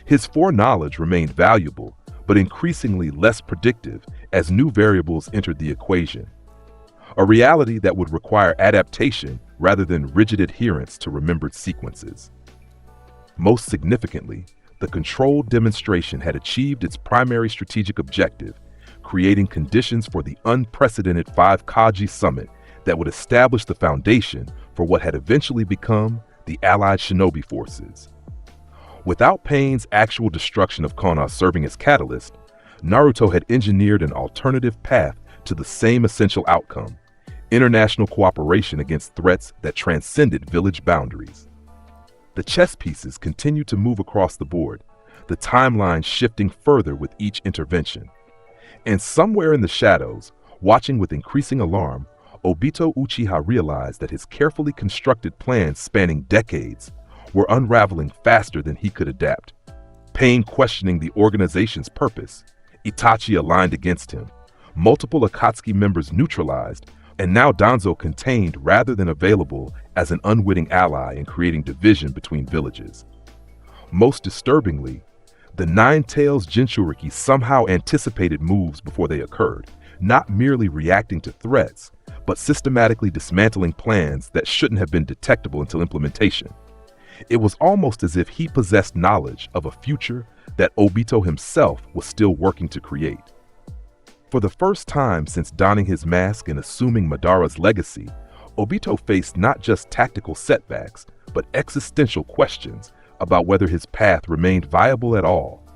His foreknowledge remained valuable, but increasingly less predictive as new variables entered the equation. A reality that would require adaptation rather than rigid adherence to remembered sequences. Most significantly, the controlled demonstration had achieved its primary strategic objective, creating conditions for the unprecedented 5 Kaji summit that would establish the foundation for what had eventually become the Allied shinobi forces. Without Pain's actual destruction of Konoha serving as catalyst, Naruto had engineered an alternative path to the same essential outcome: international cooperation against threats that transcended village boundaries. The chess pieces continued to move across the board, the timeline shifting further with each intervention. And somewhere in the shadows, watching with increasing alarm, Obito Uchiha realized that his carefully constructed plans spanning decades were unraveling faster than he could adapt. Pain questioning the organization's purpose, Itachi aligned against him, multiple Akatsuki members neutralized, and now Danzo contained rather than available as an unwitting ally in creating division between villages. Most disturbingly, the Nine Tails Jinchuriki somehow anticipated moves before they occurred, not merely reacting to threats, but systematically dismantling plans that shouldn't have been detectable until implementation. It was almost as if he possessed knowledge of a future that Obito himself was still working to create. For the first time since donning his mask and assuming Madara's legacy, Obito faced not just tactical setbacks, but existential questions about whether his path remained viable at all.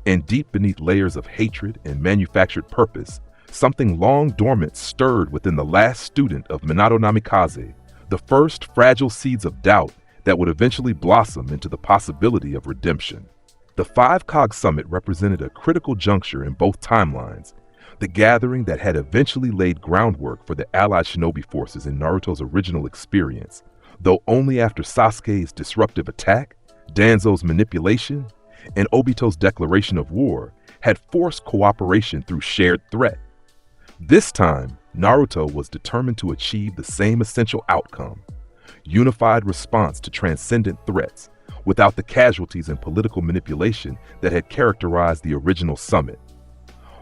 And deep beneath layers of hatred and manufactured purpose, something long dormant stirred within the last student of Minato Namikaze, the first fragile seeds of doubt that would eventually blossom into the possibility of redemption. The 5 Cog Summit represented a critical juncture in both timelines, the gathering that had eventually laid groundwork for the Allied shinobi forces in Naruto's original experience, though only after Sasuke's disruptive attack, Danzo's manipulation, and Obito's declaration of war had forced cooperation through shared threat. This time, Naruto was determined to achieve the same essential outcome: unified response to transcendent threats, without the casualties and political manipulation that had characterized the original summit.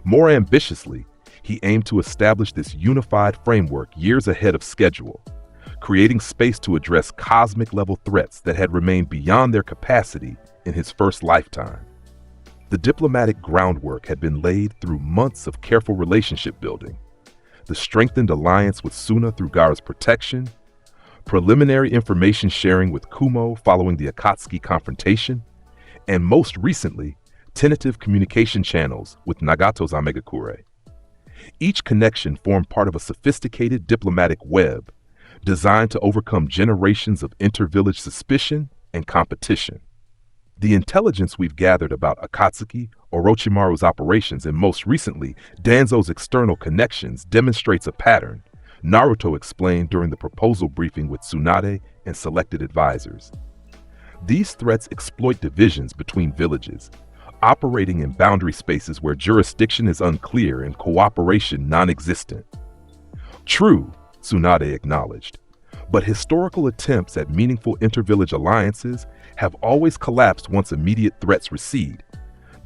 More ambitiously, he aimed to establish this unified framework years ahead of schedule, creating space to address cosmic-level threats that had remained beyond their capacity in his first lifetime. The diplomatic groundwork had been laid through months of careful relationship building, the strengthened alliance with Suna through Gaara's protection, preliminary information sharing with Kumo following the Akatsuki confrontation, and most recently, tentative communication channels with Nagato's Amegakure. Each connection formed part of a sophisticated diplomatic web designed to overcome generations of inter-village suspicion and competition. The intelligence we've gathered about Akatsuki, Orochimaru's operations, and most recently, Danzo's external connections demonstrates a pattern, Naruto explained during the proposal briefing with Tsunade and selected advisors. These threats exploit divisions between villages, operating in boundary spaces where jurisdiction is unclear and cooperation non-existent. True, Tsunade acknowledged, But historical attempts at meaningful inter-village alliances have always collapsed once immediate threats recede.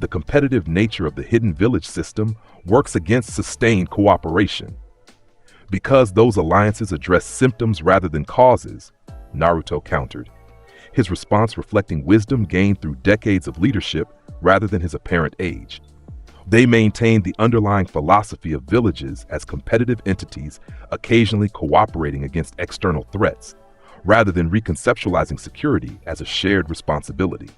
The competitive nature of the hidden village system works against sustained cooperation. Because those alliances address symptoms rather than causes, Naruto countered, his response reflecting wisdom gained through decades of leadership rather than his apparent age. They maintained the underlying philosophy of villages as competitive entities occasionally cooperating against external threats, rather than reconceptualizing security as a shared responsibility.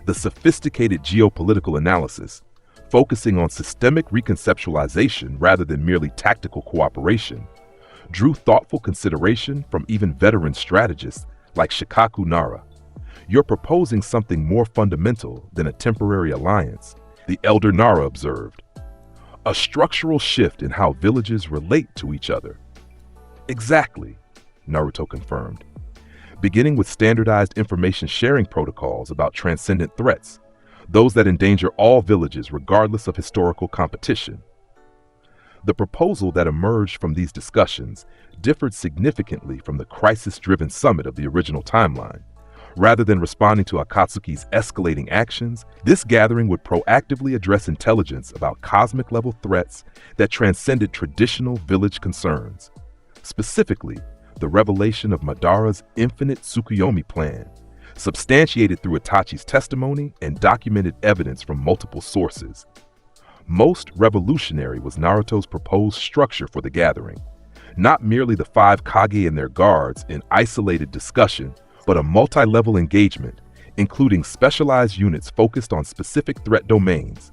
The sophisticated geopolitical analysis, focusing on systemic reconceptualization rather than merely tactical cooperation, drew thoughtful consideration from even veteran strategists like Shikaku Nara. You're proposing something more fundamental than a temporary alliance, the elder Nara observed. A structural shift in how villages relate to each other. Exactly, Naruto confirmed. Beginning with standardized information sharing protocols about transcendent threats, those that endanger all villages regardless of historical competition. The proposal that emerged from these discussions differed significantly from the crisis-driven summit of the original timeline. Rather than responding to Akatsuki's escalating actions, this gathering would proactively address intelligence about cosmic-level threats that transcended traditional village concerns. Specifically, the revelation of Madara's infinite Tsukuyomi plan, substantiated through Itachi's testimony and documented evidence from multiple sources. Most revolutionary was Naruto's proposed structure for the gathering. Not merely the 5 Kage and their guards in isolated discussion, but a multi-level engagement, including specialized units focused on specific threat domains,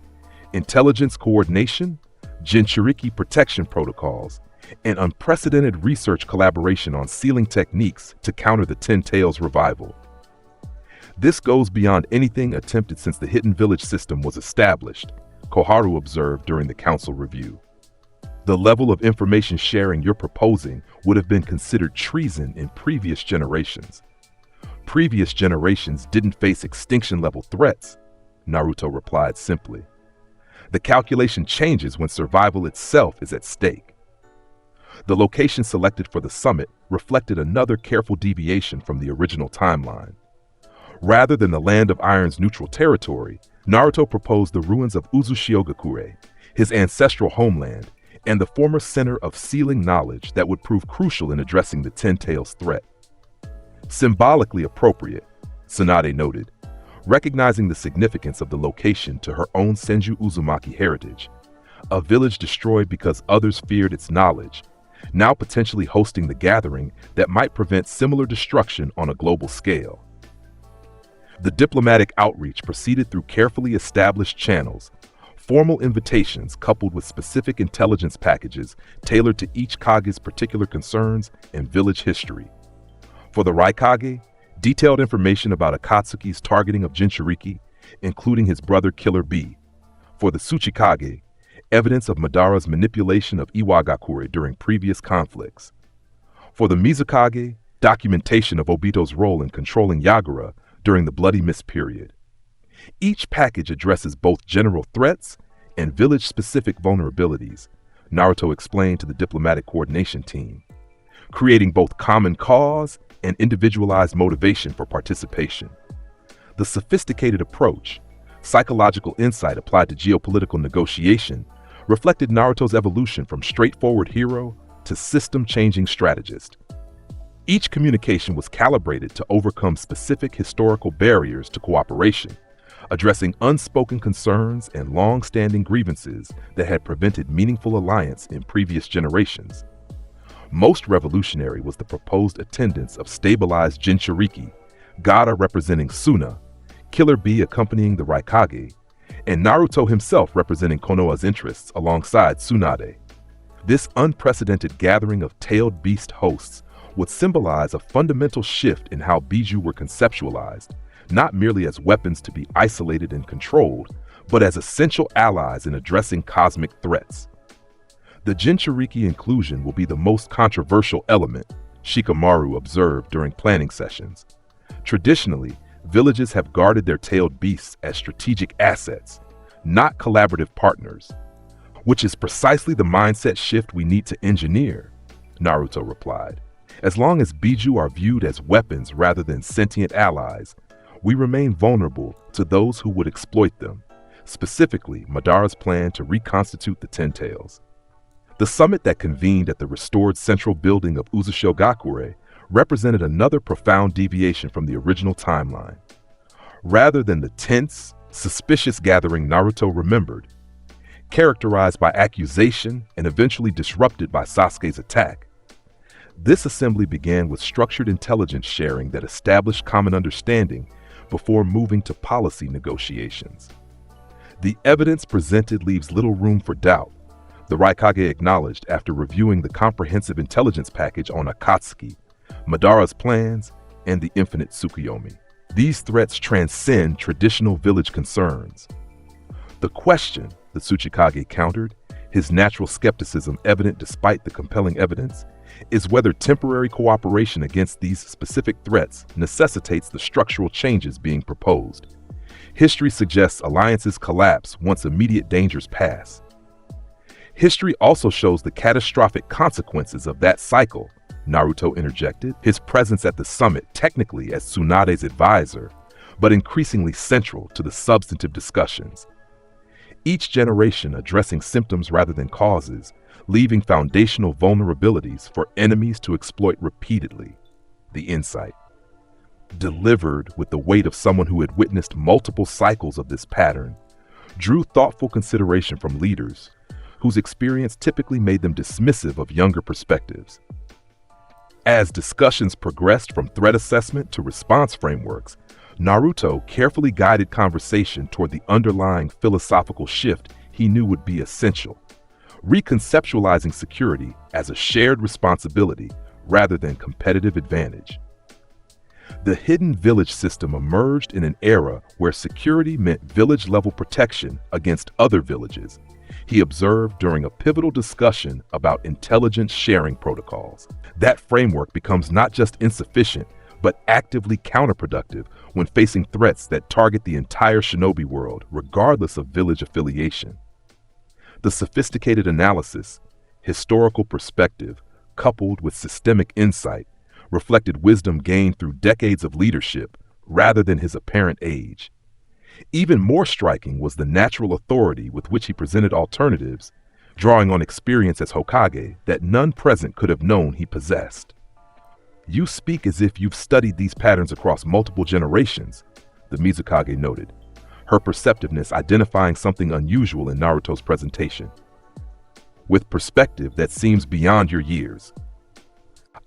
intelligence coordination, Jinchuriki protection protocols, and unprecedented research collaboration on sealing techniques to counter the Ten Tails revival. This goes beyond anything attempted since the Hidden Village system was established, Koharu observed during the council review. The level of information sharing you're proposing would have been considered treason in previous generations. Previous generations didn't face extinction-level threats, Naruto replied simply. The calculation changes when survival itself is at stake. The location selected for the summit reflected another careful deviation from the original timeline. Rather than the Land of Iron's neutral territory, Naruto proposed the ruins of Uzushiogakure, his ancestral homeland, and the former center of sealing knowledge that would prove crucial in addressing the Ten Tails threat. Symbolically appropriate, Tsunade noted, recognizing the significance of the location to her own Senju Uzumaki heritage, a village destroyed because others feared its knowledge, now potentially hosting the gathering that might prevent similar destruction on a global scale. The diplomatic outreach proceeded through carefully established channels, formal invitations coupled with specific intelligence packages tailored to each Kage's particular concerns and village history. For the Raikage, detailed information about Akatsuki's targeting of Jinchuriki, including his brother Killer Bee. For the Tsuchikage, evidence of Madara's manipulation of Iwagakure during previous conflicts. For the Mizukage, documentation of Obito's role in controlling Yagura during the Bloody Mist period. Each package addresses both general threats and village-specific vulnerabilities, Naruto explained to the diplomatic coordination team, creating both common cause and individualized motivation for participation. The sophisticated approach, psychological insight applied to geopolitical negotiation, reflected Naruto's evolution from straightforward hero to system-changing strategist. Each communication was calibrated to overcome specific historical barriers to cooperation, addressing unspoken concerns and long-standing grievances that had prevented meaningful alliance in previous generations. Most revolutionary was the proposed attendance of stabilized Jinchuriki, Gaara representing Suna, Killer Bee accompanying the Raikage, and Naruto himself representing Konoha's interests alongside Tsunade. This unprecedented gathering of tailed beast hosts would symbolize a fundamental shift in how Biju were conceptualized, not merely as weapons to be isolated and controlled, but as essential allies in addressing cosmic threats. The Jinchuriki inclusion will be the most controversial element, Shikamaru observed during planning sessions. Traditionally, villages have guarded their tailed beasts as strategic assets, not collaborative partners, which is precisely the mindset shift we need to engineer, Naruto replied. As long as Biju are viewed as weapons rather than sentient allies, we remain vulnerable to those who would exploit them, specifically Madara's plan to reconstitute the Ten Tails. The summit that convened at the restored central building of Uzushogakure represented another profound deviation from the original timeline. Rather than the tense, suspicious gathering Naruto remembered, characterized by accusation and eventually disrupted by Sasuke's attack, this assembly began with structured intelligence sharing that established common understanding before moving to policy negotiations. The evidence presented leaves little room for doubt, the Raikage acknowledged after reviewing the comprehensive intelligence package on Akatsuki, Madara's plans, and the infinite Tsukuyomi. These threats transcend traditional village concerns. The question, the Tsuchikage countered, his natural skepticism evident despite the compelling evidence, is whether temporary cooperation against these specific threats necessitates the structural changes being proposed. History suggests alliances collapse once immediate dangers pass. History also shows the catastrophic consequences of that cycle, Naruto interjected, his presence at the summit technically as Tsunade's advisor, but increasingly central to the substantive discussions. Each generation addressing symptoms rather than causes, leaving foundational vulnerabilities for enemies to exploit repeatedly. The insight, delivered with the weight of someone who had witnessed multiple cycles of this pattern, drew thoughtful consideration from leaders whose experience typically made them dismissive of younger perspectives. As discussions progressed from threat assessment to response frameworks, Naruto carefully guided conversation toward the underlying philosophical shift he knew would be essential, reconceptualizing security as a shared responsibility rather than competitive advantage. The hidden village system emerged in an era where security meant village-level protection against other villages, he observed during a pivotal discussion about intelligence sharing protocols. That framework becomes not just insufficient, but actively counterproductive when facing threats that target the entire shinobi world, regardless of village affiliation. The sophisticated analysis, historical perspective, coupled with systemic insight, reflected wisdom gained through decades of leadership rather than his apparent age. Even more striking was the natural authority with which he presented alternatives, drawing on experience as Hokage that none present could have known he possessed. "You speak as if you've studied these patterns across multiple generations," the Mizukage noted, her perceptiveness identifying something unusual in Naruto's presentation. "With perspective that seems beyond your years."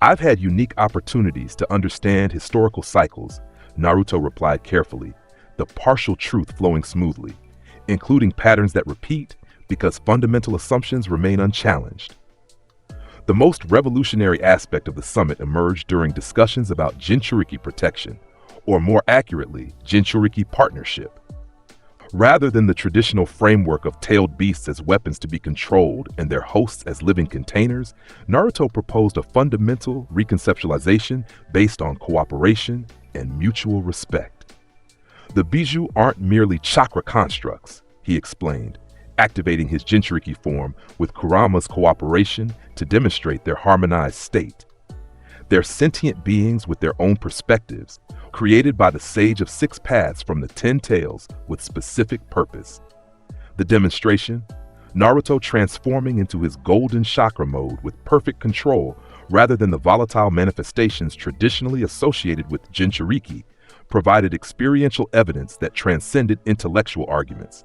"I've had unique opportunities to understand historical cycles," Naruto replied carefully, the partial truth flowing smoothly, including patterns that repeat because fundamental assumptions remain unchallenged. The most revolutionary aspect of the summit emerged during discussions about Jinchuriki protection, or more accurately, Jinchuriki partnership. Rather than the traditional framework of tailed beasts as weapons to be controlled and their hosts as living containers, Naruto proposed a fundamental reconceptualization based on cooperation and mutual respect. "The Biju aren't merely chakra constructs," he explained, activating his Jinchuriki form with Kurama's cooperation to demonstrate their harmonized state. They're sentient beings with their own perspectives, created by the Sage of Six Paths from the Ten Tails with specific purpose. The demonstration, Naruto transforming into his golden chakra mode with perfect control rather than the volatile manifestations traditionally associated with Jinchuriki, provided experiential evidence that transcended intellectual arguments.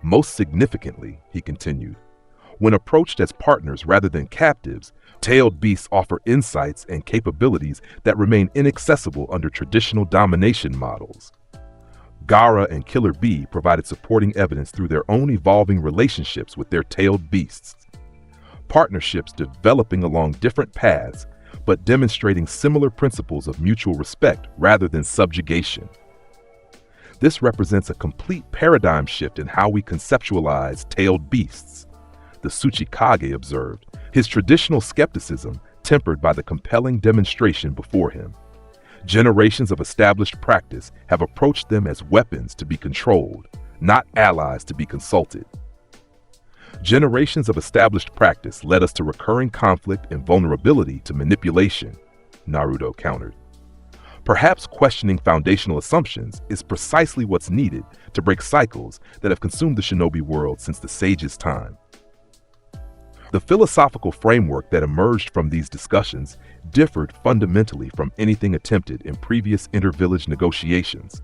Most significantly, he continued, when approached as partners rather than captives, tailed beasts offer insights and capabilities that remain inaccessible under traditional domination models. Gaara and Killer Bee provided supporting evidence through their own evolving relationships with their tailed beasts. Partnerships developing along different paths, but demonstrating similar principles of mutual respect rather than subjugation. This represents a complete paradigm shift in how we conceptualize tailed beasts, the Tsuchikage observed, his traditional skepticism tempered by the compelling demonstration before him. Generations of established practice have approached them as weapons to be controlled, not allies to be consulted. Generations of established practice led us to recurring conflict and vulnerability to manipulation, Naruto countered. Perhaps questioning foundational assumptions is precisely what's needed to break cycles that have consumed the shinobi world since the sage's time. The philosophical framework that emerged from these discussions differed fundamentally from anything attempted in previous inter-village negotiations.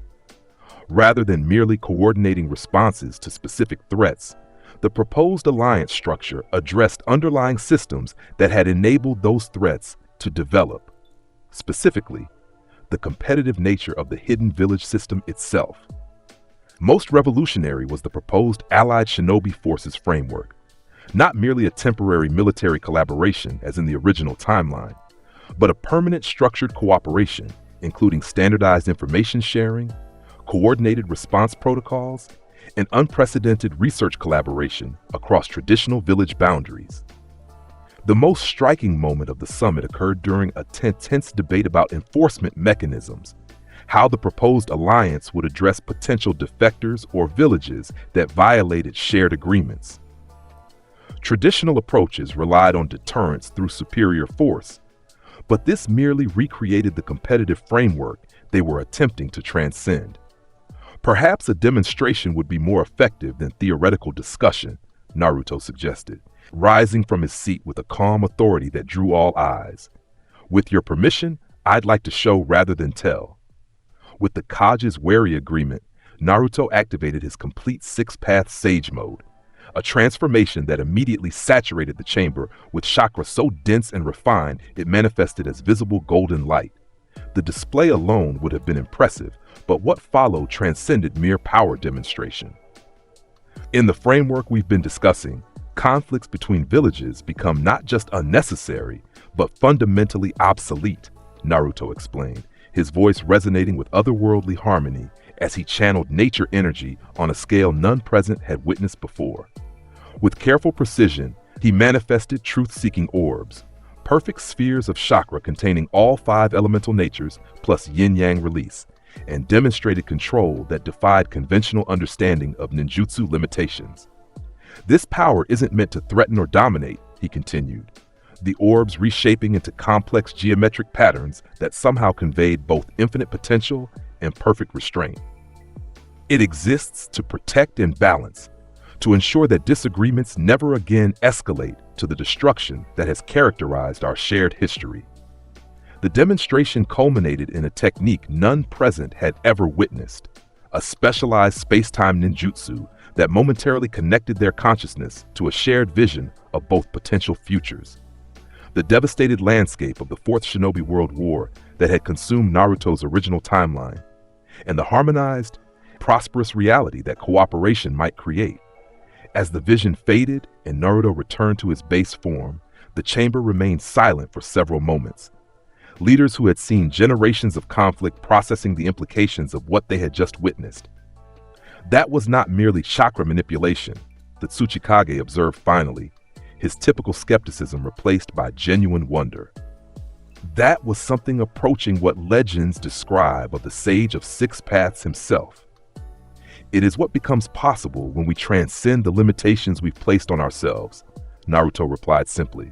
Rather than merely coordinating responses to specific threats, the proposed alliance structure addressed underlying systems that had enabled those threats to develop. Specifically, the competitive nature of the hidden village system itself. Most revolutionary was the proposed Allied Shinobi Forces framework, not merely a temporary military collaboration as in the original timeline, but a permanent structured cooperation, including standardized information sharing, coordinated response protocols, and unprecedented research collaboration across traditional village boundaries. The most striking moment of the summit occurred during a tense debate about enforcement mechanisms, how the proposed alliance would address potential defectors or villages that violated shared agreements. Traditional approaches relied on deterrence through superior force, but this merely recreated the competitive framework they were attempting to transcend. Perhaps a demonstration would be more effective than theoretical discussion, Naruto suggested, rising from his seat with a calm authority that drew all eyes. With your permission, I'd like to show rather than tell. With the Kage's wary agreement, Naruto activated his complete six-path sage mode, a transformation that immediately saturated the chamber with chakra so dense and refined it manifested as visible golden light. The display alone would have been impressive, but what followed transcended mere power demonstration. In the framework we've been discussing, conflicts between villages become not just unnecessary, but fundamentally obsolete, Naruto explained, his voice resonating with otherworldly harmony as he channeled nature energy on a scale none present had witnessed before. With careful precision, he manifested truth-seeking orbs, perfect spheres of chakra containing all 5 elemental natures plus yin-yang release, and demonstrated control that defied conventional understanding of ninjutsu limitations. This power isn't meant to threaten or dominate, he continued, the orbs reshaping into complex geometric patterns that somehow conveyed both infinite potential and perfect restraint. It exists to protect and balance, to ensure that disagreements never again escalate to the destruction that has characterized our shared history. The demonstration culminated in a technique none present had ever witnessed, a specialized space-time ninjutsu that momentarily connected their consciousness to a shared vision of both potential futures. The devastated landscape of the Fourth Shinobi World War that had consumed Naruto's original timeline, and the harmonized, prosperous reality that cooperation might create. As the vision faded and Naruto returned to his base form, the chamber remained silent for several moments. Leaders who had seen generations of conflict processing the implications of what they had just witnessed. That was not merely chakra manipulation, the Tsuchikage observed finally, his typical skepticism replaced by genuine wonder. That was something approaching what legends describe of the Sage of Six Paths himself. It is what becomes possible when we transcend the limitations we've placed on ourselves, Naruto replied simply.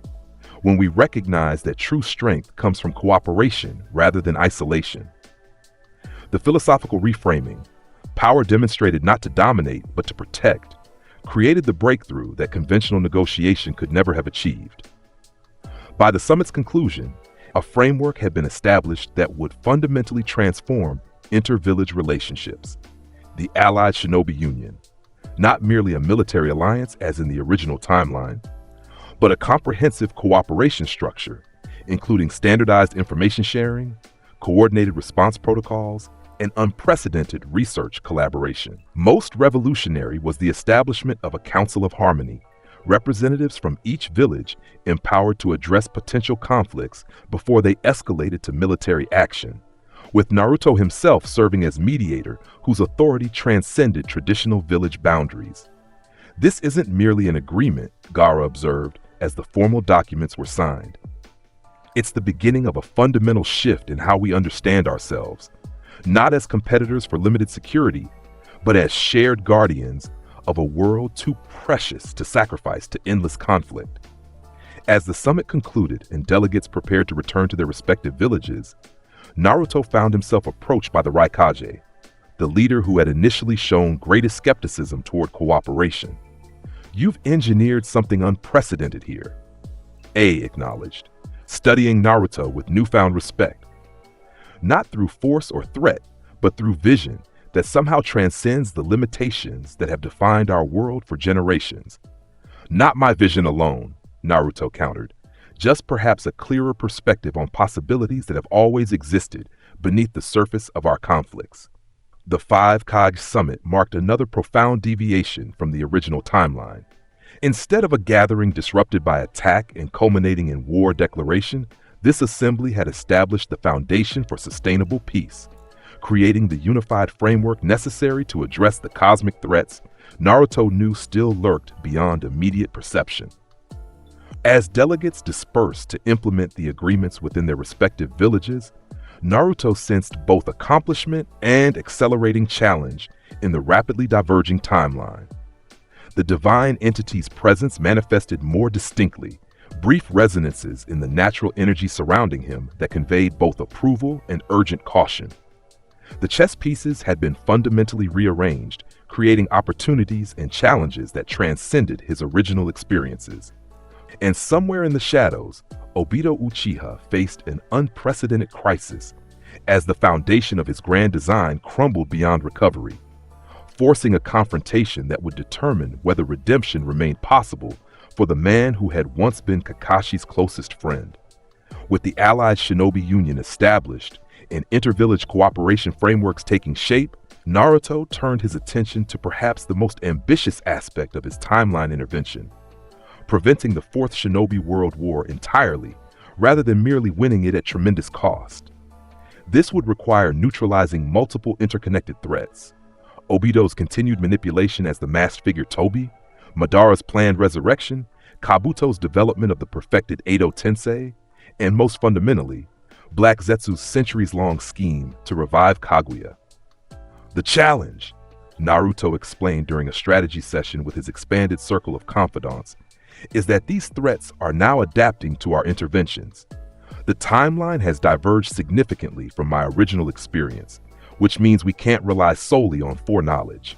When we recognize that true strength comes from cooperation rather than isolation. The philosophical reframing, power demonstrated not to dominate but to protect, created the breakthrough that conventional negotiation could never have achieved. By the summit's conclusion, a framework had been established that would fundamentally transform inter-village relationships. The Allied Shinobi Union, not merely a military alliance as in the original timeline, but a comprehensive cooperation structure, including standardized information sharing, coordinated response protocols, and unprecedented research collaboration. Most revolutionary was the establishment of a Council of Harmony, representatives from each village empowered to address potential conflicts before they escalated to military action, with Naruto himself serving as mediator whose authority transcended traditional village boundaries. This isn't merely an agreement, Gaara observed as the formal documents were signed. It's the beginning of a fundamental shift in how we understand ourselves, not as competitors for limited security, but as shared guardians of a world too precious to sacrifice to endless conflict. As the summit concluded and delegates prepared to return to their respective villages, Naruto found himself approached by the Raikage, the leader who had initially shown greatest skepticism toward cooperation. "You've engineered something unprecedented here," A acknowledged, studying Naruto with newfound respect. "Not through force or threat, but through vision that somehow transcends the limitations that have defined our world for generations." "Not my vision alone," Naruto countered, "just perhaps a clearer perspective on possibilities that have always existed beneath the surface of our conflicts." The Five Kage Summit marked another profound deviation from the original timeline. Instead of a gathering disrupted by attack and culminating in war declaration, this assembly had established the foundation for sustainable peace, creating the unified framework necessary to address the cosmic threats Naruto knew still lurked beyond immediate perception. As delegates dispersed to implement the agreements within their respective villages, Naruto sensed both accomplishment and accelerating challenge in the rapidly diverging timeline. The divine entity's presence manifested more distinctly, brief resonances in the natural energy surrounding him that conveyed both approval and urgent caution. The chess pieces had been fundamentally rearranged, creating opportunities and challenges that transcended his original experiences. And somewhere in the shadows, Obito Uchiha faced an unprecedented crisis as the foundation of his grand design crumbled beyond recovery, forcing a confrontation that would determine whether redemption remained possible for the man who had once been Kakashi's closest friend. With the Allied Shinobi Union established and inter-village cooperation frameworks taking shape, Naruto turned his attention to perhaps the most ambitious aspect of his timeline intervention: preventing the Fourth Shinobi World War entirely, rather than merely winning it at tremendous cost. This would require neutralizing multiple interconnected threats: Obito's continued manipulation as the masked figure Tobi, Madara's planned resurrection, Kabuto's development of the perfected Edo Tensei, and most fundamentally, Black Zetsu's centuries-long scheme to revive Kaguya. "The challenge," Naruto explained during a strategy session with his expanded circle of confidants, "is that these threats are now adapting to our interventions. The timeline has diverged significantly from my original experience, which means we can't rely solely on foreknowledge.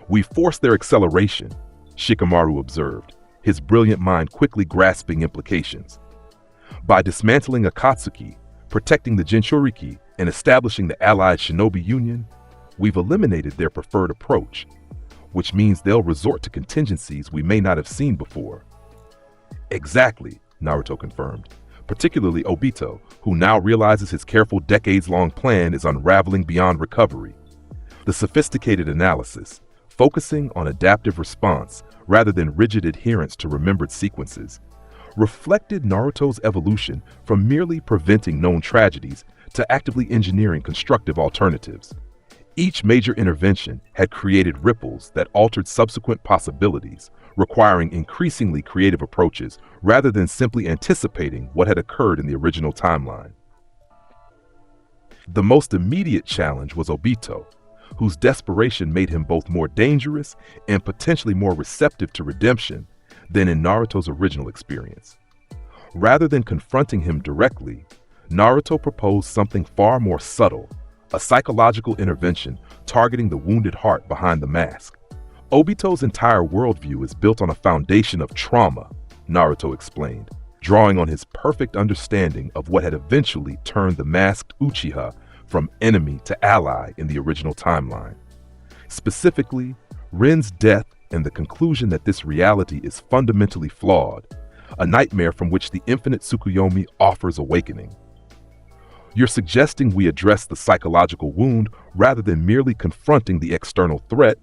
We force their acceleration," Shikamaru observed, his brilliant mind quickly grasping implications. "By dismantling Akatsuki, protecting the Jinchuriki, and establishing the Allied Shinobi Union, we've eliminated their preferred approach, which means they'll resort to contingencies we may not have seen before." "Exactly," Naruto confirmed, particularly Obito, who now realizes his careful decades-long plan is unraveling beyond recovery. The sophisticated analysis, focusing on adaptive response rather than rigid adherence to remembered sequences, reflected Naruto's evolution from merely preventing known tragedies to actively engineering constructive alternatives. Each major intervention had created ripples that altered subsequent possibilities, requiring increasingly creative approaches rather than simply anticipating what had occurred in the original timeline. The most immediate challenge was Obito, whose desperation made him both more dangerous and potentially more receptive to redemption than in Naruto's original experience. Rather than confronting him directly, Naruto proposed something far more subtle: a psychological intervention targeting the wounded heart behind the mask. "Obito's entire worldview is built on a foundation of trauma," Naruto explained, drawing on his perfect understanding of what had eventually turned the masked Uchiha from enemy to ally in the original timeline. Specifically, Ren's death and the conclusion that this reality is fundamentally flawed, a nightmare from which the infinite Tsukuyomi offers awakening. "You're suggesting we address the psychological wound rather than merely confronting the external threat,"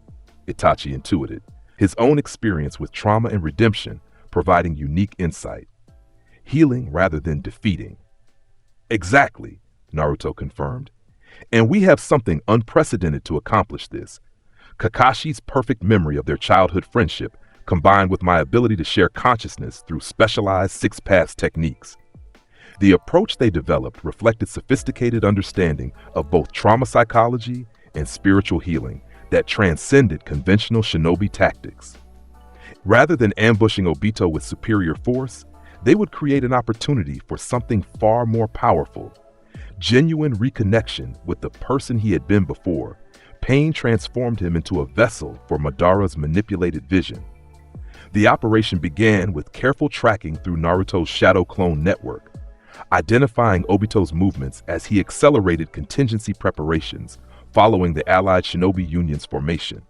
Itachi intuited, his own experience with trauma and redemption providing unique insight. "Healing rather than defeating." "Exactly," Naruto confirmed. "And we have something unprecedented to accomplish this: Kakashi's perfect memory of their childhood friendship, combined with my ability to share consciousness through specialized six-paths techniques." The approach they developed reflected sophisticated understanding of both trauma psychology and spiritual healing that transcended conventional shinobi tactics. Rather than ambushing Obito with superior force, they would create an opportunity for something far more powerful: genuine reconnection with the person he had been before. Pain transformed him into a vessel for Madara's manipulated vision. The operation began with careful tracking through Naruto's shadow clone network, identifying Obito's movements as he accelerated contingency preparations following the Allied Shinobi Union's formation.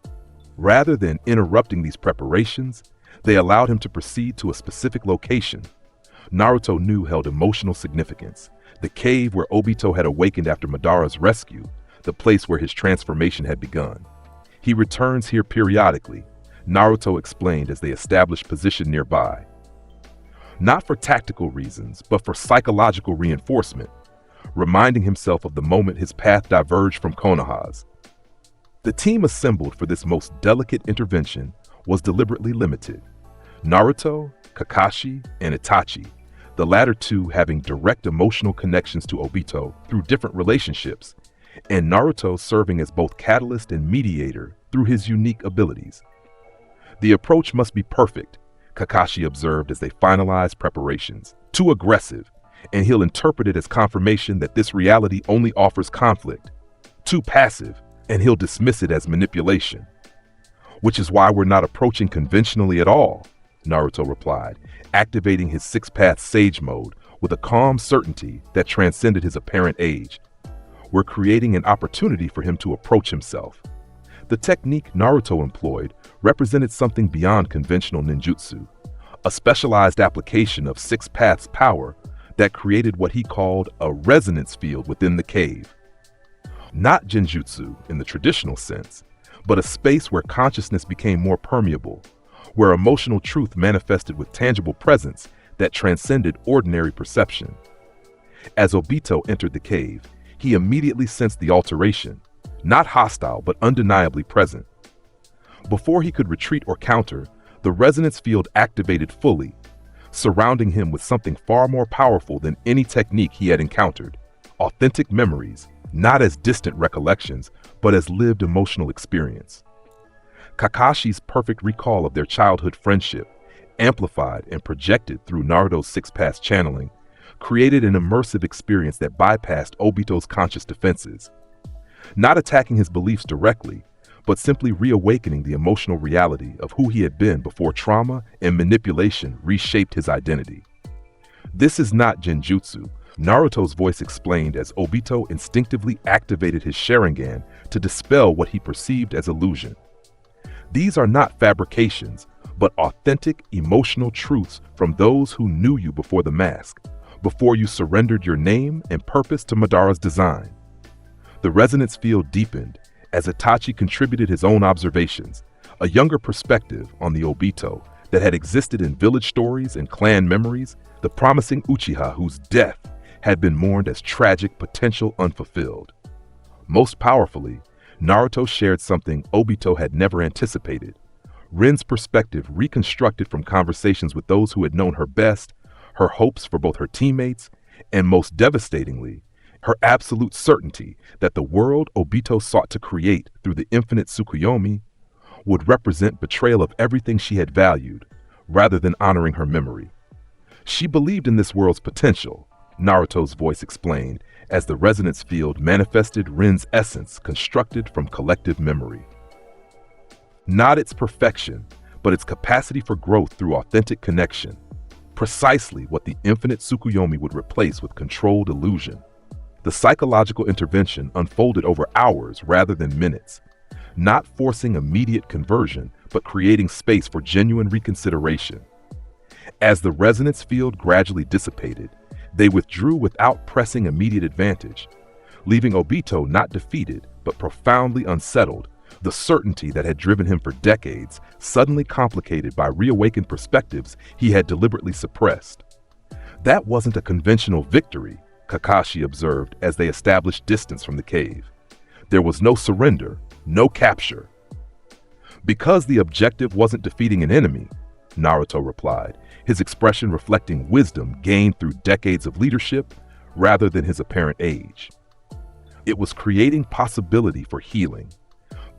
Rather than interrupting these preparations, they allowed him to proceed to a specific location Naruto knew held emotional significance: the cave where Obito had awakened after Madara's rescue, the place where his transformation had begun. He returns here periodically, Naruto explained as they established position nearby. Not for tactical reasons, but for psychological reinforcement, reminding himself of the moment his path diverged from Konoha's. The team assembled for this most delicate intervention was deliberately limited: Naruto, Kakashi, and Itachi, the latter two having direct emotional connections to Obito through different relationships, and Naruto serving as both catalyst and mediator through his unique abilities. The approach must be perfect, Kakashi observed as they finalized preparations. Too aggressive, and he'll interpret it as confirmation that this reality only offers conflict. Too passive, and he'll dismiss it as manipulation. Which is why we're not approaching conventionally at all, Naruto replied, activating his six-path sage mode with a calm certainty that transcended his apparent age. We're creating an opportunity for him to approach himself. The technique Naruto employed represented something beyond conventional ninjutsu, a specialized application of six paths power that created what he called a resonance field within the cave. Not genjutsu in the traditional sense, but a space where consciousness became more permeable, where emotional truth manifested with tangible presence that transcended ordinary perception. As Obito entered the cave, he immediately sensed the alteration, not hostile but undeniably present. Before he could retreat or counter, the resonance field activated fully, surrounding him with something far more powerful than any technique he had encountered: authentic memories, not as distant recollections, but as lived emotional experience. Kakashi's perfect recall of their childhood friendship, amplified and projected through Naruto's six-path channeling, created an immersive experience that bypassed Obito's conscious defenses. Not attacking his beliefs directly, but simply reawakening the emotional reality of who he had been before trauma and manipulation reshaped his identity. This is not genjutsu, Naruto's voice explained as Obito instinctively activated his Sharingan to dispel what he perceived as illusion. These are not fabrications, but authentic emotional truths from those who knew you before the mask, before you surrendered your name and purpose to Madara's design. The resonance field deepened as Itachi contributed his own observations, a younger perspective on the Obito that had existed in village stories and clan memories, the promising Uchiha whose death had been mourned as tragic potential unfulfilled. Most powerfully, Naruto shared something Obito had never anticipated: Rin's perspective reconstructed from conversations with those who had known her best, her hopes for both her teammates, and most devastatingly, her absolute certainty that the world Obito sought to create through the infinite Tsukuyomi would represent betrayal of everything she had valued, rather than honoring her memory. She believed in this world's potential, Naruto's voice explained, as the resonance field manifested Rin's essence constructed from collective memory. Not its perfection, but its capacity for growth through authentic connection. Precisely what the infinite Tsukuyomi would replace with controlled illusion. The psychological intervention unfolded over hours rather than minutes, not forcing immediate conversion, but creating space for genuine reconsideration. As the resonance field gradually dissipated, they withdrew without pressing immediate advantage, leaving Obito not defeated, but profoundly unsettled, the certainty that had driven him for decades suddenly complicated by reawakened perspectives he had deliberately suppressed. That wasn't a conventional victory, Kakashi observed as they established distance from the cave. There was no surrender, no capture. Because the objective wasn't defeating an enemy, Naruto replied, his expression reflecting wisdom gained through decades of leadership rather than his apparent age. It was creating possibility for healing,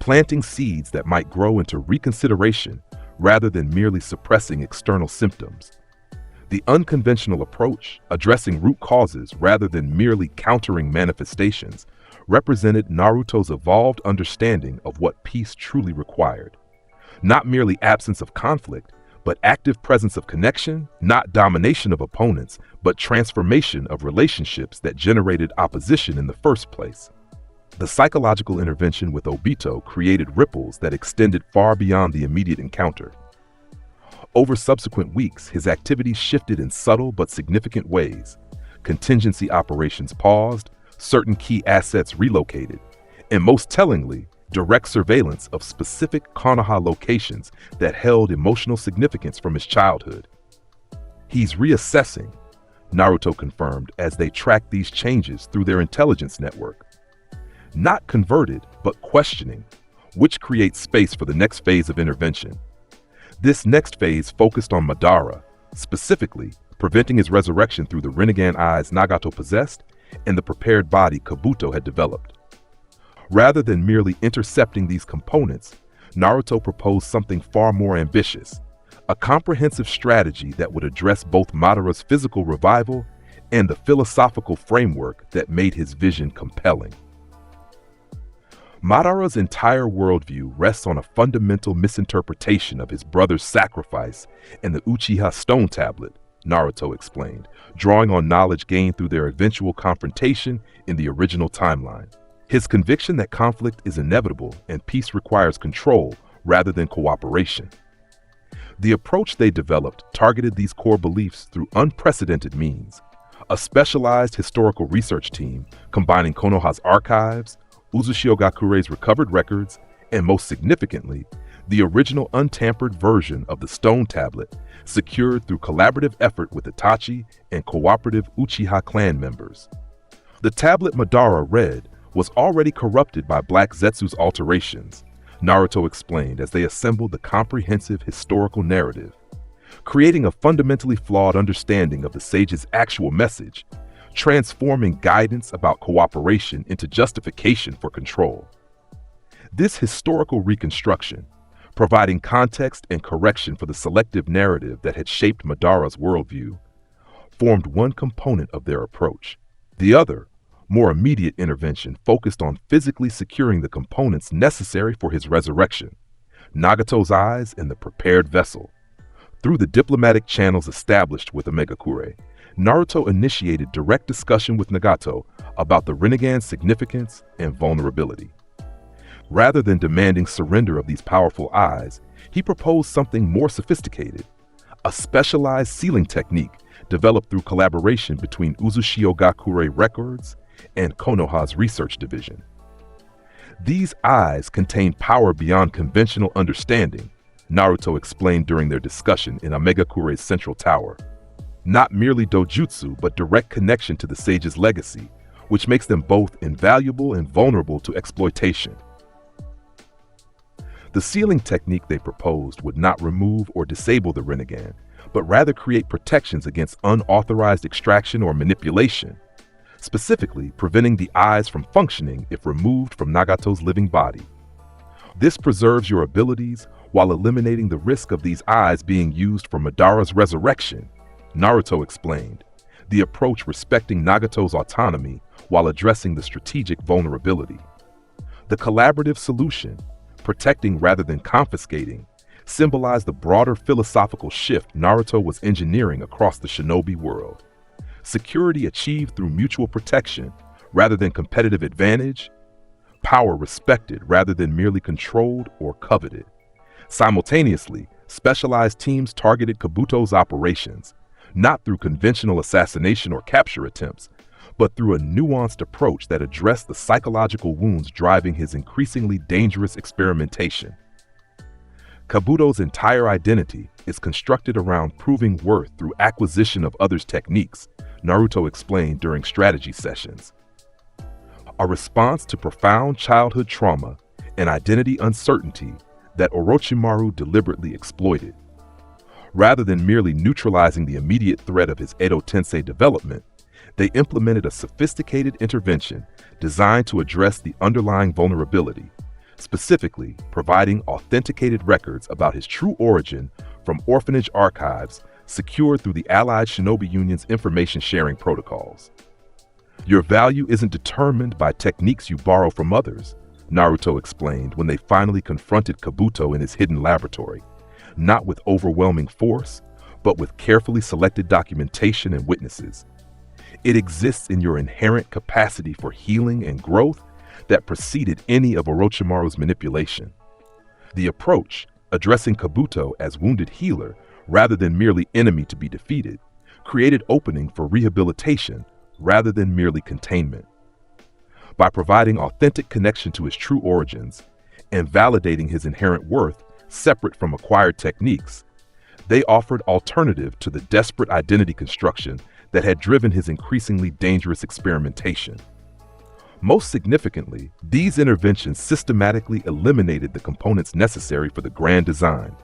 planting seeds that might grow into reconsideration rather than merely suppressing external symptoms. The unconventional approach, addressing root causes rather than merely countering manifestations, represented Naruto's evolved understanding of what peace truly required. Not merely absence of conflict, but active presence of connection, not domination of opponents, but transformation of relationships that generated opposition in the first place. The psychological intervention with Obito created ripples that extended far beyond the immediate encounter. Over subsequent weeks, his activities shifted in subtle but significant ways. Contingency operations paused, certain key assets relocated, and most tellingly, direct surveillance of specific Konoha locations that held emotional significance from his childhood. He's reassessing, Naruto confirmed as they tracked these changes through their intelligence network. Not converted, but questioning, which creates space for the next phase of intervention. This next phase focused on Madara, specifically preventing his resurrection through the Rinnegan eyes Nagato possessed and the prepared body Kabuto had developed. Rather than merely intercepting these components, Naruto proposed something far more ambitious, a comprehensive strategy that would address both Madara's physical revival and the philosophical framework that made his vision compelling. Madara's entire worldview rests on a fundamental misinterpretation of his brother's sacrifice and the Uchiha stone tablet, Naruto explained, drawing on knowledge gained through their eventual confrontation in the original timeline. His conviction that conflict is inevitable and peace requires control rather than cooperation. The approach they developed targeted these core beliefs through unprecedented means. A specialized historical research team combining Konoha's archives, Uzushiyogakure's recovered records, and most significantly, the original untampered version of the stone tablet, secured through collaborative effort with Itachi and cooperative Uchiha clan members. The tablet Madara read was already corrupted by Black Zetsu's alterations, Naruto explained as they assembled the comprehensive historical narrative, creating a fundamentally flawed understanding of the sage's actual message, transforming guidance about cooperation into justification for control. This historical reconstruction, providing context and correction for the selective narrative that had shaped Madara's worldview, formed one component of their approach. The other, more immediate intervention focused on physically securing the components necessary for his resurrection, Nagato's eyes and the prepared vessel. Through the diplomatic channels established with Omegakure, Naruto initiated direct discussion with Nagato about the Rinnegan's significance and vulnerability. Rather than demanding surrender of these powerful eyes, he proposed something more sophisticated, a specialized sealing technique developed through collaboration between Uzushiogakure Records and Konoha's research division. These eyes contain power beyond conventional understanding, Naruto explained during their discussion in Omegakure's central tower. Not merely dojutsu, but direct connection to the sage's legacy, which makes them both invaluable and vulnerable to exploitation. The sealing technique they proposed would not remove or disable the Rinnegan, but rather create protections against unauthorized extraction or manipulation, specifically preventing the eyes from functioning if removed from Nagato's living body. This preserves your abilities while eliminating the risk of these eyes being used for Madara's resurrection, Naruto explained, the approach respecting Nagato's autonomy while addressing the strategic vulnerability. The collaborative solution, protecting rather than confiscating, symbolized the broader philosophical shift Naruto was engineering across the shinobi world. Security achieved through mutual protection rather than competitive advantage, power respected rather than merely controlled or coveted. Simultaneously, specialized teams targeted Kabuto's operations, not through conventional assassination or capture attempts, but through a nuanced approach that addressed the psychological wounds driving his increasingly dangerous experimentation. Kabuto's entire identity is constructed around proving worth through acquisition of others' techniques, Naruto explained during strategy sessions. A response to profound childhood trauma and identity uncertainty that Orochimaru deliberately exploited. Rather than merely neutralizing the immediate threat of his Edo Tensei development, they implemented a sophisticated intervention designed to address the underlying vulnerability, specifically providing authenticated records about his true origin from orphanage archives secured through the Allied Shinobi Union's information sharing protocols. Your value isn't determined by techniques you borrow from others, Naruto explained when they finally confronted Kabuto in his hidden laboratory, not with overwhelming force, but with carefully selected documentation and witnesses. It exists in your inherent capacity for healing and growth that preceded any of Orochimaru's manipulation. The approach, addressing Kabuto as wounded healer rather than merely enemy to be defeated, created opening for rehabilitation rather than merely containment. By providing authentic connection to his true origins and validating his inherent worth separate from acquired techniques, they offered alternative to the desperate identity construction that had driven his increasingly dangerous experimentation. Most significantly, these interventions systematically eliminated the components necessary for the grand design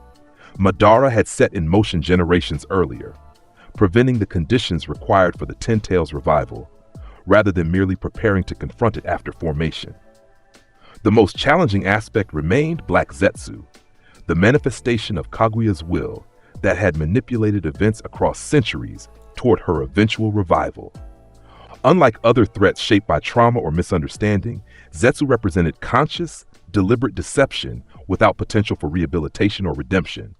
Madara had set in motion generations earlier, preventing the conditions required for the Ten Tails revival, rather than merely preparing to confront it after formation. The most challenging aspect remained Black Zetsu, the manifestation of Kaguya's will that had manipulated events across centuries toward her eventual revival. Unlike other threats shaped by trauma or misunderstanding, Zetsu represented conscious, deliberate deception without potential for rehabilitation or redemption.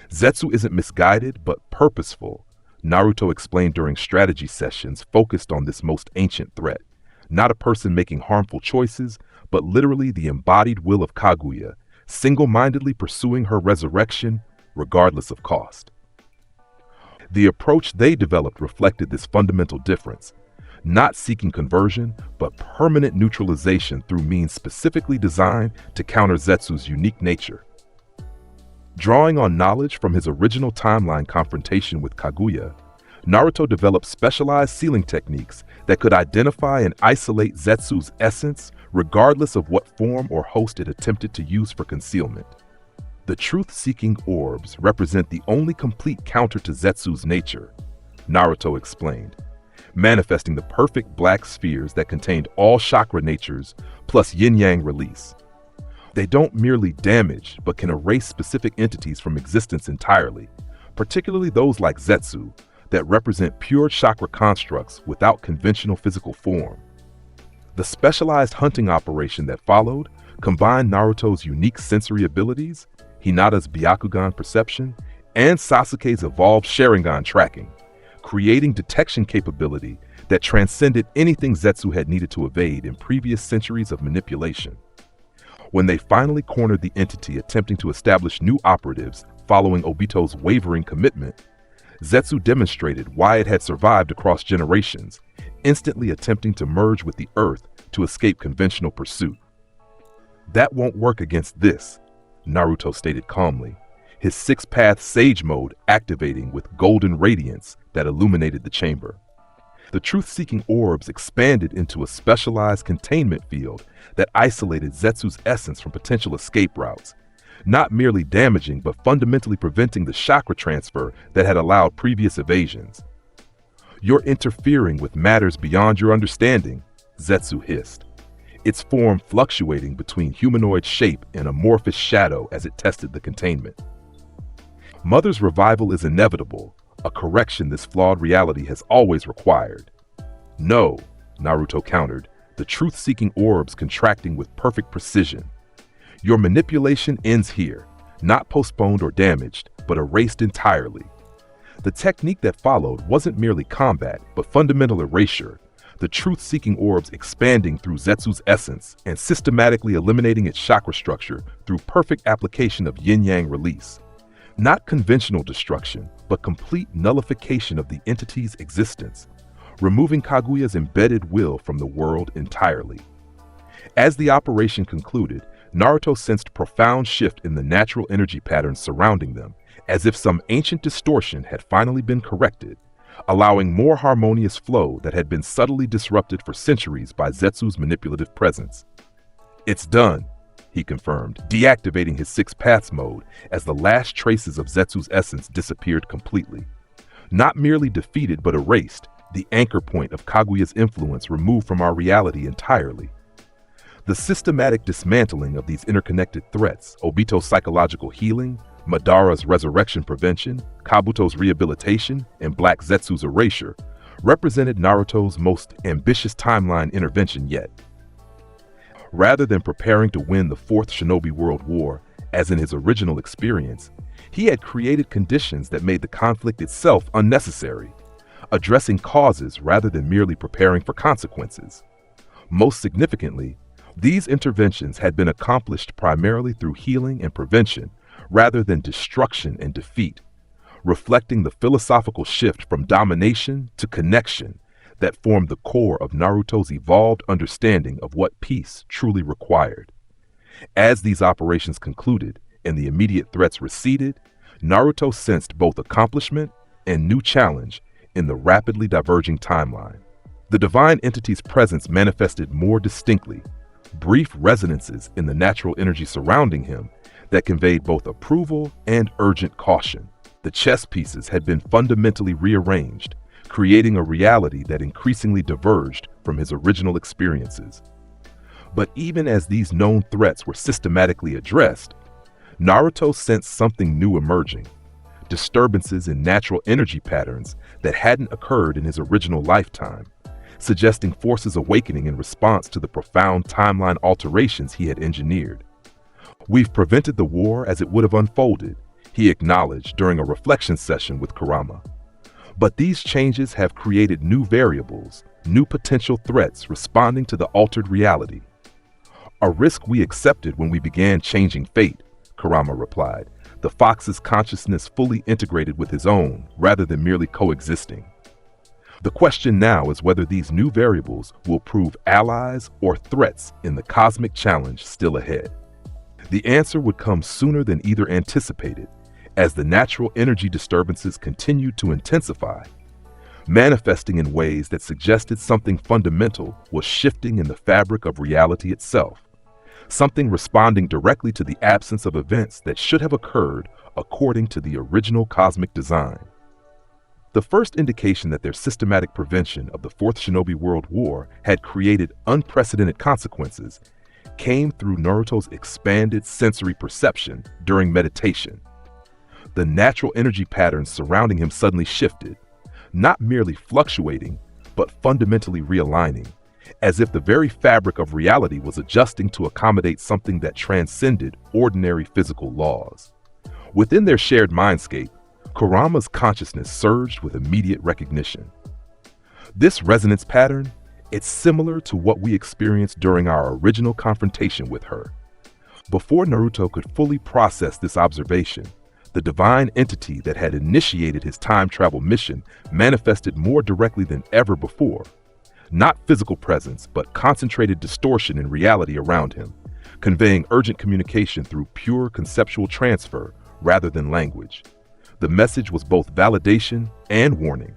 Zetsu isn't misguided, but purposeful, Naruto explained during strategy sessions focused on this most ancient threat. Not a person making harmful choices, but literally the embodied will of Kaguya, single-mindedly pursuing her resurrection, regardless of cost. The approach they developed reflected this fundamental difference, not seeking conversion, but permanent neutralization through means specifically designed to counter Zetsu's unique nature. Drawing on knowledge from his original timeline confrontation with Kaguya, Naruto developed specialized sealing techniques that could identify and isolate Zetsu's essence regardless of what form or host it attempted to use for concealment. The truth-seeking orbs represent the only complete counter to Zetsu's nature, Naruto explained, manifesting the perfect black spheres that contained all chakra natures plus yin-yang release. They don't merely damage, but can erase specific entities from existence entirely, particularly those like Zetsu, that represent pure chakra constructs without conventional physical form. The specialized hunting operation that followed combined Naruto's unique sensory abilities, Hinata's Byakugan perception, and Sasuke's evolved Sharingan tracking, creating detection capability that transcended anything Zetsu had needed to evade in previous centuries of manipulation. When they finally cornered the entity attempting to establish new operatives following Obito's wavering commitment, Zetsu demonstrated why it had survived across generations, instantly attempting to merge with the Earth to escape conventional pursuit. That won't work against this, Naruto stated calmly, his six-path Sage mode activating with golden radiance that illuminated the chamber. The truth-seeking orbs expanded into a specialized containment field that isolated Zetsu's essence from potential escape routes, not merely damaging but fundamentally preventing the chakra transfer that had allowed previous evasions. "You're interfering with matters beyond your understanding," Zetsu hissed, its form fluctuating between humanoid shape and amorphous shadow as it tested the containment. "Mother's revival is inevitable, a correction this flawed reality has always required." "No," Naruto countered, the truth-seeking orbs contracting with perfect precision. "Your manipulation ends here, not postponed or damaged, but erased entirely." The technique that followed wasn't merely combat, but fundamental erasure, the truth-seeking orbs expanding through Zetsu's essence and systematically eliminating its chakra structure through perfect application of yin-yang release. Not conventional destruction, but complete nullification of the entity's existence, removing Kaguya's embedded will from the world entirely. As the operation concluded, Naruto sensed profound shift in the natural energy patterns surrounding them, as if some ancient distortion had finally been corrected, allowing more harmonious flow that had been subtly disrupted for centuries by Zetsu's manipulative presence. "It's done," he confirmed, deactivating his Six Paths mode as the last traces of Zetsu's essence disappeared completely. Not merely defeated but erased, the anchor point of Kaguya's influence removed from our reality entirely. The systematic dismantling of these interconnected threats, Obito's psychological healing, Madara's resurrection prevention, Kabuto's rehabilitation, and Black Zetsu's erasure, represented Naruto's most ambitious timeline intervention yet. Rather than preparing to win the Fourth Shinobi World War, as in his original experience, he had created conditions that made the conflict itself unnecessary, addressing causes rather than merely preparing for consequences. Most significantly, these interventions had been accomplished primarily through healing and prevention rather than destruction and defeat, reflecting the philosophical shift from domination to connection that formed the core of Naruto's evolved understanding of what peace truly required. As these operations concluded and the immediate threats receded, Naruto sensed both accomplishment and new challenge in the rapidly diverging timeline. The divine entity's presence manifested more distinctly, brief resonances in the natural energy surrounding him that conveyed both approval and urgent caution. The chess pieces had been fundamentally rearranged, creating a reality that increasingly diverged from his original experiences. But even as these known threats were systematically addressed, Naruto sensed something new emerging, disturbances in natural energy patterns that hadn't occurred in his original lifetime, suggesting forces awakening in response to the profound timeline alterations he had engineered. "We've prevented the war as it would have unfolded," he acknowledged during a reflection session with Kurama. "But these changes have created new variables, new potential threats responding to the altered reality." "A risk we accepted when we began changing fate," Kurama replied, the fox's consciousness fully integrated with his own rather than merely coexisting. The question now is whether these new variables will prove allies or threats in the cosmic challenge still ahead. The answer would come sooner than either anticipated, as the natural energy disturbances continued to intensify, manifesting in ways that suggested something fundamental was shifting in the fabric of reality itself, something responding directly to the absence of events that should have occurred according to the original cosmic design. The first indication that their systematic prevention of the Fourth Shinobi World War had created unprecedented consequences came through Naruto's expanded sensory perception during meditation. The natural energy patterns surrounding him suddenly shifted, not merely fluctuating, but fundamentally realigning, as if the very fabric of reality was adjusting to accommodate something that transcended ordinary physical laws. Within their shared mindscape, Kurama's consciousness surged with immediate recognition. This resonance pattern, it's similar to what we experienced during our original confrontation with her. Before Naruto could fully process this observation, the divine entity that had initiated his time travel mission manifested more directly than ever before. Not physical presence, but concentrated distortion in reality around him, conveying urgent communication through pure conceptual transfer rather than language. The message was both validation and warning.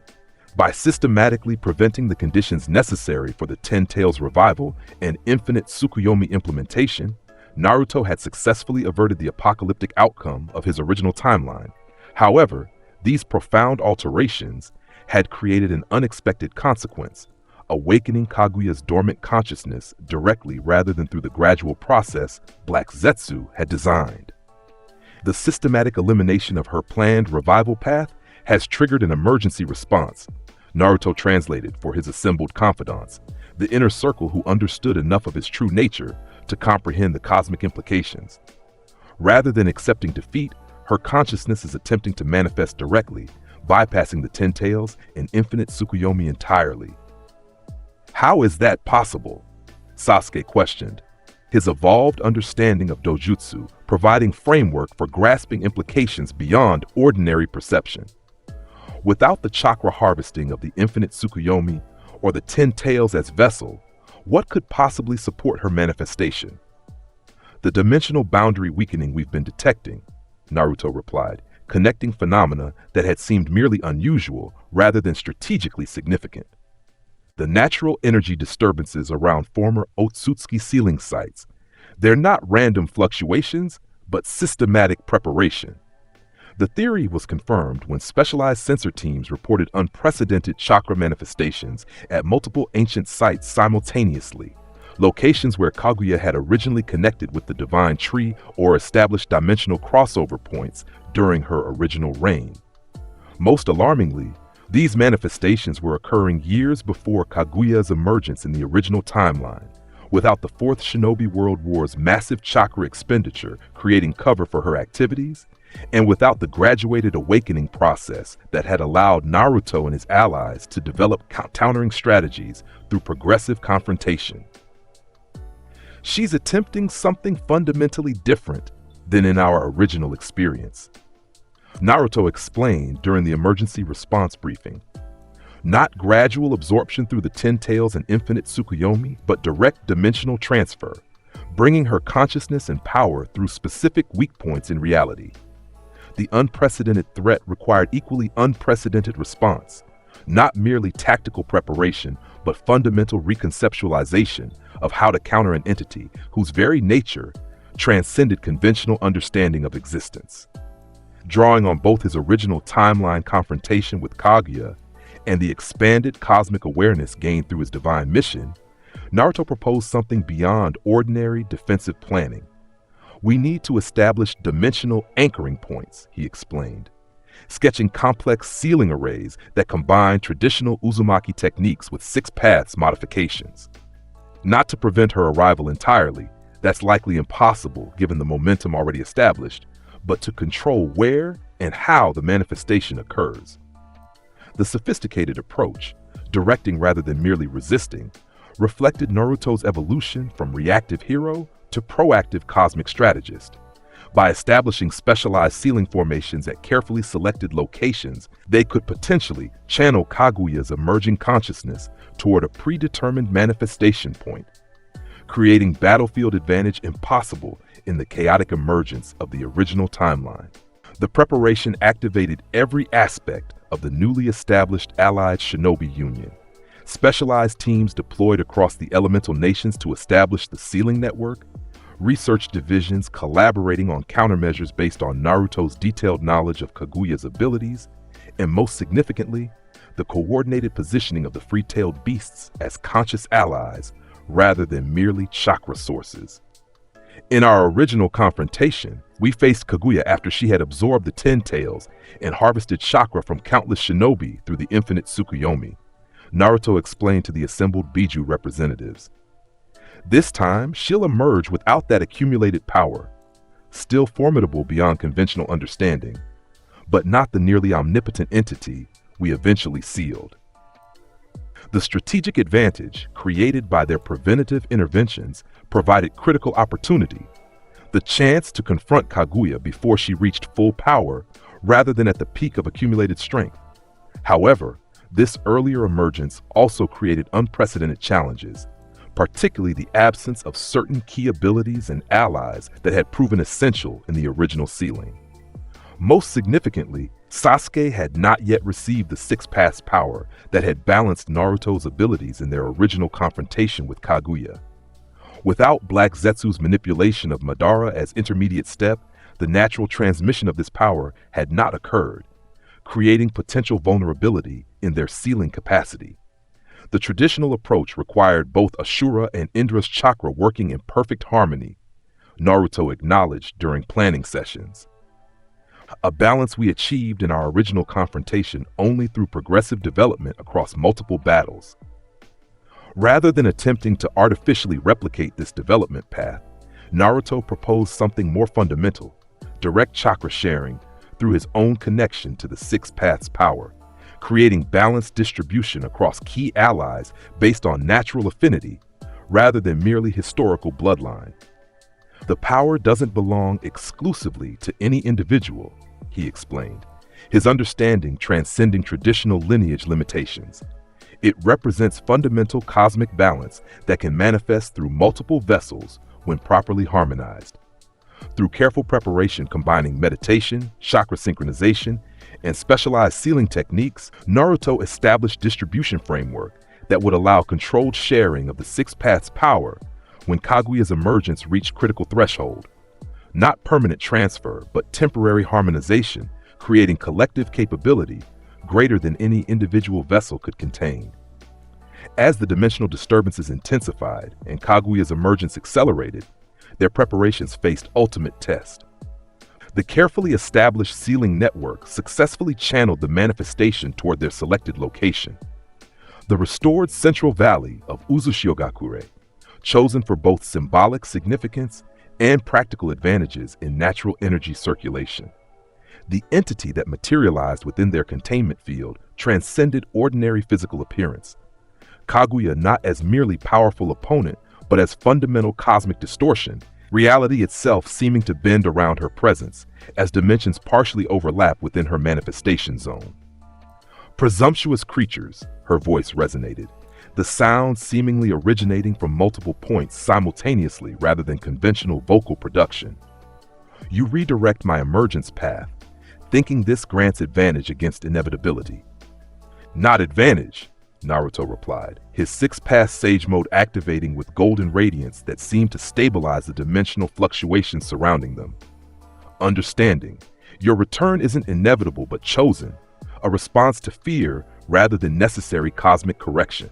By systematically preventing the conditions necessary for the Ten Tails revival and infinite Tsukuyomi implementation, Naruto had successfully averted the apocalyptic outcome of his original timeline. However, these profound alterations had created an unexpected consequence, awakening Kaguya's dormant consciousness directly rather than through the gradual process Black Zetsu had designed. The systematic elimination of her planned revival path has triggered an emergency response, Naruto translated for his assembled confidants, the inner circle who understood enough of his true nature to comprehend the cosmic implications. Rather than accepting defeat, her consciousness is attempting to manifest directly, bypassing the Ten Tails and infinite Tsukuyomi entirely. "How is that possible?" Sasuke questioned, his evolved understanding of dojutsu providing framework for grasping implications beyond ordinary perception. Without the chakra harvesting of the infinite Tsukuyomi or the Ten Tails as vessel, what could possibly support her manifestation? "The dimensional boundary weakening we've been detecting," Naruto replied, connecting phenomena that had seemed merely unusual rather than strategically significant. The natural energy disturbances around former Otsutsuki sealing sites, they're not random fluctuations, but systematic preparation. The theory was confirmed when specialized sensor teams reported unprecedented chakra manifestations at multiple ancient sites simultaneously, locations where Kaguya had originally connected with the divine tree or established dimensional crossover points during her original reign. Most alarmingly, these manifestations were occurring years before Kaguya's emergence in the original timeline, without the Fourth Shinobi World War's massive chakra expenditure creating cover for her activities, and without the graduated awakening process that had allowed Naruto and his allies to develop countering strategies through progressive confrontation. She's attempting something fundamentally different than in our original experience, Naruto explained during the emergency response briefing. Not gradual absorption through the Ten Tails and infinite Tsukuyomi, but direct dimensional transfer, bringing her consciousness and power through specific weak points in reality. The unprecedented threat required equally unprecedented response, not merely tactical preparation, but fundamental reconceptualization of how to counter an entity whose very nature transcended conventional understanding of existence. Drawing on both his original timeline confrontation with Kaguya and the expanded cosmic awareness gained through his divine mission, Naruto proposed something beyond ordinary defensive planning. We need to establish dimensional anchoring points, he explained, sketching complex sealing arrays that combine traditional Uzumaki techniques with six paths modifications. Not to prevent her arrival entirely, that's likely impossible given the momentum already established, but to control where and how the manifestation occurs. The sophisticated approach, directing rather than merely resisting, reflected Naruto's evolution from reactive hero to proactive cosmic strategist. By establishing specialized sealing formations at carefully selected locations, they could potentially channel Kaguya's emerging consciousness toward a predetermined manifestation point, creating battlefield advantage impossible in the chaotic emergence of the original timeline. The preparation activated every aspect of the newly established Allied Shinobi Union. Specialized teams deployed across the elemental nations to establish the sealing network, research divisions collaborating on countermeasures based on Naruto's detailed knowledge of Kaguya's abilities, and most significantly, the coordinated positioning of the free-tailed beasts as conscious allies rather than merely chakra sources. In our original confrontation, we faced Kaguya after she had absorbed the Ten Tails and harvested chakra from countless shinobi through the infinite Tsukuyomi, Naruto explained to the assembled Biju representatives. This time, she'll emerge without that accumulated power, still formidable beyond conventional understanding, but not the nearly omnipotent entity we eventually sealed. The strategic advantage created by their preventative interventions provided critical opportunity, the chance to confront Kaguya before she reached full power rather than at the peak of accumulated strength. However, this earlier emergence also created unprecedented challenges, particularly the absence of certain key abilities and allies that had proven essential in the original sealing. Most significantly, Sasuke had not yet received the Six Paths power that had balanced Naruto's abilities in their original confrontation with Kaguya. Without Black Zetsu's manipulation of Madara as intermediate step, the natural transmission of this power had not occurred, creating potential vulnerability in their sealing capacity. The traditional approach required both Ashura and Indra's chakra working in perfect harmony, Naruto acknowledged during planning sessions. A balance we achieved in our original confrontation only through progressive development across multiple battles. Rather than attempting to artificially replicate this development path, Naruto proposed something more fundamental, direct chakra sharing through his own connection to the Six Paths power, creating balanced distribution across key allies based on natural affinity rather than merely historical bloodline. The power doesn't belong exclusively to any individual, he explained, his understanding transcending traditional lineage limitations. It represents fundamental cosmic balance that can manifest through multiple vessels when properly harmonized. Through careful preparation combining meditation, chakra synchronization, and specialized sealing techniques, Naruto established distribution framework that would allow controlled sharing of the Six Paths power when Kaguya's emergence reached critical threshold. Not permanent transfer, but temporary harmonization, creating collective capability greater than any individual vessel could contain. As the dimensional disturbances intensified and Kaguya's emergence accelerated, their preparations faced ultimate test. The carefully established sealing network successfully channeled the manifestation toward their selected location, the restored central valley of Uzushiogakure, chosen for both symbolic significance and practical advantages in natural energy circulation. The entity that materialized within their containment field transcended ordinary physical appearance. Kaguya not as merely powerful opponent, but as fundamental cosmic distortion, reality itself seeming to bend around her presence, as dimensions partially overlap within her manifestation zone. Presumptuous creatures, her voice resonated, the sound seemingly originating from multiple points simultaneously rather than conventional vocal production. You redirect my emergence path, thinking this grants advantage against inevitability. Not advantage, Naruto replied, his six-path sage mode activating with golden radiance that seemed to stabilize the dimensional fluctuations surrounding them. Understanding, your return isn't inevitable but chosen, a response to fear rather than necessary cosmic correction.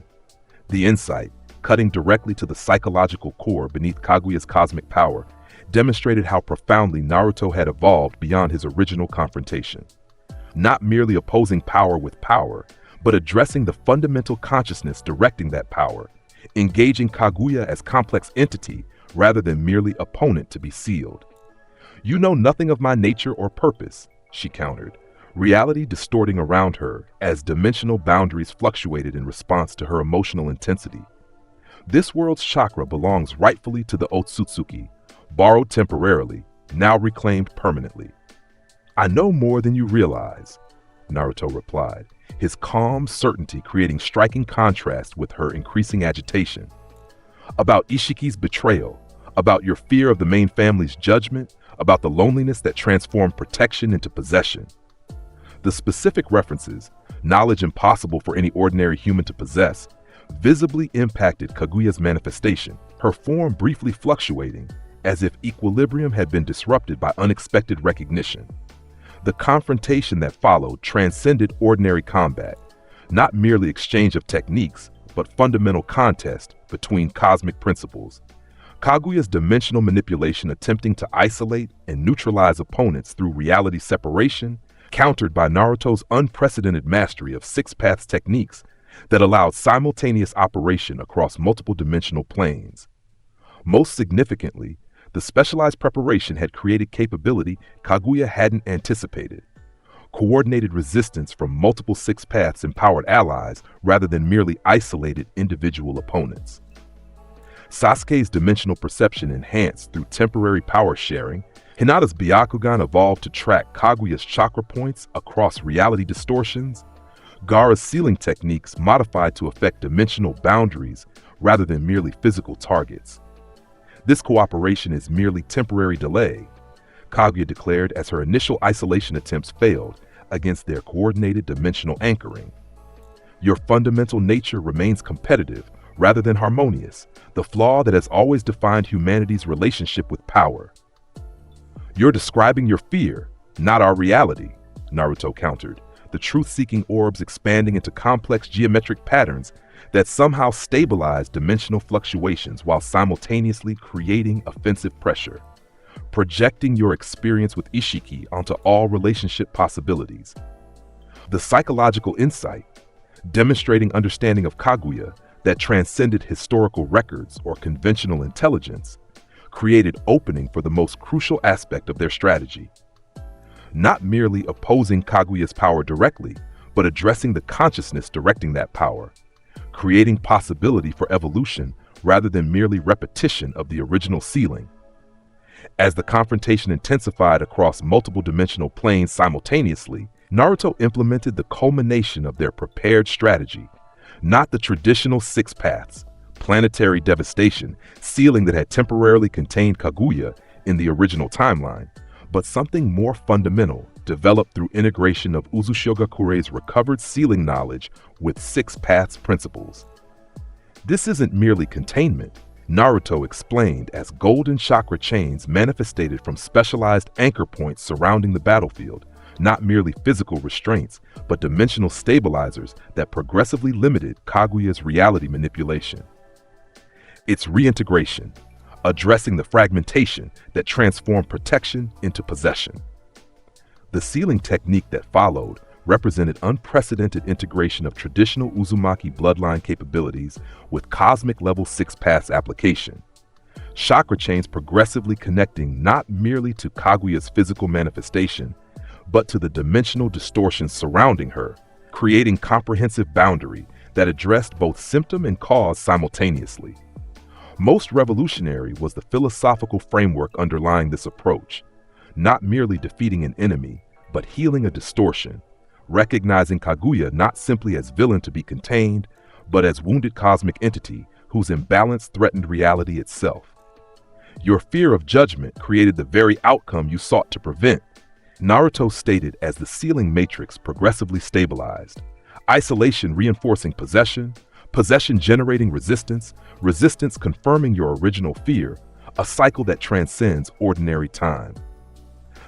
The insight, cutting directly to the psychological core beneath Kaguya's cosmic power, demonstrated how profoundly Naruto had evolved beyond his original confrontation. Not merely opposing power with power, but addressing the fundamental consciousness directing that power, engaging Kaguya as complex entity rather than merely opponent to be sealed. You know nothing of my nature or purpose, she countered, reality distorting around her as dimensional boundaries fluctuated in response to her emotional intensity. This world's chakra belongs rightfully to the Otsutsuki, borrowed temporarily, now reclaimed permanently. I know more than you realize, Naruto replied, his calm certainty creating striking contrast with her increasing agitation. About Ishiki's betrayal, about your fear of the main family's judgment, about the loneliness that transformed protection into possession. The specific references, knowledge impossible for any ordinary human to possess, visibly impacted Kaguya's manifestation, her form briefly fluctuating, as if equilibrium had been disrupted by unexpected recognition. The confrontation that followed transcended ordinary combat, not merely exchange of techniques, but fundamental contest between cosmic principles. Kaguya's dimensional manipulation attempting to isolate and neutralize opponents through reality separation, countered by Naruto's unprecedented mastery of six-paths techniques that allowed simultaneous operation across multiple dimensional planes. Most significantly, the specialized preparation had created capability Kaguya hadn't anticipated. Coordinated resistance from multiple six-paths empowered allies rather than merely isolated individual opponents. Sasuke's dimensional perception enhanced through temporary power sharing, Hinata's Byakugan evolved to track Kaguya's chakra points across reality distortions, Gaara's sealing techniques modified to affect dimensional boundaries rather than merely physical targets. This cooperation is merely temporary delay, Kaguya declared as her initial isolation attempts failed against their coordinated dimensional anchoring. Your fundamental nature remains competitive rather than harmonious, the flaw that has always defined humanity's relationship with power. You're describing your fear, not our reality, Naruto countered, the truth-seeking orbs expanding into complex geometric patterns that somehow stabilize dimensional fluctuations while simultaneously creating offensive pressure, projecting your experience with Ishiki onto all relationship possibilities. The psychological insight, demonstrating understanding of Kaguya that transcended historical records or conventional intelligence, created opening for the most crucial aspect of their strategy. Not merely opposing Kaguya's power directly, but addressing the consciousness directing that power, creating possibility for evolution rather than merely repetition of the original sealing. As the confrontation intensified across multiple dimensional planes simultaneously, Naruto implemented the culmination of their prepared strategy, not the traditional six paths, planetary devastation, sealing that had temporarily contained Kaguya in the original timeline, but something more fundamental, developed through integration of Uzushigakure's recovered sealing knowledge with six paths principles. This isn't merely containment, Naruto explained as golden chakra chains manifested from specialized anchor points surrounding the battlefield, not merely physical restraints, but dimensional stabilizers that progressively limited Kaguya's reality manipulation. Its reintegration, addressing the fragmentation that transformed protection into possession. The sealing technique that followed represented unprecedented integration of traditional Uzumaki bloodline capabilities with cosmic level 6 pass application. Chakra chains progressively connecting not merely to Kaguya's physical manifestation, but to the dimensional distortions surrounding her, creating comprehensive boundary that addressed both symptom and cause simultaneously. Most revolutionary was the philosophical framework underlying this approach, not merely defeating an enemy, but healing a distortion, recognizing Kaguya not simply as villain to be contained, but as wounded cosmic entity whose imbalance threatened reality itself. Your fear of judgment created the very outcome you sought to prevent, Naruto stated as the sealing matrix progressively stabilized, isolation reinforcing possession, possession generating resistance, resistance confirming your original fear, a cycle that transcends ordinary time.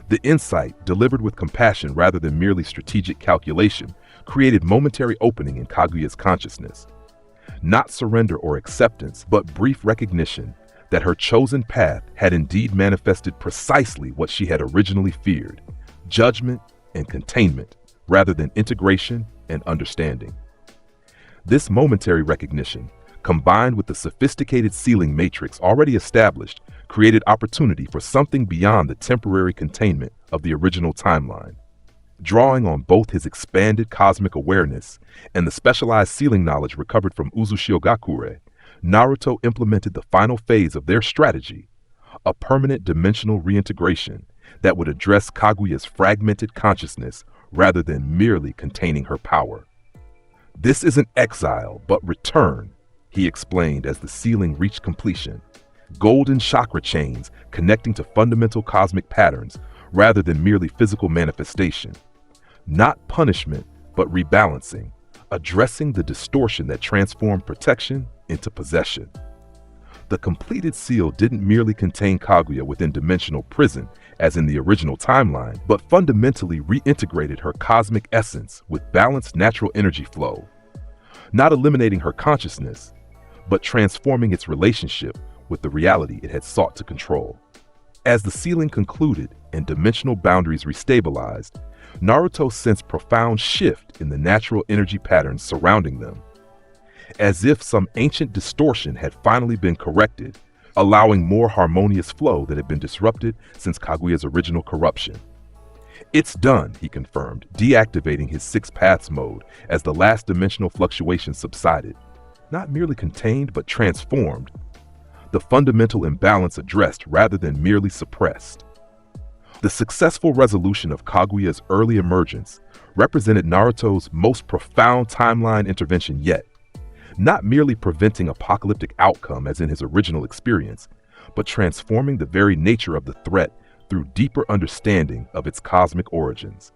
The insight, delivered with compassion rather than merely strategic calculation, created momentary opening in Kaguya's consciousness. Not surrender or acceptance, but brief recognition that her chosen path had indeed manifested precisely what she had originally feared, judgment and containment, rather than integration and understanding. This momentary recognition, combined with the sophisticated sealing matrix already established, created opportunity for something beyond the temporary containment of the original timeline. Drawing on both his expanded cosmic awareness and the specialized sealing knowledge recovered from Uzushiogakure, Naruto implemented the final phase of their strategy, a permanent dimensional reintegration that would address Kaguya's fragmented consciousness rather than merely containing her power. "This isn't exile, but return," he explained as the sealing reached completion. Golden chakra chains connecting to fundamental cosmic patterns rather than merely physical manifestation. Not punishment, but rebalancing, addressing the distortion that transformed protection into possession. The completed seal didn't merely contain Kaguya within dimensional prison, as in the original timeline, but fundamentally reintegrated her cosmic essence with balanced natural energy flow. Not eliminating her consciousness, but transforming its relationship with the reality it had sought to control. As the sealing concluded and dimensional boundaries restabilized, Naruto sensed profound shift in the natural energy patterns surrounding them. As if some ancient distortion had finally been corrected, allowing more harmonious flow that had been disrupted since Kaguya's original corruption. "It's done," he confirmed, deactivating his 6 paths mode as the last dimensional fluctuation subsided. Not merely contained, but transformed. The fundamental imbalance addressed rather than merely suppressed. The successful resolution of Kaguya's early emergence represented Naruto's most profound timeline intervention yet, not merely preventing apocalyptic outcome as in his original experience, but transforming the very nature of the threat through deeper understanding of its cosmic origins.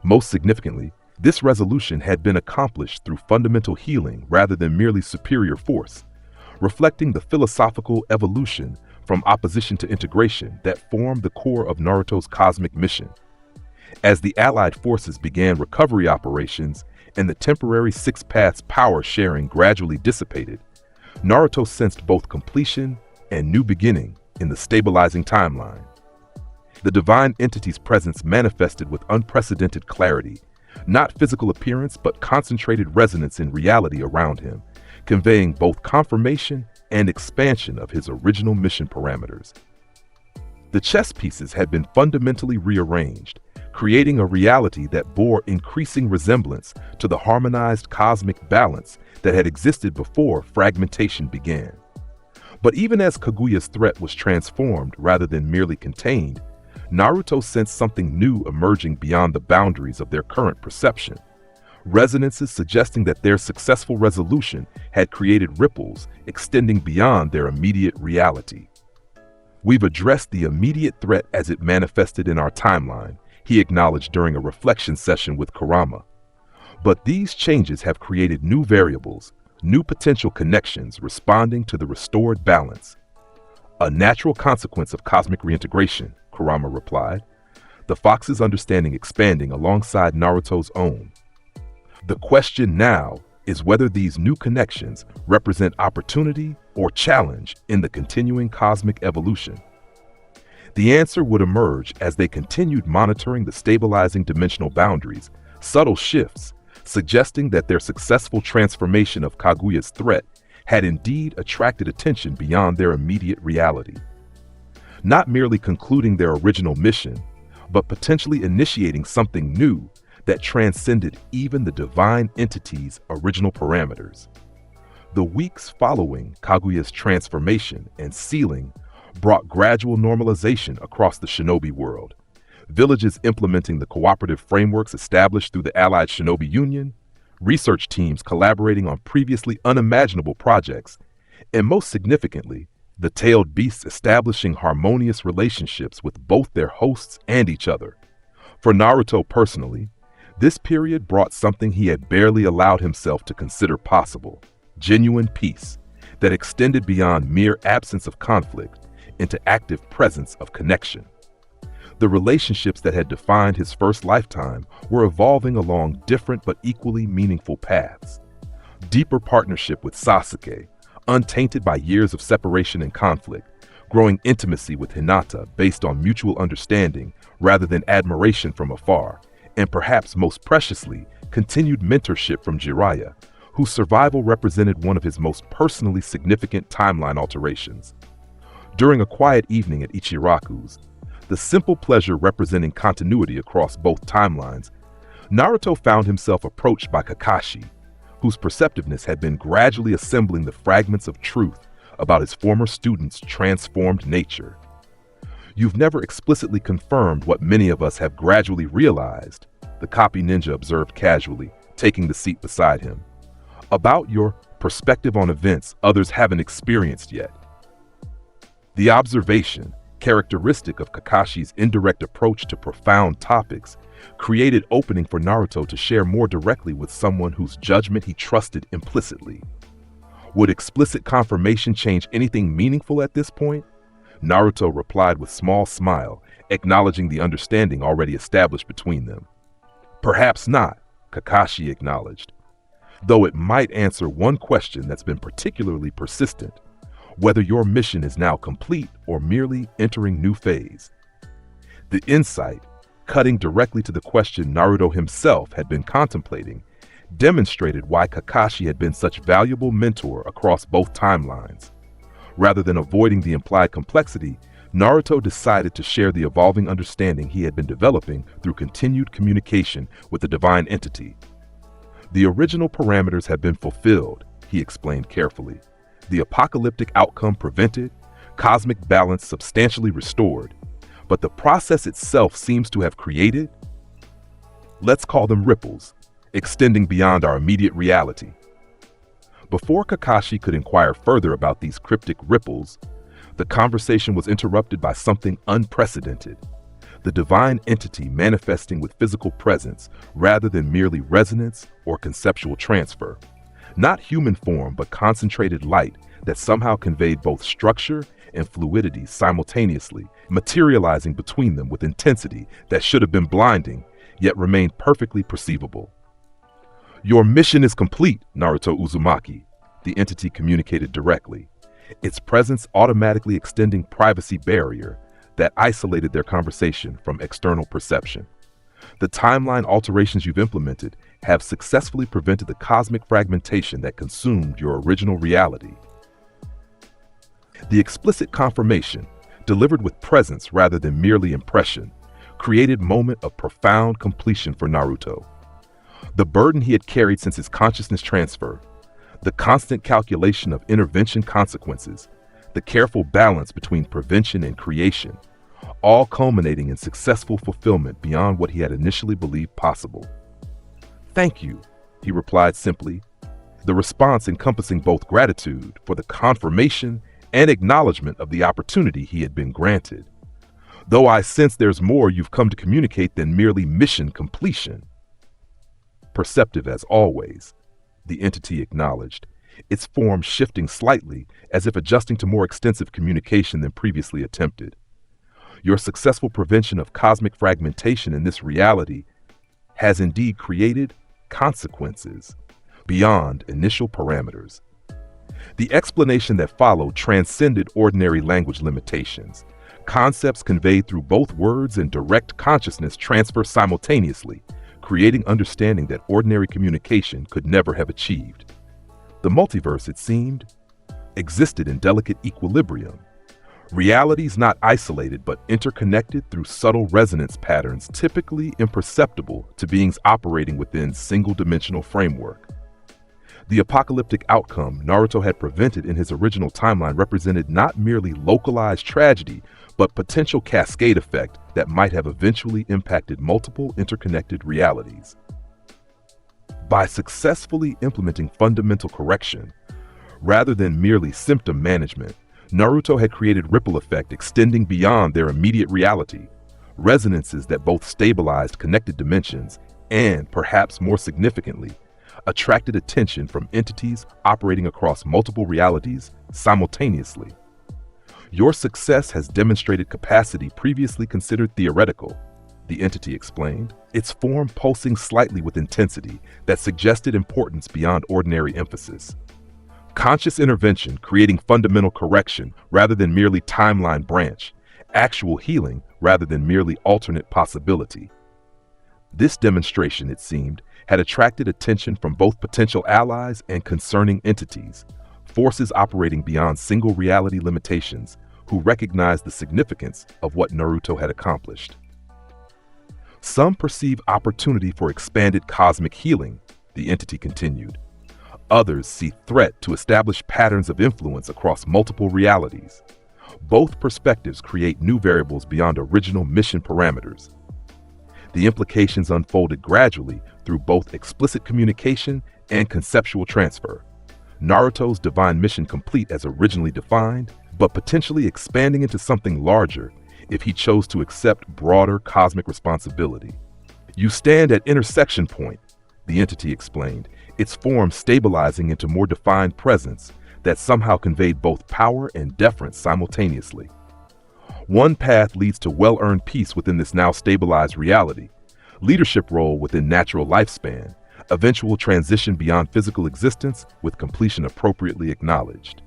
Most significantly, this resolution had been accomplished through fundamental healing rather than merely superior force, reflecting the philosophical evolution from opposition to integration that formed the core of Naruto's cosmic mission. As the Allied forces began recovery operations and the temporary 6 paths power sharing gradually dissipated, Naruto sensed both completion and new beginning in the stabilizing timeline. The divine entity's presence manifested with unprecedented clarity, not physical appearance but concentrated resonance in reality around him, conveying both confirmation and expansion of his original mission parameters. The chess pieces had been fundamentally rearranged, creating a reality that bore increasing resemblance to the harmonized cosmic balance that had existed before fragmentation began. But even as Kaguya's threat was transformed rather than merely contained, Naruto sensed something new emerging beyond the boundaries of their current perception. Resonances suggesting that their successful resolution had created ripples extending beyond their immediate reality. "We've addressed the immediate threat as it manifested in our timeline," he acknowledged during a reflection session with Kurama. "But these changes have created new variables, new potential connections responding to the restored balance." "A natural consequence of cosmic reintegration," Kurama replied. the fox's understanding expanding alongside Naruto's own. The question now is whether these new connections represent opportunity or challenge in the continuing cosmic evolution. The answer would emerge as they continued monitoring the stabilizing dimensional boundaries, subtle shifts, suggesting that their successful transformation of Kaguya's threat had indeed attracted attention beyond their immediate reality. Not merely concluding their original mission, but potentially initiating something new that transcended even the divine entity's original parameters. The weeks following Kaguya's transformation and sealing brought gradual normalization across the shinobi world. Villages implementing the cooperative frameworks established through the Allied Shinobi Union, research teams collaborating on previously unimaginable projects, and most significantly, the tailed beasts establishing harmonious relationships with both their hosts and each other. For Naruto personally, this period brought something he had barely allowed himself to consider possible: genuine peace that extended beyond mere absence of conflict into active presence of connection. The relationships that had defined his first lifetime were evolving along different but equally meaningful paths. Deeper partnership with Sasuke, untainted by years of separation and conflict, growing intimacy with Hinata based on mutual understanding rather than admiration from afar, and perhaps most preciously, continued mentorship from Jiraiya, whose survival represented one of his most personally significant timeline alterations. During a quiet evening at Ichiraku's, the simple pleasure representing continuity across both timelines, Naruto found himself approached by Kakashi, whose perceptiveness had been gradually assembling the fragments of truth about his former student's transformed nature. "You've never explicitly confirmed what many of us have gradually realized," the copy ninja observed casually, taking the seat beside him, "about your perspective on events others haven't experienced yet." The observation, characteristic of Kakashi's indirect approach to profound topics, created opening for Naruto to share more directly with someone whose judgment he trusted implicitly. Would explicit confirmation change anything meaningful at this point? Naruto replied with a small smile, acknowledging the understanding already established between them. "Perhaps not," Kakashi acknowledged, "though it might answer one question that's been particularly persistent: whether your mission is now complete or merely entering new phase." The insight, cutting directly to the question Naruto himself had been contemplating, demonstrated why Kakashi had been such a valuable mentor across both timelines. Rather than avoiding the implied complexity, Naruto decided to share the evolving understanding he had been developing through continued communication with the divine entity. "The original parameters have been fulfilled," he explained carefully. "The apocalyptic outcome prevented, cosmic balance substantially restored, but the process itself seems to have created, let's call them ripples, extending beyond our immediate reality." Before Kakashi could inquire further about these cryptic ripples, the conversation was interrupted by something unprecedented: the divine entity manifesting with physical presence rather than merely resonance or conceptual transfer. Not human form, but concentrated light that somehow conveyed both structure and fluidity simultaneously, materializing between them with intensity that should have been blinding, yet remained perfectly perceivable. "Your mission is complete, Naruto Uzumaki," the entity communicated directly, its presence automatically extending privacy barrier that isolated their conversation from external perception. "The timeline alterations you've implemented have successfully prevented the cosmic fragmentation that consumed your original reality." The explicit confirmation, delivered with presence rather than merely impression, created a moment of profound completion for Naruto. The burden he had carried since his consciousness transfer, the constant calculation of intervention consequences, the careful balance between prevention and creation, all culminating in successful fulfillment beyond what he had initially believed possible. "Thank you," he replied simply, the response encompassing both gratitude for the confirmation and acknowledgement of the opportunity he had been granted. "Though I sense there's more you've come to communicate than merely mission completion." "Perceptive as always," the entity acknowledged, its form shifting slightly as if adjusting to more extensive communication than previously attempted. Your successful prevention of cosmic fragmentation in this reality has indeed created consequences beyond initial parameters. The explanation that followed transcended ordinary language limitations. Concepts conveyed through both words and direct consciousness transfer simultaneously, creating understanding that ordinary communication could never have achieved. The multiverse, it seemed, existed in delicate equilibrium. Realities not isolated but interconnected through subtle resonance patterns typically imperceptible to beings operating within single-dimensional framework. The apocalyptic outcome Naruto had prevented in his original timeline represented not merely localized tragedy, but potential cascade effect that might have eventually impacted multiple interconnected realities. By successfully implementing fundamental correction, rather than merely symptom management, Naruto had created ripple effect extending beyond their immediate reality, resonances that both stabilized connected dimensions and, perhaps more significantly, attracted attention from entities operating across multiple realities simultaneously. Your success has demonstrated capacity previously considered theoretical, the entity explained, its form pulsing slightly with intensity that suggested importance beyond ordinary emphasis. Conscious intervention creating fundamental correction rather than merely timeline branch, actual healing rather than merely alternate possibility. This demonstration, it seemed, had attracted attention from both potential allies and concerning entities, forces operating beyond single reality limitations, who recognized the significance of what Naruto had accomplished. Some perceive opportunity for expanded cosmic healing, the entity continued. Others see threat to establish patterns of influence across multiple realities. Both perspectives create new variables beyond original mission parameters. The implications unfolded gradually through both explicit communication and conceptual transfer. Naruto's divine mission complete as originally defined, but potentially expanding into something larger if he chose to accept broader cosmic responsibility. You stand at intersection point, the entity explained, its form stabilizing into more defined presence that somehow conveyed both power and deference simultaneously. One path leads to well-earned peace within this now stabilized reality, leadership role within natural lifespan, eventual transition beyond physical existence with completion appropriately acknowledged.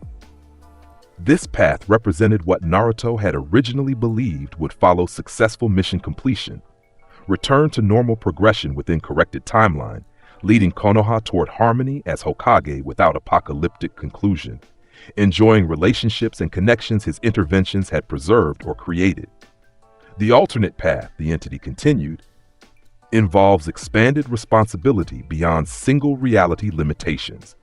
This path represented what Naruto had originally believed would follow successful mission completion, return to normal progression within corrected timeline, leading Konoha toward harmony as Hokage without apocalyptic conclusion, enjoying relationships and connections his interventions had preserved or created. The alternate path, the entity continued, involves expanded responsibility beyond single reality limitations,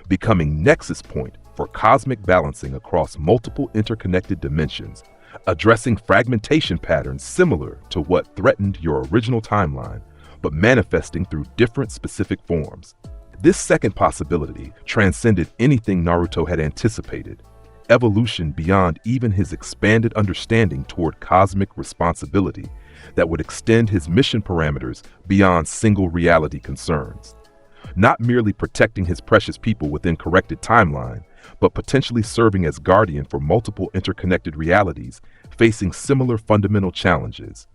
becoming nexus point for cosmic balancing across multiple interconnected dimensions, addressing fragmentation patterns similar to what threatened your original timeline, but manifesting through different specific forms. This second possibility transcended anything Naruto had anticipated, evolution beyond even his expanded understanding toward cosmic responsibility that would extend his mission parameters beyond single reality concerns. Not merely protecting his precious people within corrected timeline, but potentially serving as guardian for multiple interconnected realities facing similar fundamental challenges.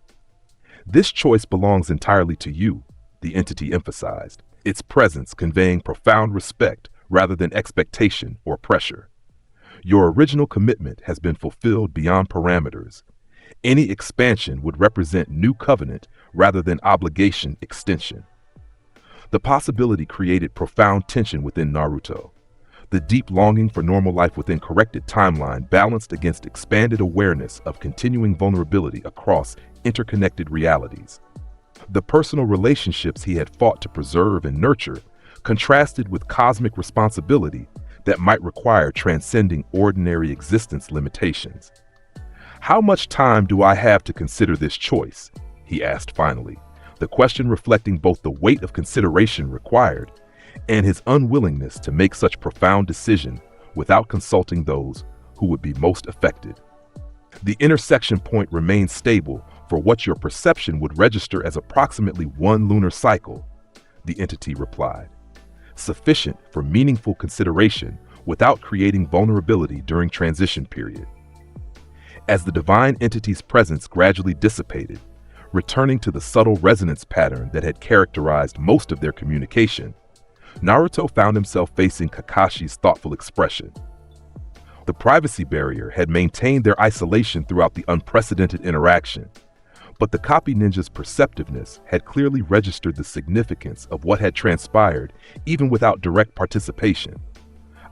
This choice belongs entirely to you, the entity emphasized, its presence conveying profound respect rather than expectation or pressure. Your original commitment has been fulfilled beyond parameters. Any expansion would represent new covenant rather than obligation extension. The possibility created profound tension within Naruto. The deep longing for normal life within corrected timeline balanced against expanded awareness of continuing vulnerability across interconnected realities. The personal relationships he had fought to preserve and nurture contrasted with cosmic responsibility that might require transcending ordinary existence limitations. How much time do I have to consider this choice? He asked finally, the question reflecting both the weight of consideration required and his unwillingness to make such profound decision without consulting those who would be most affected. The intersection point remains stable for what your perception would register as approximately 1 lunar cycle, the entity replied, sufficient for meaningful consideration without creating vulnerability during transition period. As the divine entity's presence gradually dissipated, returning to the subtle resonance pattern that had characterized most of their communication, Naruto found himself facing Kakashi's thoughtful expression. The privacy barrier had maintained their isolation throughout the unprecedented interaction, but the copy ninja's perceptiveness had clearly registered the significance of what had transpired even without direct participation.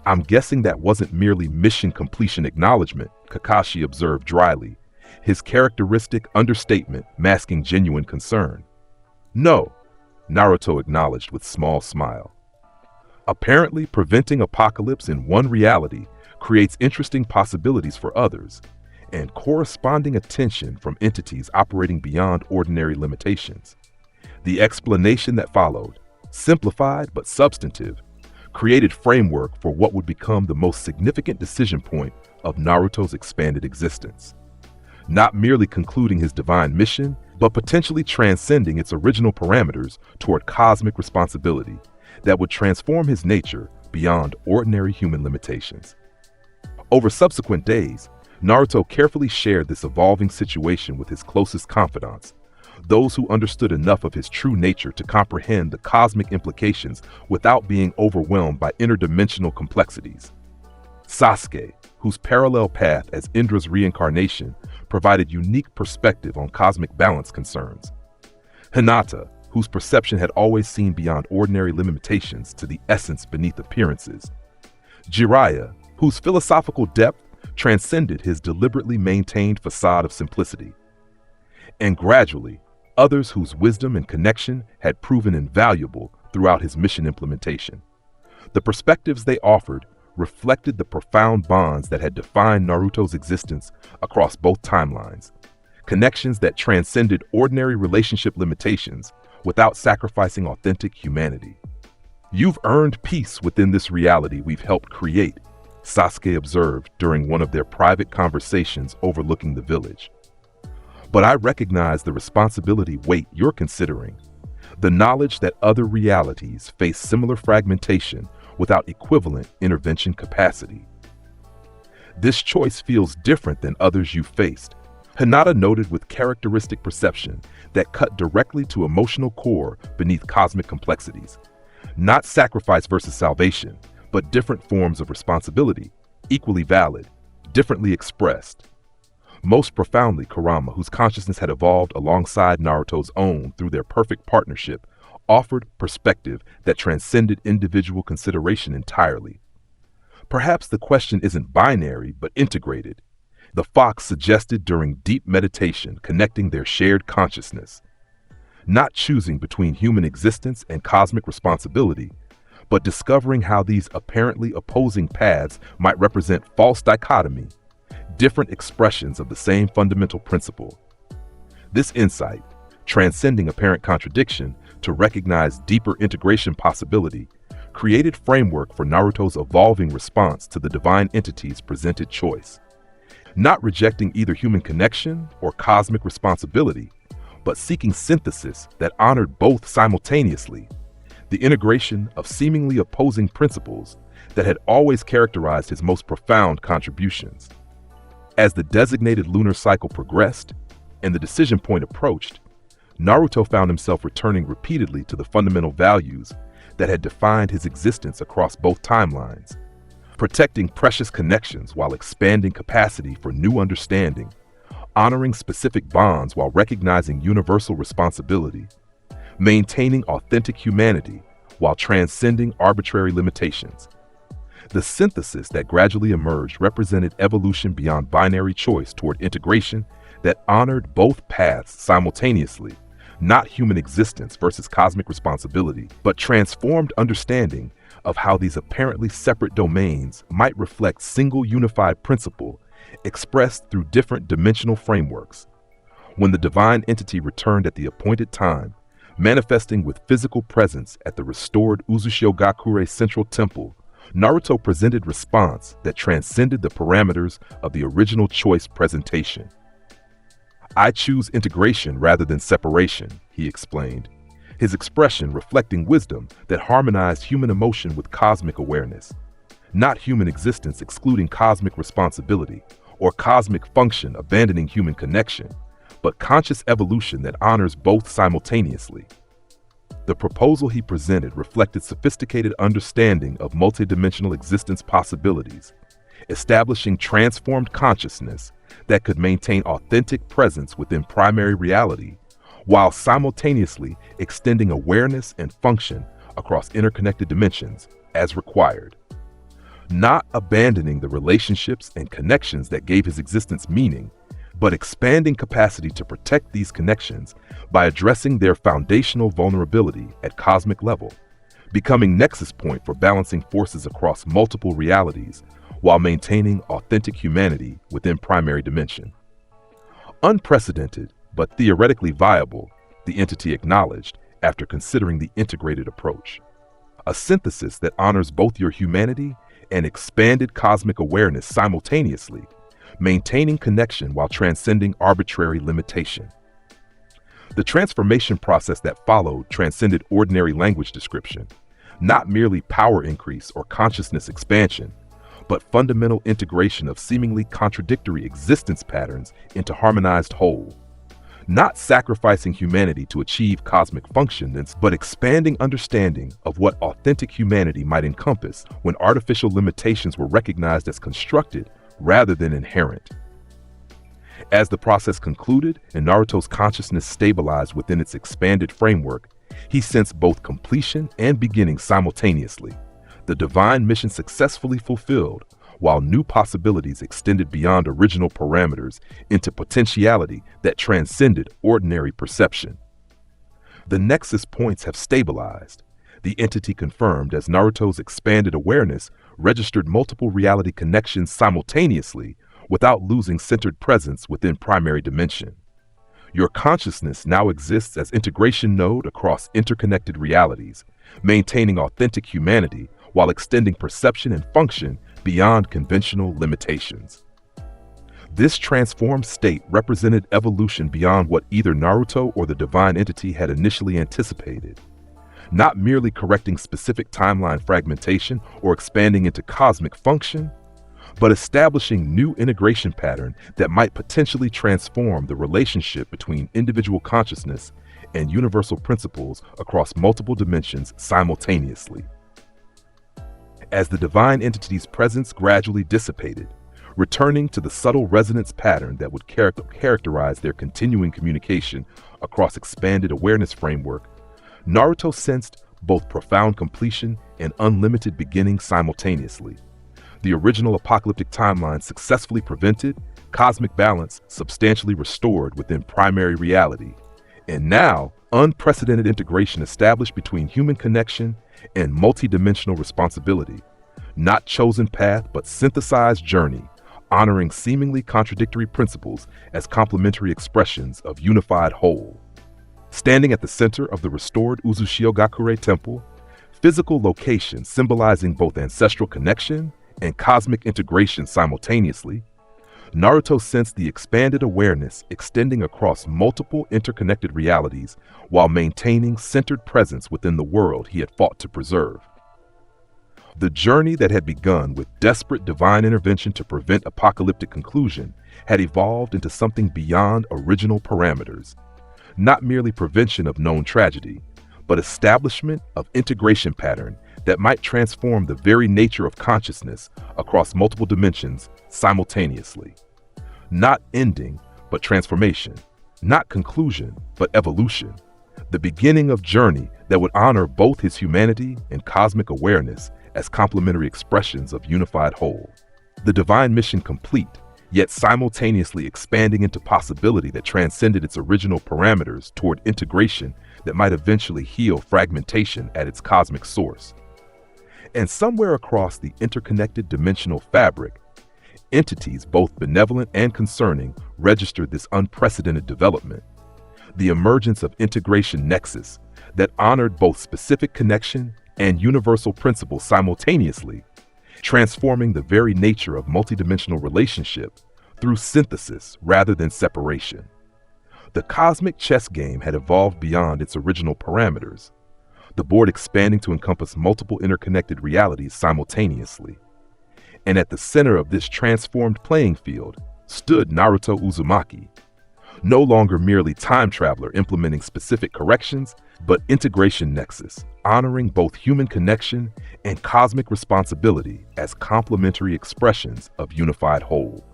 "I'm guessing that wasn't merely mission completion acknowledgement," Kakashi observed dryly, his characteristic understatement masking genuine concern. "No," Naruto acknowledged with small smile. "Apparently, preventing apocalypse in one reality creates interesting possibilities for others, and corresponding attention from entities operating beyond ordinary limitations." The explanation that followed, simplified but substantive, created framework for what would become the most significant decision point of Naruto's expanded existence. Not merely concluding his divine mission, but potentially transcending its original parameters toward cosmic responsibility that would transform his nature beyond ordinary human limitations. Over subsequent days, Naruto carefully shared this evolving situation with his closest confidants, those who understood enough of his true nature to comprehend the cosmic implications without being overwhelmed by interdimensional complexities. Sasuke, whose parallel path as Indra's reincarnation provided unique perspective on cosmic balance concerns. Hinata, whose perception had always seen beyond ordinary limitations to the essence beneath appearances. Jiraiya, whose philosophical depth transcended his deliberately maintained facade of simplicity. And gradually, others whose wisdom and connection had proven invaluable throughout his mission implementation. The perspectives they offered reflected the profound bonds that had defined Naruto's existence across both timelines, connections that transcended ordinary relationship limitations without sacrificing authentic humanity. "You've earned peace within this reality we've helped create," Sasuke observed during one of their private conversations overlooking the village. "But I recognize the responsibility weight you're considering, the knowledge that other realities face similar fragmentation without equivalent intervention capacity. This choice feels different than others you've faced," Hinata noted with characteristic perception that cut directly to emotional core beneath cosmic complexities. Not sacrifice versus salvation, but different forms of responsibility, equally valid, differently expressed. Most profoundly, Kurama, whose consciousness had evolved alongside Naruto's own through their perfect partnership, offered perspective that transcended individual consideration entirely. "Perhaps the question isn't binary, but integrated," the fox suggested during deep meditation connecting their shared consciousness. Not choosing between human existence and cosmic responsibility, but discovering how these apparently opposing paths might represent false dichotomy, different expressions of the same fundamental principle. This insight, transcending apparent contradiction to recognize deeper integration possibility, created framework for Naruto's evolving response to the divine entity's presented choice. Not rejecting either human connection or cosmic responsibility, but seeking synthesis that honored both simultaneously, the integration of seemingly opposing principles that had always characterized his most profound contributions. As the designated lunar cycle progressed and the decision point approached, Naruto found himself returning repeatedly to the fundamental values that had defined his existence across both timelines, protecting precious connections while expanding capacity for new understanding, honoring specific bonds while recognizing universal responsibility, maintaining authentic humanity while transcending arbitrary limitations. The synthesis that gradually emerged represented evolution beyond binary choice toward integration that honored both paths simultaneously, not human existence versus cosmic responsibility, but transformed understanding of how these apparently separate domains might reflect single unified principle expressed through different dimensional frameworks. When the divine entity returned at the appointed time, manifesting with physical presence at the restored Uzushiogakure Central Temple, Naruto presented response that transcended the parameters of the original choice presentation. "I choose integration rather than separation," he explained, his expression reflecting wisdom that harmonized human emotion with cosmic awareness. Not human existence excluding cosmic responsibility, or cosmic function abandoning human connection, but conscious evolution that honors both simultaneously. The proposal he presented reflected sophisticated understanding of multidimensional existence possibilities, establishing transformed consciousness that could maintain authentic presence within primary reality, while simultaneously extending awareness and function across interconnected dimensions as required. Not abandoning the relationships and connections that gave his existence meaning, but expanding capacity to protect these connections by addressing their foundational vulnerability at cosmic level, becoming nexus point for balancing forces across multiple realities while maintaining authentic humanity within primary dimension. Unprecedented, but theoretically viable, the entity acknowledged after considering the integrated approach. A synthesis that honors both your humanity and expanded cosmic awareness simultaneously, maintaining connection while transcending arbitrary limitation. The transformation process that followed transcended ordinary language description, not merely power increase or consciousness expansion, but fundamental integration of seemingly contradictory existence patterns into harmonized whole. Not sacrificing humanity to achieve cosmic functions, but expanding understanding of what authentic humanity might encompass when artificial limitations were recognized as constructed rather than inherent. As the process concluded and Naruto's consciousness stabilized within its expanded framework, he sensed both completion and beginning simultaneously. The divine mission successfully fulfilled, while new possibilities extended beyond original parameters into potentiality that transcended ordinary perception. The nexus points have stabilized, the entity confirmed as Naruto's expanded awareness registered multiple reality connections simultaneously without losing centered presence within primary dimension. Your consciousness now exists as integration node across interconnected realities, maintaining authentic humanity while extending perception and function beyond conventional limitations. This transformed state represented evolution beyond what either Naruto or the divine entity had initially anticipated, not merely correcting specific timeline fragmentation or expanding into cosmic function, but establishing new integration pattern that might potentially transform the relationship between individual consciousness and universal principles across multiple dimensions simultaneously. As the divine entity's presence gradually dissipated, returning to the subtle resonance pattern that would characterize their continuing communication across expanded awareness framework, Naruto sensed both profound completion and unlimited beginning simultaneously. The original apocalyptic timeline successfully prevented, cosmic balance substantially restored within primary reality, and now unprecedented integration established between human connection and multidimensional responsibility, not chosen path but synthesized journey, honoring seemingly contradictory principles as complementary expressions of unified whole. Standing at the center of the restored Uzushio-gakure temple, physical location symbolizing both ancestral connection and cosmic integration simultaneously, Naruto sensed the expanded awareness extending across multiple interconnected realities while maintaining centered presence within the world he had fought to preserve. The journey that had begun with desperate divine intervention to prevent apocalyptic conclusion had evolved into something beyond original parameters, not merely prevention of known tragedy, but establishment of integration pattern that might transform the very nature of consciousness across multiple dimensions simultaneously. Not ending, but transformation. Not conclusion, but evolution. The beginning of journey that would honor both his humanity and cosmic awareness as complementary expressions of unified whole. The divine mission complete, yet simultaneously expanding into possibility that transcended its original parameters toward integration that might eventually heal fragmentation at its cosmic source. And somewhere across the interconnected dimensional fabric, entities both benevolent and concerning registered this unprecedented development, the emergence of integration nexus that honored both specific connection and universal principles simultaneously, transforming the very nature of multidimensional relationship through synthesis rather than separation. The cosmic chess game had evolved beyond its original parameters, the board expanding to encompass multiple interconnected realities simultaneously. And at the center of this transformed playing field, stood Naruto Uzumaki, no longer merely time traveler implementing specific corrections, but integration nexus, honoring both human connection and cosmic responsibility as complementary expressions of unified whole.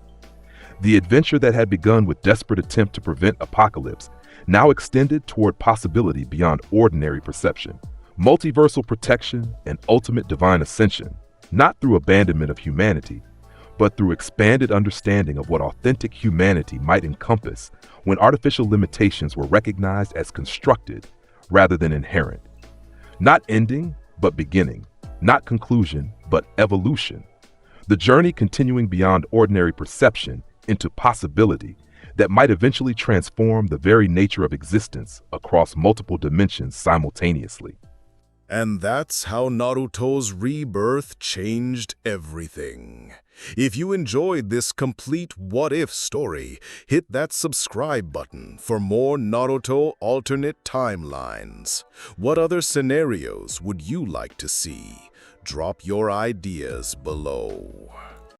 The adventure that had begun with desperate attempt to prevent apocalypse now extended toward possibility beyond ordinary perception, multiversal protection, and ultimate divine ascension, not through abandonment of humanity, but through expanded understanding of what authentic humanity might encompass when artificial limitations were recognized as constructed rather than inherent. Not ending, but beginning. Not conclusion, but evolution. The journey continuing beyond ordinary perception into possibility that might eventually transform the very nature of existence across multiple dimensions simultaneously. And that's how Naruto's rebirth changed everything. If you enjoyed this complete what-if story, hit that subscribe button for more Naruto alternate timelines. What other scenarios would you like to see? Drop your ideas below.